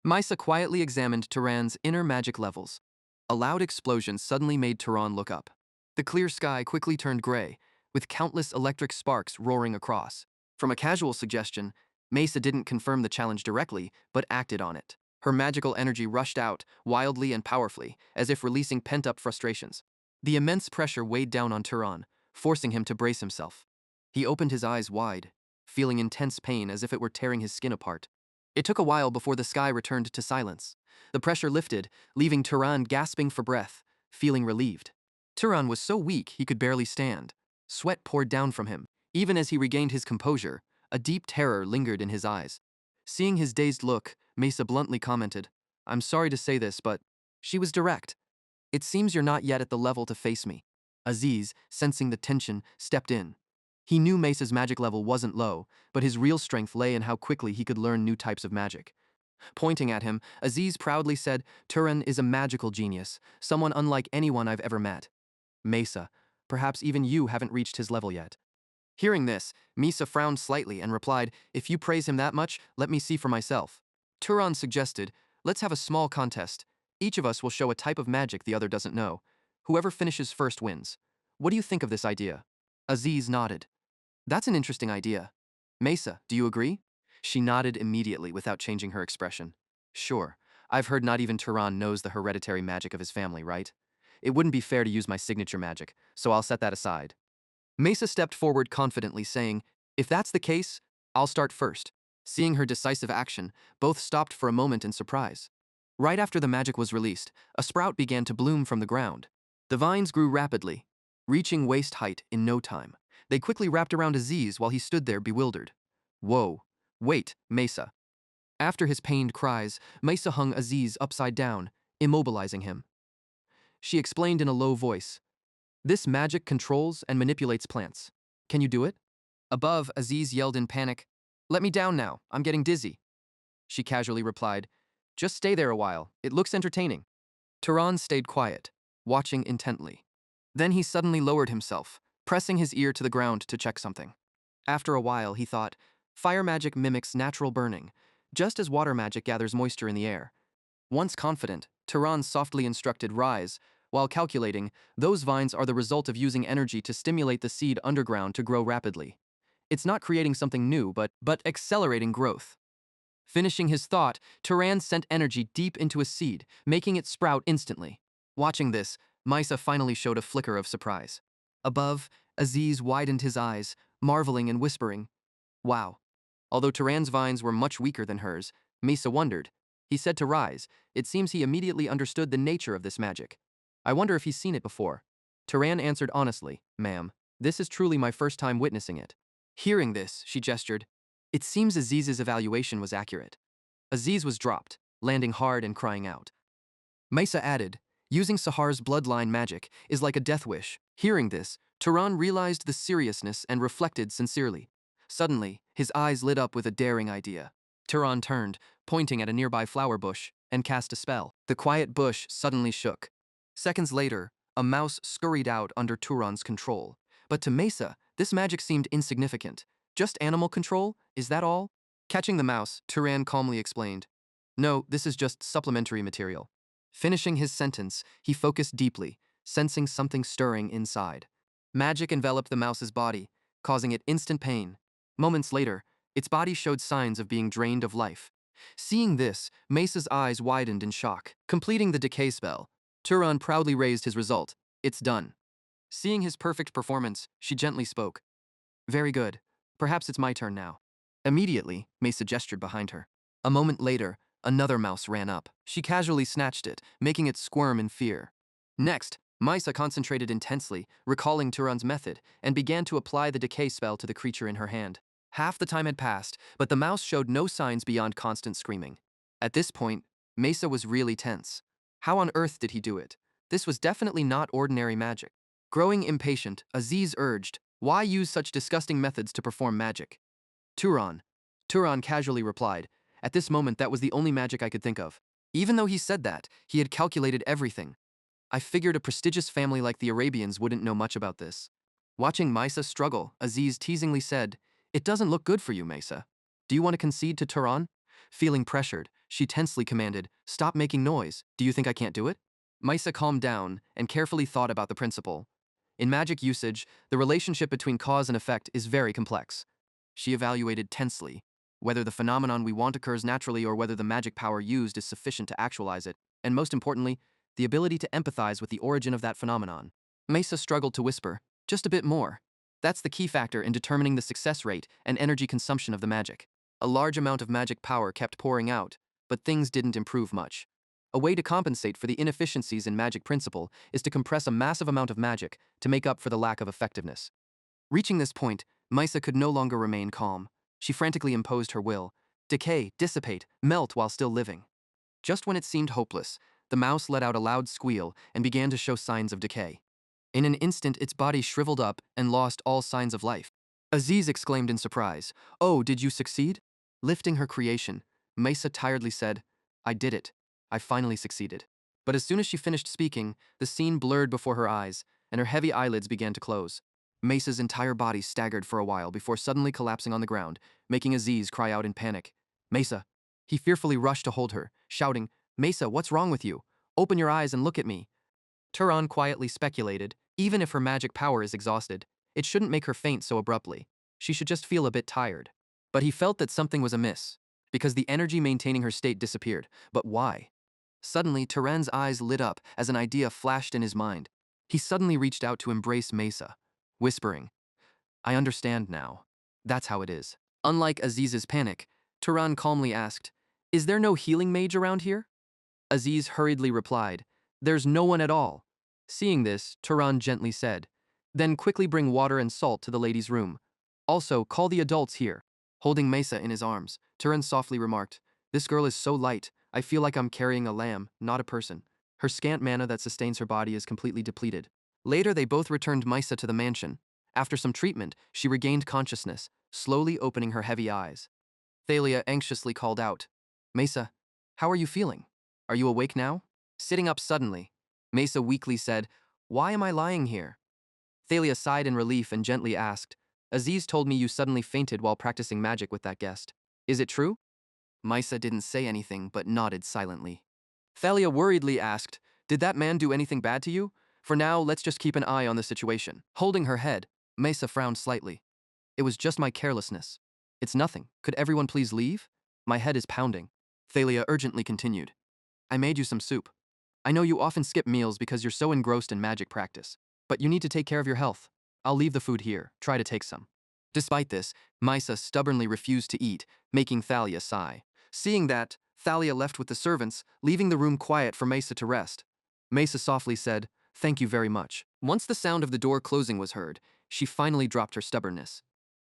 Misa quietly examined Turan's inner magic levels. A loud explosion suddenly made Turan look up. The clear sky quickly turned gray, with countless electric sparks roaring across. From a casual suggestion, Mesa didn't confirm the challenge directly, but acted on it. Her magical energy rushed out, wildly and powerfully, as if releasing pent-up frustrations. The immense pressure weighed down on Turan, forcing him to brace himself. He opened his eyes wide, feeling intense pain as if it were tearing his skin apart. It took a while before the sky returned to silence. The pressure lifted, leaving Turan gasping for breath, feeling relieved. Turan was so weak he could barely stand. Sweat poured down from him. Even as he regained his composure, a deep terror lingered in his eyes. Seeing his dazed look, Mesa bluntly commented, "I'm sorry to say this, but..." She was direct. "It seems you're not yet at the level to face me." Aziz, sensing the tension, stepped in. He knew Mesa's magic level wasn't low, but his real strength lay in how quickly he could learn new types of magic. Pointing at him, Aziz proudly said, "Turan is a magical genius, someone unlike anyone I've ever met. Mesa, perhaps even you haven't reached his level yet." Hearing this, Misa frowned slightly and replied, "If you praise him that much, let me see for myself." Turan suggested, "Let's have a small contest. Each of us will show a type of magic the other doesn't know. Whoever finishes first wins. What do you think of this idea?" Aziz nodded. "That's an interesting idea. Mesa, do you agree?" She nodded immediately without changing her expression. "Sure. I've heard not even Turan knows the hereditary magic of his family, right? It wouldn't be fair to use my signature magic, so I'll set that aside." Mesa stepped forward confidently, saying, "If that's the case, I'll start first." Seeing her decisive action, both stopped for a moment in surprise. Right after the magic was released, a sprout began to bloom from the ground. The vines grew rapidly, reaching waist height in no time. They quickly wrapped around Aziz while he stood there bewildered. "Whoa, wait, Mesa." After his pained cries, Mesa hung Aziz upside down, immobilizing him. She explained in a low voice, "This magic controls and manipulates plants. Can you do it?" Above, Aziz yelled in panic, "Let me down now, I'm getting dizzy." She casually replied, "Just stay there a while, it looks entertaining." Turan stayed quiet, watching intently. Then he suddenly lowered himself, pressing his ear to the ground to check something. After a while, he thought, "Fire magic mimics natural burning. just as water magic gathers moisture in the air. Once confident, Turan softly instructed Rise, while calculating, those vines are the result of using energy to stimulate the seed underground to grow rapidly. It's not creating something new, but accelerating growth. Finishing his thought, Turan sent energy deep into a seed, making it sprout instantly. Watching this, Misa finally showed a flicker of surprise. Above, Aziz widened his eyes, marveling and whispering, "Wow." Although Turan's vines were much weaker than hers, Misa wondered. He said to Rise, it seems he immediately understood the nature of this magic. "I wonder if he's seen it before." Turan answered honestly, "Ma'am, this is truly my first time witnessing it." Hearing this, she gestured. It seems Aziz's evaluation was accurate. Aziz was dropped, landing hard and crying out. Mesa added, using Sahar's bloodline magic is like a death wish. Hearing this, Turan realized the seriousness and reflected sincerely. Suddenly, his eyes lit up with a daring idea. Turan turned, pointing at a nearby flower bush, and cast a spell. The quiet bush suddenly shook. Seconds later, a mouse scurried out under Turan's control. But to Mesa, this magic seemed insignificant. Just animal control? Is that all? Catching the mouse, Turan calmly explained, "No, this is just supplementary material." Finishing his sentence, he focused deeply, sensing something stirring inside. Magic enveloped the mouse's body, causing it instant pain. Moments later, its body showed signs of being drained of life. Seeing this, Mesa's eyes widened in shock. Completing the decay spell, Turan proudly raised his result. "It's done." Seeing his perfect performance, she gently spoke. "Very good. Perhaps it's my turn now." Immediately, Mesa gestured behind her. A moment later, another mouse ran up. She casually snatched it, making it squirm in fear. Next, Misa concentrated intensely, recalling Turan's method, and began to apply the decay spell to the creature in her hand. Half the time had passed, but the mouse showed no signs beyond constant screaming. At this point, Mesa was really tense. How on earth did he do it? This was definitely not ordinary magic. Growing impatient, Aziz urged, "Why use such disgusting methods to perform magic?" Turan. Turan casually replied, "At this moment that was the only magic I could think of." Even though he said that, he had calculated everything. I figured a prestigious family like the Arabians wouldn't know much about this. Watching Misa struggle, Aziz teasingly said, "It doesn't look good for you, Mesa. Do you want to concede to Turan?" Feeling pressured, she tensely commanded, "Stop making noise. Do you think I can't do it?" Misa calmed down and carefully thought about the principle. In magic usage, the relationship between cause and effect is very complex. She evaluated tensely whether the phenomenon we want occurs naturally or whether the magic power used is sufficient to actualize it, and most importantly, the ability to empathize with the origin of that phenomenon. Mesa struggled to whisper, "Just a bit more." That's the key factor in determining the success rate and energy consumption of the magic. A large amount of magic power kept pouring out, but things didn't improve much. A way to compensate for the inefficiencies in magic principle is to compress a massive amount of magic to make up for the lack of effectiveness. Reaching this point, Misa could no longer remain calm. She frantically imposed her will. Decay, dissipate, melt while still living. Just when it seemed hopeless, the mouse let out a loud squeal and began to show signs of decay. In an instant, its body shriveled up and lost all signs of life. Aziz exclaimed in surprise, "Oh, did you succeed?" Lifting her creation, Mesa tiredly said, "I did it. I finally succeeded." But as soon as she finished speaking, the scene blurred before her eyes, and her heavy eyelids began to close. Mesa's entire body staggered for a while before suddenly collapsing on the ground, making Aziz cry out in panic. "Mesa!" He fearfully rushed to hold her, shouting, "Mesa, what's wrong with you? Open your eyes and look at me." Turan quietly speculated, even if her magic power is exhausted, it shouldn't make her faint so abruptly. She should just feel a bit tired. But he felt that something was amiss, because the energy maintaining her state disappeared. But why? Suddenly, Turan's eyes lit up as an idea flashed in his mind. He suddenly reached out to embrace Mesa, whispering, "I understand now. That's how it is." Unlike Aziz's panic, Turan calmly asked, "Is there no healing mage around here?" Aziz hurriedly replied, "There's no one at all." Seeing this, Turan gently said, "Then quickly bring water and salt to the lady's room. Also, call the adults here." Holding Mesa in his arms, Turan softly remarked, "This girl is so light, I feel like I'm carrying a lamb, not a person. Her scant mana that sustains her body is completely depleted." Later, they both returned Misa to the mansion. After some treatment, she regained consciousness, slowly opening her heavy eyes. Thalia anxiously called out, "Mesa, how are you feeling? Are you awake now?" Sitting up suddenly, Mesa weakly said, "Why am I lying here?" Thalia sighed in relief and gently asked, "Aziz told me you suddenly fainted while practicing magic with that guest. Is it true?" Maisa didn't say anything but nodded silently. Thalia worriedly asked, "Did that man do anything bad to you? For now, let's just keep an eye on the situation." Holding her head, Maisa frowned slightly. "It was just my carelessness. It's nothing. Could everyone please leave? My head is pounding." Thalia urgently continued, "I made you some soup. I know you often skip meals because you're so engrossed in magic practice. But you need to take care of your health. I'll leave the food here. Try to take some." Despite this, Maisa stubbornly refused to eat, making Thalia sigh. Seeing that, Thalia left with the servants, leaving the room quiet for Maisa to rest. Maisa softly said, "Thank you very much." Once the sound of the door closing was heard, she finally dropped her stubbornness.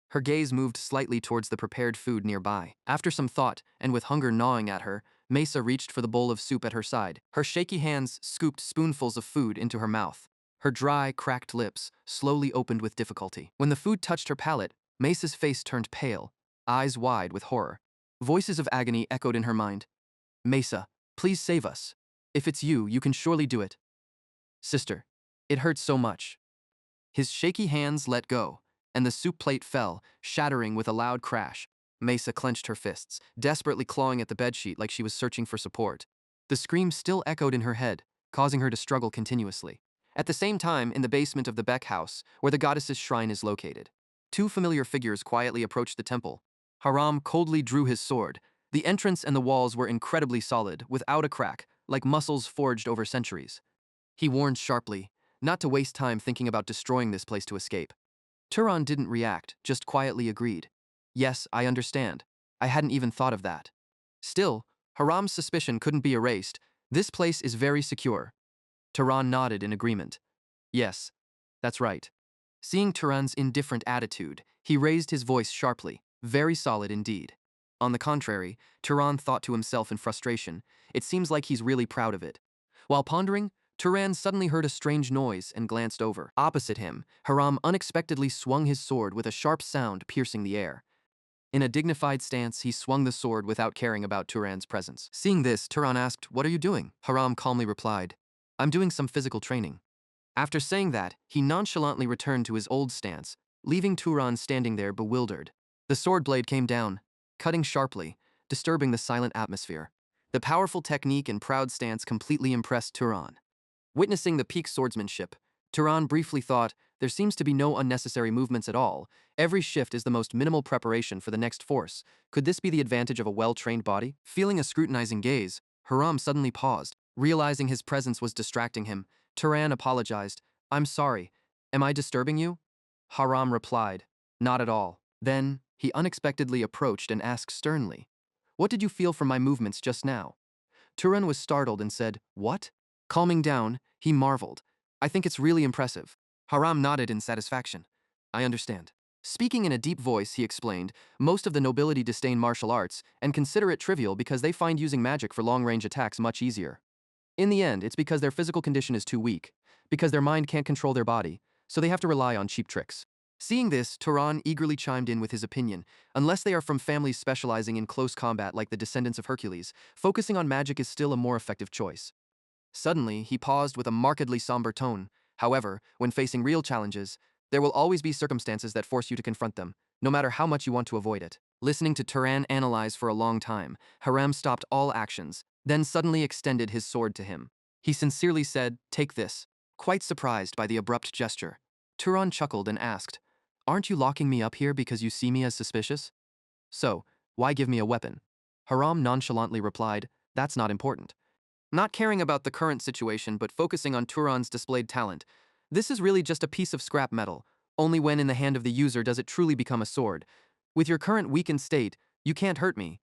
Her gaze moved slightly towards the prepared food nearby. After some thought, and with hunger gnawing at her, Mesa reached for the bowl of soup at her side. Her shaky hands scooped spoonfuls of food into her mouth. Her dry, cracked lips slowly opened with difficulty. When the food touched her palate, Mesa's face turned pale, eyes wide with horror. Voices of agony echoed in her mind. "Mesa, please save us. If it's you, you can surely do it." "Sister, it hurts so much." His shaky hands let go, and the soup plate fell, shattering with a loud crash. Mesa clenched her fists, desperately clawing at the bedsheet like she was searching for support. The scream still echoed in her head, causing her to struggle continuously. At the same time, in the basement of the Beck house, where the goddess's shrine is located, two familiar figures quietly approached the temple. Haram coldly drew his sword. The entrance and the walls were incredibly solid, without a crack, like muscles forged over centuries. He warned sharply, not to waste time thinking about destroying this place to escape. Turan didn't react, just quietly agreed. "Yes, I understand. I hadn't even thought of that." Still, Haram's suspicion couldn't be erased. "This place is very secure." Turan nodded in agreement. "Yes, that's right." Seeing Turan's indifferent attitude, he raised his voice sharply, "Very solid indeed." On the contrary, Turan thought to himself in frustration, "It seems like he's really proud of it." While pondering, Turan suddenly heard a strange noise and glanced over. Opposite him, Haram unexpectedly swung his sword with a sharp sound piercing the air. In a dignified stance, he swung the sword without caring about Turan's presence. Seeing this, Turan asked, "What are you doing?" Haram calmly replied, "I'm doing some physical training." After saying that, he nonchalantly returned to his old stance, leaving Turan standing there bewildered. The sword blade came down, cutting sharply, disturbing the silent atmosphere. The powerful technique and proud stance completely impressed Turan. Witnessing the peak swordsmanship, Turan briefly thought, there seems to be no unnecessary movements at all. Every shift is the most minimal preparation for the next force. Could this be the advantage of a well-trained body? Feeling a scrutinizing gaze, Haram suddenly paused. Realizing his presence was distracting him, Turan apologized. "I'm sorry. Am I disturbing you?" Haram replied, "Not at all." Then, he unexpectedly approached and asked sternly, "What did you feel from my movements just now?" Turan was startled and said, "What?" Calming down, he marveled. "I think it's really impressive." Haram nodded in satisfaction. "I understand." Speaking in a deep voice, he explained, "Most of the nobility disdain martial arts and consider it trivial because they find using magic for long-range attacks much easier. In the end, it's because their physical condition is too weak, because their mind can't control their body, so they have to rely on cheap tricks." Seeing this, Turan eagerly chimed in with his opinion. Unless they are from families specializing in close combat like the descendants of Hercules, focusing on magic is still a more effective choice. Suddenly, he paused with a markedly somber tone. "However, when facing real challenges, there will always be circumstances that force you to confront them, no matter how much you want to avoid it." Listening to Turan analyze for a long time, Haram stopped all actions, then suddenly extended his sword to him. He sincerely said, "Take this." Quite surprised by the abrupt gesture, Turan chuckled and asked, "Aren't you locking me up here because you see me as suspicious? So, why give me a weapon?" Haram nonchalantly replied, "That's not important." Not caring about the current situation but focusing on Turan's displayed talent, "This is really just a piece of scrap metal. Only when in the hand of the user does it truly become a sword. With your current weakened state, you can't hurt me."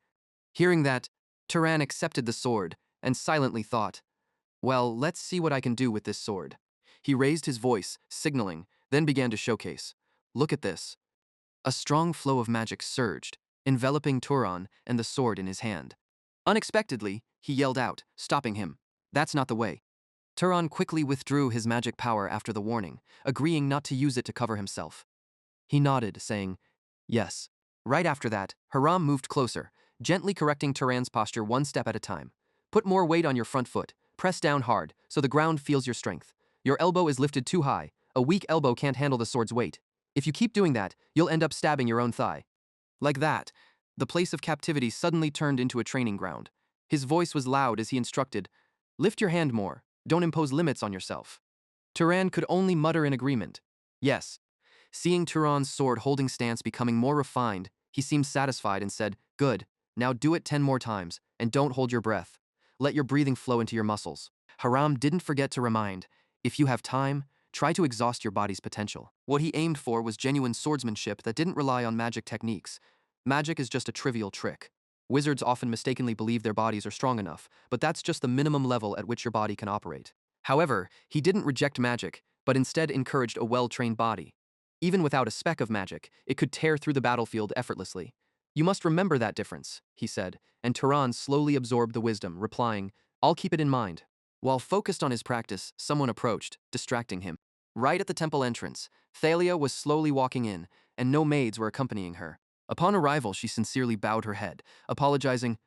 Hearing that, Turan accepted the sword and silently thought, "Well, let's see what I can do with this sword." He raised his voice, signaling, then began to showcase. "Look at this." A strong flow of magic surged, enveloping Turan and the sword in his hand. Unexpectedly, he yelled out, stopping him. "That's not the way." Turan quickly withdrew his magic power after the warning, agreeing not to use it to cover himself. He nodded, saying, "Yes." Right after that, Haram moved closer, gently correcting Turan's posture one step at a time. "Put more weight on your front foot. Press down hard, so the ground feels your strength. Your elbow is lifted too high. A weak elbow can't handle the sword's weight. If you keep doing that, you'll end up stabbing your own thigh. Like that." The place of captivity suddenly turned into a training ground. His voice was loud as he instructed, "Lift your hand more. Don't impose limits on yourself." Turan could only mutter in agreement. Yes. Seeing Turan's sword holding stance becoming more refined, he seemed satisfied and said, "Good. Now do it 10 more times, and don't hold your breath. Let your breathing flow into your muscles." Haram didn't forget to remind, if you have time, try to exhaust your body's potential. What he aimed for was genuine swordsmanship that didn't rely on magic techniques. Magic is just a trivial trick. Wizards often mistakenly believe their bodies are strong enough, but that's just the minimum level at which your body can operate. However, he didn't reject magic, but instead encouraged a well-trained body. Even without a speck of magic, it could tear through the battlefield effortlessly. "You must remember that difference," he said, and Turan slowly absorbed the wisdom, replying, "I'll keep it in mind." While focused on his practice, someone approached, distracting him. Right at the temple entrance, Thalia was slowly walking in, and no maids were accompanying her. Upon arrival, she sincerely bowed her head, apologizing,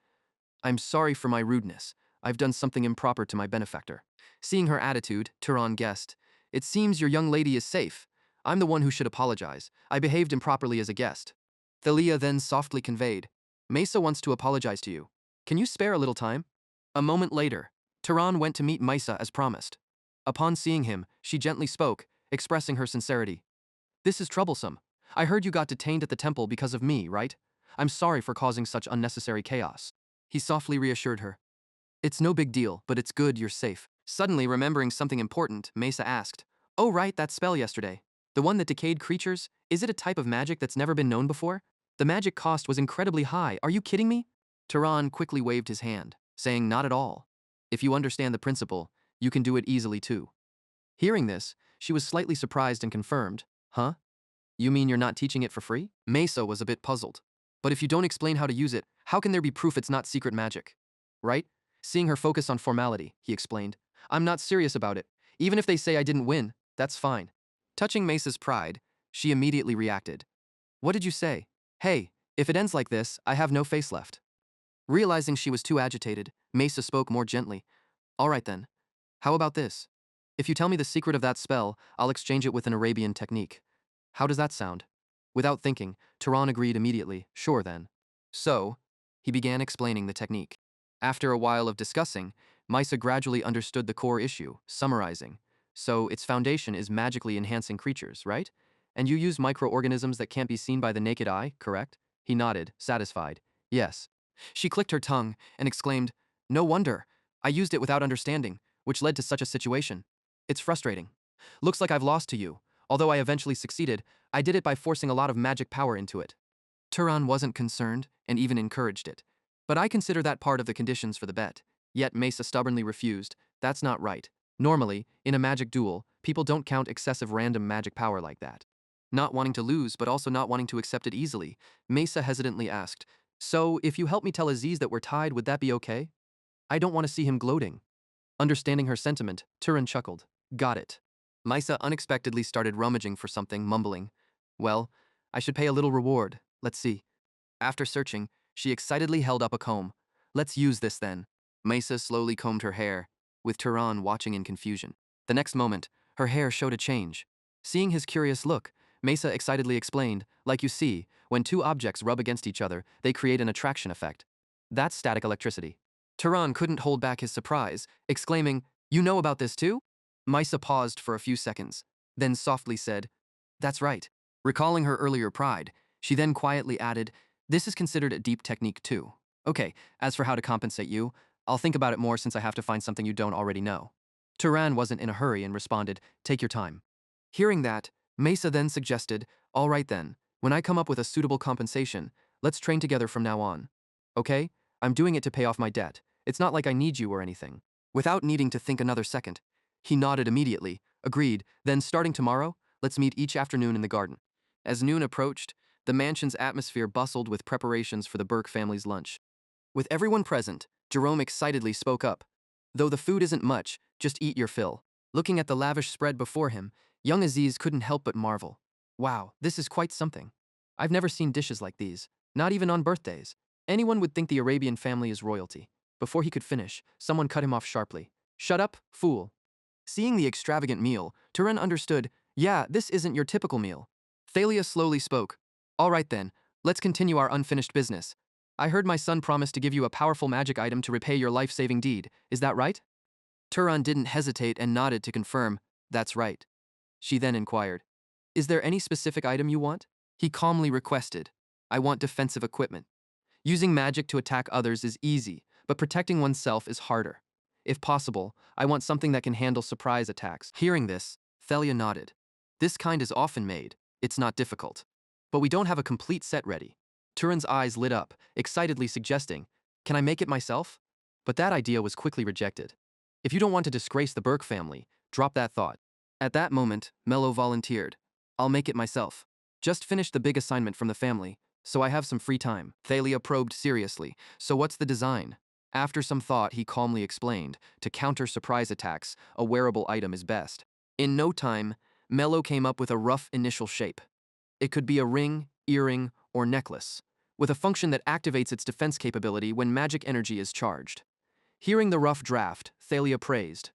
"I'm sorry for my rudeness. I've done something improper to my benefactor." Seeing her attitude, Turan guessed, "It seems your young lady is safe. I'm the one who should apologize. I behaved improperly as a guest." Thalia then softly conveyed, "Mesa wants to apologize to you. Can you spare a little time?" A moment later, Turan went to meet Mesa as promised. Upon seeing him, she gently spoke, expressing her sincerity. "This is troublesome. I heard you got detained at the temple because of me, right? I'm sorry for causing such unnecessary chaos." He softly reassured her. "It's no big deal, but it's good you're safe." Suddenly remembering something important, Mesa asked, "Oh right, that spell yesterday. The one that decayed creatures, is it a type of magic that's never been known before? The magic cost was incredibly high, are you kidding me?" Turan quickly waved his hand, saying, "Not at all. If you understand the principle, you can do it easily too." Hearing this, she was slightly surprised and confirmed, "Huh? You mean you're not teaching it for free?" Mesa was a bit puzzled. "But if you don't explain how to use it, how can there be proof it's not secret magic? Right?" Seeing her focus on formality, he explained, "I'm not serious about it. Even if they say I didn't win, that's fine." Touching Mesa's pride, she immediately reacted. "What did you say? Hey, if it ends like this, I have no face left." Realizing she was too agitated, Mesa spoke more gently. "All right then. How about this? If you tell me the secret of that spell, I'll exchange it with an Arabian technique. How does that sound?" Without thinking, Turan agreed immediately, "Sure then." So, he began explaining the technique. After a while of discussing, Misa gradually understood the core issue, summarizing. "So, its foundation is magically enhancing creatures, right? And you use microorganisms that can't be seen by the naked eye, correct?" He nodded, satisfied. "Yes." She clicked her tongue and exclaimed, "No wonder. I used it without understanding, which led to such a situation. It's frustrating. Looks like I've lost to you. Although I eventually succeeded, I did it by forcing a lot of magic power into it." Turan wasn't concerned and even encouraged it. "But I consider that part of the conditions for the bet." Yet Mesa stubbornly refused. "That's not right. Normally, in a magic duel, people don't count excessive random magic power like that." Not wanting to lose, but also not wanting to accept it easily, Mesa hesitantly asked, "So, if you help me tell Aziz that we're tied, would that be okay? I don't want to see him gloating." Understanding her sentiment, Turan chuckled. "Got it." Misa unexpectedly started rummaging for something, mumbling, "Well, I should pay a little reward. Let's see." After searching, she excitedly held up a comb. "Let's use this then." Mesa slowly combed her hair, with Turan watching in confusion. The next moment, her hair showed a change. Seeing his curious look, Mesa excitedly explained, "Like you see, when two objects rub against each other, they create an attraction effect. That's static electricity." Turan couldn't hold back his surprise, exclaiming, "You know about this too?" Misa paused for a few seconds, then softly said, "That's right." Recalling her earlier pride, she then quietly added, "This is considered a deep technique too. Okay, as for how to compensate you, I'll think about it more since I have to find something you don't already know." Turan wasn't in a hurry and responded, "Take your time." Hearing that, Mesa then suggested, "All right then, when I come up with a suitable compensation, let's train together from now on. Okay? I'm doing it to pay off my debt. It's not like I need you or anything." Without needing to think another second, he nodded immediately, agreed, then starting tomorrow, let's meet each afternoon in the garden. As noon approached, the mansion's atmosphere bustled with preparations for the Burke family's lunch. With everyone present, Jerome excitedly spoke up. "Though the food isn't much, just eat your fill." Looking at the lavish spread before him, young Aziz couldn't help but marvel. "Wow, this is quite something. I've never seen dishes like these, not even on birthdays. Anyone would think the Arabian family is royalty." Before he could finish, someone cut him off sharply. "Shut up, fool." Seeing the extravagant meal, Turan understood, "Yeah, this isn't your typical meal." Thalia slowly spoke. "All right then, let's continue our unfinished business. I heard my son promised to give you a powerful magic item to repay your life-saving deed. Is that right? Turan didn't hesitate and nodded to confirm, that's right. She then inquired, is there any specific item you want? He calmly requested, I want defensive equipment. Using magic to attack others is easy, but protecting oneself is harder. If possible, I want something that can handle surprise attacks. Hearing this, Thalia nodded. This kind is often made, it's not difficult. But we don't have a complete set ready. Turin's eyes lit up, excitedly suggesting, can I make it myself? But that idea was quickly rejected. If you don't want to disgrace the Burke family, drop that thought. At that moment, Mello volunteered. I'll make it myself. Just finished the big assignment from the family, so I have some free time. Thalia probed seriously, so what's the design? After some thought, he calmly explained, to counter surprise attacks, a wearable item is best. In no time, Mello came up with a rough initial shape. It could be a ring, earring, or necklace, with a function that activates its defense capability when magic energy is charged. Hearing the rough draft, Thalia praised.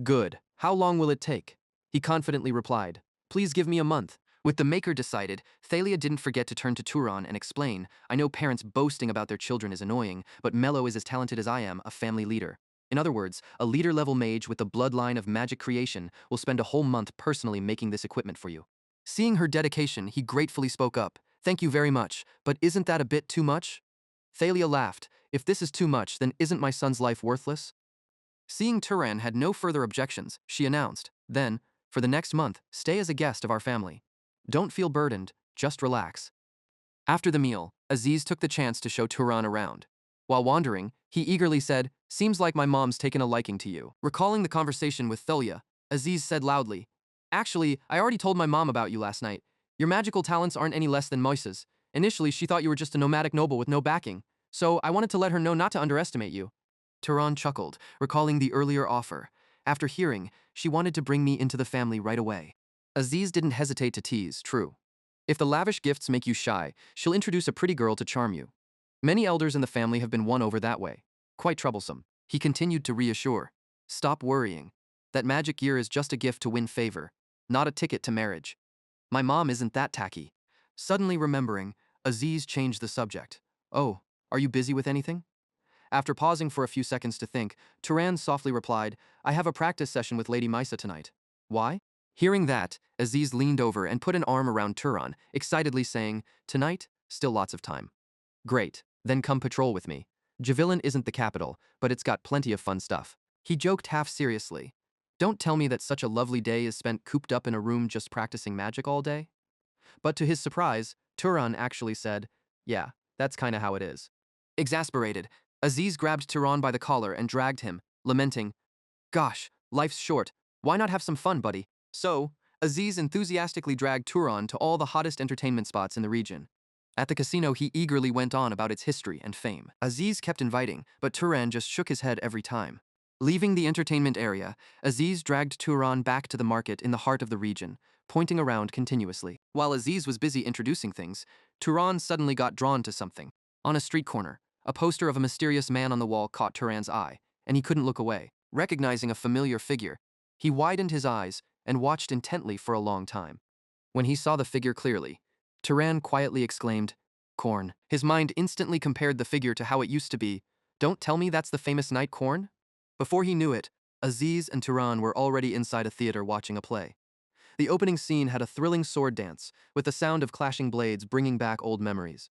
Good. How long will it take? He confidently replied, please give me a month. With the maker decided, Thalia didn't forget to turn to Turan and explain, I know parents boasting about their children is annoying, but Mello is as talented as I am, a family leader. In other words, a leader-level mage with the bloodline of magic creation will spend a whole month personally making this equipment for you. Seeing her dedication, he gratefully spoke up, thank you very much, but isn't that a bit too much? Thalia laughed, if this is too much, then isn't my son's life worthless? Seeing Turan had no further objections, she announced, then, for the next month, stay as a guest of our family. Don't feel burdened, just relax. After the meal, Aziz took the chance to show Turan around. While wandering, he eagerly said, seems like my mom's taken a liking to you. Recalling the conversation with Thalia, Aziz said loudly, actually, I already told my mom about you last night. Your magical talents aren't any less than Moise's. Initially, she thought you were just a nomadic noble with no backing, so I wanted to let her know not to underestimate you. Turan chuckled, recalling the earlier offer. After hearing, she wanted to bring me into the family right away. Aziz didn't hesitate to tease, true. If the lavish gifts make you shy, she'll introduce a pretty girl to charm you. Many elders in the family have been won over that way. Quite troublesome. He continued to reassure. Stop worrying. That magic year is just a gift to win favor, not a ticket to marriage. My mom isn't that tacky. Suddenly remembering, Aziz changed the subject. Oh, are you busy with anything? After pausing for a few seconds to think, Turan softly replied, I have a practice session with Lady Maisa tonight. Why? Hearing that, Aziz leaned over and put an arm around Turan, excitedly saying, tonight, still lots of time. Great, then come patrol with me. Javelin isn't the capital, but it's got plenty of fun stuff. He joked half seriously. Don't tell me that such a lovely day is spent cooped up in a room just practicing magic all day? But to his surprise, Turan actually said, yeah, that's kinda how it is. Exasperated, Aziz grabbed Turan by the collar and dragged him, lamenting, gosh, life's short, why not have some fun, buddy? So, Aziz enthusiastically dragged Turan to all the hottest entertainment spots in the region. At the casino, he eagerly went on about its history and fame. Aziz kept inviting, but Turan just shook his head every time. Leaving the entertainment area, Aziz dragged Turan back to the market in the heart of the region, pointing around continuously. While Aziz was busy introducing things, Turan suddenly got drawn to something. On a street corner, a poster of a mysterious man on the wall caught Turan's eye, and he couldn't look away. Recognizing a familiar figure, he widened his eyes and watched intently for a long time. When he saw the figure clearly, Turan quietly exclaimed, Corn. His mind instantly compared the figure to how it used to be. Don't tell me that's the famous knight Corn? Before he knew it, Aziz and Turan were already inside a theater watching a play. The opening scene had a thrilling sword dance, with the sound of clashing blades bringing back old memories.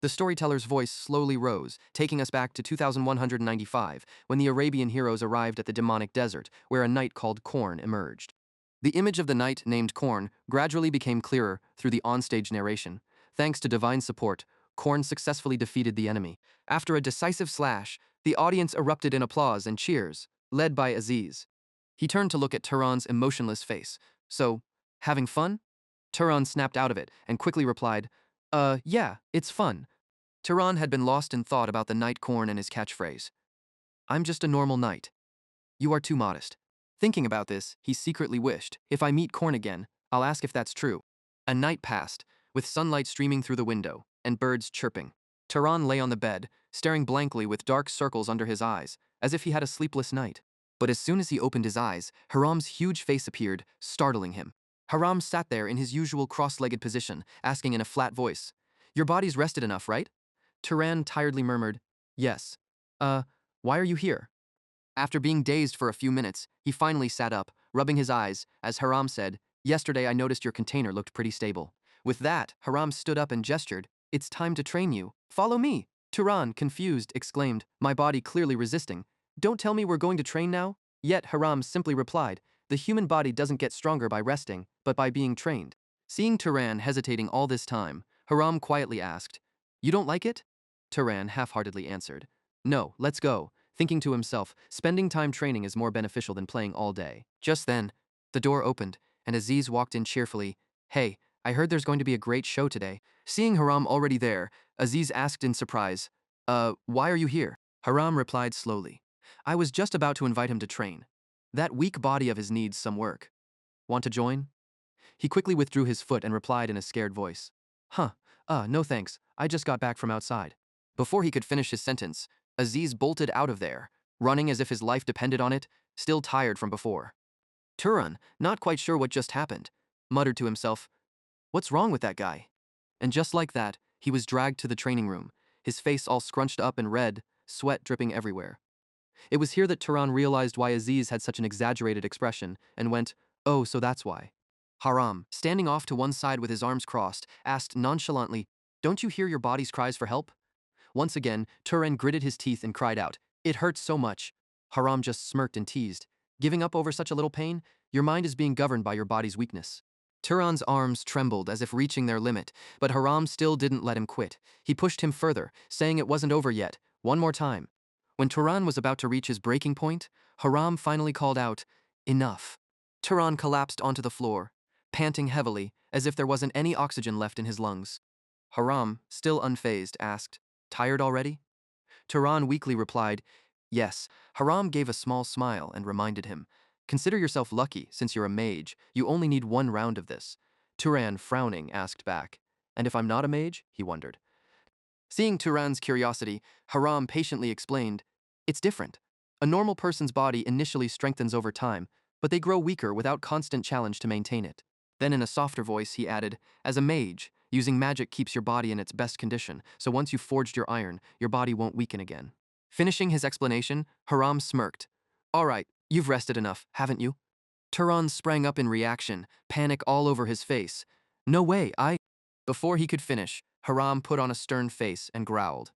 The storyteller's voice slowly rose, taking us back to 2195, when the Arabian heroes arrived at the demonic desert, where a knight called Corn emerged. The image of the knight named Corn gradually became clearer through the onstage narration. Thanks to divine support, Corn successfully defeated the enemy. After a decisive slash, the audience erupted in applause and cheers, led by Aziz. He turned to look at Turan's emotionless face. So, having fun? Turan snapped out of it and quickly replied, yeah, it's fun. Turan had been lost in thought about the knight Corn and his catchphrase. I'm just a normal knight. You are too modest. Thinking about this, he secretly wished, if I meet Corn again, I'll ask if that's true. A night passed, with sunlight streaming through the window, and birds chirping. Turan lay on the bed, staring blankly with dark circles under his eyes, as if he had a sleepless night. But as soon as he opened his eyes, Haram's huge face appeared, startling him. Haram sat there in his usual cross-legged position, asking in a flat voice, Your body's rested enough, right? Turan tiredly murmured, "Yes. Uh, why are you here?" After being dazed for a few minutes, he finally sat up, rubbing his eyes, as Haram said, "Yesterday I noticed your container looked pretty stable." With that, Haram stood up and gestured, "It's time to train you. Follow me." Turan, confused, exclaimed, my body clearly resisting, "Don't tell me we're going to train now?" Yet Haram simply replied, "The human body doesn't get stronger by resting, but by being trained." Seeing Turan hesitating all this time, Haram quietly asked, "You don't like it?" Turan half-heartedly answered, "No, let's go," thinking to himself, spending time training is more beneficial than playing all day. Just then, the door opened, and Aziz walked in cheerfully. "Hey, I heard there's going to be a great show today." Seeing Haram already there, Aziz asked in surprise, why are you here?" Haram replied slowly, "I was just about to invite him to train. That weak body of his needs some work. Want to join?" He quickly withdrew his foot and replied in a scared voice, no thanks, I just got back from outside." Before he could finish his sentence, Aziz bolted out of there, running as if his life depended on it, still tired from before. Turan, not quite sure what just happened, muttered to himself, "What's wrong with that guy?" And just like that, he was dragged to the training room, his face all scrunched up and red, sweat dripping everywhere. It was here that Turan realized why Aziz had such an exaggerated expression, and went, "Oh, so that's why." Haram, standing off to one side with his arms crossed, asked nonchalantly, "Don't you hear your body's cries for help?" Once again, Turan gritted his teeth and cried out, "It hurts so much." Haram just smirked and teased, "Giving up over such a little pain? Your mind is being governed by your body's weakness." Turan's arms trembled as if reaching their limit, but Haram still didn't let him quit. He pushed him further, saying it wasn't over yet, one more time. When Turan was about to reach his breaking point, Haram finally called out, "Enough." Turan collapsed onto the floor, panting heavily, as if there wasn't any oxygen left in his lungs. Haram, still unfazed, asked, "Tired already?" Turan weakly replied, "Yes." Haram gave a small smile and reminded him, "Consider yourself lucky, since you're a mage. You only need one round of this." Turan, frowning, asked back, "And if I'm not a mage?" he wondered. Seeing Turan's curiosity, Haram patiently explained, "It's different. A normal person's body initially strengthens over time, but they grow weaker without constant challenge to maintain it." Then in a softer voice he added, "As a mage, using magic keeps your body in its best condition, so once you've forged your iron, your body won't weaken again." Finishing his explanation, Haram smirked. "All right, you've rested enough, haven't you?" Turan sprang up in reaction, panic all over his face. "No way, I—" Before he could finish, Haram put on a stern face and growled,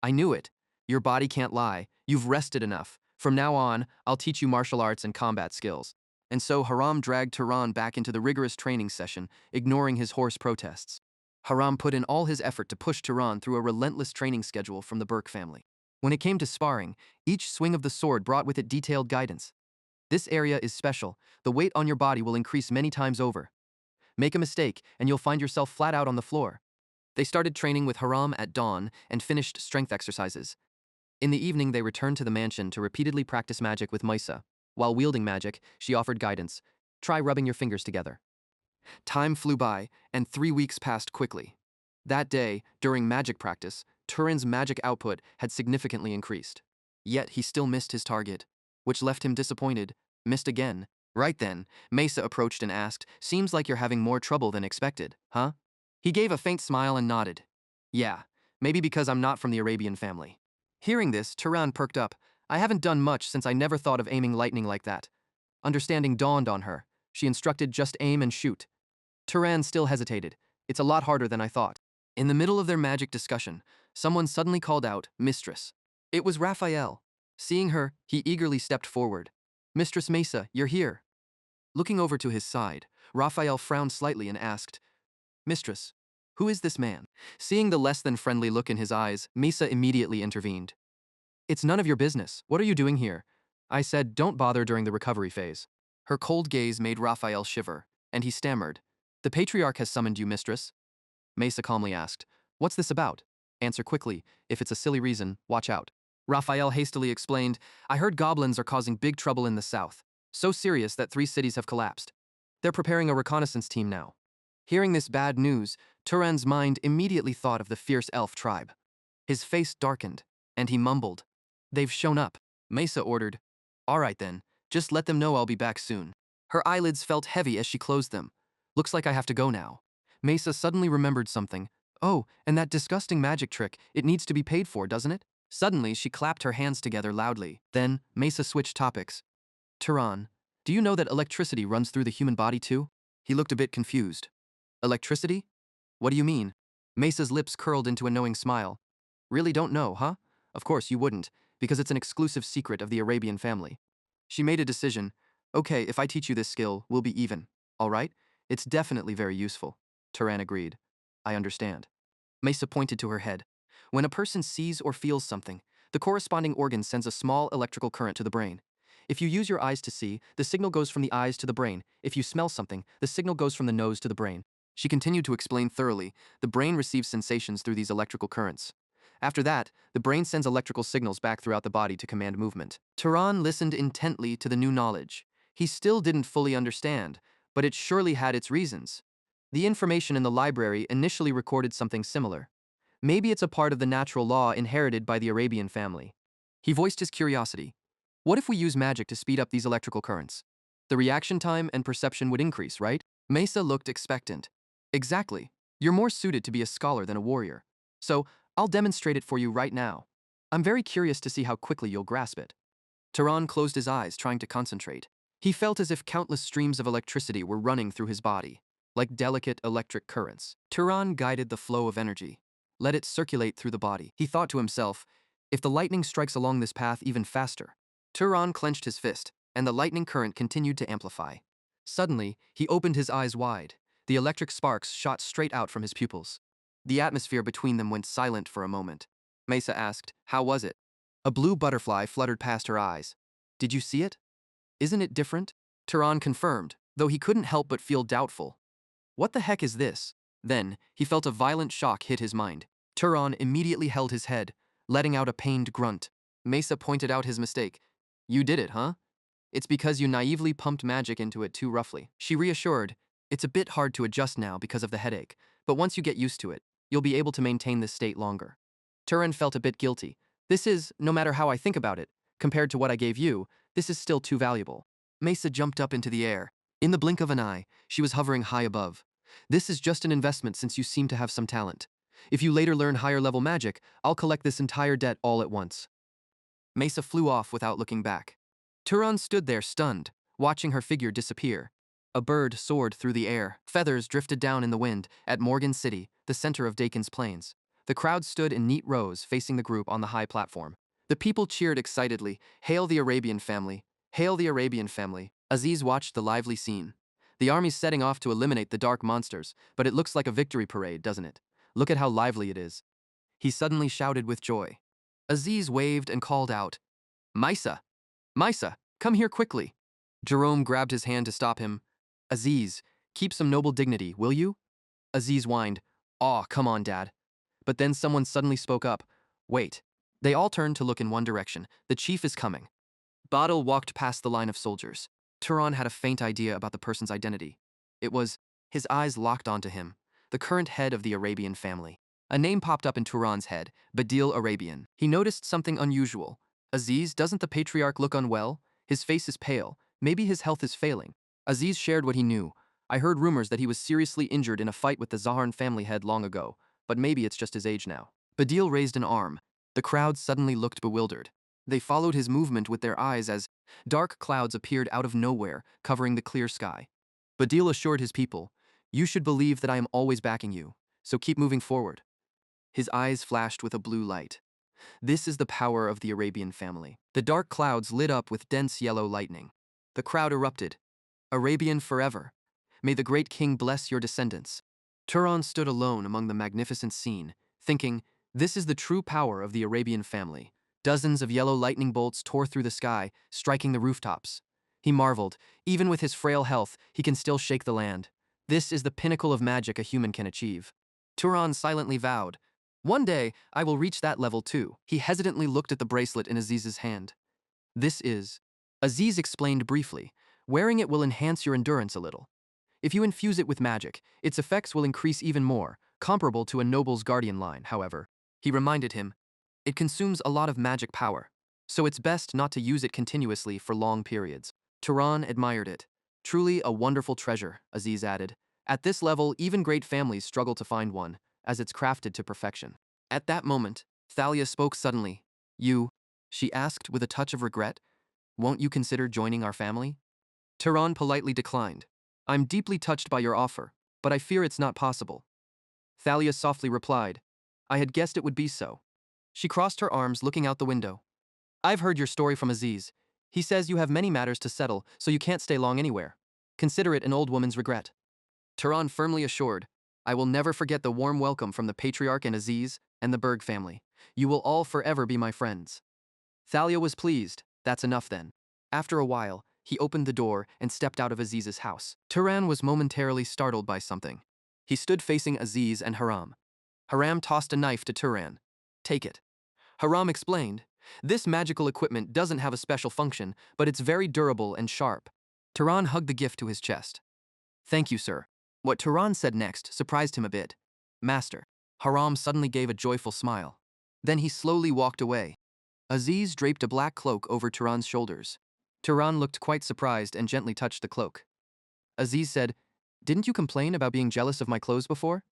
"I knew it. Your body can't lie. You've rested enough. From now on, I'll teach you martial arts and combat skills." And so Haram dragged Turan back into the rigorous training session, ignoring his hoarse protests. Haram put in all his effort to push Turan through a relentless training schedule from the Burke family. When it came to sparring, each swing of the sword brought with it detailed guidance. "This area is special. The weight on your body will increase many times over. Make a mistake, and you'll find yourself flat out on the floor." They started training with Haram at dawn and finished strength exercises. In the evening, they returned to the mansion to repeatedly practice magic with Maisa. While wielding magic, she offered guidance. "Try rubbing your fingers together." Time flew by, and 3 weeks passed quickly. That day, during magic practice, Turin's magic output had significantly increased. Yet he still missed his target, which left him disappointed. Missed again. Right then, Mesa approached and asked, "Seems like you're having more trouble than expected, huh?" He gave a faint smile and nodded. "Yeah, maybe because I'm not from the Arabian family." Hearing this, Turan perked up. "I haven't done much since I never thought of aiming lightning like that." Understanding dawned on her. She instructed, "Just aim and shoot." Turan still hesitated. "It's a lot harder than I thought." In the middle of their magic discussion, someone suddenly called out, "Mistress." It was Raphael. Seeing her, he eagerly stepped forward. "Mistress Mesa, you're here." Looking over to his side, Raphael frowned slightly and asked, "Mistress, who is this man?" Seeing the less than friendly look in his eyes, Mesa immediately intervened. "It's none of your business. What are you doing here?" I said, "Don't bother during the recovery phase." Her cold gaze made Raphael shiver, and he stammered, "The patriarch has summoned you, mistress." Mesa calmly asked, "What's this about?" Answer quickly. If it's a silly reason, watch out. Raphael hastily explained, "I heard goblins are causing big trouble in the south. So serious that 3 cities have collapsed. They're preparing a reconnaissance team now." Hearing this bad news, Turan's mind immediately thought of the fierce elf tribe. His face darkened, and he mumbled, "They've shown up." Mesa ordered, "All right then, just let them know I'll be back soon." Her eyelids felt heavy as she closed them. "Looks like I have to go now." Mesa suddenly remembered something. Oh, and that disgusting magic trick, it needs to be paid for, doesn't it? Suddenly, she clapped her hands together loudly. Then, Mesa switched topics. Turan, do you know that electricity runs through the human body too? He looked a bit confused. Electricity? What do you mean? Mesa's lips curled into a knowing smile. Really don't know, huh? Of course you wouldn't, because it's an exclusive secret of the Arabian family. She made a decision. Okay, if I teach you this skill, we'll be even. All right? It's definitely very useful. Turan agreed. I understand. Mesa pointed to her head. When a person sees or feels something, the corresponding organ sends a small electrical current to the brain. If you use your eyes to see, the signal goes from the eyes to the brain. If you smell something, the signal goes from the nose to the brain. She continued to explain thoroughly. The brain receives sensations through these electrical currents. After that, the brain sends electrical signals back throughout the body to command movement. Turan listened intently to the new knowledge. He still didn't fully understand, but it surely had its reasons. The information in the library initially recorded something similar. Maybe it's a part of the natural law inherited by the Arabian family. He voiced his curiosity. What if we use magic to speed up these electrical currents? The reaction time and perception would increase, right? Mesa looked expectant. Exactly. You're more suited to be a scholar than a warrior. So, I'll demonstrate it for you right now. I'm very curious to see how quickly you'll grasp it. Tehran closed his eyes, trying to concentrate. He felt as if countless streams of electricity were running through his body, like delicate electric currents. Tehran guided the flow of energy. Let it circulate through the body. He thought to himself, if the lightning strikes along this path even faster. Tehran clenched his fist, and the lightning current continued to amplify. Suddenly, he opened his eyes wide. The electric sparks shot straight out from his pupils. The atmosphere between them went silent for a moment. Mesa asked, how was it? A blue butterfly fluttered past her eyes. Did you see it? Isn't it different? Tehran confirmed, though he couldn't help but feel doubtful. What the heck is this? Then, he felt a violent shock hit his mind. Tehran immediately held his head, letting out a pained grunt. Mesa pointed out his mistake. You did it, huh? It's because you naively pumped magic into it too roughly. She reassured, it's a bit hard to adjust now because of the headache, but once you get used to it, you'll be able to maintain this state longer. Turan felt a bit guilty. This is, no matter how I think about it, compared to what I gave you, this is still too valuable. Mesa jumped up into the air. In the blink of an eye, she was hovering high above. This is just an investment since you seem to have some talent. If you later learn higher level magic, I'll collect this entire debt all at once. Mesa flew off without looking back. Turan stood there stunned, watching her figure disappear. A bird soared through the air. Feathers drifted down in the wind at Morgan City, the center of Dakin's plains. The crowd stood in neat rows facing the group on the high platform. The people cheered excitedly, "Hail the Arabian family! Hail the Arabian family!" Aziz watched the lively scene. The army's setting off to eliminate the dark monsters, but it looks like a victory parade, doesn't it? Look at how lively it is. He suddenly shouted with joy. Aziz waved and called out, Misa! Misa, come here quickly. Jerome grabbed his hand to stop him. Aziz, keep some noble dignity, will you? Aziz whined, Aw, come on, Dad. But then someone suddenly spoke up. Wait. They all turned to look in one direction. The chief is coming. Badal walked past the line of soldiers. Turan had a faint idea about the person's identity. It was, his eyes locked onto him, the current head of the Arabian family. A name popped up in Turan's head, Badil Arabian. He noticed something unusual. Aziz, doesn't the patriarch look unwell? His face is pale. Maybe his health is failing. Aziz shared what he knew. I heard rumors that he was seriously injured in a fight with the Zaharn family head long ago, but maybe it's just his age now. Badil raised an arm. The crowd suddenly looked bewildered. They followed his movement with their eyes as dark clouds appeared out of nowhere, covering the clear sky. Badil assured his people, you should believe that I am always backing you, so keep moving forward. His eyes flashed with a blue light. This is the power of the Arabian family. The dark clouds lit up with dense yellow lightning. The crowd erupted. Arabian forever. May the great king bless your descendants. Turan stood alone among the magnificent scene, thinking, this is the true power of the Arabian family. Dozens of yellow lightning bolts tore through the sky, striking the rooftops. He marveled, even with his frail health, he can still shake the land. This is the pinnacle of magic a human can achieve. Turan silently vowed, one day, I will reach that level too. He hesitantly looked at the bracelet in Aziz's hand. This is. Aziz explained briefly, wearing it will enhance your endurance a little. If you infuse it with magic, its effects will increase even more, comparable to a noble's guardian line, however. He reminded him, it consumes a lot of magic power, so it's best not to use it continuously for long periods. Turan admired it. Truly a wonderful treasure, Aziz added. At this level, even great families struggle to find one. as it's crafted to perfection. At that moment, Thalia spoke suddenly. You, she asked with a touch of regret, won't you consider joining our family? Turan politely declined. I'm deeply touched by your offer, but I fear it's not possible. Thalia softly replied. I had guessed it would be so. She crossed her arms, looking out the window. I've heard your story from Aziz. He says you have many matters to settle, so you can't stay long anywhere. Consider it an old woman's regret. Turan firmly assured, I will never forget the warm welcome from the patriarch and Aziz and the Berg family. You will all forever be my friends. Thalia was pleased. That's enough then. After a while, he opened the door and stepped out of Aziz's house. Turan was momentarily startled by something. He stood facing Aziz and Haram. Haram tossed a knife to Turan. Take it. Haram explained, this magical equipment doesn't have a special function, but it's very durable and sharp. Turan hugged the gift to his chest. Thank you, sir. What Turan said next surprised him a bit. Master. Haram suddenly gave a joyful smile. Then he slowly walked away. Aziz draped a black cloak over Turan's shoulders. Turan looked quite surprised and gently touched the cloak. Aziz said, Didn't you complain about being jealous of my clothes before?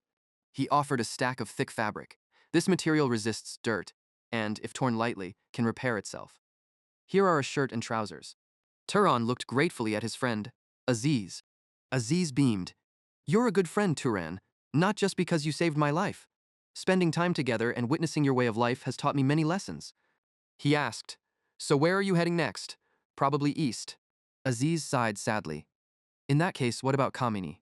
He offered a stack of thick fabric. This material resists dirt, and, if torn lightly, can repair itself. Here are a shirt and trousers. Turan looked gratefully at his friend, Aziz. Aziz beamed. You're a good friend, Turan, not just because you saved my life. Spending time together and witnessing your way of life has taught me many lessons. He asked, So where are you heading next? Probably east. Aziz sighed sadly. In that case, what about Kamini?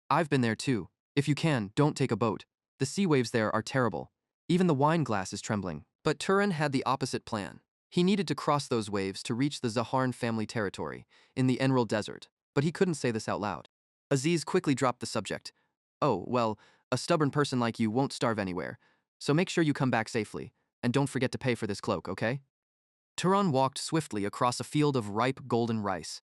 I've been there too. If you can, don't take a boat. The sea waves there are terrible. Even the wine glass is trembling. But Turan had the opposite plan. He needed to cross those waves to reach the Zaharn family territory, in the Enril Desert, but he couldn't say this out loud. Aziz quickly dropped the subject. Oh, well, a stubborn person like you won't starve anywhere, so make sure you come back safely, and don't forget to pay for this cloak, okay? Turan walked swiftly across a field of ripe golden rice.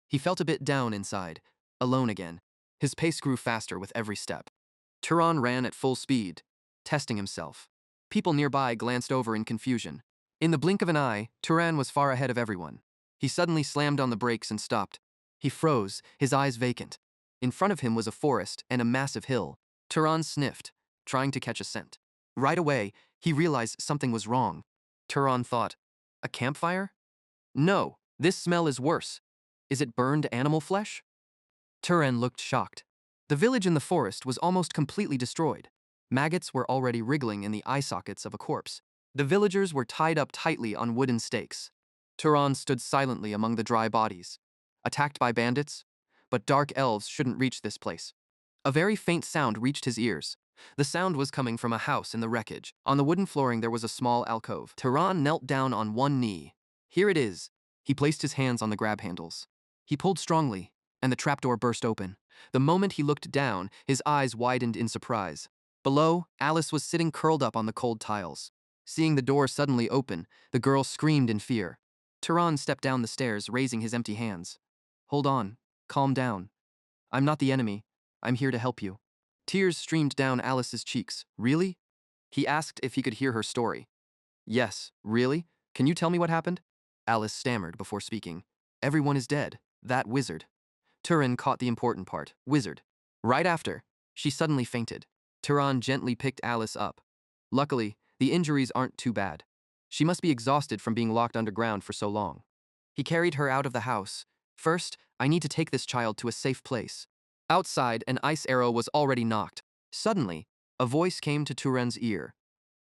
He felt a bit down inside, alone again. His pace grew faster with every step. Turan ran at full speed, testing himself. People nearby glanced over in confusion. In the blink of an eye, Turan was far ahead of everyone. He suddenly slammed on the brakes and stopped. He froze, his eyes vacant. In front of him was a forest and a massive hill. Turan sniffed, trying to catch a scent. Right away, he realized something was wrong. Turan thought, a campfire? No, this smell is worse. Is it burned animal flesh? Turan looked shocked. The village in the forest was almost completely destroyed. Maggots were already wriggling in the eye sockets of a corpse. The villagers were tied up tightly on wooden stakes. Turan stood silently among the dry bodies. Attacked by bandits? But dark elves shouldn't reach this place. A very faint sound reached his ears. The sound was coming from a house in the wreckage. On the wooden flooring there was a small alcove. Turan knelt down on one knee. Here it is. He placed his hands on the grab handles. He pulled strongly, and the trapdoor burst open. The moment he looked down, his eyes widened in surprise. Below, Alice was sitting curled up on the cold tiles. Seeing the door suddenly open, the girl screamed in fear. Turan stepped down the stairs, raising his empty hands. Hold on. Calm down. I'm not the enemy. I'm here to help you. Tears streamed down Alice's cheeks. Really? He asked if he could hear her story. Yes, really? Can you tell me what happened? Alice stammered before speaking. Everyone is dead. That wizard. Turan caught the important part. Wizard. Right after, she suddenly fainted. Turan gently picked Alice up. Luckily, the injuries aren't too bad. She must be exhausted from being locked underground for so long. He carried her out of the house. First, I need to take this child to a safe place. Outside, an ice arrow was already knocked. Suddenly, a voice came to Turan's ear.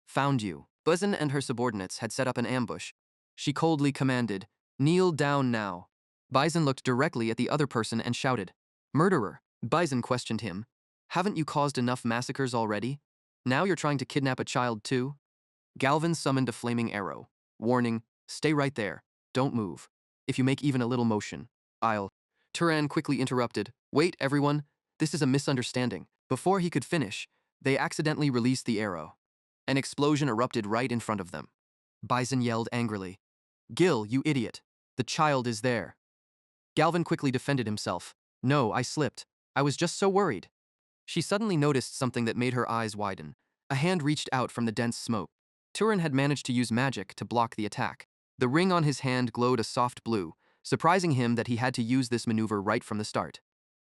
Found you. Buzin and her subordinates had set up an ambush. She coldly commanded, Kneel down now. Bison looked directly at the other person and shouted, Murderer. Bison questioned him. Haven't you caused enough massacres already? Now you're trying to kidnap a child too? Galvin summoned a flaming arrow, warning, Stay right there. Don't move. If you make even a little motion, I'll... Turan quickly interrupted, Wait, everyone. This is a misunderstanding. Before he could finish, they accidentally released the arrow. An explosion erupted right in front of them. Bison yelled angrily, Gil, you idiot. The child is there. Galvin quickly defended himself. No, I slipped. I was just so worried. She suddenly noticed something that made her eyes widen. A hand reached out from the dense smoke. Turan had managed to use magic to block the attack. The ring on his hand glowed a soft blue, surprising him that he had to use this maneuver right from the start.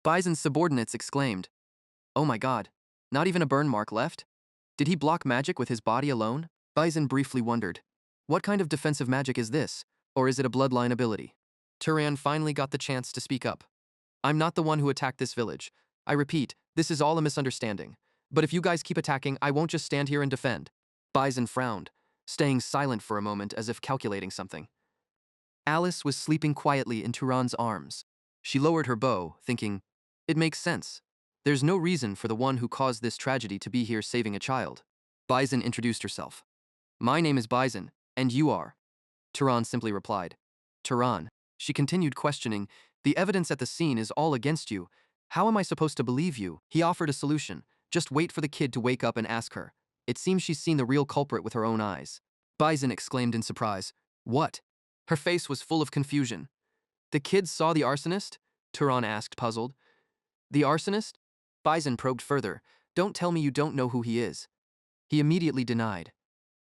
Bison's subordinates exclaimed, Oh my god, not even a burn mark left? Did he block magic with his body alone? Bison briefly wondered. What kind of defensive magic is this? Or is it a bloodline ability? Turan finally got the chance to speak up. I'm not the one who attacked this village. I repeat, this is all a misunderstanding. But if you guys keep attacking, I won't just stand here and defend. Bison frowned, staying silent for a moment as if calculating something. Alice was sleeping quietly in Turan's arms. She lowered her bow, thinking, it makes sense. There's no reason for the one who caused this tragedy to be here saving a child. Bison introduced herself. My name is Bison, and you are? Turan simply replied. Turan. She continued questioning, the evidence at the scene is all against you. How am I supposed to believe you? He offered a solution. Just wait for the kid to wake up and ask her. It seems she's seen the real culprit with her own eyes. Bison exclaimed in surprise. What? Her face was full of confusion. The kid saw the arsonist? Turan asked, puzzled. The arsonist? Bison probed further. Don't tell me you don't know who he is. He immediately denied.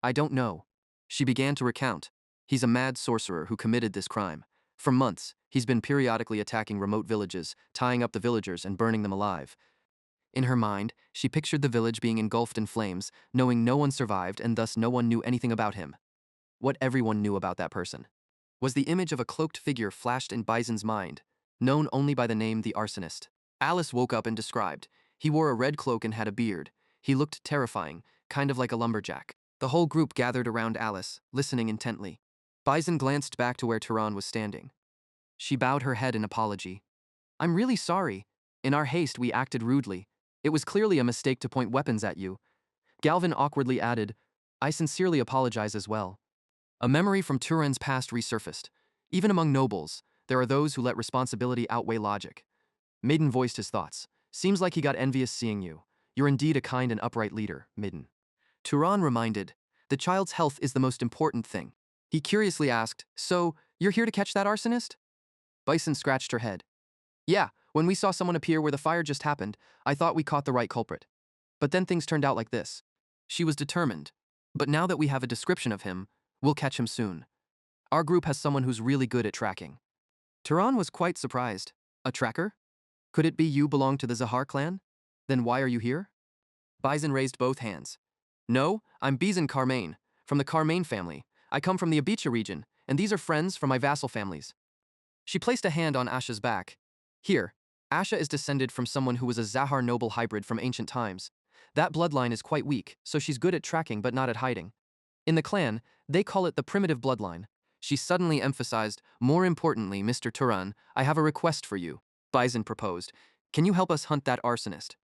I don't know. She began to recount. He's a mad sorcerer who committed this crime. For months, he's been periodically attacking remote villages, tying up the villagers and burning them alive. In her mind, she pictured the village being engulfed in flames, knowing no one survived and thus no one knew anything about him. What everyone knew about that person was the image of a cloaked figure flashed in Bison's mind, known only by the name the arsonist. Alice woke up and described. He wore a red cloak and had a beard. He looked terrifying, kind of like a lumberjack. The whole group gathered around Alice, listening intently. Bison glanced back to where Turan was standing. She bowed her head in apology. I'm really sorry. In our haste, we acted rudely. It was clearly a mistake to point weapons at you. Galvin awkwardly added, I sincerely apologize as well. A memory from Turan's past resurfaced. Even among nobles, there are those who let responsibility outweigh logic. Maiden voiced his thoughts. Seems like he got envious seeing you. You're indeed a kind and upright leader, Maiden. Turan reminded, the child's health is the most important thing. He curiously asked, so, you're here to catch that arsonist? Bison scratched her head. Yeah, when we saw someone appear where the fire just happened, I thought we caught the right culprit. But then things turned out like this. She was determined. But now that we have a description of him, we'll catch him soon. Our group has someone who's really good at tracking. Turan was quite surprised. A tracker? Could it be you belong to the Zahar clan? Then why are you here? Bison raised both hands. No, I'm Bison Carmaine, from the Carmaine family. I come from the Abicha region, and these are friends from my vassal families. She placed a hand on Asha's back. Here, Asha is descended from someone who was a Zahar noble hybrid from ancient times. That bloodline is quite weak, so she's good at tracking but not at hiding. In the clan, they call it the primitive bloodline. She suddenly emphasized, more importantly, Mr. Turan, I have a request for you. Bison proposed. Can you help us hunt that arsonist?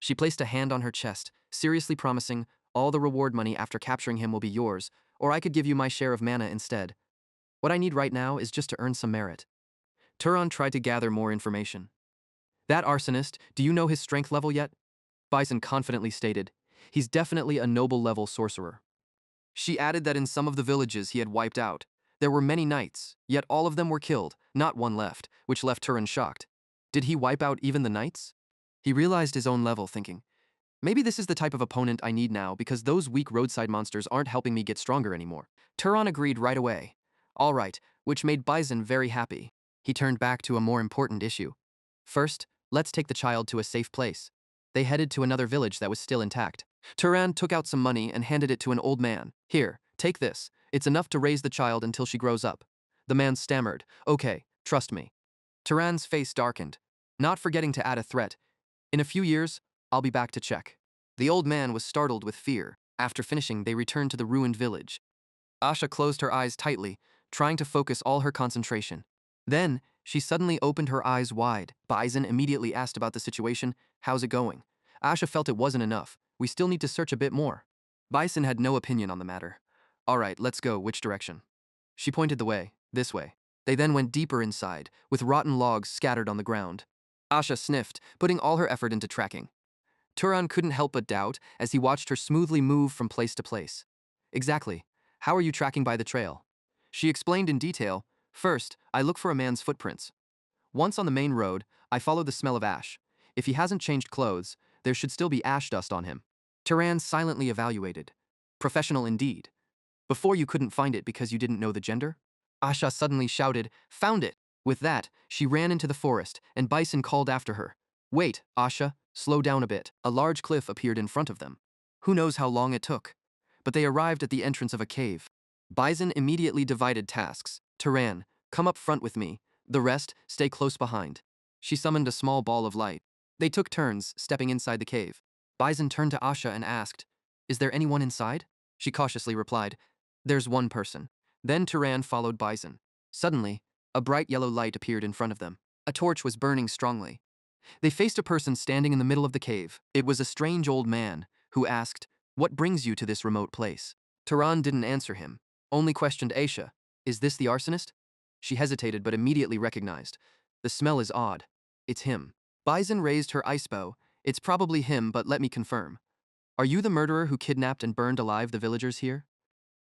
She placed a hand on her chest, seriously promising, all the reward money after capturing him will be yours, or I could give you my share of mana instead. What I need right now is just to earn some merit. Turan tried to gather more information. That arsonist, do you know his strength level yet? Bison confidently stated, he's definitely a noble level sorcerer. She added that in some of the villages he had wiped out, there were many knights, yet all of them were killed, not one left, which left Turan shocked. Did he wipe out even the knights? He realized his own level, thinking, maybe this is the type of opponent I need now because those weak roadside monsters aren't helping me get stronger anymore. Turan agreed right away. All right, which made Bison very happy. He turned back to a more important issue. First, let's take the child to a safe place. They headed to another village that was still intact. Turan took out some money and handed it to an old man. Here, take this. It's enough to raise the child until she grows up. The man stammered, okay, trust me. Turan's face darkened, not forgetting to add a threat. In a few years, I'll be back to check. The old man was startled with fear. After finishing, they returned to the ruined village. Asha closed her eyes tightly, trying to focus all her concentration. Then, she suddenly opened her eyes wide. Bison immediately asked about the situation. How's it going? Asha felt it wasn't enough. We still need to search a bit more. Bison had no opinion on the matter. All right, let's go. Which direction? She pointed the way. This way. They then went deeper inside, with rotten logs scattered on the ground. Asha sniffed, putting all her effort into tracking. Turan couldn't help but doubt as he watched her smoothly move from place to place. Exactly. How are you tracking by the trail? She explained in detail. First, I look for a man's footprints. Once on the main road, I follow the smell of ash. If he hasn't changed clothes, there should still be ash dust on him. Turan silently evaluated. Professional indeed. Before you couldn't find it because you didn't know the gender? Asha suddenly shouted, found it! With that, she ran into the forest, and Bison called after her. Wait, Asha, slow down a bit. A large cliff appeared in front of them. Who knows how long it took? But they arrived at the entrance of a cave. Bison immediately divided tasks. Turan, come up front with me. The rest, stay close behind. She summoned a small ball of light. They took turns, stepping inside the cave. Bison turned to Asha and asked, "Is there anyone inside?" She cautiously replied, "There's one person." Then Turan followed Bison. Suddenly, a bright yellow light appeared in front of them. A torch was burning strongly. They faced a person standing in the middle of the cave. It was a strange old man, who asked, "What brings you to this remote place?" Turan didn't answer him, only questioned Aisha, "Is this the arsonist?" She hesitated but immediately recognized. "The smell is odd. It's him." Bison raised her ice bow. "It's probably him, but let me confirm. Are you the murderer who kidnapped and burned alive the villagers here?"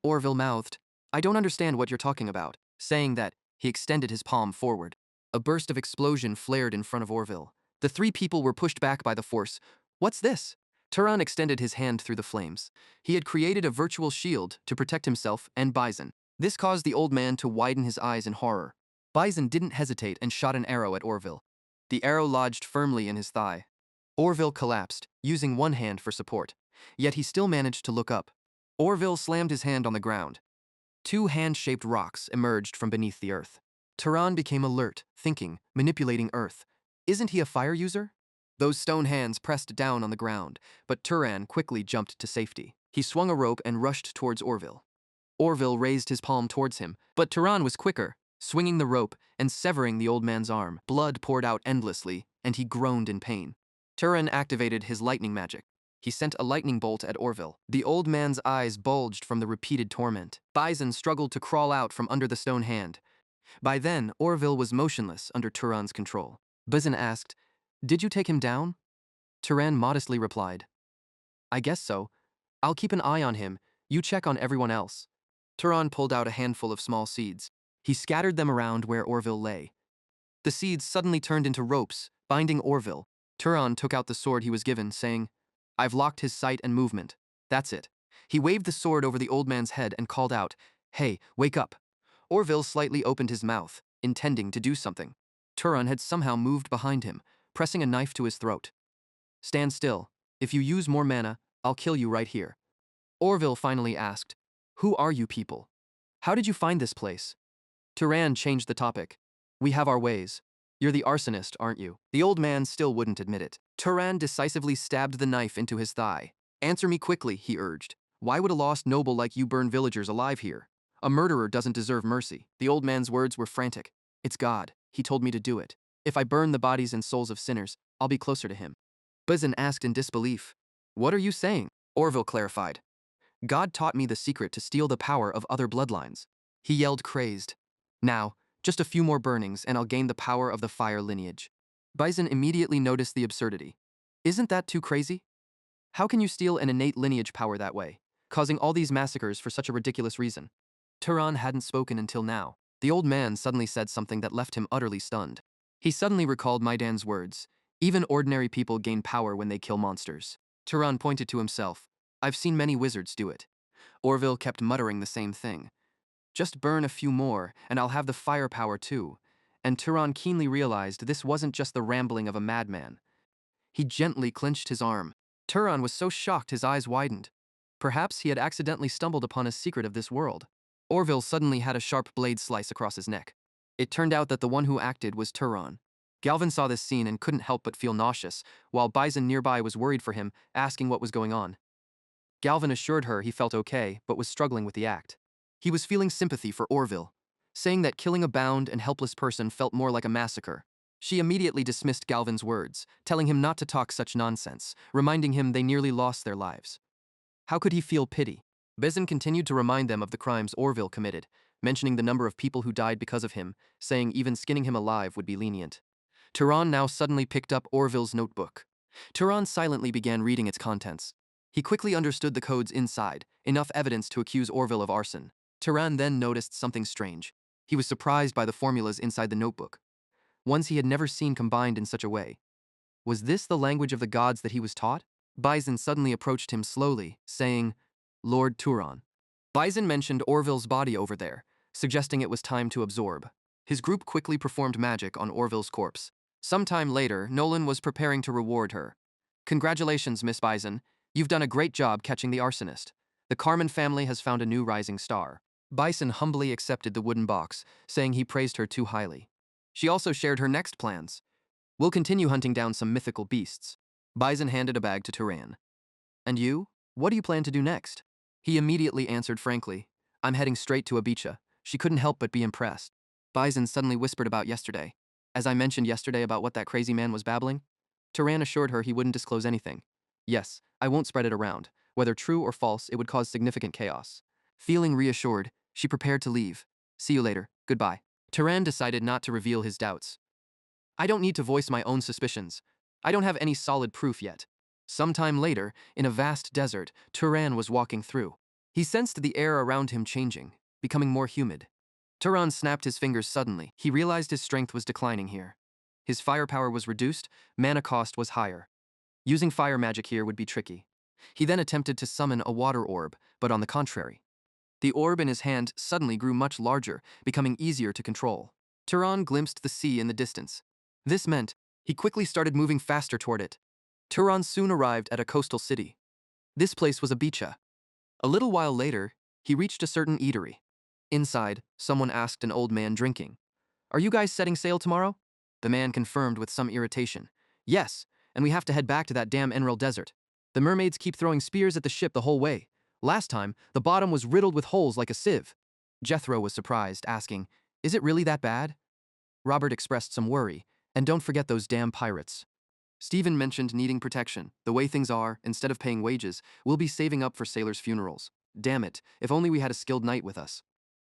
Orville mouthed, "I don't understand what you're talking about." Saying that, he extended his palm forward. A burst of explosion flared in front of Orville. The three people were pushed back by the force. "What's this?" Turan extended his hand through the flames. He had created a virtual shield to protect himself and Bison. This caused the old man to widen his eyes in horror. Bison didn't hesitate and shot an arrow at Orville. The arrow lodged firmly in his thigh. Orville collapsed, using one hand for support. Yet he still managed to look up. Orville slammed his hand on the ground. Two hand-shaped rocks emerged from beneath the earth. Turan became alert, thinking, manipulating earth. Isn't he a fire user? Those stone hands pressed down on the ground, but Turan quickly jumped to safety. He swung a rope and rushed towards Orville. Orville raised his palm towards him, but Turan was quicker, swinging the rope and severing the old man's arm. Blood poured out endlessly, and he groaned in pain. Turan activated his lightning magic. He sent a lightning bolt at Orville. The old man's eyes bulged from the repeated torment. Bison struggled to crawl out from under the stone hand. By then, Orville was motionless under Turan's control. Bison asked, "Did you take him down?" Turan modestly replied, "I guess so. I'll keep an eye on him. You check on everyone else." Turan pulled out a handful of small seeds. He scattered them around where Orville lay. The seeds suddenly turned into ropes, binding Orville. Turan took out the sword he was given, saying, "I've locked his sight and movement. That's it." He waved the sword over the old man's head and called out, "Hey, wake up." Orville slightly opened his mouth, intending to do something. Turan had somehow moved behind him, pressing a knife to his throat. "Stand still. If you use more mana, I'll kill you right here." Orville finally asked, "Who are you people? How did you find this place?" Turan changed the topic. "We have our ways. You're the arsonist, aren't you?" The old man still wouldn't admit it. Turan decisively stabbed the knife into his thigh. "Answer me quickly," he urged. "Why would a lost noble like you burn villagers alive here? A murderer doesn't deserve mercy." The old man's words were frantic. "It's God. He told me to do it. If I burn the bodies and souls of sinners, I'll be closer to him." Bison asked in disbelief, "What are you saying?" Orville clarified, "God taught me the secret to steal the power of other bloodlines." He yelled crazed, "Now, just a few more burnings and I'll gain the power of the fire lineage." Bison immediately noticed the absurdity. "Isn't that too crazy? How can you steal an innate lineage power that way, causing all these massacres for such a ridiculous reason?" Turan hadn't spoken until now. The old man suddenly said something that left him utterly stunned. He suddenly recalled Maidan's words, "Even ordinary people gain power when they kill monsters." Turan pointed to himself. "I've seen many wizards do it." Orville kept muttering the same thing. "Just burn a few more, and I'll have the firepower too." And Turan keenly realized this wasn't just the rambling of a madman. He gently clenched his arm. Turan was so shocked his eyes widened. Perhaps he had accidentally stumbled upon a secret of this world. Orville suddenly had a sharp blade slice across his neck. It turned out that the one who acted was Turan. Galvin saw this scene and couldn't help but feel nauseous, while Bison nearby was worried for him, asking what was going on. Galvin assured her he felt okay, but was struggling with the act. He was feeling sympathy for Orville, saying that killing a bound and helpless person felt more like a massacre. She immediately dismissed Galvin's words, telling him not to talk such nonsense, reminding him they nearly lost their lives. How could he feel pity? Bison continued to remind them of the crimes Orville committed, mentioning the number of people who died because of him, saying even skinning him alive would be lenient. Turan now suddenly picked up Orville's notebook. Turan silently began reading its contents. He quickly understood the codes inside, enough evidence to accuse Orville of arson. Turan then noticed something strange. He was surprised by the formulas inside the notebook, ones he had never seen combined in such a way. Was this the language of the gods that he was taught? Bison suddenly approached him slowly, saying, "Lord Turan." Bison mentioned Orville's body over there, suggesting it was time to absorb. His group quickly performed magic on Orville's corpse. Sometime later, Nolan was preparing to reward her. "Congratulations, Miss Bison. You've done a great job catching the arsonist. The Carmen family has found a new rising star. Bison humbly accepted the wooden box, saying he praised her too highly. She also shared her next plans. We'll continue hunting down some mythical beasts. Bison handed a bag to Turan. And you? What do you plan to do next? He immediately answered frankly, I'm heading straight to Abicha. She couldn't help but be impressed. Bison suddenly whispered about yesterday. As I mentioned yesterday about what that crazy man was babbling, Turan assured her he wouldn't disclose anything. Yes, I won't spread it around. Whether true or false, it would cause significant chaos. Feeling reassured, she prepared to leave. See you later. Goodbye. Turan decided not to reveal his doubts. I don't need to voice my own suspicions. I don't have any solid proof yet. Sometime later, in a vast desert, Turan was walking through. He sensed the air around him changing, becoming more humid. Turan snapped his fingers suddenly. He realized his strength was declining here. His firepower was reduced, mana cost was higher. Using fire magic here would be tricky. He then attempted to summon a water orb, but on the contrary. The orb in his hand suddenly grew much larger, becoming easier to control. Turan glimpsed the sea in the distance. This meant he quickly started moving faster toward it. Turan soon arrived at a coastal city. This place was Abicha. A little while later, he reached a certain eatery. Inside, someone asked an old man drinking, Are you guys setting sail tomorrow? The man confirmed with some irritation. Yes, and we have to head back to that damn Enril desert. The mermaids keep throwing spears at the ship the whole way. Last time, the bottom was riddled with holes like a sieve. Jethro was surprised, asking, Is it really that bad? Robert expressed some worry, and don't forget those damn pirates. Stephen mentioned needing protection. The way things are, instead of paying wages, we'll be saving up for sailors' funerals. Damn it, if only we had a skilled knight with us.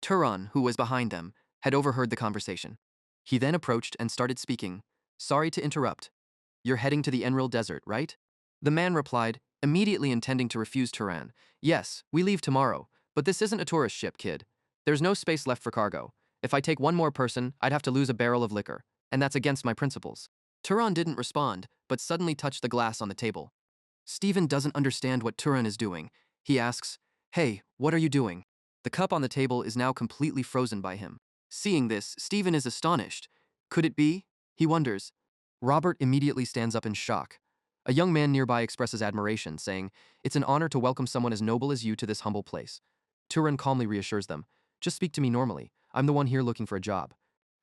Turan, who was behind them, had overheard the conversation. He then approached and started speaking. Sorry to interrupt. You're heading to the Enril Desert, right? The man replied, immediately intending to refuse Turan. Yes, we leave tomorrow, but this isn't a tourist ship, kid. There's no space left for cargo. If I take one more person, I'd have to lose a barrel of liquor, and that's against my principles. Turan didn't respond, but suddenly touched the glass on the table. Stephen doesn't understand what Turan is doing. He asks, Hey, what are you doing? The cup on the table is now completely frozen by him. Seeing this, Stephen is astonished. Could it be? He wonders. Robert immediately stands up in shock. A young man nearby expresses admiration, saying, It's an honor to welcome someone as noble as you to this humble place. Turan calmly reassures them, Just speak to me normally. I'm the one here looking for a job.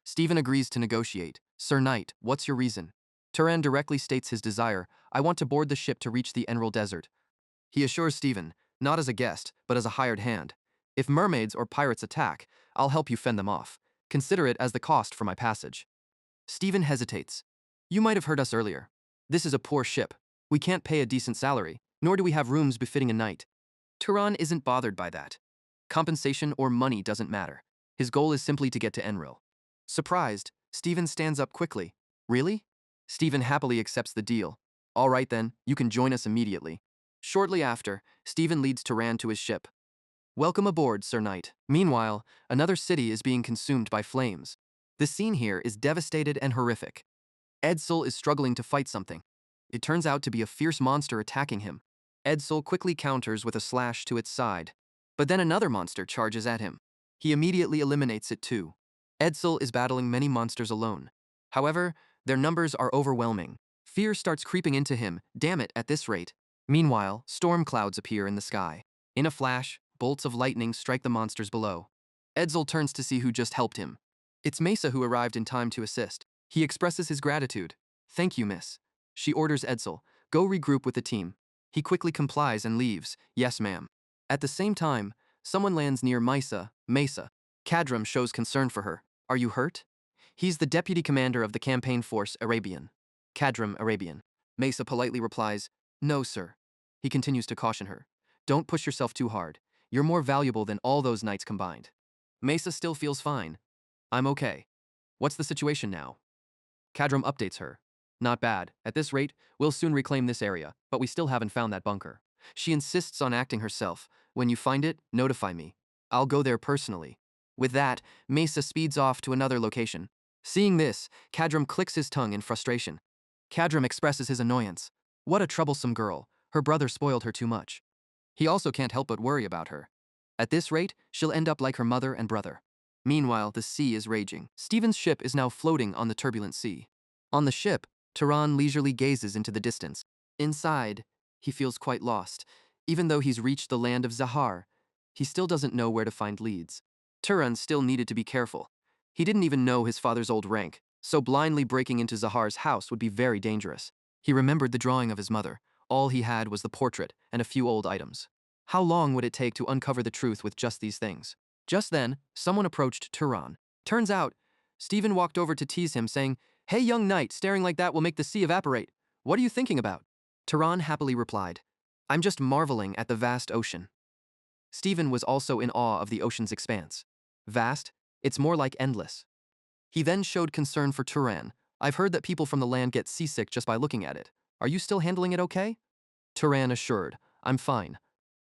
Stephen agrees to negotiate. Sir Knight, what's your reason? Turan directly states his desire. I want to board the ship to reach the Enril Desert. He assures Stephen, not as a guest, but as a hired hand. If mermaids or pirates attack, I'll help you fend them off. Consider it as the cost for my passage. Stephen hesitates. You might have heard us earlier. This is a poor ship. We can't pay a decent salary, nor do we have rooms befitting a knight. Turan isn't bothered by that. Compensation or money doesn't matter. His goal is simply to get to Enril. Surprised, Stephen stands up quickly. Really? Stephen happily accepts the deal. All right then, you can join us immediately. Shortly after, Stephen leads Turan to his ship. Welcome aboard, Sir Knight. Meanwhile, another city is being consumed by flames. The scene here is devastated and horrific. Edsel is struggling to fight something. It turns out to be a fierce monster attacking him. Edsel quickly counters with a slash to its side. But then another monster charges at him. He immediately eliminates it too. Edsel is battling many monsters alone. However, their numbers are overwhelming. Fear starts creeping into him, damn it, at this rate. Meanwhile, storm clouds appear in the sky. In a flash, bolts of lightning strike the monsters below. Edsel turns to see who just helped him. It's Mesa who arrived in time to assist. He expresses his gratitude. Thank you, miss. She orders Edsel, go regroup with the team. He quickly complies and leaves. Yes, ma'am. At the same time, someone lands near Mesa. Cadram shows concern for her. Are you hurt? He's the deputy commander of the campaign force, Arabian. Cadram, Arabian. Mesa politely replies, No, sir. He continues to caution her. Don't push yourself too hard. You're more valuable than all those knights combined. Mesa still feels fine. I'm okay. What's the situation now? Cadram updates her. Not bad. At this rate, we'll soon reclaim this area, but we still haven't found that bunker. She insists on acting herself. When you find it, notify me. I'll go there personally. With that, Mesa speeds off to another location. Seeing this, Cadram clicks his tongue in frustration. Cadram expresses his annoyance. What a troublesome girl. Her brother spoiled her too much. He also can't help but worry about her. At this rate, she'll end up like her mother and brother. Meanwhile, the sea is raging. Stephen's ship is now floating on the turbulent sea. On the ship, Turan leisurely gazes into the distance. Inside, He feels quite lost. Even though he's reached the land of Zahar, he still doesn't know where to find leads. Turan still needed to be careful. He didn't even know his father's old rank, so blindly breaking into Zahar's house would be very dangerous. He remembered the drawing of his mother. All he had was the portrait and a few old items. How long would it take to uncover the truth with just these things? Just then, someone approached Turan. Turns out, Stephen walked over to tease him, saying, "Hey, young knight, staring like that will make the sea evaporate. What are you thinking about?" Turan happily replied, "I'm just marveling at the vast ocean." Stephen was also in awe of the ocean's expanse. Vast? It's more like endless. He then showed concern for Turan. "I've heard that people from the land get seasick just by looking at it. Are you still handling it okay?" Turan assured, "I'm fine."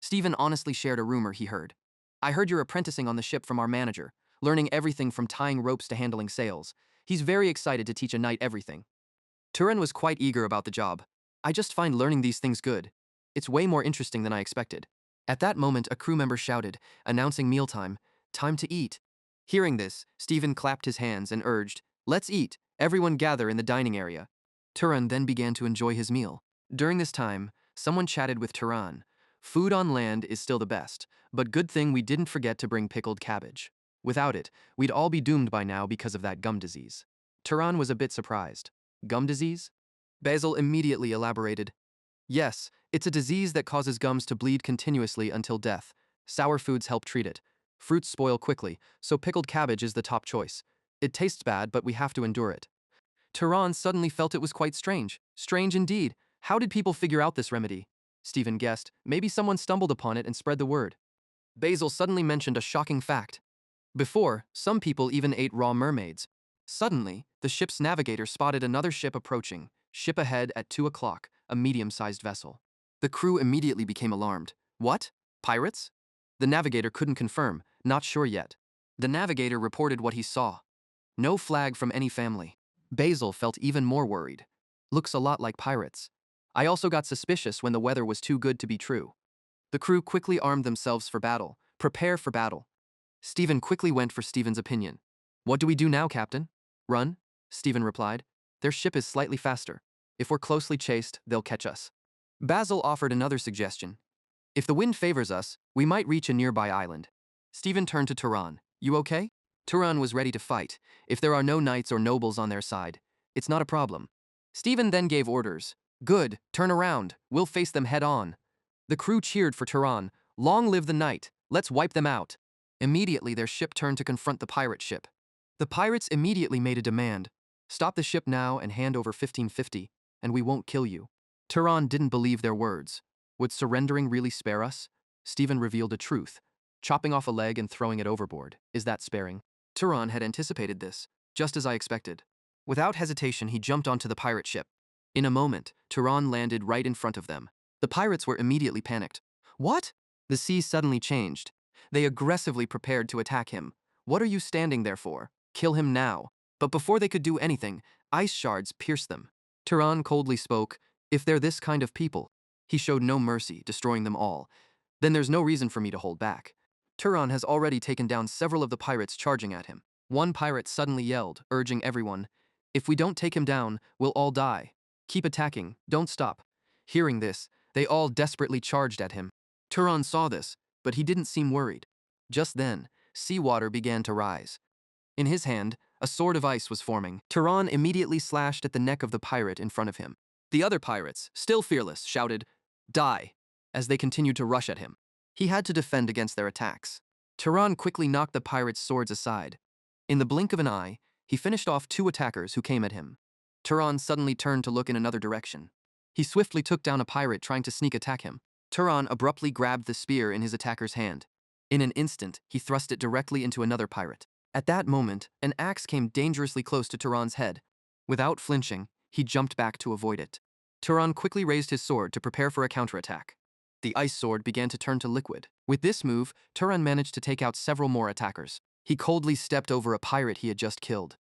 Stephen honestly shared a rumor he heard. "I heard you're apprenticing on the ship from our manager, learning everything from tying ropes to handling sails. He's very excited to teach a knight everything." Turan was quite eager about the job. "I just find learning these things good. It's way more interesting than I expected." At that moment, a crew member shouted, announcing mealtime, "Time to eat." Hearing this, Stephen clapped his hands and urged, "Let's eat, everyone gather in the dining area." Turan then began to enjoy his meal. During this time, someone chatted with Turan. "Food on land is still the best, but good thing we didn't forget to bring pickled cabbage. Without it, we'd all be doomed by now because of that gum disease." Turan was a bit surprised. Gum disease? Basil immediately elaborated. "Yes, it's a disease that causes gums to bleed continuously until death. Sour foods help treat it. Fruits spoil quickly, so pickled cabbage is the top choice. It tastes bad, but we have to endure it." Turan suddenly felt it was quite strange. Strange indeed. How did people figure out this remedy? Stephen guessed. Maybe someone stumbled upon it and spread the word. Basil suddenly mentioned a shocking fact. Before, some people even ate raw mermaids. Suddenly, the ship's navigator spotted another ship approaching. Ship ahead at 2 o'clock, a medium-sized vessel. The crew immediately became alarmed. What? Pirates? The navigator couldn't confirm, not sure yet. The navigator reported what he saw. No flag from any family. Basil felt even more worried. Looks a lot like pirates. I also got suspicious when the weather was too good to be true. The crew quickly armed themselves for battle. Prepare for battle. Stephen quickly went for Stephen's opinion. "What do we do now, Captain?" "Run," Stephen replied. "Their ship is slightly faster. If we're closely chased, they'll catch us." Basil offered another suggestion. "If the wind favors us, we might reach a nearby island." Stephen turned to Turan. "You okay?" Turan was ready to fight. If there are no knights or nobles on their side, it's not a problem. Stephen then gave orders. "Good, turn around. We'll face them head on." The crew cheered for Turan. "Long live the knight. Let's wipe them out." Immediately, their ship turned to confront the pirate ship. The pirates immediately made a demand. "Stop the ship now and hand over 1550, and we won't kill you." Turan didn't believe their words. Would surrendering really spare us? Stephen revealed a truth. Chopping off a leg and throwing it overboard. Is that sparing? Turan had anticipated this, just as I expected. Without hesitation, he jumped onto the pirate ship. In a moment, Turan landed right in front of them. The pirates were immediately panicked. What? The sea suddenly changed. They aggressively prepared to attack him. "What are you standing there for? Kill him now." But before they could do anything, ice shards pierced them. Turan coldly spoke, "If they're this kind of people." He showed no mercy, destroying them all. "Then there's no reason for me to hold back." Turan has already taken down several of the pirates charging at him. One pirate suddenly yelled, urging everyone, "If we don't take him down, we'll all die. Keep attacking, don't stop." Hearing this, they all desperately charged at him. Turan saw this, but he didn't seem worried. Just then, seawater began to rise. In his hand, a sword of ice was forming. Turan immediately slashed at the neck of the pirate in front of him. The other pirates, still fearless, shouted, "Die!" as they continued to rush at him. He had to defend against their attacks. Turan quickly knocked the pirates' swords aside. In the blink of an eye, he finished off 2 attackers who came at him. Turan suddenly turned to look in another direction. He swiftly took down a pirate trying to sneak attack him. Turan abruptly grabbed the spear in his attacker's hand. In an instant, he thrust it directly into another pirate. At that moment, an axe came dangerously close to Turan's head. Without flinching, he jumped back to avoid it. Turan quickly raised his sword to prepare for a counterattack. The ice sword began to turn to liquid. With this move, Turan managed to take out several more attackers. He coldly stepped over a pirate he had just killed.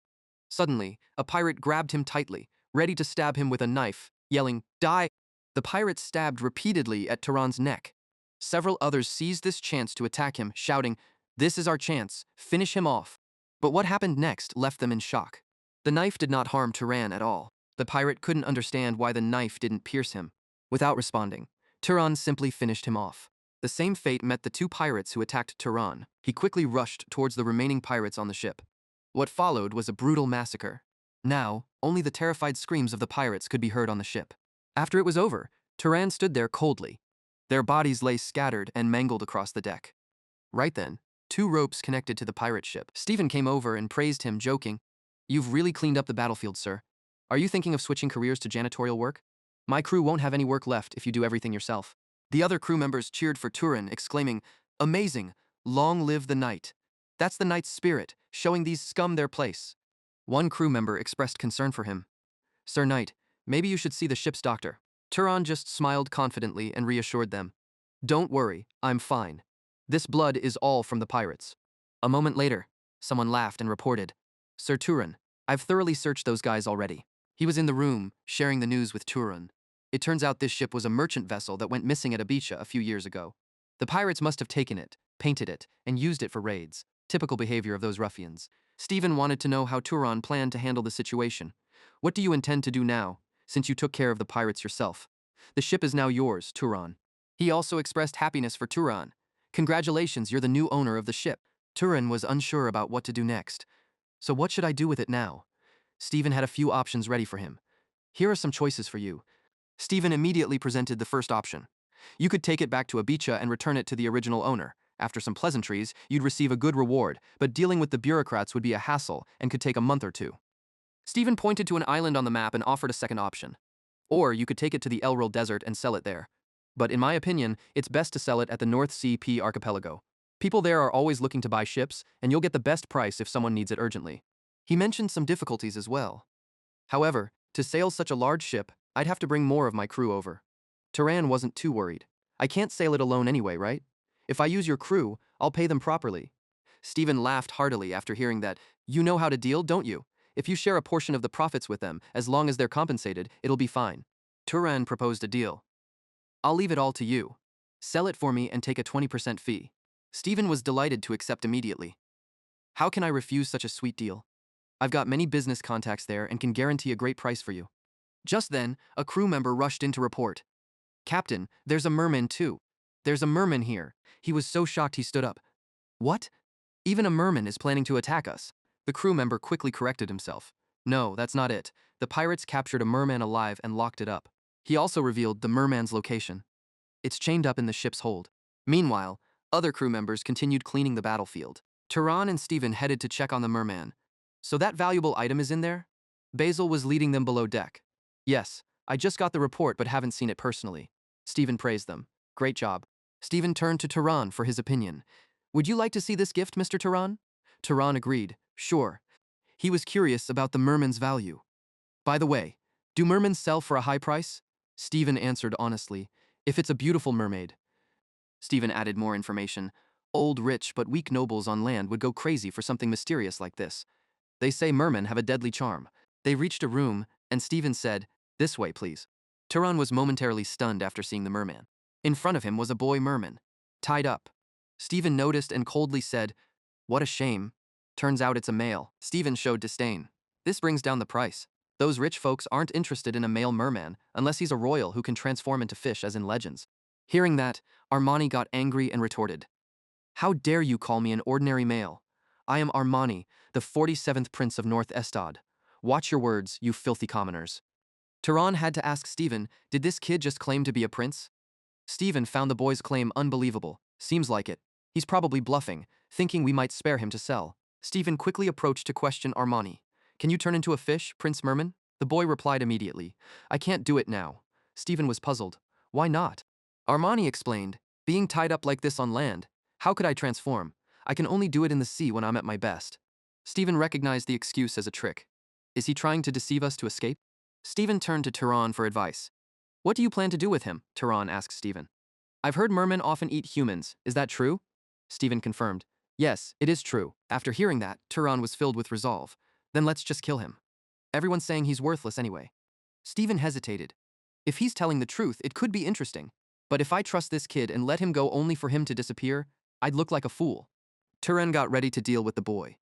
Suddenly, a pirate grabbed him tightly, ready to stab him with a knife, yelling, "Die!" The pirate stabbed repeatedly at Turan's neck. Several others seized this chance to attack him, shouting, "This is our chance, finish him off." But what happened next left them in shock. The knife did not harm Turan at all. The pirate couldn't understand why the knife didn't pierce him. Without responding, Turan simply finished him off. The same fate met the two pirates who attacked Turan. He quickly rushed towards the remaining pirates on the ship. What followed was a brutal massacre. Now, only the terrified screams of the pirates could be heard on the ship. After it was over, Turan stood there coldly. Their bodies lay scattered and mangled across the deck. Right then, two ropes connected to the pirate ship. Stephen came over and praised him, joking, "You've really cleaned up the battlefield, sir. Are you thinking of switching careers to janitorial work? My crew won't have any work left if you do everything yourself." The other crew members cheered for Turan, exclaiming, "Amazing! Long live the knight. That's the knight's spirit, showing these scum their place." One crew member expressed concern for him. "Sir Knight, maybe you should see the ship's doctor." Turan just smiled confidently and reassured them, "Don't worry, I'm fine. This blood is all from the pirates." A moment later, someone laughed and reported, "Sir Turan, I've thoroughly searched those guys already." He was in the room, sharing the news with Turan. It turns out this ship was a merchant vessel that went missing at Ibiza a few years ago. The pirates must have taken it, painted it, and used it for raids. Typical behavior of those ruffians. Stephen wanted to know how Turan planned to handle the situation. "What do you intend to do now, since you took care of the pirates yourself? The ship is now yours, Turan." He also expressed happiness for Turan. "Congratulations, you're the new owner of the ship." Turan was unsure about what to do next. "So what should I do with it now?" Stephen had a few options ready for him. "Here are some choices for you." Stephen immediately presented the first option. "You could take it back to Ibiza and return it to the original owner. After some pleasantries, you'd receive a good reward, but dealing with the bureaucrats would be a hassle and could take a month or two." Stephen pointed to an island on the map and offered a second option. "Or you could take it to the Elril Desert and sell it there. But in my opinion, it's best to sell it at the North Sea P archipelago. People there are always looking to buy ships, and you'll get the best price if someone needs it urgently." He mentioned some difficulties as well. "However, to sail such a large ship, I'd have to bring more of my crew over." Turan wasn't too worried. "I can't sail it alone anyway, right? If I use your crew, I'll pay them properly." Stephen laughed heartily after hearing that. "You know how to deal, don't you? If you share a portion of the profits with them, as long as they're compensated, it'll be fine." Turan proposed a deal. "I'll leave it all to you. Sell it for me and take a 20% fee." Stephen was delighted to accept immediately. "How can I refuse such a sweet deal? I've got many business contacts there and can guarantee a great price for you." Just then, a crew member rushed in to report, "Captain, there's a merman too. There's a merman here." He was so shocked he stood up. "What? Even a merman is planning to attack us?" The crew member quickly corrected himself. "No, that's not it. The pirates captured a merman alive and locked it up." He also revealed the merman's location. "It's chained up in the ship's hold." Meanwhile, other crew members continued cleaning the battlefield. Turan and Stephen headed to check on the merman. "So that valuable item is in there?" Basil was leading them below deck. "Yes, I just got the report but haven't seen it personally." Stephen praised them. "Great job." Stephen turned to Turan for his opinion. "Would you like to see this gift, Mr. Turan?" Turan agreed. "Sure." He was curious about the merman's value. "By the way, do mermen sell for a high price?" Stephen answered honestly. "If it's a beautiful mermaid." Stephen added more information. "Old rich but weak nobles on land would go crazy for something mysterious like this. They say mermen have a deadly charm." They reached a room, and Stephen said, "This way, please." Turan was momentarily stunned after seeing the merman. In front of him was a boy merman, tied up. Stephen noticed and coldly said, "What a shame. Turns out it's a male." Stephen showed disdain. "This brings down the price. Those rich folks aren't interested in a male merman unless he's a royal who can transform into fish as in legends." Hearing that, Armani got angry and retorted, "How dare you call me an ordinary male? I am Armani, the 47th Prince of North Estad. Watch your words, you filthy commoners." Turan had to ask Stephen, did this kid just claim to be a prince? Stephen found the boy's claim unbelievable. "Seems like it. He's probably bluffing, thinking we might spare him to sell." Stephen quickly approached to question Armani. "Can you turn into a fish, Prince Merman?" The boy replied immediately, "I can't do it now." Stephen was puzzled. "Why not?" Armani explained, "Being tied up like this on land, how could I transform? I can only do it in the sea when I'm at my best." Stephen recognized the excuse as a trick. Is he trying to deceive us to escape? Stephen turned to Turan for advice. "What do you plan to do with him?" Turan asked Stephen. "I've heard mermen often eat humans. Is that true?" Stephen confirmed. "Yes, it is true." After hearing that, Turan was filled with resolve. "Then let's just kill him. Everyone's saying he's worthless anyway." Stephen hesitated. If he's telling the truth, it could be interesting. But if I trust this kid and let him go only for him to disappear, I'd look like a fool. Turan got ready to deal with the boy.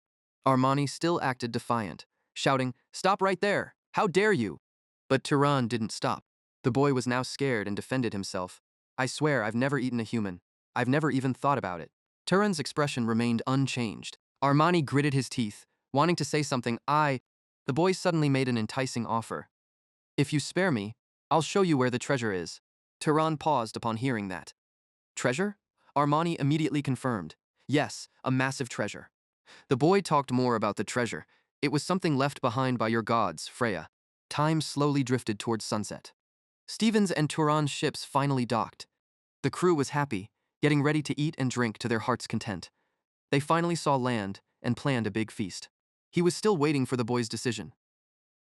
Armani still acted defiant, shouting, "Stop right there! How dare you!" But Turan didn't stop. The boy was now scared and defended himself. I swear I've never eaten a human. I've never even thought about it. Turan's expression remained unchanged. Armani gritted his teeth, wanting to say something. The boy suddenly made an enticing offer. If you spare me, I'll show you where the treasure is. Turan paused upon hearing that. Treasure? Armani immediately confirmed. Yes, a massive treasure. The boy talked more about the treasure. It was something left behind by your gods, Freya. Time slowly drifted towards sunset. Stevens and Turan's ships finally docked. The crew was happy, getting ready to eat and drink to their heart's content. They finally saw land and planned a big feast. He was still waiting for the boy's decision.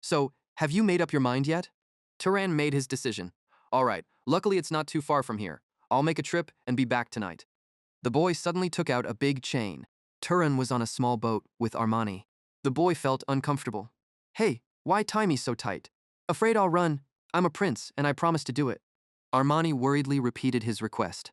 So, have you made up your mind yet? Turan made his decision. All right, luckily it's not too far from here. I'll make a trip and be back tonight. The boy suddenly took out a big chain. Turan was on a small boat with Armani. The boy felt uncomfortable. Hey, why tie me so tight? Afraid I'll run. I'm a prince, and I promise to do it. Armani worriedly repeated his request.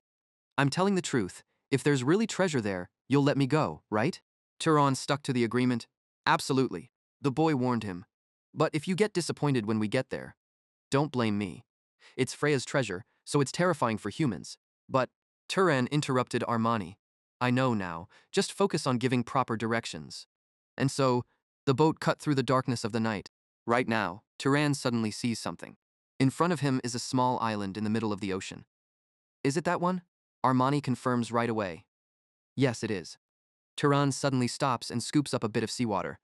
I'm telling the truth. If there's really treasure there, you'll let me go, right? Turan stuck to the agreement. Absolutely. The boy warned him. But if you get disappointed when we get there, don't blame me. It's Freya's treasure, so it's terrifying for humans. But Turan interrupted Armani. I know now, just focus on giving proper directions. And so, the boat cut through the darkness of the night. Right now, Turan suddenly sees something. In front of him is a small island in the middle of the ocean. Is it that one? Armani confirms right away. Yes, it is. Turan suddenly stops and scoops up a bit of seawater.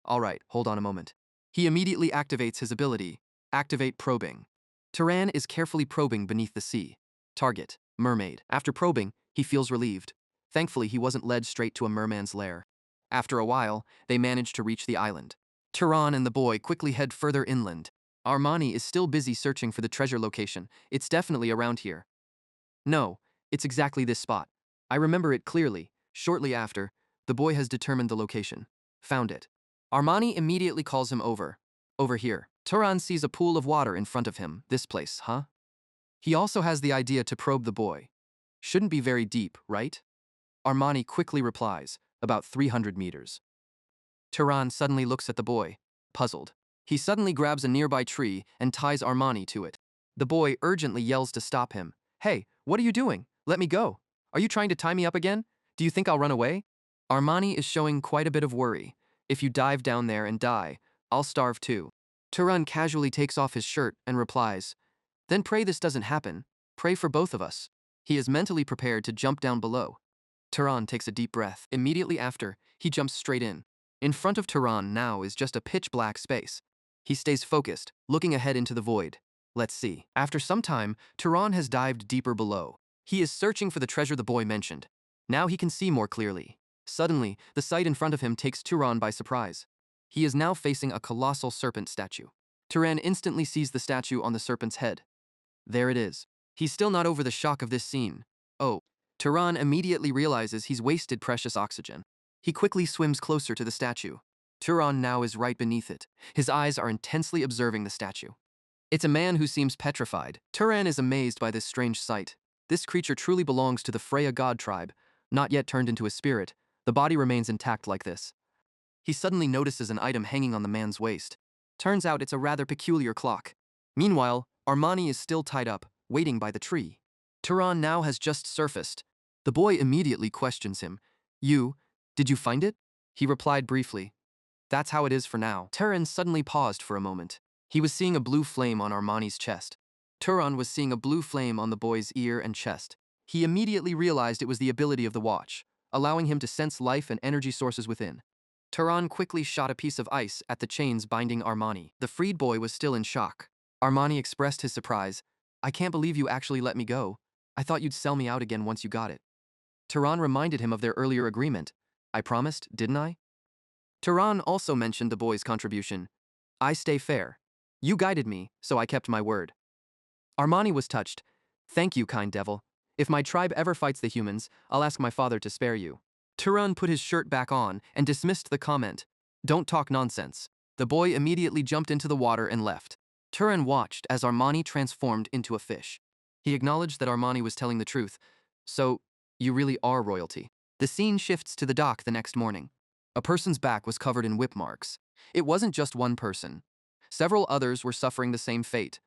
All right, hold on a moment. He immediately activates his ability, Activate Probing. Turan is carefully probing beneath the sea. Target, mermaid. After probing, he feels relieved. Thankfully, he wasn't led straight to a merman's lair. After a while, they manage to reach the island. Turan and the boy quickly head further inland. Armani is still busy searching for the treasure location. It's definitely around here. No, it's exactly this spot. I remember it clearly. Shortly after, the boy has determined the location. Found it. Armani immediately calls him over. Over here. Turan sees a pool of water in front of him. This place, huh? He also has the idea to probe the boy. Shouldn't be very deep, right? Armani quickly replies, about 300 meters. Turan suddenly looks at the boy, puzzled. He suddenly grabs a nearby tree and ties Armani to it. The boy urgently yells to stop him. Hey, what are you doing? Let me go. Are you trying to tie me up again? Do you think I'll run away? Armani is showing quite a bit of worry. If you dive down there and die, I'll starve too. Turan casually takes off his shirt and replies, then pray this doesn't happen. Pray for both of us. He is mentally prepared to jump down below. Turan takes a deep breath. Immediately after, he jumps straight in. In front of Turan now is just a pitch-black space. He stays focused, looking ahead into the void. Let's see. After some time, Turan has dived deeper below. He is searching for the treasure the boy mentioned. Now he can see more clearly. Suddenly, the sight in front of him takes Turan by surprise. He is now facing a colossal serpent statue. Turan instantly sees the statue on the serpent's head. There it is. He's still not over the shock of this scene. Oh. Turan immediately realizes he's wasted precious oxygen. He quickly swims closer to the statue. Turan now is right beneath it. His eyes are intensely observing the statue. It's a man who seems petrified. Turan is amazed by this strange sight. This creature truly belongs to the Freya god tribe, not yet turned into a spirit. The body remains intact like this. He suddenly notices an item hanging on the man's waist. Turns out it's a rather peculiar clock. Meanwhile, Armani is still tied up, waiting by the tree. Turan now has just surfaced. The boy immediately questions him. Did you find it? He replied briefly. That's how it is for now. Turan suddenly paused for a moment. He was seeing a blue flame on Armani's chest. Turan was seeing a blue flame on the boy's ear and chest. He immediately realized it was the ability of the watch, allowing him to sense life and energy sources within. Turan quickly shot a piece of ice at the chains binding Armani. The freed boy was still in shock. Armani expressed his surprise. I can't believe you actually let me go. I thought you'd sell me out again once you got it. Turan reminded him of their earlier agreement. I promised, didn't I? Turan also mentioned the boy's contribution. I stay fair. You guided me, so I kept my word. Armani was touched. Thank you, kind devil. If my tribe ever fights the humans, I'll ask my father to spare you. Turan put his shirt back on and dismissed the comment. Don't talk nonsense. The boy immediately jumped into the water and left. Turan watched as Armani transformed into a fish. He acknowledged that Armani was telling the truth. So, you really are royalty. The scene shifts to the dock the next morning. A person's back was covered in whip marks. It wasn't just one person. Several others were suffering the same fate.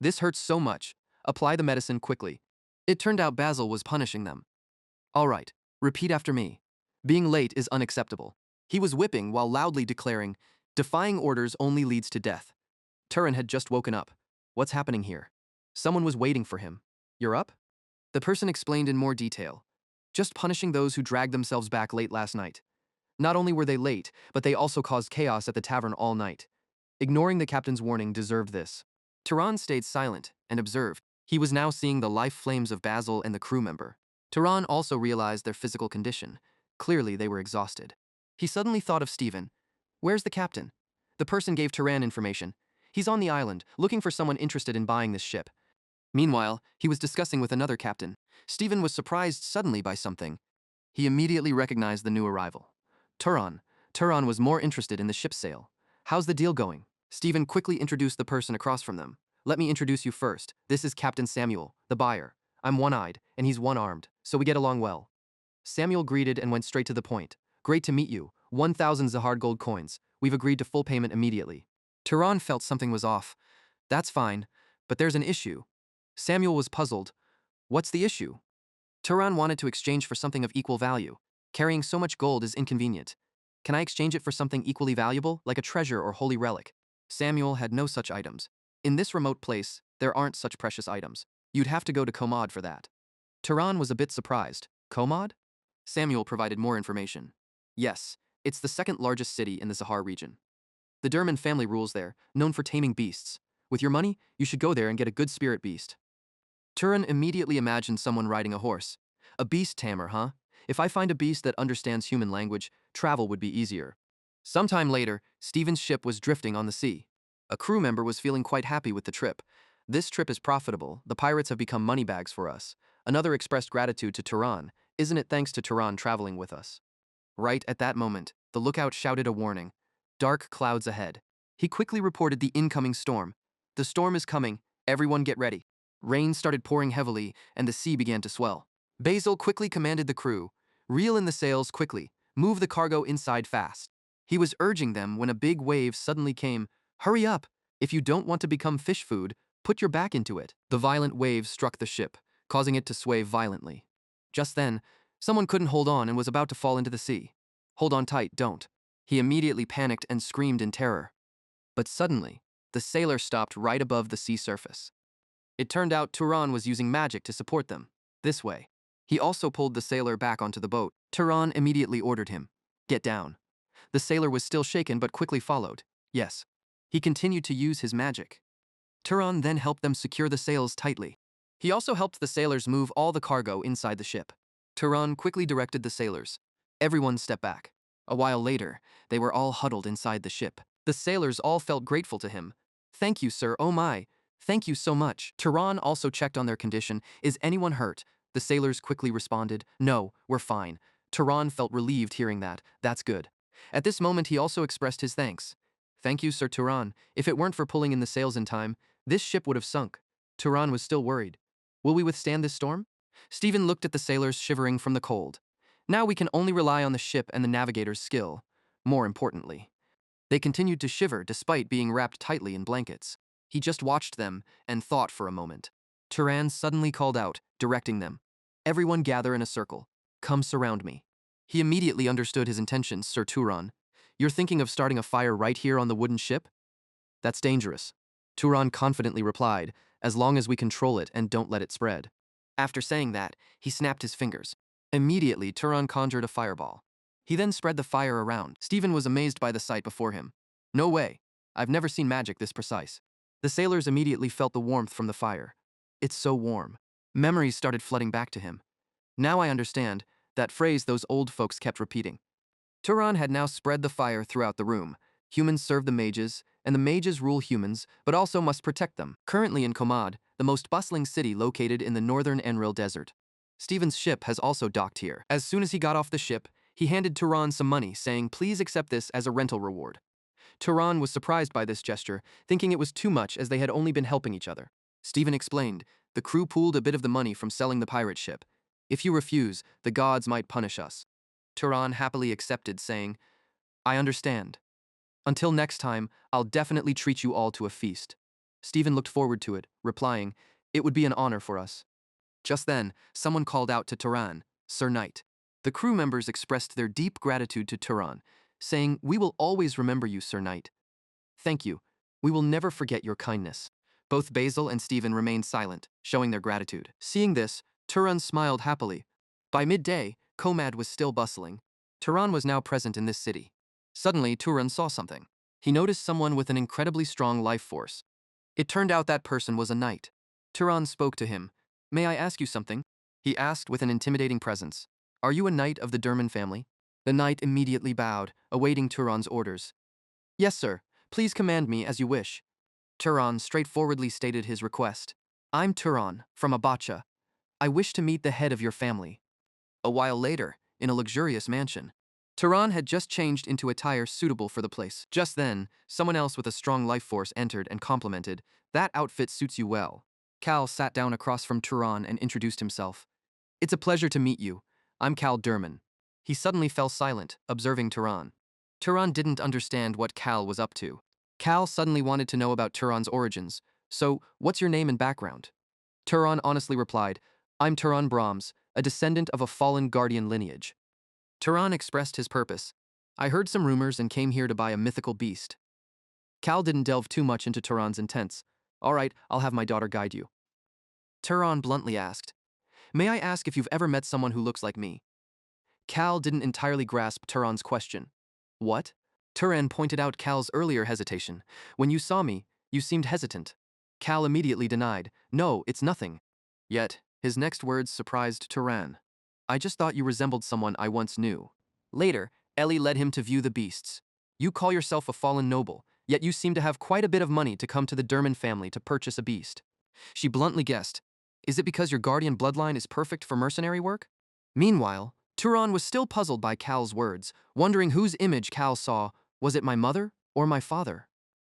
This hurts so much. Apply the medicine quickly. It turned out Basil was punishing them. All right, repeat after me. Being late is unacceptable. He was whipping while loudly declaring, defying orders only leads to death. Turin had just woken up. What's happening here? Someone was waiting for him. You're up? The person explained in more detail. Just punishing those who dragged themselves back late last night. Not only were they late, but they also caused chaos at the tavern all night. Ignoring the captain's warning deserved this. Turan stayed silent and observed. He was now seeing the life flames of Basil and the crew member. Turan also realized their physical condition. Clearly, they were exhausted. He suddenly thought of Stephen. Where's the captain? The person gave Turan information. He's on the island, looking for someone interested in buying this ship. Meanwhile, he was discussing with another captain. Stephen was surprised suddenly by something. He immediately recognized the new arrival. Turan. Turan was more interested in the ship's sale. How's the deal going? Stephen quickly introduced the person across from them. Let me introduce you first. This is Captain Samuel, the buyer. I'm one-eyed, and he's one-armed, so we get along well. Samuel greeted and went straight to the point. Great to meet you. 1,000 Zahard gold coins. We've agreed to full payment immediately. Turan felt something was off. That's fine, but there's an issue. Samuel was puzzled. What's the issue? Turan wanted to exchange for something of equal value. Carrying so much gold is inconvenient. Can I exchange it for something equally valuable, like a treasure or holy relic? Samuel had no such items. In this remote place, there aren't such precious items. You'd have to go to Komod for that. Turan was a bit surprised. Komod? Samuel provided more information. Yes, it's the second largest city in the Zahar region. The Derman family rules there, known for taming beasts. With your money, you should go there and get a good spirit beast. Turan immediately imagined someone riding a horse. A beast tamer, huh? If I find a beast that understands human language, travel would be easier. Sometime later, Stephen's ship was drifting on the sea. A crew member was feeling quite happy with the trip. This trip is profitable. The pirates have become moneybags for us. Another expressed gratitude to Turan. Isn't it thanks to Turan traveling with us? Right at that moment, the lookout shouted a warning. Dark clouds ahead. He quickly reported the incoming storm. The storm is coming. Everyone get ready. Rain started pouring heavily, and the sea began to swell. Basil quickly commanded the crew, reel in the sails quickly, move the cargo inside fast. He was urging them when a big wave suddenly came. Hurry up! If you don't want to become fish food, put your back into it. The violent wave struck the ship, causing it to sway violently. Just then, someone couldn't hold on and was about to fall into the sea. Hold on tight, don't. He immediately panicked and screamed in terror. But suddenly, the sailor stopped right above the sea surface. It turned out Turan was using magic to support them. This way. He also pulled the sailor back onto the boat. Turan immediately ordered him. Get down. The sailor was still shaken but quickly followed. Yes. He continued to use his magic. Turan then helped them secure the sails tightly. He also helped the sailors move all the cargo inside the ship. Turan quickly directed the sailors. Everyone stepped back. A while later, they were all huddled inside the ship. The sailors all felt grateful to him. Thank you, sir, oh my. Thank you so much. Turan also checked on their condition. Is anyone hurt? The sailors quickly responded. No, we're fine. Turan felt relieved hearing that. That's good. At this moment, he also expressed his thanks. Thank you, Sir Turan. If it weren't for pulling in the sails in time, this ship would have sunk. Turan was still worried. Will we withstand this storm? Stephen looked at the sailors shivering from the cold. Now we can only rely on the ship and the navigator's skill. More importantly, they continued to shiver despite being wrapped tightly in blankets. He just watched them and thought for a moment. Turan suddenly called out, directing them. Everyone gather in a circle. Come surround me. He immediately understood his intentions, Sir Turan. You're thinking of starting a fire right here on the wooden ship? That's dangerous. Turan confidently replied, as long as we control it and don't let it spread. After saying that, he snapped his fingers. Immediately, Turan conjured a fireball. He then spread the fire around. Stephen was amazed by the sight before him. No way. I've never seen magic this precise. The sailors immediately felt the warmth from the fire. It's so warm. Memories started flooding back to him. Now I understand, that phrase those old folks kept repeating. Turan had now spread the fire throughout the room. Humans serve the mages, and the mages rule humans, but also must protect them. Currently in Komad, the most bustling city located in the northern Enril Desert. Stephen's ship has also docked here. As soon as he got off the ship, he handed Turan some money, saying, please accept this as a rental reward. Turan was surprised by this gesture, thinking it was too much as they had only been helping each other. Stephen explained, the crew pooled a bit of the money from selling the pirate ship. If you refuse, the gods might punish us. Turan happily accepted, saying, I understand. Until next time, I'll definitely treat you all to a feast. Stephen looked forward to it, replying, it would be an honor for us. Just then, someone called out to Turan, "Sir Knight." The crew members expressed their deep gratitude to Turan, saying, "We will always remember you, Sir Knight. Thank you. We will never forget your kindness." Both Basil and Stephen remained silent, showing their gratitude. Seeing this, Turan smiled happily. By midday, Komad was still bustling. Turan was now present in this city. Suddenly, Turan saw something. He noticed someone with an incredibly strong life force. It turned out that person was a knight. Turan spoke to him. "May I ask you something?" He asked with an intimidating presence. "Are you a knight of the Durman family?" The knight immediately bowed, awaiting Turan's orders. "Yes, sir. Please command me as you wish." Turan straightforwardly stated his request. "I'm Turan, from Abacha. I wish to meet the head of your family." A while later, in a luxurious mansion, Turan had just changed into attire suitable for the place. Just then, someone else with a strong life force entered and complimented, "That outfit suits you well." Cal sat down across from Turan and introduced himself. "It's a pleasure to meet you. I'm Cal Durman." He suddenly fell silent, observing Turan. Turan didn't understand what Cal was up to. Cal suddenly wanted to know about Turan's origins. "So, what's your name and background?" Turan honestly replied, "I'm Turan Brahms, a descendant of a fallen guardian lineage." Turan expressed his purpose. "I heard some rumors and came here to buy a mythical beast." Cal didn't delve too much into Turan's intents. "All right, I'll have my daughter guide you." Turan bluntly asked, "May I ask if you've ever met someone who looks like me?" Cal didn't entirely grasp Turan's question. "What?" Turan pointed out Cal's earlier hesitation. "When you saw me, you seemed hesitant." Cal immediately denied, "No, it's nothing." Yet, his next words surprised Turan. "I just thought you resembled someone I once knew." Later, Ellie led him to view the beasts. "You call yourself a fallen noble, yet you seem to have quite a bit of money to come to the Durman family to purchase a beast." She bluntly guessed, "Is it because your guardian bloodline is perfect for mercenary work?" Meanwhile, Turan was still puzzled by Cal's words, wondering whose image Cal saw. Was it my mother or my father?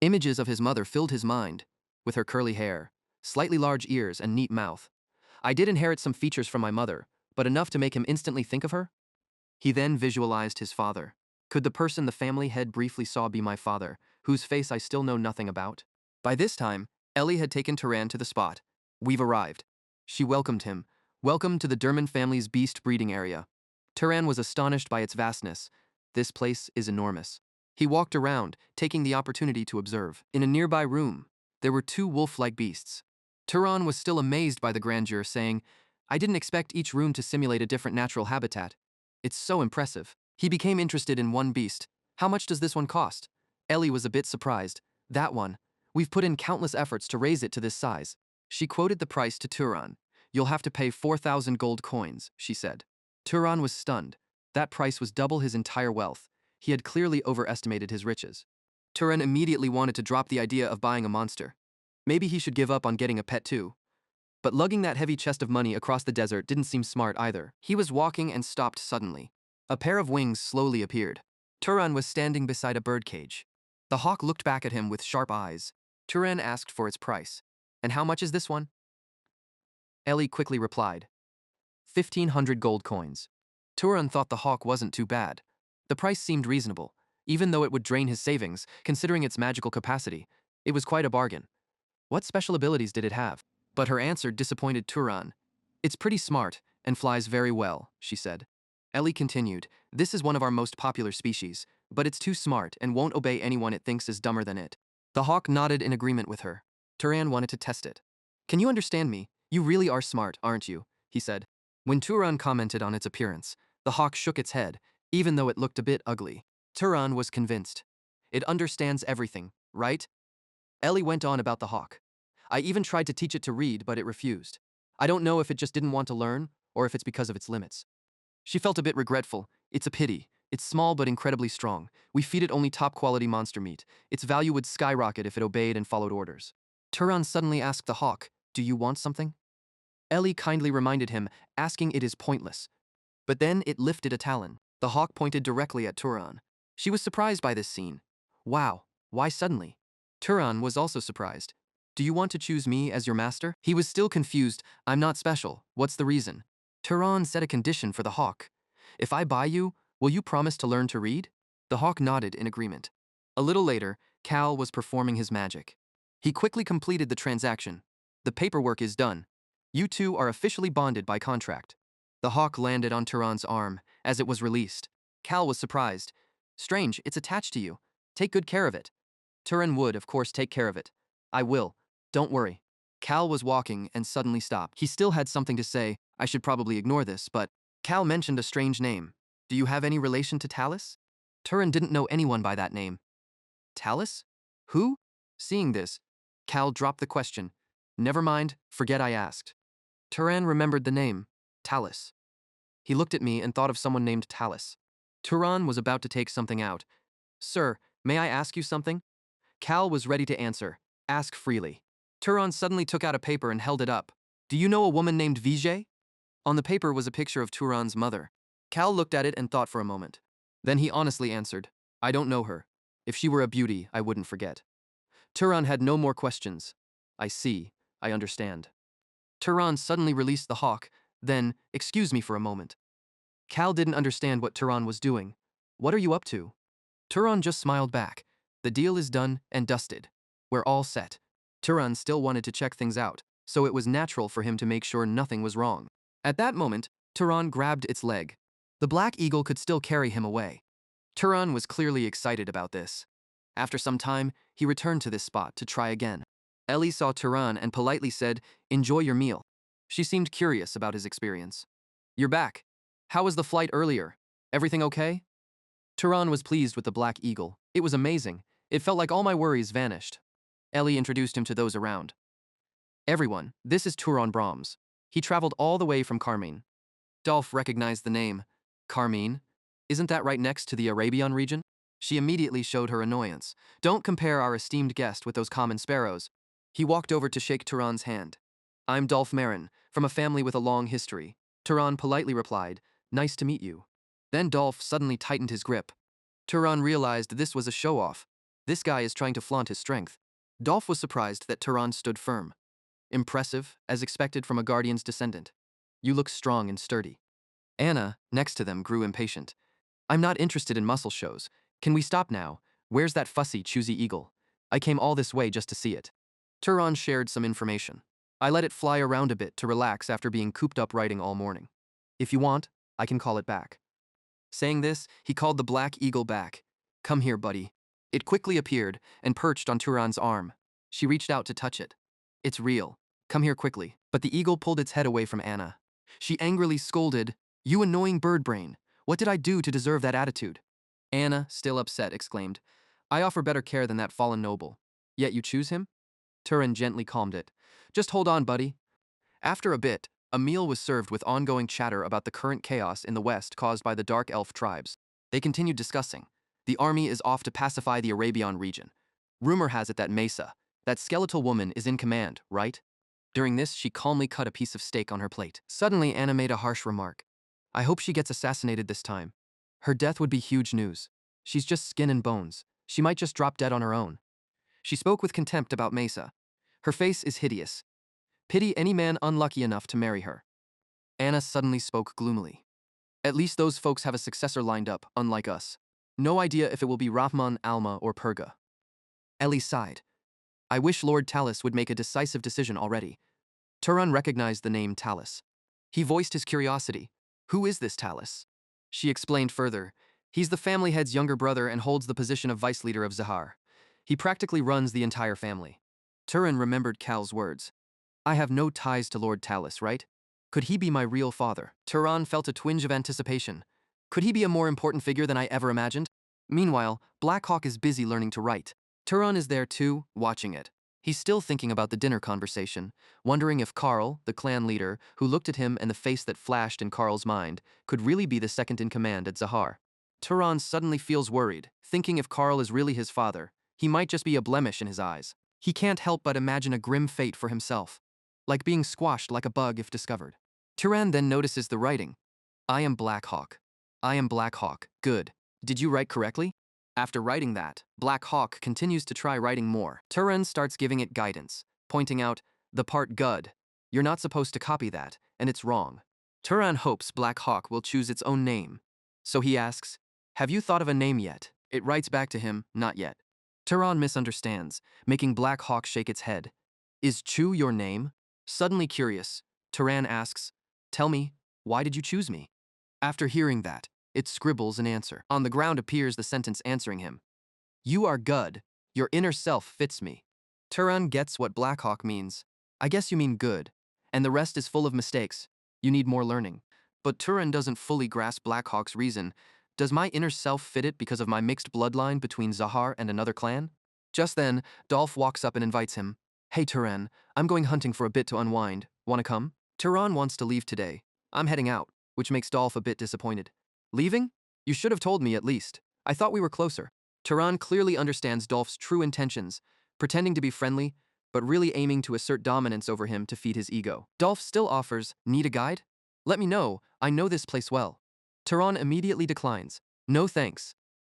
Images of his mother filled his mind, with her curly hair, slightly large ears, and neat mouth. "I did inherit some features from my mother, but enough to make him instantly think of her?" He then visualized his father. "Could the person the family head briefly saw be my father, whose face I still know nothing about?" By this time, Ellie had taken Turan to the spot. "We've arrived." She welcomed him. "Welcome to the Durman family's beast breeding area." Turan was astonished by its vastness. "This place is enormous." He walked around, taking the opportunity to observe. In a nearby room, there were two wolf-like beasts. Turan was still amazed by the grandeur, saying, "I didn't expect each room to simulate a different natural habitat. It's so impressive." He became interested in one beast. "How much does this one cost?" Ellie was a bit surprised. "That one. We've put in countless efforts to raise it to this size." She quoted the price to Turan. "You'll have to pay 4,000 gold coins," she said. Turan was stunned. That price was double his entire wealth. He had clearly overestimated his riches. Turan immediately wanted to drop the idea of buying a monster. Maybe he should give up on getting a pet too. But lugging that heavy chest of money across the desert didn't seem smart either. He was walking and stopped suddenly. A pair of wings slowly appeared. Turan was standing beside a birdcage. The hawk looked back at him with sharp eyes. Turan asked for its price. "And how much is this one?" Ellie quickly replied, 1,500 gold coins. Turan thought the hawk wasn't too bad. The price seemed reasonable, even though it would drain his savings, considering its magical capacity. It was quite a bargain. What special abilities did it have? But her answer disappointed Turan. "It's pretty smart and flies very well," she said. Ellie continued, "This is one of our most popular species, but it's too smart and won't obey anyone it thinks is dumber than it." The hawk nodded in agreement with her. Turan wanted to test it. "Can you understand me? You really are smart, aren't you?" he said. When Turan commented on its appearance, the hawk shook its head, even though it looked a bit ugly. Turan was convinced. "It understands everything, right?" Ellie went on about the hawk. "I even tried to teach it to read, but it refused. I don't know if it just didn't want to learn, or if it's because of its limits." She felt a bit regretful. "It's a pity. It's small but incredibly strong. We feed it only top-quality monster meat. Its value would skyrocket if it obeyed and followed orders." Turan suddenly asked the hawk, "Do you want something?" Ellie kindly reminded him, asking it is pointless. But then it lifted a talon. The hawk pointed directly at Turan. She was surprised by this scene. "Wow, why suddenly?" Turan was also surprised. "Do you want to choose me as your master?" He was still confused. "I'm not special. What's the reason?" Turan set a condition for the hawk. "If I buy you, will you promise to learn to read?" The hawk nodded in agreement. A little later, Cal was performing his magic. He quickly completed the transaction. "The paperwork is done. You two are officially bonded by contract. The hawk landed on Turan's arm as it was released. Cal was surprised. Strange, it's attached to you. Take good care of it. Turan would, of course, take care of it. I will. Don't worry. Cal was walking and suddenly stopped. He still had something to say. I should probably ignore this, but Cal mentioned a strange name. Do you have any relation to Talus? Turan didn't know anyone by that name. Talus? Who? Seeing this, Cal dropped the question. Never mind, forget I asked. Turan remembered the name, Talus. He looked at me and thought of someone named Talus. Turan was about to take something out. Sir, may I ask you something? Cal was ready to answer. Ask freely. Turan suddenly took out a paper and held it up. Do you know a woman named Vijay? On the paper was a picture of Turan's mother. Cal looked at it and thought for a moment. Then he honestly answered, I don't know her. If she were a beauty, I wouldn't forget. Turan had no more questions. I see. I understand. Turan suddenly released the hawk, then, excuse me for a moment. Cal didn't understand what Turan was doing. What are you up to? Turan just smiled back. The deal is done and dusted. We're all set. Turan still wanted to check things out, so it was natural for him to make sure nothing was wrong. At that moment, Turan grabbed its leg. The black eagle could still carry him away. Turan was clearly excited about this. After some time, he returned to this spot to try again. Ellie saw Turan and politely said, Enjoy your meal. She seemed curious about his experience. You're back. How was the flight earlier? Everything okay? Turan was pleased with the black eagle. It was amazing. It felt like all my worries vanished. Ellie introduced him to those around. Everyone, this is Turan Brahms. He traveled all the way from Carmine. Dolph recognized the name. Carmine? Isn't that right next to the Arabian region? She immediately showed her annoyance. Don't compare our esteemed guest with those common sparrows. He walked over to shake Turan's hand. I'm Dolph Marin, from a family with a long history. Turan politely replied, Nice to meet you. Then Dolph suddenly tightened his grip. Turan realized this was a show-off. This guy is trying to flaunt his strength. Dolph was surprised that Turan stood firm. Impressive, as expected from a guardian's descendant. You look strong and sturdy. Anna, next to them, grew impatient. I'm not interested in muscle shows. Can we stop now? Where's that fussy, choosy eagle? I came all this way just to see it. Turan shared some information. I let it fly around a bit to relax after being cooped up writing all morning. If you want, I can call it back. Saying this, he called the black eagle back. Come here, buddy. It quickly appeared and perched on Turan's arm. She reached out to touch it. It's real. Come here quickly. But the eagle pulled its head away from Anna. She angrily scolded, You annoying bird brain. What did I do to deserve that attitude? Anna, still upset, exclaimed, I offer better care than that fallen noble. Yet you choose him? Turan gently calmed it. Just hold on, buddy. After a bit, a meal was served with ongoing chatter about the current chaos in the west caused by the dark elf tribes. They continued discussing. The army is off to pacify the Arabian region. Rumor has it that Mesa, that skeletal woman, is in command, right? During this, she calmly cut a piece of steak on her plate. Suddenly, Anna made a harsh remark. I hope she gets assassinated this time. Her death would be huge news. She's just skin and bones. She might just drop dead on her own. She spoke with contempt about Mesa. Her face is hideous. Pity any man unlucky enough to marry her. Anna suddenly spoke gloomily. At least those folks have a successor lined up, unlike us. No idea if it will be Rahman, Alma, or Perga. Ellie sighed. I wish Lord Talus would make a decisive decision already. Turan recognized the name Talus. He voiced his curiosity. Who is this Talus? She explained further. He's the family head's younger brother and holds the position of vice leader of Zahar. He practically runs the entire family. Turan remembered Cal's words. I have no ties to Lord Talus, right? Could he be my real father? Turan felt a twinge of anticipation. Could he be a more important figure than I ever imagined? Meanwhile, Black Hawk is busy learning to write. Turan is there too, watching it. He's still thinking about the dinner conversation, wondering if Carl, the clan leader, who looked at him and the face that flashed in Carl's mind, could really be the second in command at Zahar. Turan suddenly feels worried, thinking if Carl is really his father, he might just be a blemish in his eyes. He can't help but imagine a grim fate for himself, like being squashed like a bug if discovered. Turan then notices the writing. I am Black Hawk. I am Black Hawk. Good. Did you write correctly? After writing that, Black Hawk continues to try writing more. Turan starts giving it guidance, pointing out, the part Gud. You're not supposed to copy that, and it's wrong. Turan hopes Black Hawk will choose its own name. So he asks, have you thought of a name yet? It writes back to him, not yet. Turan misunderstands, making Black Hawk shake its head. Is Chu your name? Suddenly curious, Turan asks, "Tell me, why did you choose me?" After hearing that, it scribbles an answer. On the ground appears the sentence answering him. "You are good. Your inner self fits me." Turan gets what Blackhawk means. "I guess you mean good. And the rest is full of mistakes. You need more learning." But Turan doesn't fully grasp Blackhawk's reason. Does my inner self fit it because of my mixed bloodline between Zahar and another clan? Just then, Dolph walks up and invites him. "Hey Turan, I'm going hunting for a bit to unwind. Wanna come?" Turan wants to leave today. I'm heading out, which makes Dolph a bit disappointed. "Leaving? You should have told me at least. I thought we were closer." Turan clearly understands Dolph's true intentions, pretending to be friendly, but really aiming to assert dominance over him to feed his ego. Dolph still offers, "Need a guide? Let me know, I know this place well." Turan immediately declines. "No thanks."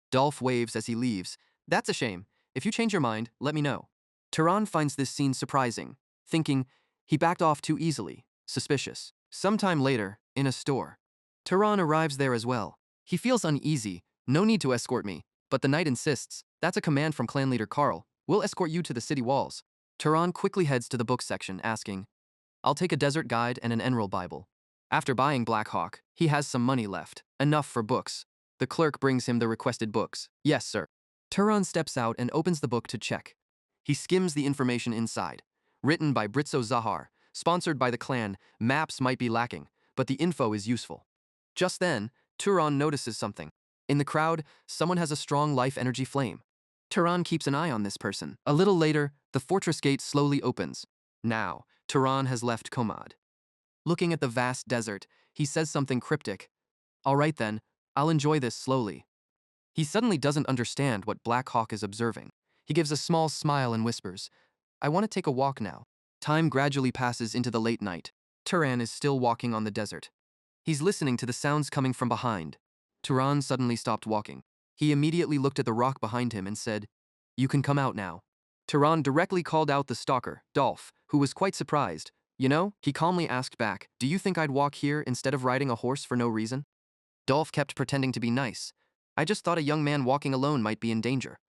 Dolph waves as he leaves. "That's a shame. If you change your mind, let me know." Turan finds this scene surprising, thinking he backed off too easily, suspicious. Sometime later, in a store, Turan arrives there as well. He feels uneasy. "No need to escort me," but the knight insists. "That's a command from clan leader Carl. We'll escort you to the city walls." Turan quickly heads to the book section, asking, "I'll take a desert guide and an Enroll Bible." After buying Blackhawk, he has some money left, enough for books. The clerk brings him the requested books. "Yes, sir." Turan steps out and opens the book to check. He skims the information inside. Written by Britzo Zahar, sponsored by the clan, maps might be lacking, but the info is useful. Just then, Turan notices something. In the crowd, someone has a strong life energy flame. Turan keeps an eye on this person. A little later, the fortress gate slowly opens. Now, Turan has left Komad. Looking at the vast desert, he says something cryptic. "All right then, I'll enjoy this slowly." He suddenly doesn't understand what Black Hawk is observing. He gives a small smile and whispers, "I want to take a walk now." Time gradually passes into the late night. Turan is still walking on the desert. He's listening to the sounds coming from behind. Turan suddenly stopped walking. He immediately looked at the rock behind him and said, "You can come out now." Turan directly called out the stalker, Dolph, who was quite surprised. "You know," he calmly asked back, "do you think I'd walk here instead of riding a horse for no reason?" Dolph kept pretending to be nice. "I just thought a young man walking alone might be in danger.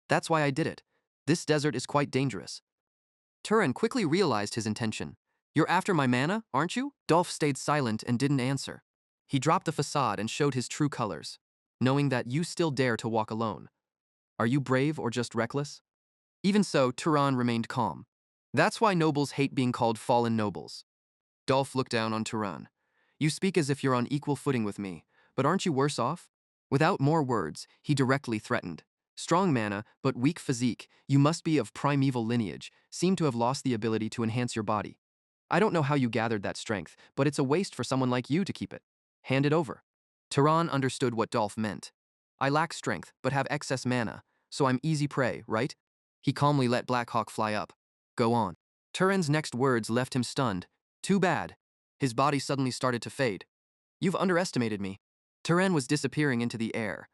That's why I did it. This desert is quite dangerous." Turan quickly realized his intention. "You're after my mana, aren't you?" Dolph stayed silent and didn't answer. He dropped the facade and showed his true colors, knowing that you still dare to walk alone. Are you brave or just reckless? Even so, Turan remained calm. That's why nobles hate being called fallen nobles. Dolph looked down on Turan. "You speak as if you're on equal footing with me, but aren't you worse off?" Without more words, he directly threatened. "Strong mana, but weak physique, you must be of primeval lineage, seem to have lost the ability to enhance your body. I don't know how you gathered that strength, but it's a waste for someone like you to keep it. Hand it over." Turan understood what Dolph meant. "I lack strength, but have excess mana, so I'm easy prey, right?" He calmly let Blackhawk fly up. "Go on." Turan's next words left him stunned. "Too bad." His body suddenly started to fade. "You've underestimated me." Turan was disappearing into the air.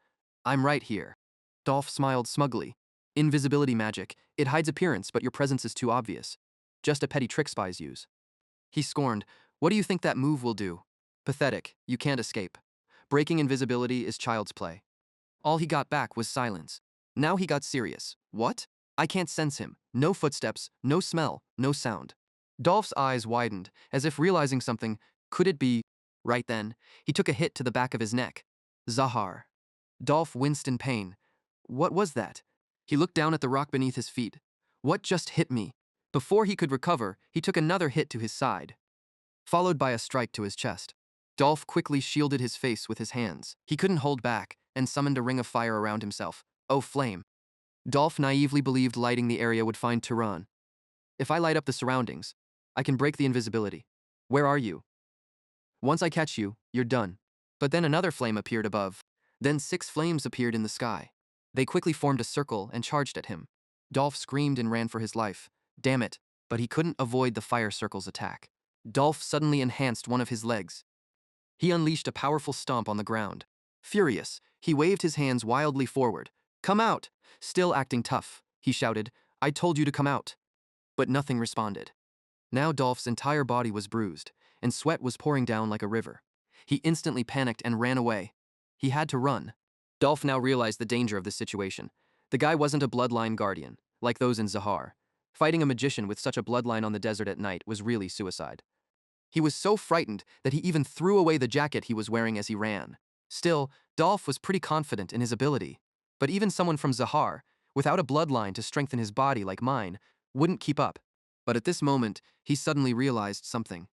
"I'm right here." Dolph smiled smugly. "Invisibility magic. It hides appearance, but your presence is too obvious. Just a petty trick spies use." He scorned. "What do you think that move will do?" "Pathetic. You can't escape. Breaking invisibility is child's play." All he got back was silence. Now he got serious. "What? I can't sense him. No footsteps, no smell, no sound." Dolph's eyes widened, as if realizing something. Could it be? Right then, he took a hit to the back of his neck. Zahar. Dolph winced in pain. What was that? He looked down at the rock beneath his feet. What just hit me? Before he could recover, he took another hit to his side, followed by a strike to his chest. Dolph quickly shielded his face with his hands. He couldn't hold back, and summoned a ring of fire around himself. Oh, flame. Dolph naively believed lighting the area would find Turan. "If I light up the surroundings, I can break the invisibility. Where are you? Once I catch you, you're done." But then another flame appeared above. Then 6 flames appeared in the sky. They quickly formed a circle and charged at him. Dolph screamed and ran for his life. Damn it, but he couldn't avoid the fire circle's attack. Dolph suddenly enhanced one of his legs. He unleashed a powerful stomp on the ground. Furious, he waved his hands wildly forward. "Come out!" Still acting tough, he shouted, "I told you to come out." But nothing responded. Now Dolph's entire body was bruised, and sweat was pouring down like a river. He instantly panicked and ran away. He had to run. Dolph now realized the danger of this situation. The guy wasn't a bloodline guardian, like those in Zahar. Fighting a magician with such a bloodline on the desert at night was really suicide. He was so frightened that he even threw away the jacket he was wearing as he ran. Still, Dolph was pretty confident in his ability. But even someone from Zahar, without a bloodline to strengthen his body like mine, wouldn't keep up. But at this moment, he suddenly realized something.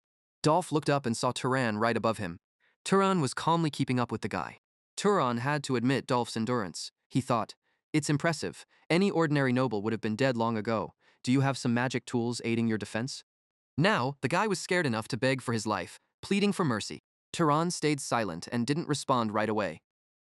Dolph looked up and saw Turan right above him. Turan was calmly keeping up with the guy. Turan had to admit Dolph's endurance. He thought, "It's impressive. Any ordinary noble would have been dead long ago. Do you have some magic tools aiding your defense?" Now, the guy was scared enough to beg for his life, pleading for mercy. Turan stayed silent and didn't respond right away.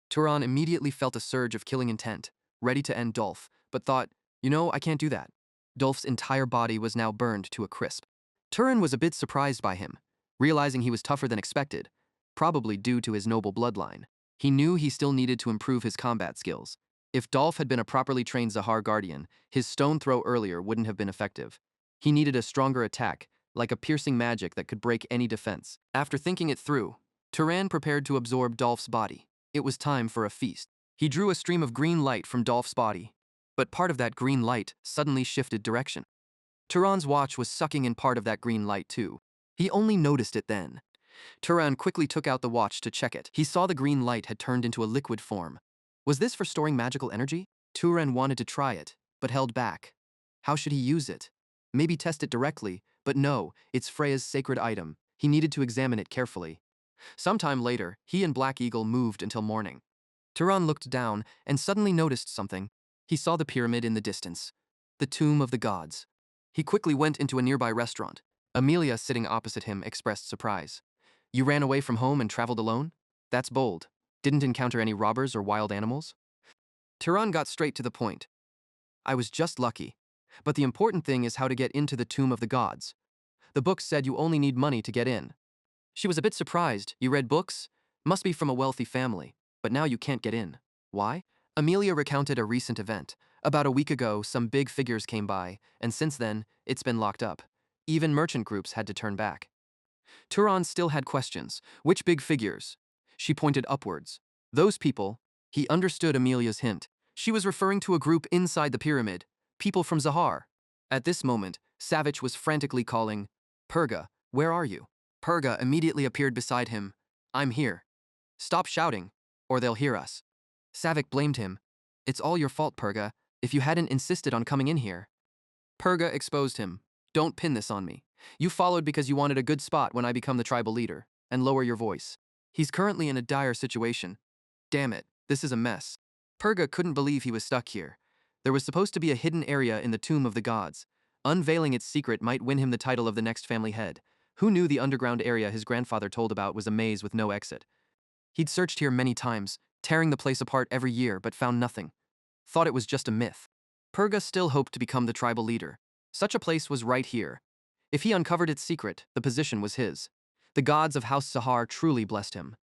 Turan immediately felt a surge of killing intent, ready to end Dolph, but thought, I can't do that. Dolph's entire body was now burned to a crisp. Turan was a bit surprised by him, realizing he was tougher than expected, probably due to his noble bloodline. He knew he still needed to improve his combat skills. If Dolph had been a properly trained Zahar guardian, his stone throw earlier wouldn't have been effective. He needed a stronger attack, like a piercing magic that could break any defense. After thinking it through, Turan prepared to absorb Dolph's body. It was time for a feast. He drew a stream of green light from Dolph's body, but part of that green light suddenly shifted direction. Turan's watch was sucking in part of that green light too. He only noticed it then. Turan quickly took out the watch to check it. He saw the green light had turned into a liquid form. Was this for storing magical energy? Turan wanted to try it, but held back. How should he use it? Maybe test it directly, but no, it's Freya's sacred item. He needed to examine it carefully. Sometime later, he and Black Eagle moved until morning. Turan looked down and suddenly noticed something. He saw the pyramid in the distance, the tomb of the gods. He quickly went into a nearby restaurant. Amelia, sitting opposite him, expressed surprise. "You ran away from home and traveled alone? That's bold. Didn't encounter any robbers or wild animals?" Turan got straight to the point. "I was just lucky. But the important thing is how to get into the tomb of the gods. The book said you only need money to get in." She was a bit surprised. "You read books? Must be from a wealthy family. But now you can't get in. Why?" Amelia recounted a recent event. About a week ago, some big figures came by, and since then, it's been locked up. Even merchant groups had to turn back. Turan still had questions. Which big figures? She pointed upwards. Those people. He understood Amelia's hint. She was referring to a group inside the pyramid. People from Zahar. At this moment, Savage was frantically calling, "Purga, where are you?" Purga immediately appeared beside him. "I'm here. Stop shouting, or they'll hear us." Savik blamed him. "It's all your fault, Purga. If you hadn't insisted on coming in here." Purga exposed him. "Don't pin this on me. You followed because you wanted a good spot when I become the tribal leader, and lower your voice. He's currently in a dire situation. Damn it, this is a mess." Purga couldn't believe he was stuck here. There was supposed to be a hidden area in the Tomb of the Gods. Unveiling its secret might win him the title of the next family head. Who knew the underground area his grandfather told about was a maze with no exit? He'd searched here many times, tearing the place apart every year, but found nothing. Thought it was just a myth. Purga still hoped to become the tribal leader. Such a place was right here. If he uncovered its secret, the position was his. The gods of House Sahar truly blessed him.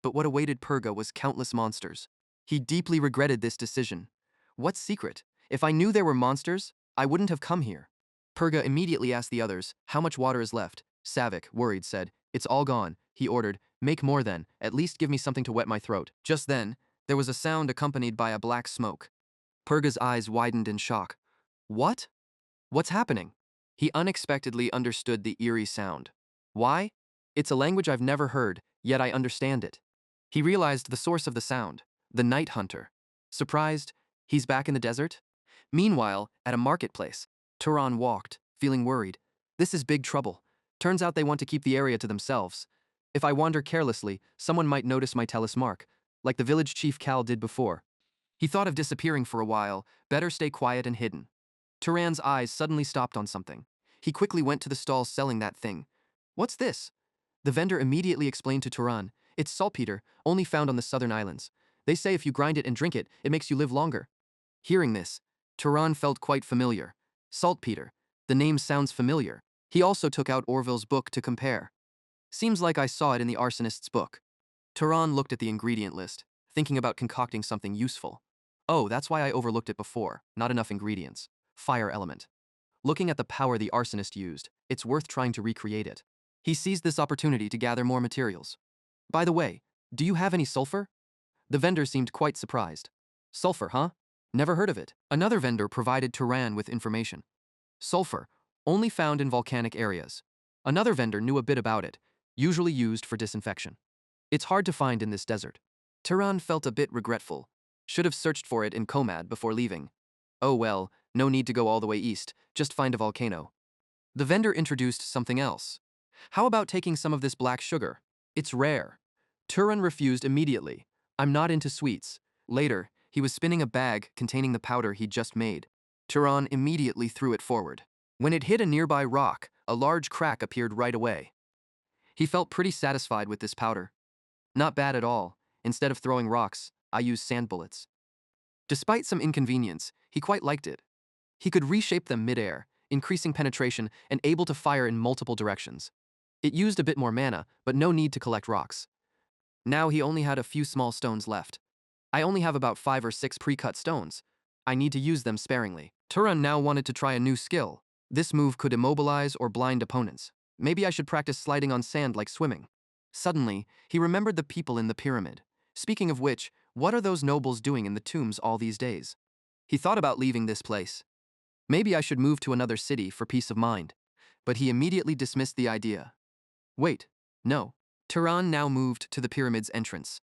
But what awaited Purga was countless monsters. He deeply regretted this decision. What secret? If I knew there were monsters, I wouldn't have come here. Purga immediately asked the others, "How much water is left?" Savik, worried, said, "It's all gone." He ordered, "Make more then, at least give me something to wet my throat." Just then, there was a sound accompanied by a black smoke. Purga's eyes widened in shock. "What? What's happening?" He unexpectedly understood the eerie sound. "Why? It's a language I've never heard, yet I understand it." He realized the source of the sound, the night hunter. Surprised, he's back in the desert? Meanwhile, at a marketplace, Turan walked, feeling worried. This is big trouble. Turns out they want to keep the area to themselves. If I wander carelessly, someone might notice my Telis mark, like the village chief Cal did before. He thought of disappearing for a while, better stay quiet and hidden. Turan's eyes suddenly stopped on something. He quickly went to the stall selling that thing. "What's this?" The vendor immediately explained to Turan, "It's saltpeter, only found on the southern islands. They say if you grind it and drink it, it makes you live longer." Hearing this, Turan felt quite familiar. Saltpeter. The name sounds familiar. He also took out Orville's book to compare. "Seems like I saw it in the arsonist's book." Turan looked at the ingredient list, thinking about concocting something useful. "Oh, that's why I overlooked it before. Not enough ingredients. Fire element. Looking at the power the arsonist used, it's worth trying to recreate it." He seized this opportunity to gather more materials. "By the way, do you have any sulfur?" The vendor seemed quite surprised. "Sulfur, huh? Never heard of it." Another vendor provided Turan with information. "Sulfur, only found in volcanic areas. Another vendor knew a bit about it, usually used for disinfection. It's hard to find in this desert. Turan felt a bit regretful. Should have searched for it in Komad before leaving. Oh well, no need to go all the way east, just find a volcano. The vendor introduced something else. How about taking some of this black sugar? It's rare. Turan refused immediately. I'm not into sweets. Later, he was spinning a bag containing the powder he'd just made. Turan immediately threw it forward. When it hit a nearby rock, a large crack appeared right away. He felt pretty satisfied with this powder. Not bad at all. Instead of throwing rocks, I used sand bullets. Despite some inconvenience, he quite liked it. He could reshape them mid-air, increasing penetration and able to fire in multiple directions. It used a bit more mana, but no need to collect rocks. Now he only had a few small stones left. I only have about 5 or 6 pre-cut stones. I need to use them sparingly. Turan now wanted to try a new skill. This move could immobilize or blind opponents. Maybe I should practice sliding on sand like swimming. Suddenly, he remembered the people in the pyramid. Speaking of which, what are those nobles doing in the tombs all these days? He thought about leaving this place. Maybe I should move to another city for peace of mind. But he immediately dismissed the idea. Wait, no. Turan now moved to the pyramid's entrance.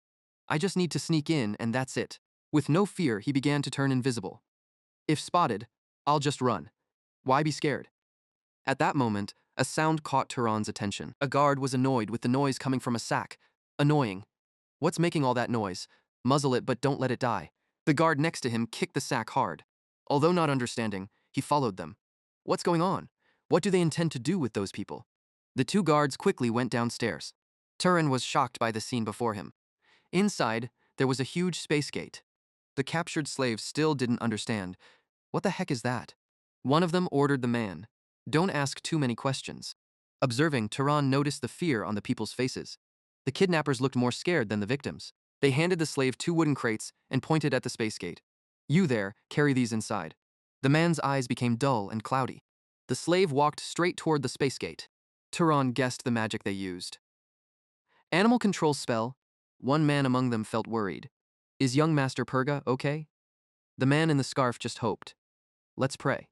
I just need to sneak in and that's it. With no fear, he began to turn invisible. If spotted, I'll just run. Why be scared? At that moment, a sound caught Turan's attention. A guard was annoyed with the noise coming from a sack. Annoying. What's making all that noise? Muzzle it but don't let it die. The guard next to him kicked the sack hard. Although not understanding, he followed them. What's going on? What do they intend to do with those people? The two guards quickly went downstairs. Turan was shocked by the scene before him. Inside, there was a huge space gate. The captured slaves still didn't understand. What the heck is that? One of them ordered the man, don't ask too many questions. Observing, Turan noticed the fear on the people's faces. The kidnappers looked more scared than the victims. They handed the slave 2 wooden crates and pointed at the space gate. You there, carry these inside. The man's eyes became dull and cloudy. The slave walked straight toward the space gate. Turan guessed the magic they used. Animal control spell. One man among them felt worried. Is young Master Purga okay? The man in the scarf just hoped. Let's pray.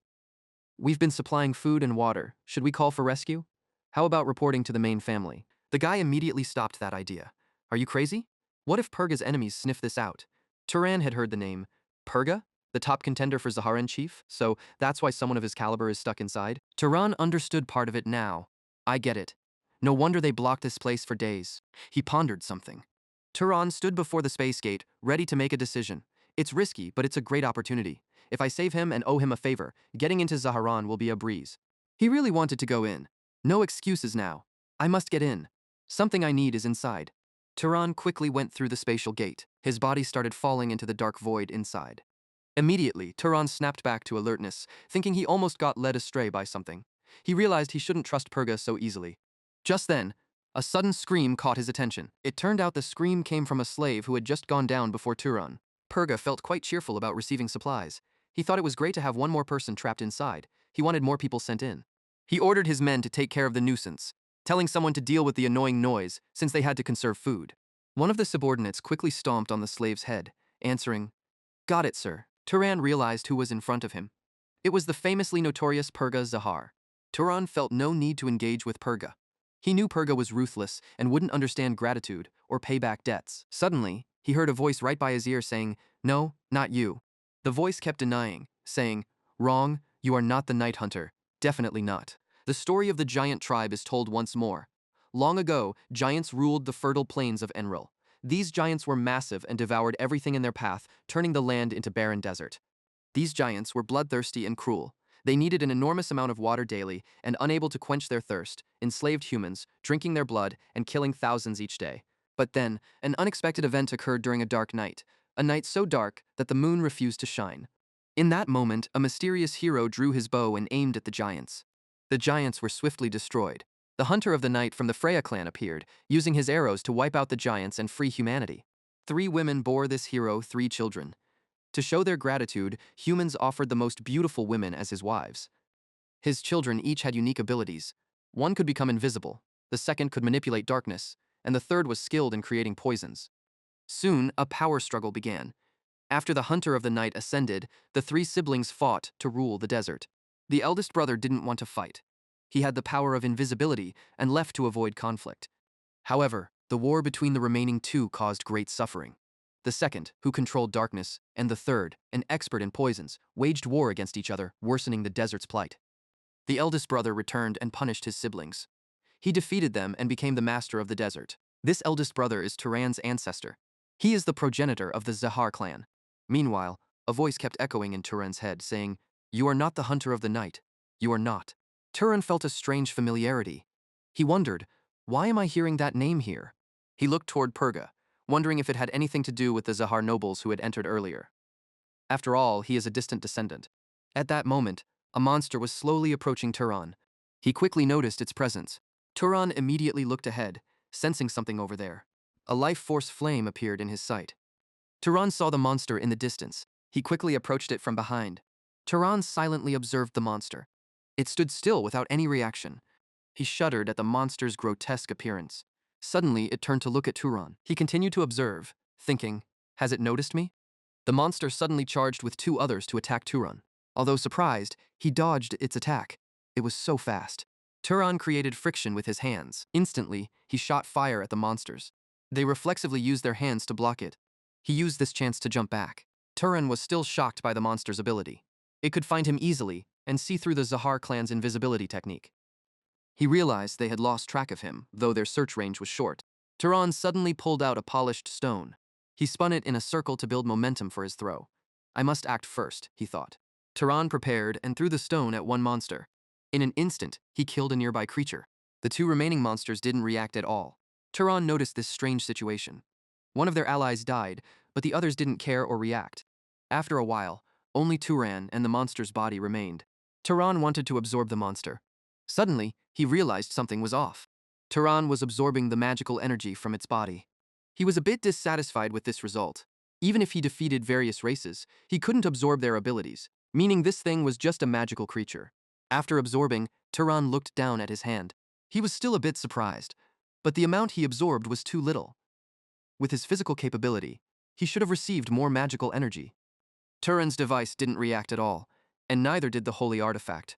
We've been supplying food and water. Should we call for rescue? How about reporting to the main family? The guy immediately stopped that idea. Are you crazy? What if Purga's enemies sniff this out? Turan had heard the name. Purga? The top contender for Zaharan chief? So that's why someone of his caliber is stuck inside? Turan understood part of it now. I get it. No wonder they blocked this place for days. He pondered something. Turan stood before the space gate, ready to make a decision. It's risky, but it's a great opportunity. If I save him and owe him a favor, getting into Zaharan will be a breeze. He really wanted to go in. No excuses now. I must get in. Something I need is inside. Turan quickly went through the spatial gate. His body started falling into the dark void inside. Immediately, Turan snapped back to alertness, thinking he almost got led astray by something. He realized he shouldn't trust Purga so easily. Just then, a sudden scream caught his attention. It turned out the scream came from a slave who had just gone down before Turan. Purga felt quite cheerful about receiving supplies. He thought it was great to have one more person trapped inside. He wanted more people sent in. He ordered his men to take care of the nuisance, telling someone to deal with the annoying noise since they had to conserve food. One of the subordinates quickly stomped on the slave's head, answering, Got it, sir. Turan realized who was in front of him. It was the famously notorious Purga Zahar. Turan felt no need to engage with Purga. He knew Purga was ruthless and wouldn't understand gratitude or pay back debts. Suddenly, he heard a voice right by his ear saying, No, not you. The voice kept denying, saying, Wrong, you are not the night hunter. Definitely not. The story of the giant tribe is told once more. Long ago, giants ruled the fertile plains of Enril. These giants were massive and devoured everything in their path, turning the land into barren desert. These giants were bloodthirsty and cruel. They needed an enormous amount of water daily, and unable to quench their thirst, enslaved humans, drinking their blood and killing thousands each day. But then, an unexpected event occurred during a dark night, a night so dark that the moon refused to shine. In that moment, a mysterious hero drew his bow and aimed at the giants. The giants were swiftly destroyed. The hunter of the night from the Freya clan appeared, using his arrows to wipe out the giants and free humanity. 3 women bore this hero 3 children. To show their gratitude, humans offered the most beautiful women as his wives. His children each had unique abilities. One could become invisible, the second could manipulate darkness, and the third was skilled in creating poisons. Soon, a power struggle began. After the hunter of the night ascended, the 3 siblings fought to rule the desert. The eldest brother didn't want to fight. He had the power of invisibility and left to avoid conflict. However, the war between the remaining two caused great suffering. The second, who controlled darkness, and the third, an expert in poisons, waged war against each other, worsening the desert's plight. The eldest brother returned and punished his siblings. He defeated them and became the master of the desert. This eldest brother is Turan's ancestor. He is the progenitor of the Zahar clan. Meanwhile, a voice kept echoing in Turan's head, saying, "You are not the hunter of the night. You are not." Turan felt a strange familiarity. He wondered, why am I hearing that name here? He looked toward Purga, wondering if it had anything to do with the Zahar nobles who had entered earlier. After all, he is a distant descendant. At that moment, a monster was slowly approaching Turan. He quickly noticed its presence. Turan immediately looked ahead, sensing something over there. A life force flame appeared in his sight. Turan saw the monster in the distance. He quickly approached it from behind. Turan silently observed the monster. It stood still without any reaction. He shuddered at the monster's grotesque appearance. Suddenly, it turned to look at Turan. He continued to observe, thinking, has it noticed me? The monster suddenly charged with two others to attack Turan. Although surprised, he dodged its attack. It was so fast. Turan created friction with his hands. Instantly, he shot fire at the monsters. They reflexively used their hands to block it. He used this chance to jump back. Turan was still shocked by the monster's ability. It could find him easily and see through the Zahar clan's invisibility technique. He realized they had lost track of him, though their search range was short. Turan suddenly pulled out a polished stone. He spun it in a circle to build momentum for his throw. I must act first, he thought. Turan prepared and threw the stone at one monster. In an instant, he killed a nearby creature. The two remaining monsters didn't react at all. Turan noticed this strange situation. One of their allies died, but the others didn't care or react. After a while, only Turan and the monster's body remained. Turan wanted to absorb the monster. Suddenly, he realized something was off. Turan was absorbing the magical energy from its body. He was a bit dissatisfied with this result. Even if he defeated various races, he couldn't absorb their abilities, meaning this thing was just a magical creature. After absorbing, Turan looked down at his hand. He was still a bit surprised, but the amount he absorbed was too little. With his physical capability, he should have received more magical energy. Turan's device didn't react at all, and neither did the holy artifact.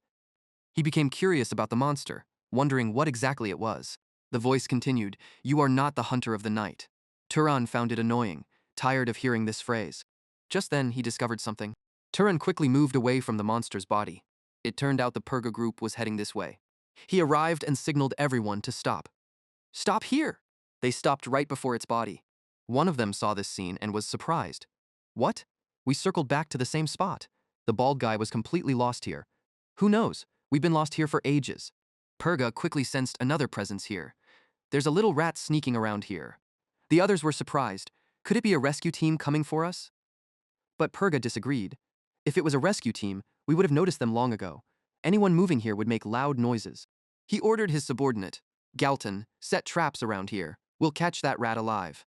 He became curious about the monster, wondering what exactly it was. The voice continued, "You are not the hunter of the night." Turan found it annoying, tired of hearing this phrase. Just then, he discovered something. Turan quickly moved away from the monster's body. It turned out the Purga group was heading this way. He arrived and signaled everyone to stop. "Stop here!" They stopped right before its body. One of them saw this scene and was surprised. "What? We circled back to the same spot. The bald guy was completely lost here. Who knows? We've been lost here for ages." Purga quickly sensed another presence here. "There's a little rat sneaking around here." The others were surprised. Could it be a rescue team coming for us? But Purga disagreed. If it was a rescue team, we would have noticed them long ago. Anyone moving here would make loud noises. He ordered his subordinate, Galton, set traps around here. We'll catch that rat alive.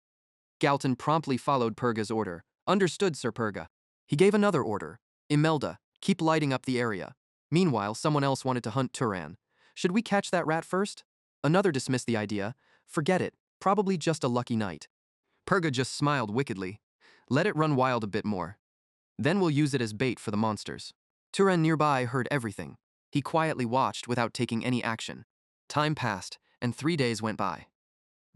Galton promptly followed Purga's order. "Understood, Sir Purga." He gave another order. "Imelda, keep lighting up the area." Meanwhile, someone else wanted to hunt Turan. "Should we catch that rat first?" Another dismissed the idea. "Forget it, probably just a lucky night." Purga just smiled wickedly. "Let it run wild a bit more. Then we'll use it as bait for the monsters." Turan nearby heard everything. He quietly watched without taking any action. Time passed, and 3 days went by.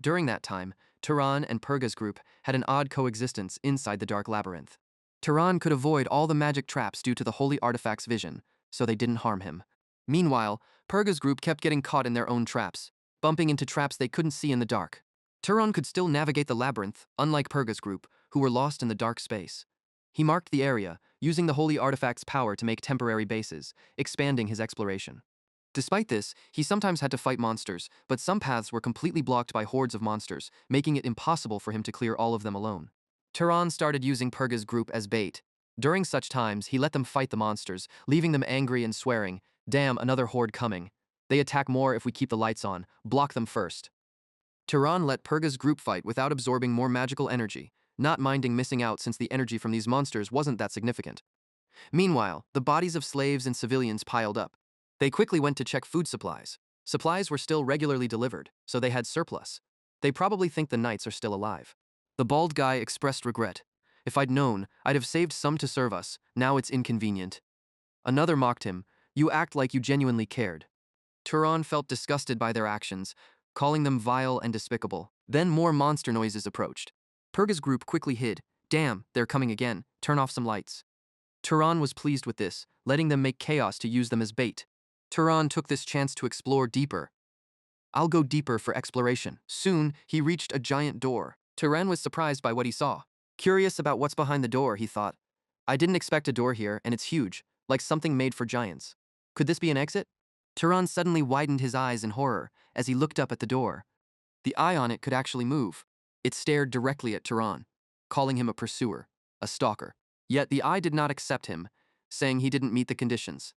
During that time, Turan and Purga's group had an odd coexistence inside the dark labyrinth. Turan could avoid all the magic traps due to the holy artifact's vision, so they didn't harm him. Meanwhile, Purga's group kept getting caught in their own traps, bumping into traps they couldn't see in the dark. Turan could still navigate the labyrinth, unlike Purga's group, who were lost in the dark space. He marked the area, using the holy artifact's power to make temporary bases, expanding his exploration. Despite this, he sometimes had to fight monsters, but some paths were completely blocked by hordes of monsters, making it impossible for him to clear all of them alone. Turan started using Purga's group as bait. During such times, he let them fight the monsters, leaving them angry and swearing, "Damn, another horde coming. They attack more if we keep the lights on. Block them first." Turan let Purga's group fight without absorbing more magical energy, not minding missing out since the energy from these monsters wasn't that significant. Meanwhile, the bodies of slaves and civilians piled up. They quickly went to check food supplies. Supplies were still regularly delivered, so they had surplus. They probably think the knights are still alive. The bald guy expressed regret. "If I'd known, I'd have saved some to serve us. Now it's inconvenient." Another mocked him. "You act like you genuinely cared." Turan felt disgusted by their actions, calling them vile and despicable. Then more monster noises approached. Purga's group quickly hid. Damn, they're coming again. Turn off some lights. Turan was pleased with this, letting them make chaos to use them as bait. Turan took this chance to explore deeper. I'll go deeper for exploration. Soon, he reached a giant door. Turan was surprised by what he saw. Curious about what's behind the door, he thought. I didn't expect a door here, and it's huge, like something made for giants. Could this be an exit? Turan suddenly widened his eyes in horror as he looked up at the door. The eye on it could actually move. It stared directly at Turan, calling him a pursuer, a stalker. Yet the eye did not accept him, saying he didn't meet the conditions.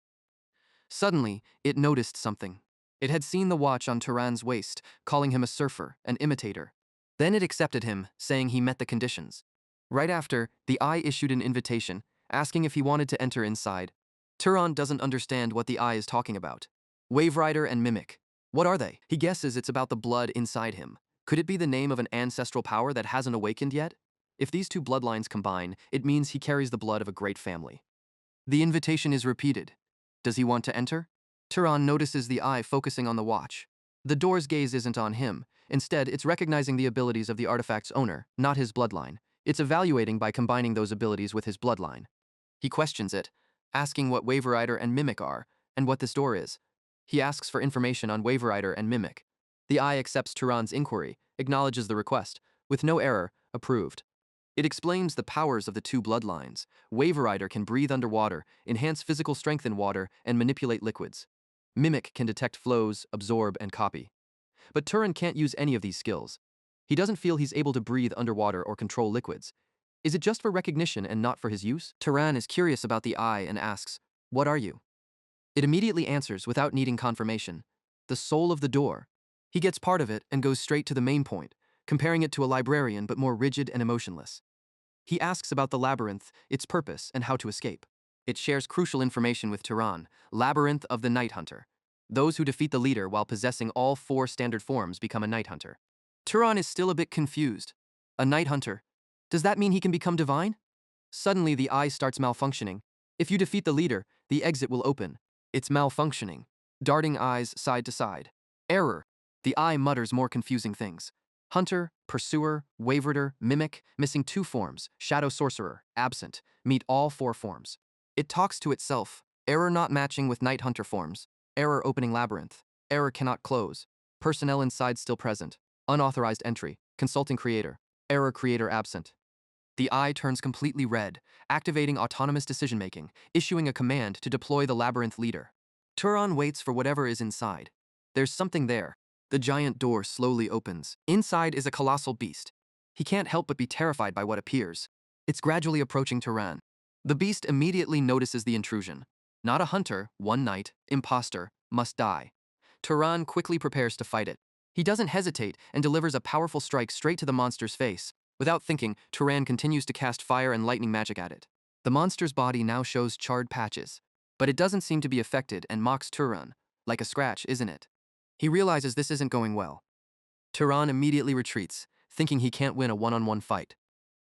Suddenly, it noticed something. It had seen the watch on Turan's waist, calling him a surfer, an imitator. Then it accepted him, saying he met the conditions. Right after, the eye issued an invitation, asking if he wanted to enter inside. Turan doesn't understand what the eye is talking about. Wave Rider and Mimic. What are they? He guesses it's about the blood inside him. Could it be the name of an ancestral power that hasn't awakened yet? If these two bloodlines combine, it means he carries the blood of a great family. The invitation is repeated. Does he want to enter? Turan notices the eye focusing on the watch. The door's gaze isn't on him. Instead, it's recognizing the abilities of the artifact's owner, not his bloodline. It's evaluating by combining those abilities with his bloodline. He questions it, asking what Wave Rider and Mimic are, and what this door is. He asks for information on Wave Rider and Mimic. The eye accepts Turan's inquiry, acknowledges the request. With no error, approved. It explains the powers of the two bloodlines. Wave Rider can breathe underwater, enhance physical strength in water, and manipulate liquids. Mimic can detect flows, absorb, and copy. But Turan can't use any of these skills. He doesn't feel he's able to breathe underwater or control liquids. Is it just for recognition and not for his use? Turan is curious about the eye and asks, "What are you?" It immediately answers without needing confirmation. The soul of the door. He gets part of it and goes straight to the main point, comparing it to a librarian but more rigid and emotionless. He asks about the labyrinth, its purpose, and how to escape. It shares crucial information with Turan, Labyrinth of the Night Hunter. Those who defeat the leader while possessing all 4 standard forms become a Night Hunter. Turan is still a bit confused. A Night Hunter? Does that mean he can become divine? Suddenly the eye starts malfunctioning. If you defeat the leader, the exit will open. It's malfunctioning. Darting eyes side to side. Error. The eye mutters more confusing things. Hunter, Pursuer, Waverder, Mimic, missing 2 forms, Shadow Sorcerer, absent, meet all 4 forms. It talks to itself. Error not matching with Night Hunter forms. Error opening labyrinth. Error cannot close. Personnel inside still present. Unauthorized entry. Consulting creator. Error creator absent. The eye turns completely red, activating autonomous decision-making, issuing a command to deploy the labyrinth leader. Turan waits for whatever is inside. There's something there. The giant door slowly opens. Inside is a colossal beast. He can't help but be terrified by what appears. It's gradually approaching Turan. The beast immediately notices the intrusion. Not a hunter, one night, imposter, must die. Turan quickly prepares to fight it. He doesn't hesitate and delivers a powerful strike straight to the monster's face. Without thinking, Turan continues to cast fire and lightning magic at it. The monster's body now shows charred patches, but it doesn't seem to be affected and mocks Turan. Like a scratch, isn't it? He realizes this isn't going well. Turan immediately retreats, thinking he can't win a one-on-one fight.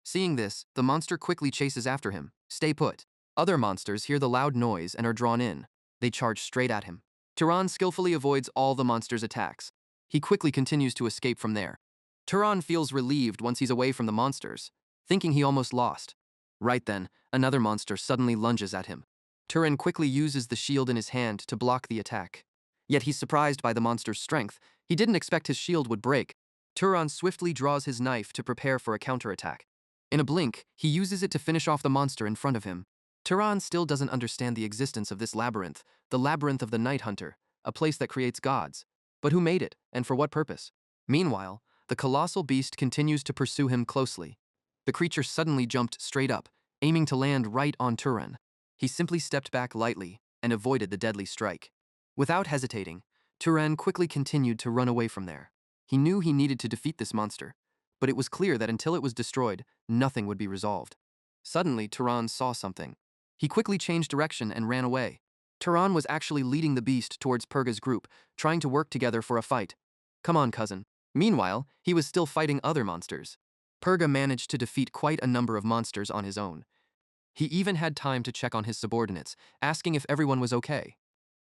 Seeing this, the monster quickly chases after him. Stay put. Other monsters hear the loud noise and are drawn in. They charge straight at him. Turan skillfully avoids all the monster's attacks. He quickly continues to escape from there. Turan feels relieved once he's away from the monsters, thinking he almost lost. Right then, another monster suddenly lunges at him. Turan quickly uses the shield in his hand to block the attack. Yet he's surprised by the monster's strength. He didn't expect his shield would break. Turan swiftly draws his knife to prepare for a counterattack. In a blink, he uses it to finish off the monster in front of him. Turan still doesn't understand the existence of this labyrinth, the labyrinth of the Night Hunter, a place that creates gods. But who made it, and for what purpose? Meanwhile, the colossal beast continues to pursue him closely. The creature suddenly jumped straight up, aiming to land right on Turan. He simply stepped back lightly and avoided the deadly strike. Without hesitating, Turan quickly continued to run away from there. He knew he needed to defeat this monster, but it was clear that until it was destroyed, nothing would be resolved. Suddenly, Turan saw something. He quickly changed direction and ran away. Turan was actually leading the beast towards Purga's group, trying to work together for a fight. Come on, cousin. Meanwhile, he was still fighting other monsters. Purga managed to defeat quite a number of monsters on his own. He even had time to check on his subordinates, asking if everyone was okay.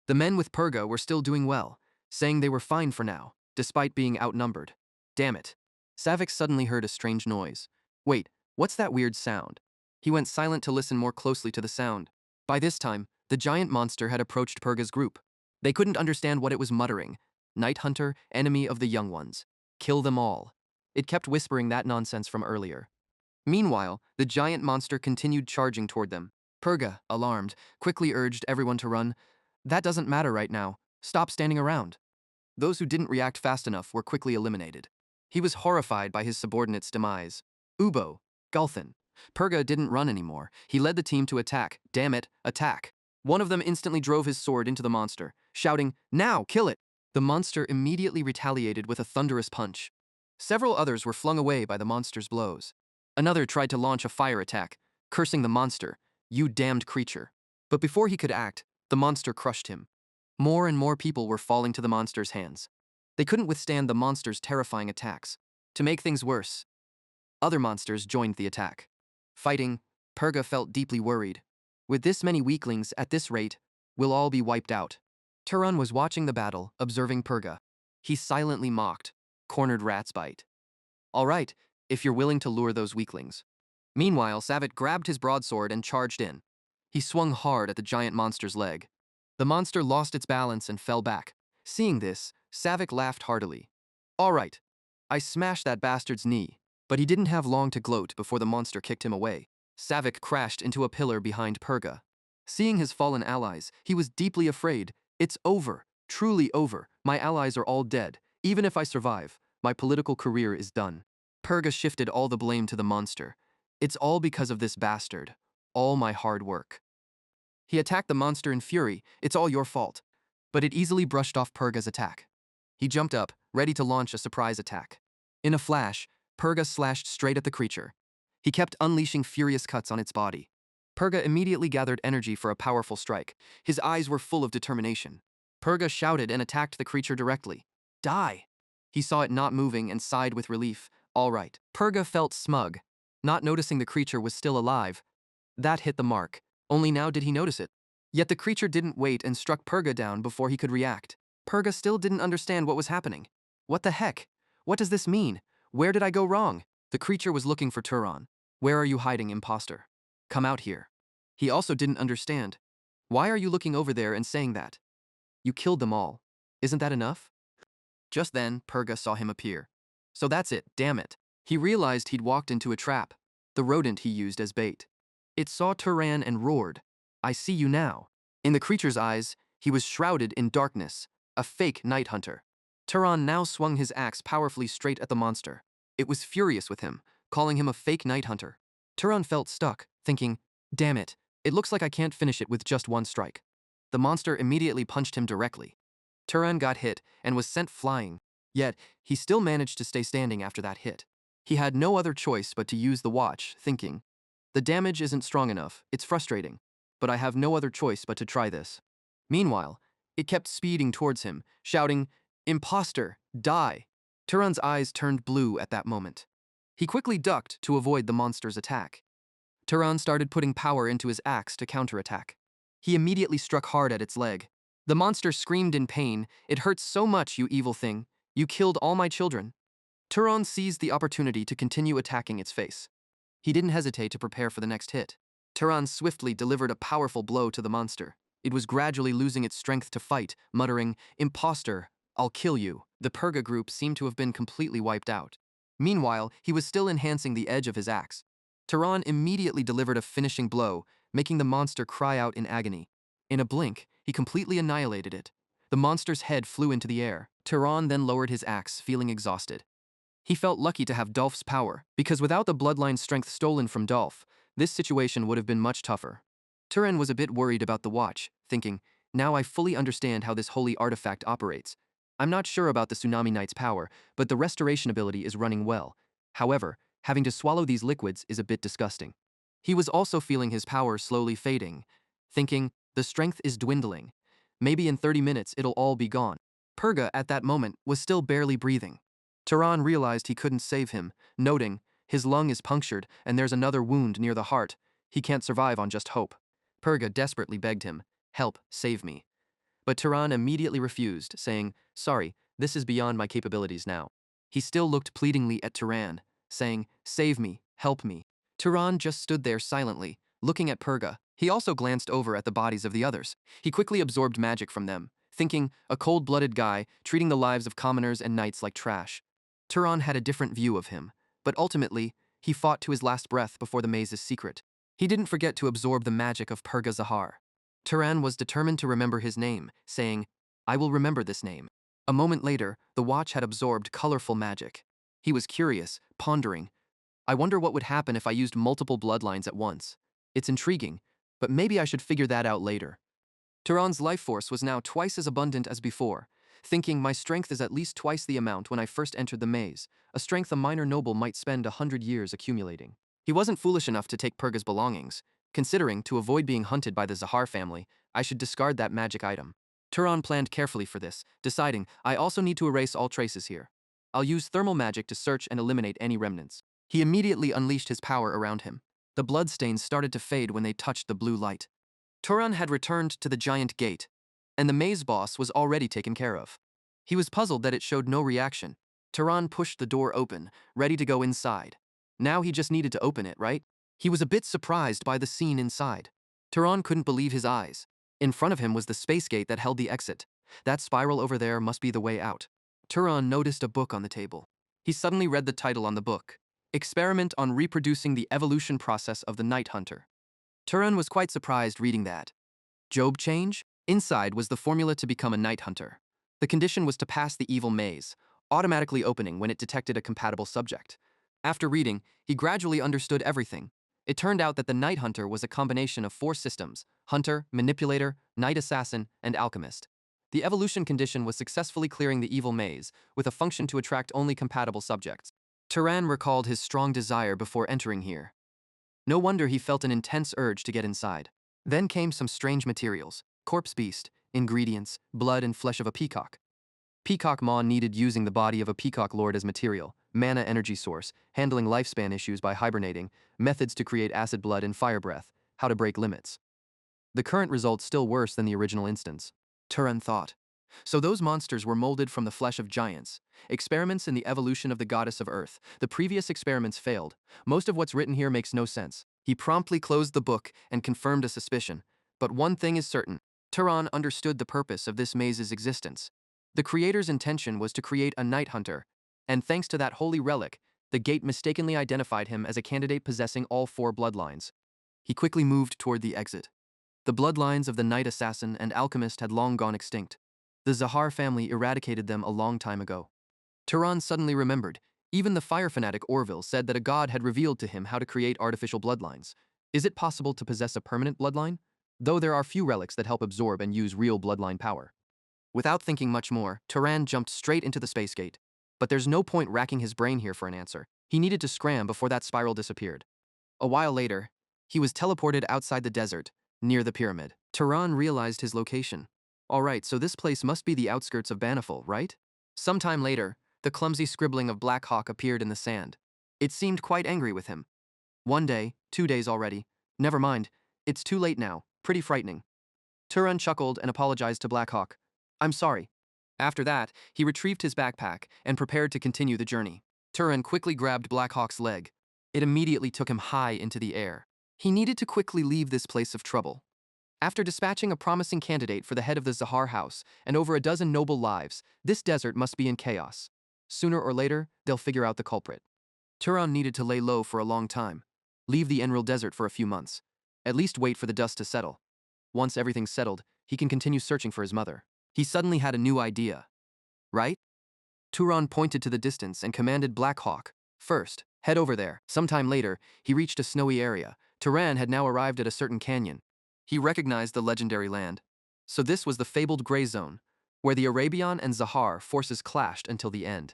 The men with Purga were still doing well. saying they were fine for now, despite being outnumbered. Damn it. Savik suddenly heard a strange noise. Wait, what's that weird sound? He went silent to listen more closely to the sound. By this time, the giant monster had approached Purga's group. They couldn't understand what it was muttering. Night Hunter, enemy of the young ones. Kill them all. It kept whispering that nonsense from earlier. Meanwhile, the giant monster continued charging toward them. Purga, alarmed, quickly urged everyone to run. That doesn't matter right now. Stop standing around. Those who didn't react fast enough were quickly eliminated. He was horrified by his subordinate's demise. Ubo, Gulthan. Purga didn't run anymore. He led the team to attack. Damn it, attack. One of them instantly drove his sword into the monster, shouting, "Now, kill it!" The monster immediately retaliated with a thunderous punch. Several others were flung away by the monster's blows. Another tried to launch a fire attack, cursing the monster, "You damned creature." But before he could act, the monster crushed him. More and more people were falling to the monster's hands. They couldn't withstand the monster's terrifying attacks. To make things worse, other monsters joined the attack. Fighting, Purga felt deeply worried. With this many weaklings at this rate, we'll all be wiped out. Turan was watching the battle, observing Purga. He silently mocked, cornered rat's bite. All right, if you're willing to lure those weaklings. Meanwhile, Savit grabbed his broadsword and charged in. He swung hard at the giant monster's leg. The monster lost its balance and fell back. Seeing this, Savik laughed heartily. All right, I smashed that bastard's knee. But he didn't have long to gloat before the monster kicked him away. Savik crashed into a pillar behind Purga. Seeing his fallen allies, he was deeply afraid. It's over, truly over. My allies are all dead. Even if I survive, my political career is done. Purga shifted all the blame to the monster. It's all because of this bastard. All my hard work. He attacked the monster in fury. It's all your fault. But it easily brushed off Purga's attack. He jumped up, ready to launch a surprise attack. In a flash, Purga slashed straight at the creature. He kept unleashing furious cuts on its body. Purga immediately gathered energy for a powerful strike. His eyes were full of determination. Purga shouted and attacked the creature directly. Die! He saw it not moving and sighed with relief. All right. Purga felt smug, not noticing the creature was still alive. That hit the mark. Only now did he notice it. Yet the creature didn't wait and struck Purga down before he could react. Purga still didn't understand what was happening. What the heck? What does this mean? Where did I go wrong? The creature was looking for Turan. Where are you hiding, imposter? Come out here. He also didn't understand. Why are you looking over there and saying that? You killed them all. Isn't that enough? Just then, Purga saw him appear. So that's it, damn it. He realized he'd walked into a trap, the rodent he used as bait. It saw Turan and roared, I see you now. In the creature's eyes, he was shrouded in darkness, a fake night hunter. Turan now swung his axe powerfully straight at the monster. It was furious with him, calling him a fake night hunter. Turan felt stuck, thinking, damn it, it looks like I can't finish it with just one strike. The monster immediately punched him directly. Turan got hit and was sent flying, yet he still managed to stay standing after that hit. He had no other choice but to use the watch, thinking, the damage isn't strong enough, it's frustrating, but I have no other choice but to try this. Meanwhile, it kept speeding towards him, shouting, Imposter, die! Turan's eyes turned blue at that moment. He quickly ducked to avoid the monster's attack. Turan started putting power into his axe to counterattack. He immediately struck hard at its leg. The monster screamed in pain, It hurts so much, you evil thing. You killed all my children. Turan seized the opportunity to continue attacking its face. He didn't hesitate to prepare for the next hit. Turan swiftly delivered a powerful blow to the monster. It was gradually losing its strength to fight, muttering, Imposter, I'll kill you. The Purga group seemed to have been completely wiped out. Meanwhile, he was still enhancing the edge of his axe. Turan immediately delivered a finishing blow, making the monster cry out in agony. In a blink, he completely annihilated it. The monster's head flew into the air. Turan then lowered his axe, feeling exhausted. He felt lucky to have Dolph's power, because without the bloodline strength stolen from Dolph, this situation would have been much tougher. Turan was a bit worried about the watch, thinking, now I fully understand how this holy artifact operates. I'm not sure about the Tsunami Knight's power, but the restoration ability is running well. However, having to swallow these liquids is a bit disgusting. He was also feeling his power slowly fading, thinking, the strength is dwindling. Maybe in 30 minutes it'll all be gone. Purga, at that moment, was still barely breathing. Turan realized he couldn't save him, noting, his lung is punctured and there's another wound near the heart. He can't survive on just hope. Purga desperately begged him, help, save me. But Turan immediately refused, saying, "Sorry, this is beyond my capabilities now." He still looked pleadingly at Turan, saying, "Save me, help me." Turan just stood there silently, looking at Purga. He also glanced over at the bodies of the others. He quickly absorbed magic from them, thinking, a cold-blooded guy, treating the lives of commoners and knights like trash. Turan had a different view of him, but ultimately, he fought to his last breath before the maze's secret. He didn't forget to absorb the magic of Purga Zahar. Turan was determined to remember his name, saying, "I will remember this name." A moment later, the watch had absorbed colorful magic. He was curious, pondering, "I wonder what would happen if I used multiple bloodlines at once. It's intriguing, but maybe I should figure that out later." Turan's life force was now twice as abundant as before, thinking my strength is at least twice the amount when I first entered the maze, a strength a minor noble might spend 100 years accumulating. He wasn't foolish enough to take Purga's belongings, considering, to avoid being hunted by the Zahar family, I should discard that magic item. Turan planned carefully for this, deciding, I also need to erase all traces here. I'll use thermal magic to search and eliminate any remnants. He immediately unleashed his power around him. The bloodstains started to fade when they touched the blue light. Turan had returned to the giant gate, and the maze boss was already taken care of. He was puzzled that it showed no reaction. Turan pushed the door open, ready to go inside. Now he just needed to open it, right? He was a bit surprised by the scene inside. Turan couldn't believe his eyes. In front of him was the space gate that held the exit. That spiral over there must be the way out. Turan noticed a book on the table. He suddenly read the title on the book, Experiment on Reproducing the Evolution Process of the Night Hunter. Turan was quite surprised reading that. Job change? Inside was the formula to become a night hunter. The condition was to pass the evil maze, automatically opening when it detected a compatible subject. After reading, he gradually understood everything. It turned out that the night hunter was a combination of 4 systems: hunter, manipulator, night assassin, and alchemist. The evolution condition was successfully clearing the evil maze, with a function to attract only compatible subjects. Turan recalled his strong desire before entering here. No wonder he felt an intense urge to get inside. Then came some strange materials: corpse beast, ingredients, blood and flesh of a peacock. Peacock maw needed using the body of a peacock lord as material, mana energy source, handling lifespan issues by hibernating, methods to create acid blood and fire breath, how to break limits. The current result's still worse than the original instance. Turan thought. So those monsters were molded from the flesh of giants. Experiments in the evolution of the goddess of earth. The previous experiments failed. Most of what's written here makes no sense. He promptly closed the book and confirmed a suspicion. But one thing is certain. Turan understood the purpose of this maze's existence. The creator's intention was to create a night hunter, and thanks to that holy relic, the gate mistakenly identified him as a candidate possessing all 4 bloodlines. He quickly moved toward the exit. The bloodlines of the Night Assassin and Alchemist had long gone extinct. The Zahar family eradicated them a long time ago. Turan suddenly remembered, even the fire fanatic Orville said that a god had revealed to him how to create artificial bloodlines. Is it possible to possess a permanent bloodline? Though there are few relics that help absorb and use real bloodline power. Without thinking much more, Turan jumped straight into the space gate. But there's no point racking his brain here for an answer. He needed to scram before that spiral disappeared. A while later, he was teleported outside the desert, near the pyramid. Turan realized his location. Alright, so this place must be the outskirts of Banifal, right? Sometime later, the clumsy scribbling of Black Hawk appeared in the sand. It seemed quite angry with him. 1 day, 2 days already. Never mind, it's too late now, pretty frightening. Turan chuckled and apologized to Black Hawk. I'm sorry. After that, he retrieved his backpack and prepared to continue the journey. Turan quickly grabbed Black Hawk's leg. It immediately took him high into the air. He needed to quickly leave this place of trouble. After dispatching a promising candidate for the head of the Zahar house and over a dozen noble lives, this desert must be in chaos. Sooner or later, they'll figure out the culprit. Turan needed to lay low for a long time. Leave the Enril Desert for a few months. At least wait for the dust to settle. Once everything's settled, he can continue searching for his mother. He suddenly had a new idea. Right? Turan pointed to the distance and commanded Black Hawk, first, head over there. Sometime later, he reached a snowy area. Turan had now arrived at a certain canyon. He recognized the legendary land. So this was the fabled Gray Zone, where the Arabian and Zahar forces clashed until the end.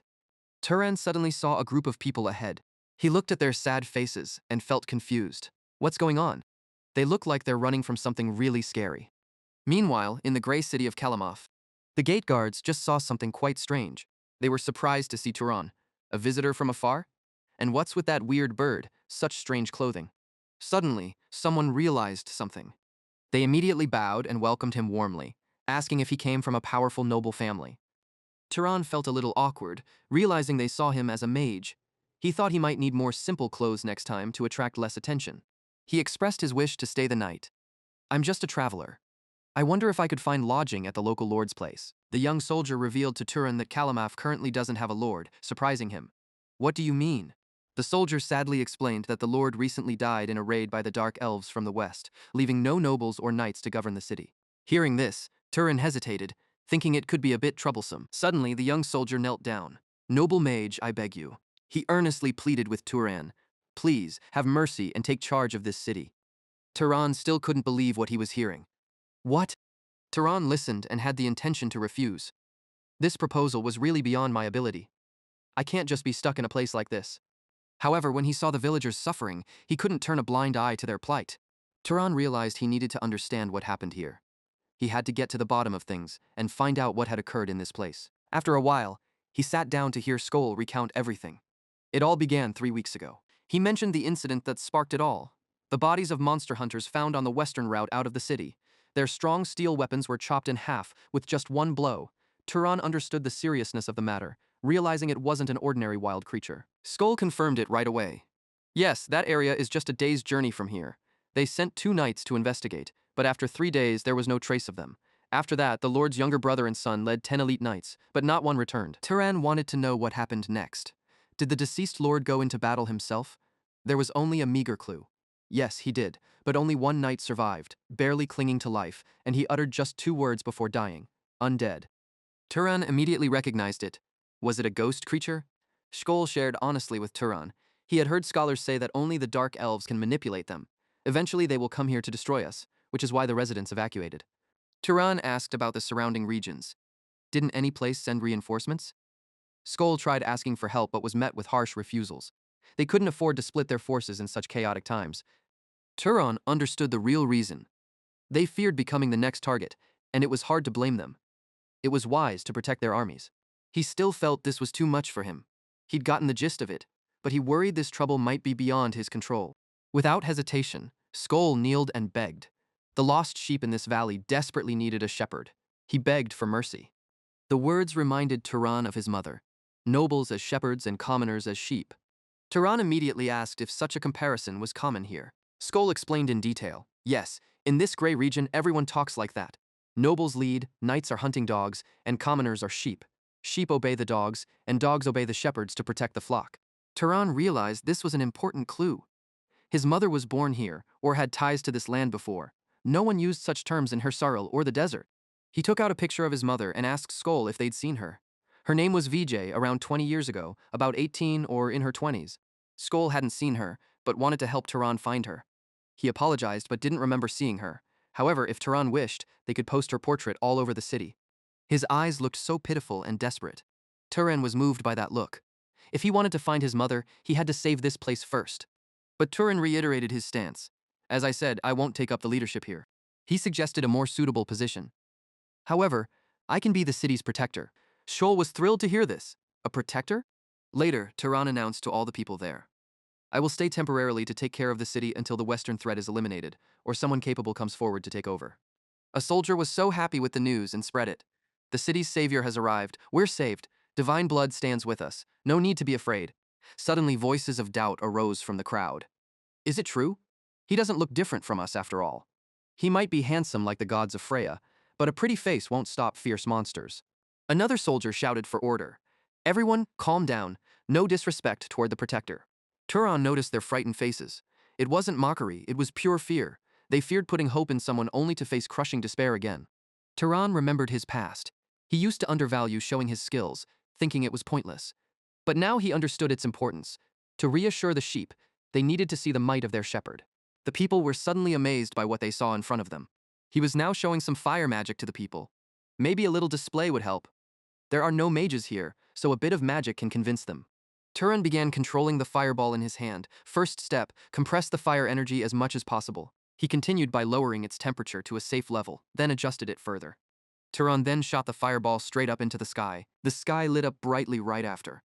Turan suddenly saw a group of people ahead. He looked at their sad faces and felt confused. What's going on? They look like they're running from something really scary. Meanwhile, in the gray city of Kalamaf, the gate guards just saw something quite strange. They were surprised to see Turan, a visitor from afar. And what's with that weird bird, such strange clothing? Suddenly, someone realized something. They immediately bowed and welcomed him warmly, asking if he came from a powerful noble family. Turan felt a little awkward, realizing they saw him as a mage. He thought he might need more simple clothes next time to attract less attention. He expressed his wish to stay the night. "I'm just a traveler. I wonder if I could find lodging at the local lord's place." The young soldier revealed to Turan that Kalamaf currently doesn't have a lord, surprising him. "What do you mean?" The soldier sadly explained that the lord recently died in a raid by the dark elves from the west, leaving no nobles or knights to govern the city. Hearing this, Turan hesitated, thinking it could be a bit troublesome. Suddenly, the young soldier knelt down. "Noble mage, I beg you." He earnestly pleaded with Turan. "Please, have mercy and take charge of this city." Turan still couldn't believe what he was hearing. "What?" Turan listened and had the intention to refuse. This proposal was really beyond my ability. I can't just be stuck in a place like this. However, when he saw the villagers suffering, he couldn't turn a blind eye to their plight. Turan realized he needed to understand what happened here. He had to get to the bottom of things and find out what had occurred in this place. After a while, he sat down to hear Skoll recount everything. It all began 3 weeks ago. He mentioned the incident that sparked it all. The bodies of monster hunters found on the western route out of the city. Their strong steel weapons were chopped in half with just one blow. Turan understood the seriousness of the matter, realizing it wasn't an ordinary wild creature. Skoll confirmed it right away. "Yes, that area is just a day's journey from here. They sent 2 knights to investigate, but after 3 days there was no trace of them. After that, the Lord's younger brother and son led 10 elite knights, but not one returned." Turan wanted to know what happened next. Did the deceased lord go into battle himself? There was only a meager clue. Yes, he did, but only one knight survived, barely clinging to life, and he uttered just 2 words before dying: "Undead." Turan immediately recognized it. Was it a ghost creature? Skoll shared honestly with Turan. He had heard scholars say that only the dark elves can manipulate them. Eventually they will come here to destroy us, which is why the residents evacuated. Turan asked about the surrounding regions. Didn't any place send reinforcements? Skoll tried asking for help but was met with harsh refusals. They couldn't afford to split their forces in such chaotic times. Turan understood the real reason. They feared becoming the next target, and it was hard to blame them. It was wise to protect their armies. He still felt this was too much for him. He'd gotten the gist of it, but he worried this trouble might be beyond his control. Without hesitation, Skoll kneeled and begged. The lost sheep in this valley desperately needed a shepherd. He begged for mercy. The words reminded Turan of his mother. Nobles as shepherds and commoners as sheep. Turan immediately asked if such a comparison was common here. Skoll explained in detail. Yes, in this gray region everyone talks like that. Nobles lead, knights are hunting dogs, and commoners are sheep. Sheep obey the dogs, and dogs obey the shepherds to protect the flock. Turan realized this was an important clue. His mother was born here, or had ties to this land before. No one used such terms in Hersaril or the desert. He took out a picture of his mother and asked Skoll if they'd seen her. Her name was Vijay, around 20 years ago, about 18 or in her 20s. Skoll hadn't seen her, but wanted to help Turan find her. He apologized but didn't remember seeing her. However, if Turan wished, they could post her portrait all over the city. His eyes looked so pitiful and desperate. Turan was moved by that look. If he wanted to find his mother, he had to save this place first. But Turan reiterated his stance. "As I said, I won't take up the leadership here." He suggested a more suitable position. "However, I can be the city's protector." Scholl was thrilled to hear this. A protector? Later, Turan announced to all the people there. "I will stay temporarily to take care of the city until the western threat is eliminated, or someone capable comes forward to take over." A soldier was so happy with the news and spread it. "The city's savior has arrived. We're saved. Divine blood stands with us. No need to be afraid." Suddenly, voices of doubt arose from the crowd. "Is it true? He doesn't look different from us after all. He might be handsome like the gods of Freya, but a pretty face won't stop fierce monsters." Another soldier shouted for order. "Everyone, calm down. No disrespect toward the protector." Turan noticed their frightened faces. It wasn't mockery, it was pure fear. They feared putting hope in someone only to face crushing despair again. Turan remembered his past. He used to undervalue showing his skills, thinking it was pointless. But now he understood its importance. To reassure the sheep, they needed to see the might of their shepherd. The people were suddenly amazed by what they saw in front of them. He was now showing some fire magic to the people. Maybe a little display would help. There are no mages here, so a bit of magic can convince them. Turan began controlling the fireball in his hand. First step, compress the fire energy as much as possible. He continued by lowering its temperature to a safe level, then adjusted it further. Turan then shot the fireball straight up into the sky. The sky lit up brightly right after.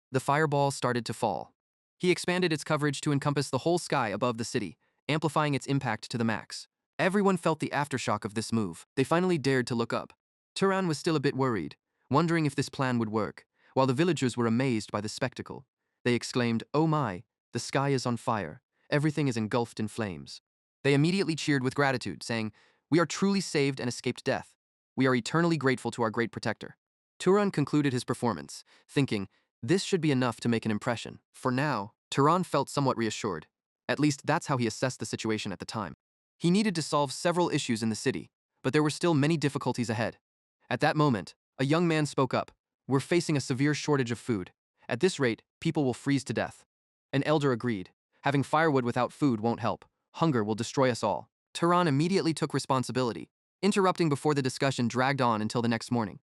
The fireball started to fall. He expanded its coverage to encompass the whole sky above the city, amplifying its impact to the max. Everyone felt the aftershock of this move. They finally dared to look up. Turan was still a bit worried, wondering if this plan would work, while the villagers were amazed by the spectacle. They exclaimed, "Oh my, the sky is on fire. Everything is engulfed in flames." They immediately cheered with gratitude, saying, "We are truly saved and escaped death. We are eternally grateful to our great protector." Turan concluded his performance, thinking, this should be enough to make an impression. For now, Turan felt somewhat reassured. At least that's how he assessed the situation at the time. He needed to solve several issues in the city, but there were still many difficulties ahead. At that moment, a young man spoke up. "We're facing a severe shortage of food. At this rate, people will freeze to death." An elder agreed. "Having firewood without food won't help. Hunger will destroy us all." Turan immediately took responsibility, interrupting before the discussion dragged on until the next morning.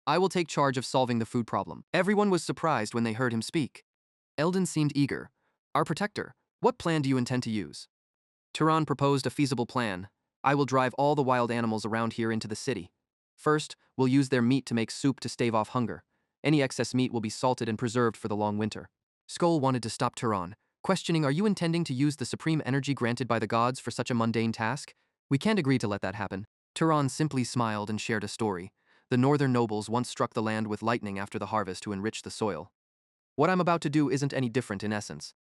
"I will take charge of solving the food problem." Everyone was surprised when they heard him speak. Eldon seemed eager. "Our protector, what plan do you intend to use?" Turan proposed a feasible plan. "I will drive all the wild animals around here into the city. First, we'll use their meat to make soup to stave off hunger. Any excess meat will be salted and preserved for the long winter." Skoll wanted to stop Turan, questioning, "Are you intending to use the supreme energy granted by the gods for such a mundane task? We can't agree to let that happen." Turan simply smiled and shared a story. The northern nobles once struck the land with lightning after the harvest to enrich the soil. What I'm about to do isn't any different in essence.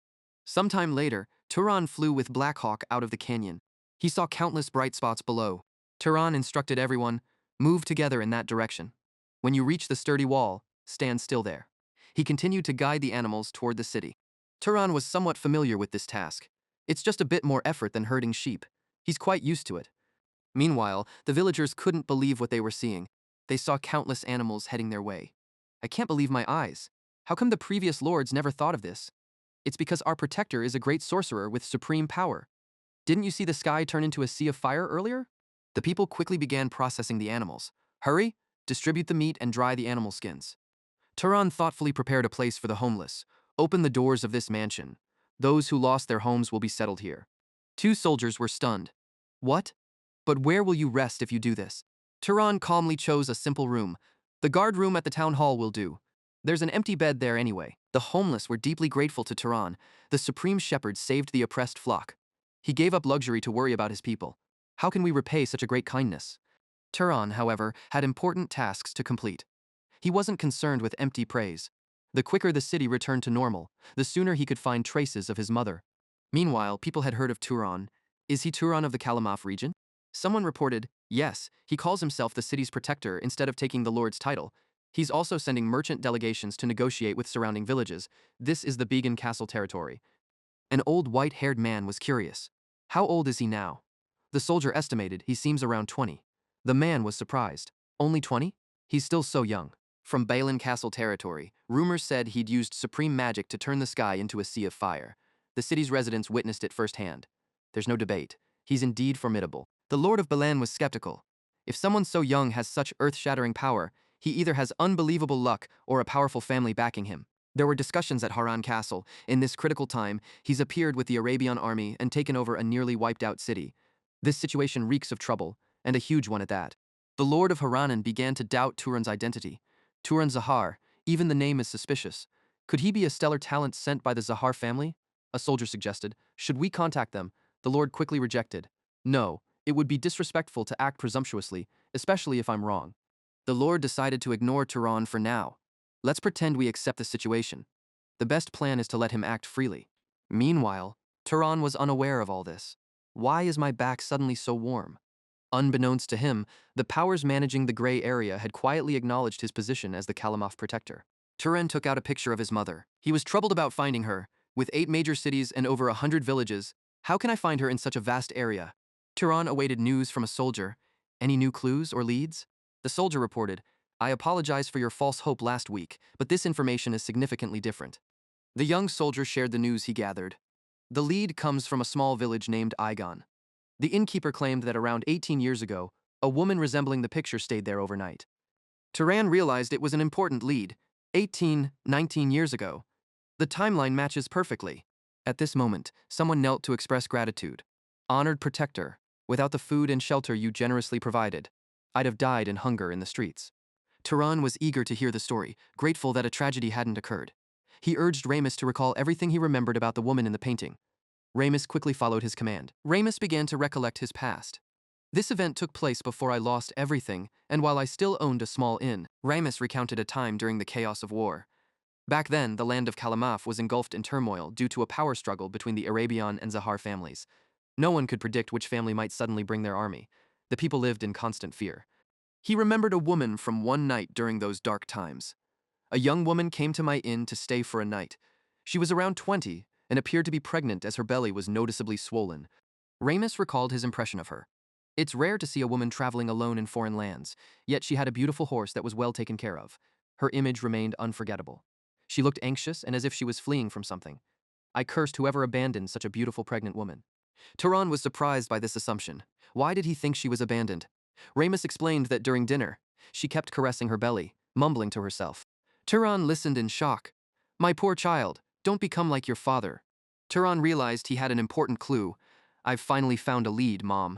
Sometime later, Turan flew with Blackhawk out of the canyon. He saw countless bright spots below. Turan instructed everyone, "Move together in that direction. When you reach the sturdy wall, stand still there." He continued to guide the animals toward the city. Turan was somewhat familiar with this task. It's just a bit more effort than herding sheep. He's quite used to it. Meanwhile, the villagers couldn't believe what they were seeing. They saw countless animals heading their way. "I can't believe my eyes. How come the previous lords never thought of this? It's because our protector is a great sorcerer with supreme power. Didn't you see the sky turn into a sea of fire earlier?" The people quickly began processing the animals. "Hurry, distribute the meat and dry the animal skins." Turan thoughtfully prepared a place for the homeless. "Open the doors of this mansion. Those who lost their homes will be settled here." Two soldiers were stunned. "What? But where will you rest if you do this?" Turan calmly chose a simple room. "The guard room at the town hall will do. There's an empty bed there anyway." The homeless were deeply grateful to Turan. The supreme shepherd saved the oppressed flock. He gave up luxury to worry about his people. How can we repay such a great kindness? Turan, however, had important tasks to complete. He wasn't concerned with empty praise. The quicker the city returned to normal, the sooner he could find traces of his mother. Meanwhile, people had heard of Turan. Is he Turan of the Kalamaf region? Someone reported, "Yes, he calls himself the city's protector instead of taking the lord's title. He's also sending merchant delegations to negotiate with surrounding villages. This is the Began Castle territory." An old white-haired man was curious. "How old is he now?" The soldier estimated he seems around 20. The man was surprised. "Only 20? He's still so young." From Balin Castle territory, rumors said he'd used supreme magic to turn the sky into a sea of fire. The city's residents witnessed it firsthand. There's no debate. He's indeed formidable. The Lord of Balan was skeptical. If someone so young has such earth-shattering power, he either has unbelievable luck or a powerful family backing him. There were discussions at Haran Castle. In this critical time, he's appeared with the Arabian army and taken over a nearly wiped-out city. This situation reeks of trouble, and a huge one at that. The Lord of Haranan began to doubt Turan's identity. Turan Zahar, even the name is suspicious. Could he be a stellar talent sent by the Zahar family? A soldier suggested. "Should we contact them?" The Lord quickly rejected. "No, it would be disrespectful to act presumptuously, especially if I'm wrong." The Lord decided to ignore Turan for now. "Let's pretend we accept the situation. The best plan is to let him act freely." Meanwhile, Turan was unaware of all this. "Why is my back suddenly so warm?" Unbeknownst to him, the powers managing the gray area had quietly acknowledged his position as the Kalamaf protector. Turan took out a picture of his mother. He was troubled about finding her. With 8 major cities and over 100 villages, how can I find her in such a vast area? Turan awaited news from a soldier. "Any new clues or leads?" The soldier reported, "I apologize for your false hope last week, but this information is significantly different." The young soldier shared the news he gathered. The lead comes from a small village named Igon. The innkeeper claimed that around 18 years ago, a woman resembling the picture stayed there overnight. Turan realized it was an important lead. 19 years ago. The timeline matches perfectly. At this moment, someone knelt to express gratitude. "Honored protector, without the food and shelter you generously provided, I'd have died in hunger in the streets." Turan was eager to hear the story, grateful that a tragedy hadn't occurred. He urged Ramus to recall everything he remembered about the woman in the painting. Ramus quickly followed his command. Ramus began to recollect his past. This event took place before I lost everything, and while I still owned a small inn. Ramus recounted a time during the chaos of war. Back then, the land of Kalamaf was engulfed in turmoil due to a power struggle between the Arabian and Zahar families. No one could predict which family might suddenly bring their army. The people lived in constant fear. He remembered a woman from one night during those dark times. A young woman came to my inn to stay for a night. She was around 20 and appeared to be pregnant as her belly was noticeably swollen. Ramus recalled his impression of her. It's rare to see a woman traveling alone in foreign lands, yet she had a beautiful horse that was well taken care of. Her image remained unforgettable. She looked anxious and as if she was fleeing from something. I cursed whoever abandoned such a beautiful pregnant woman. Turan was surprised by this assumption. Why did he think she was abandoned? Ramus explained that during dinner, she kept caressing her belly, mumbling to herself. Turan listened in shock. My poor child, don't become like your father. Turan realized he had an important clue. I've finally found a lead, Mom.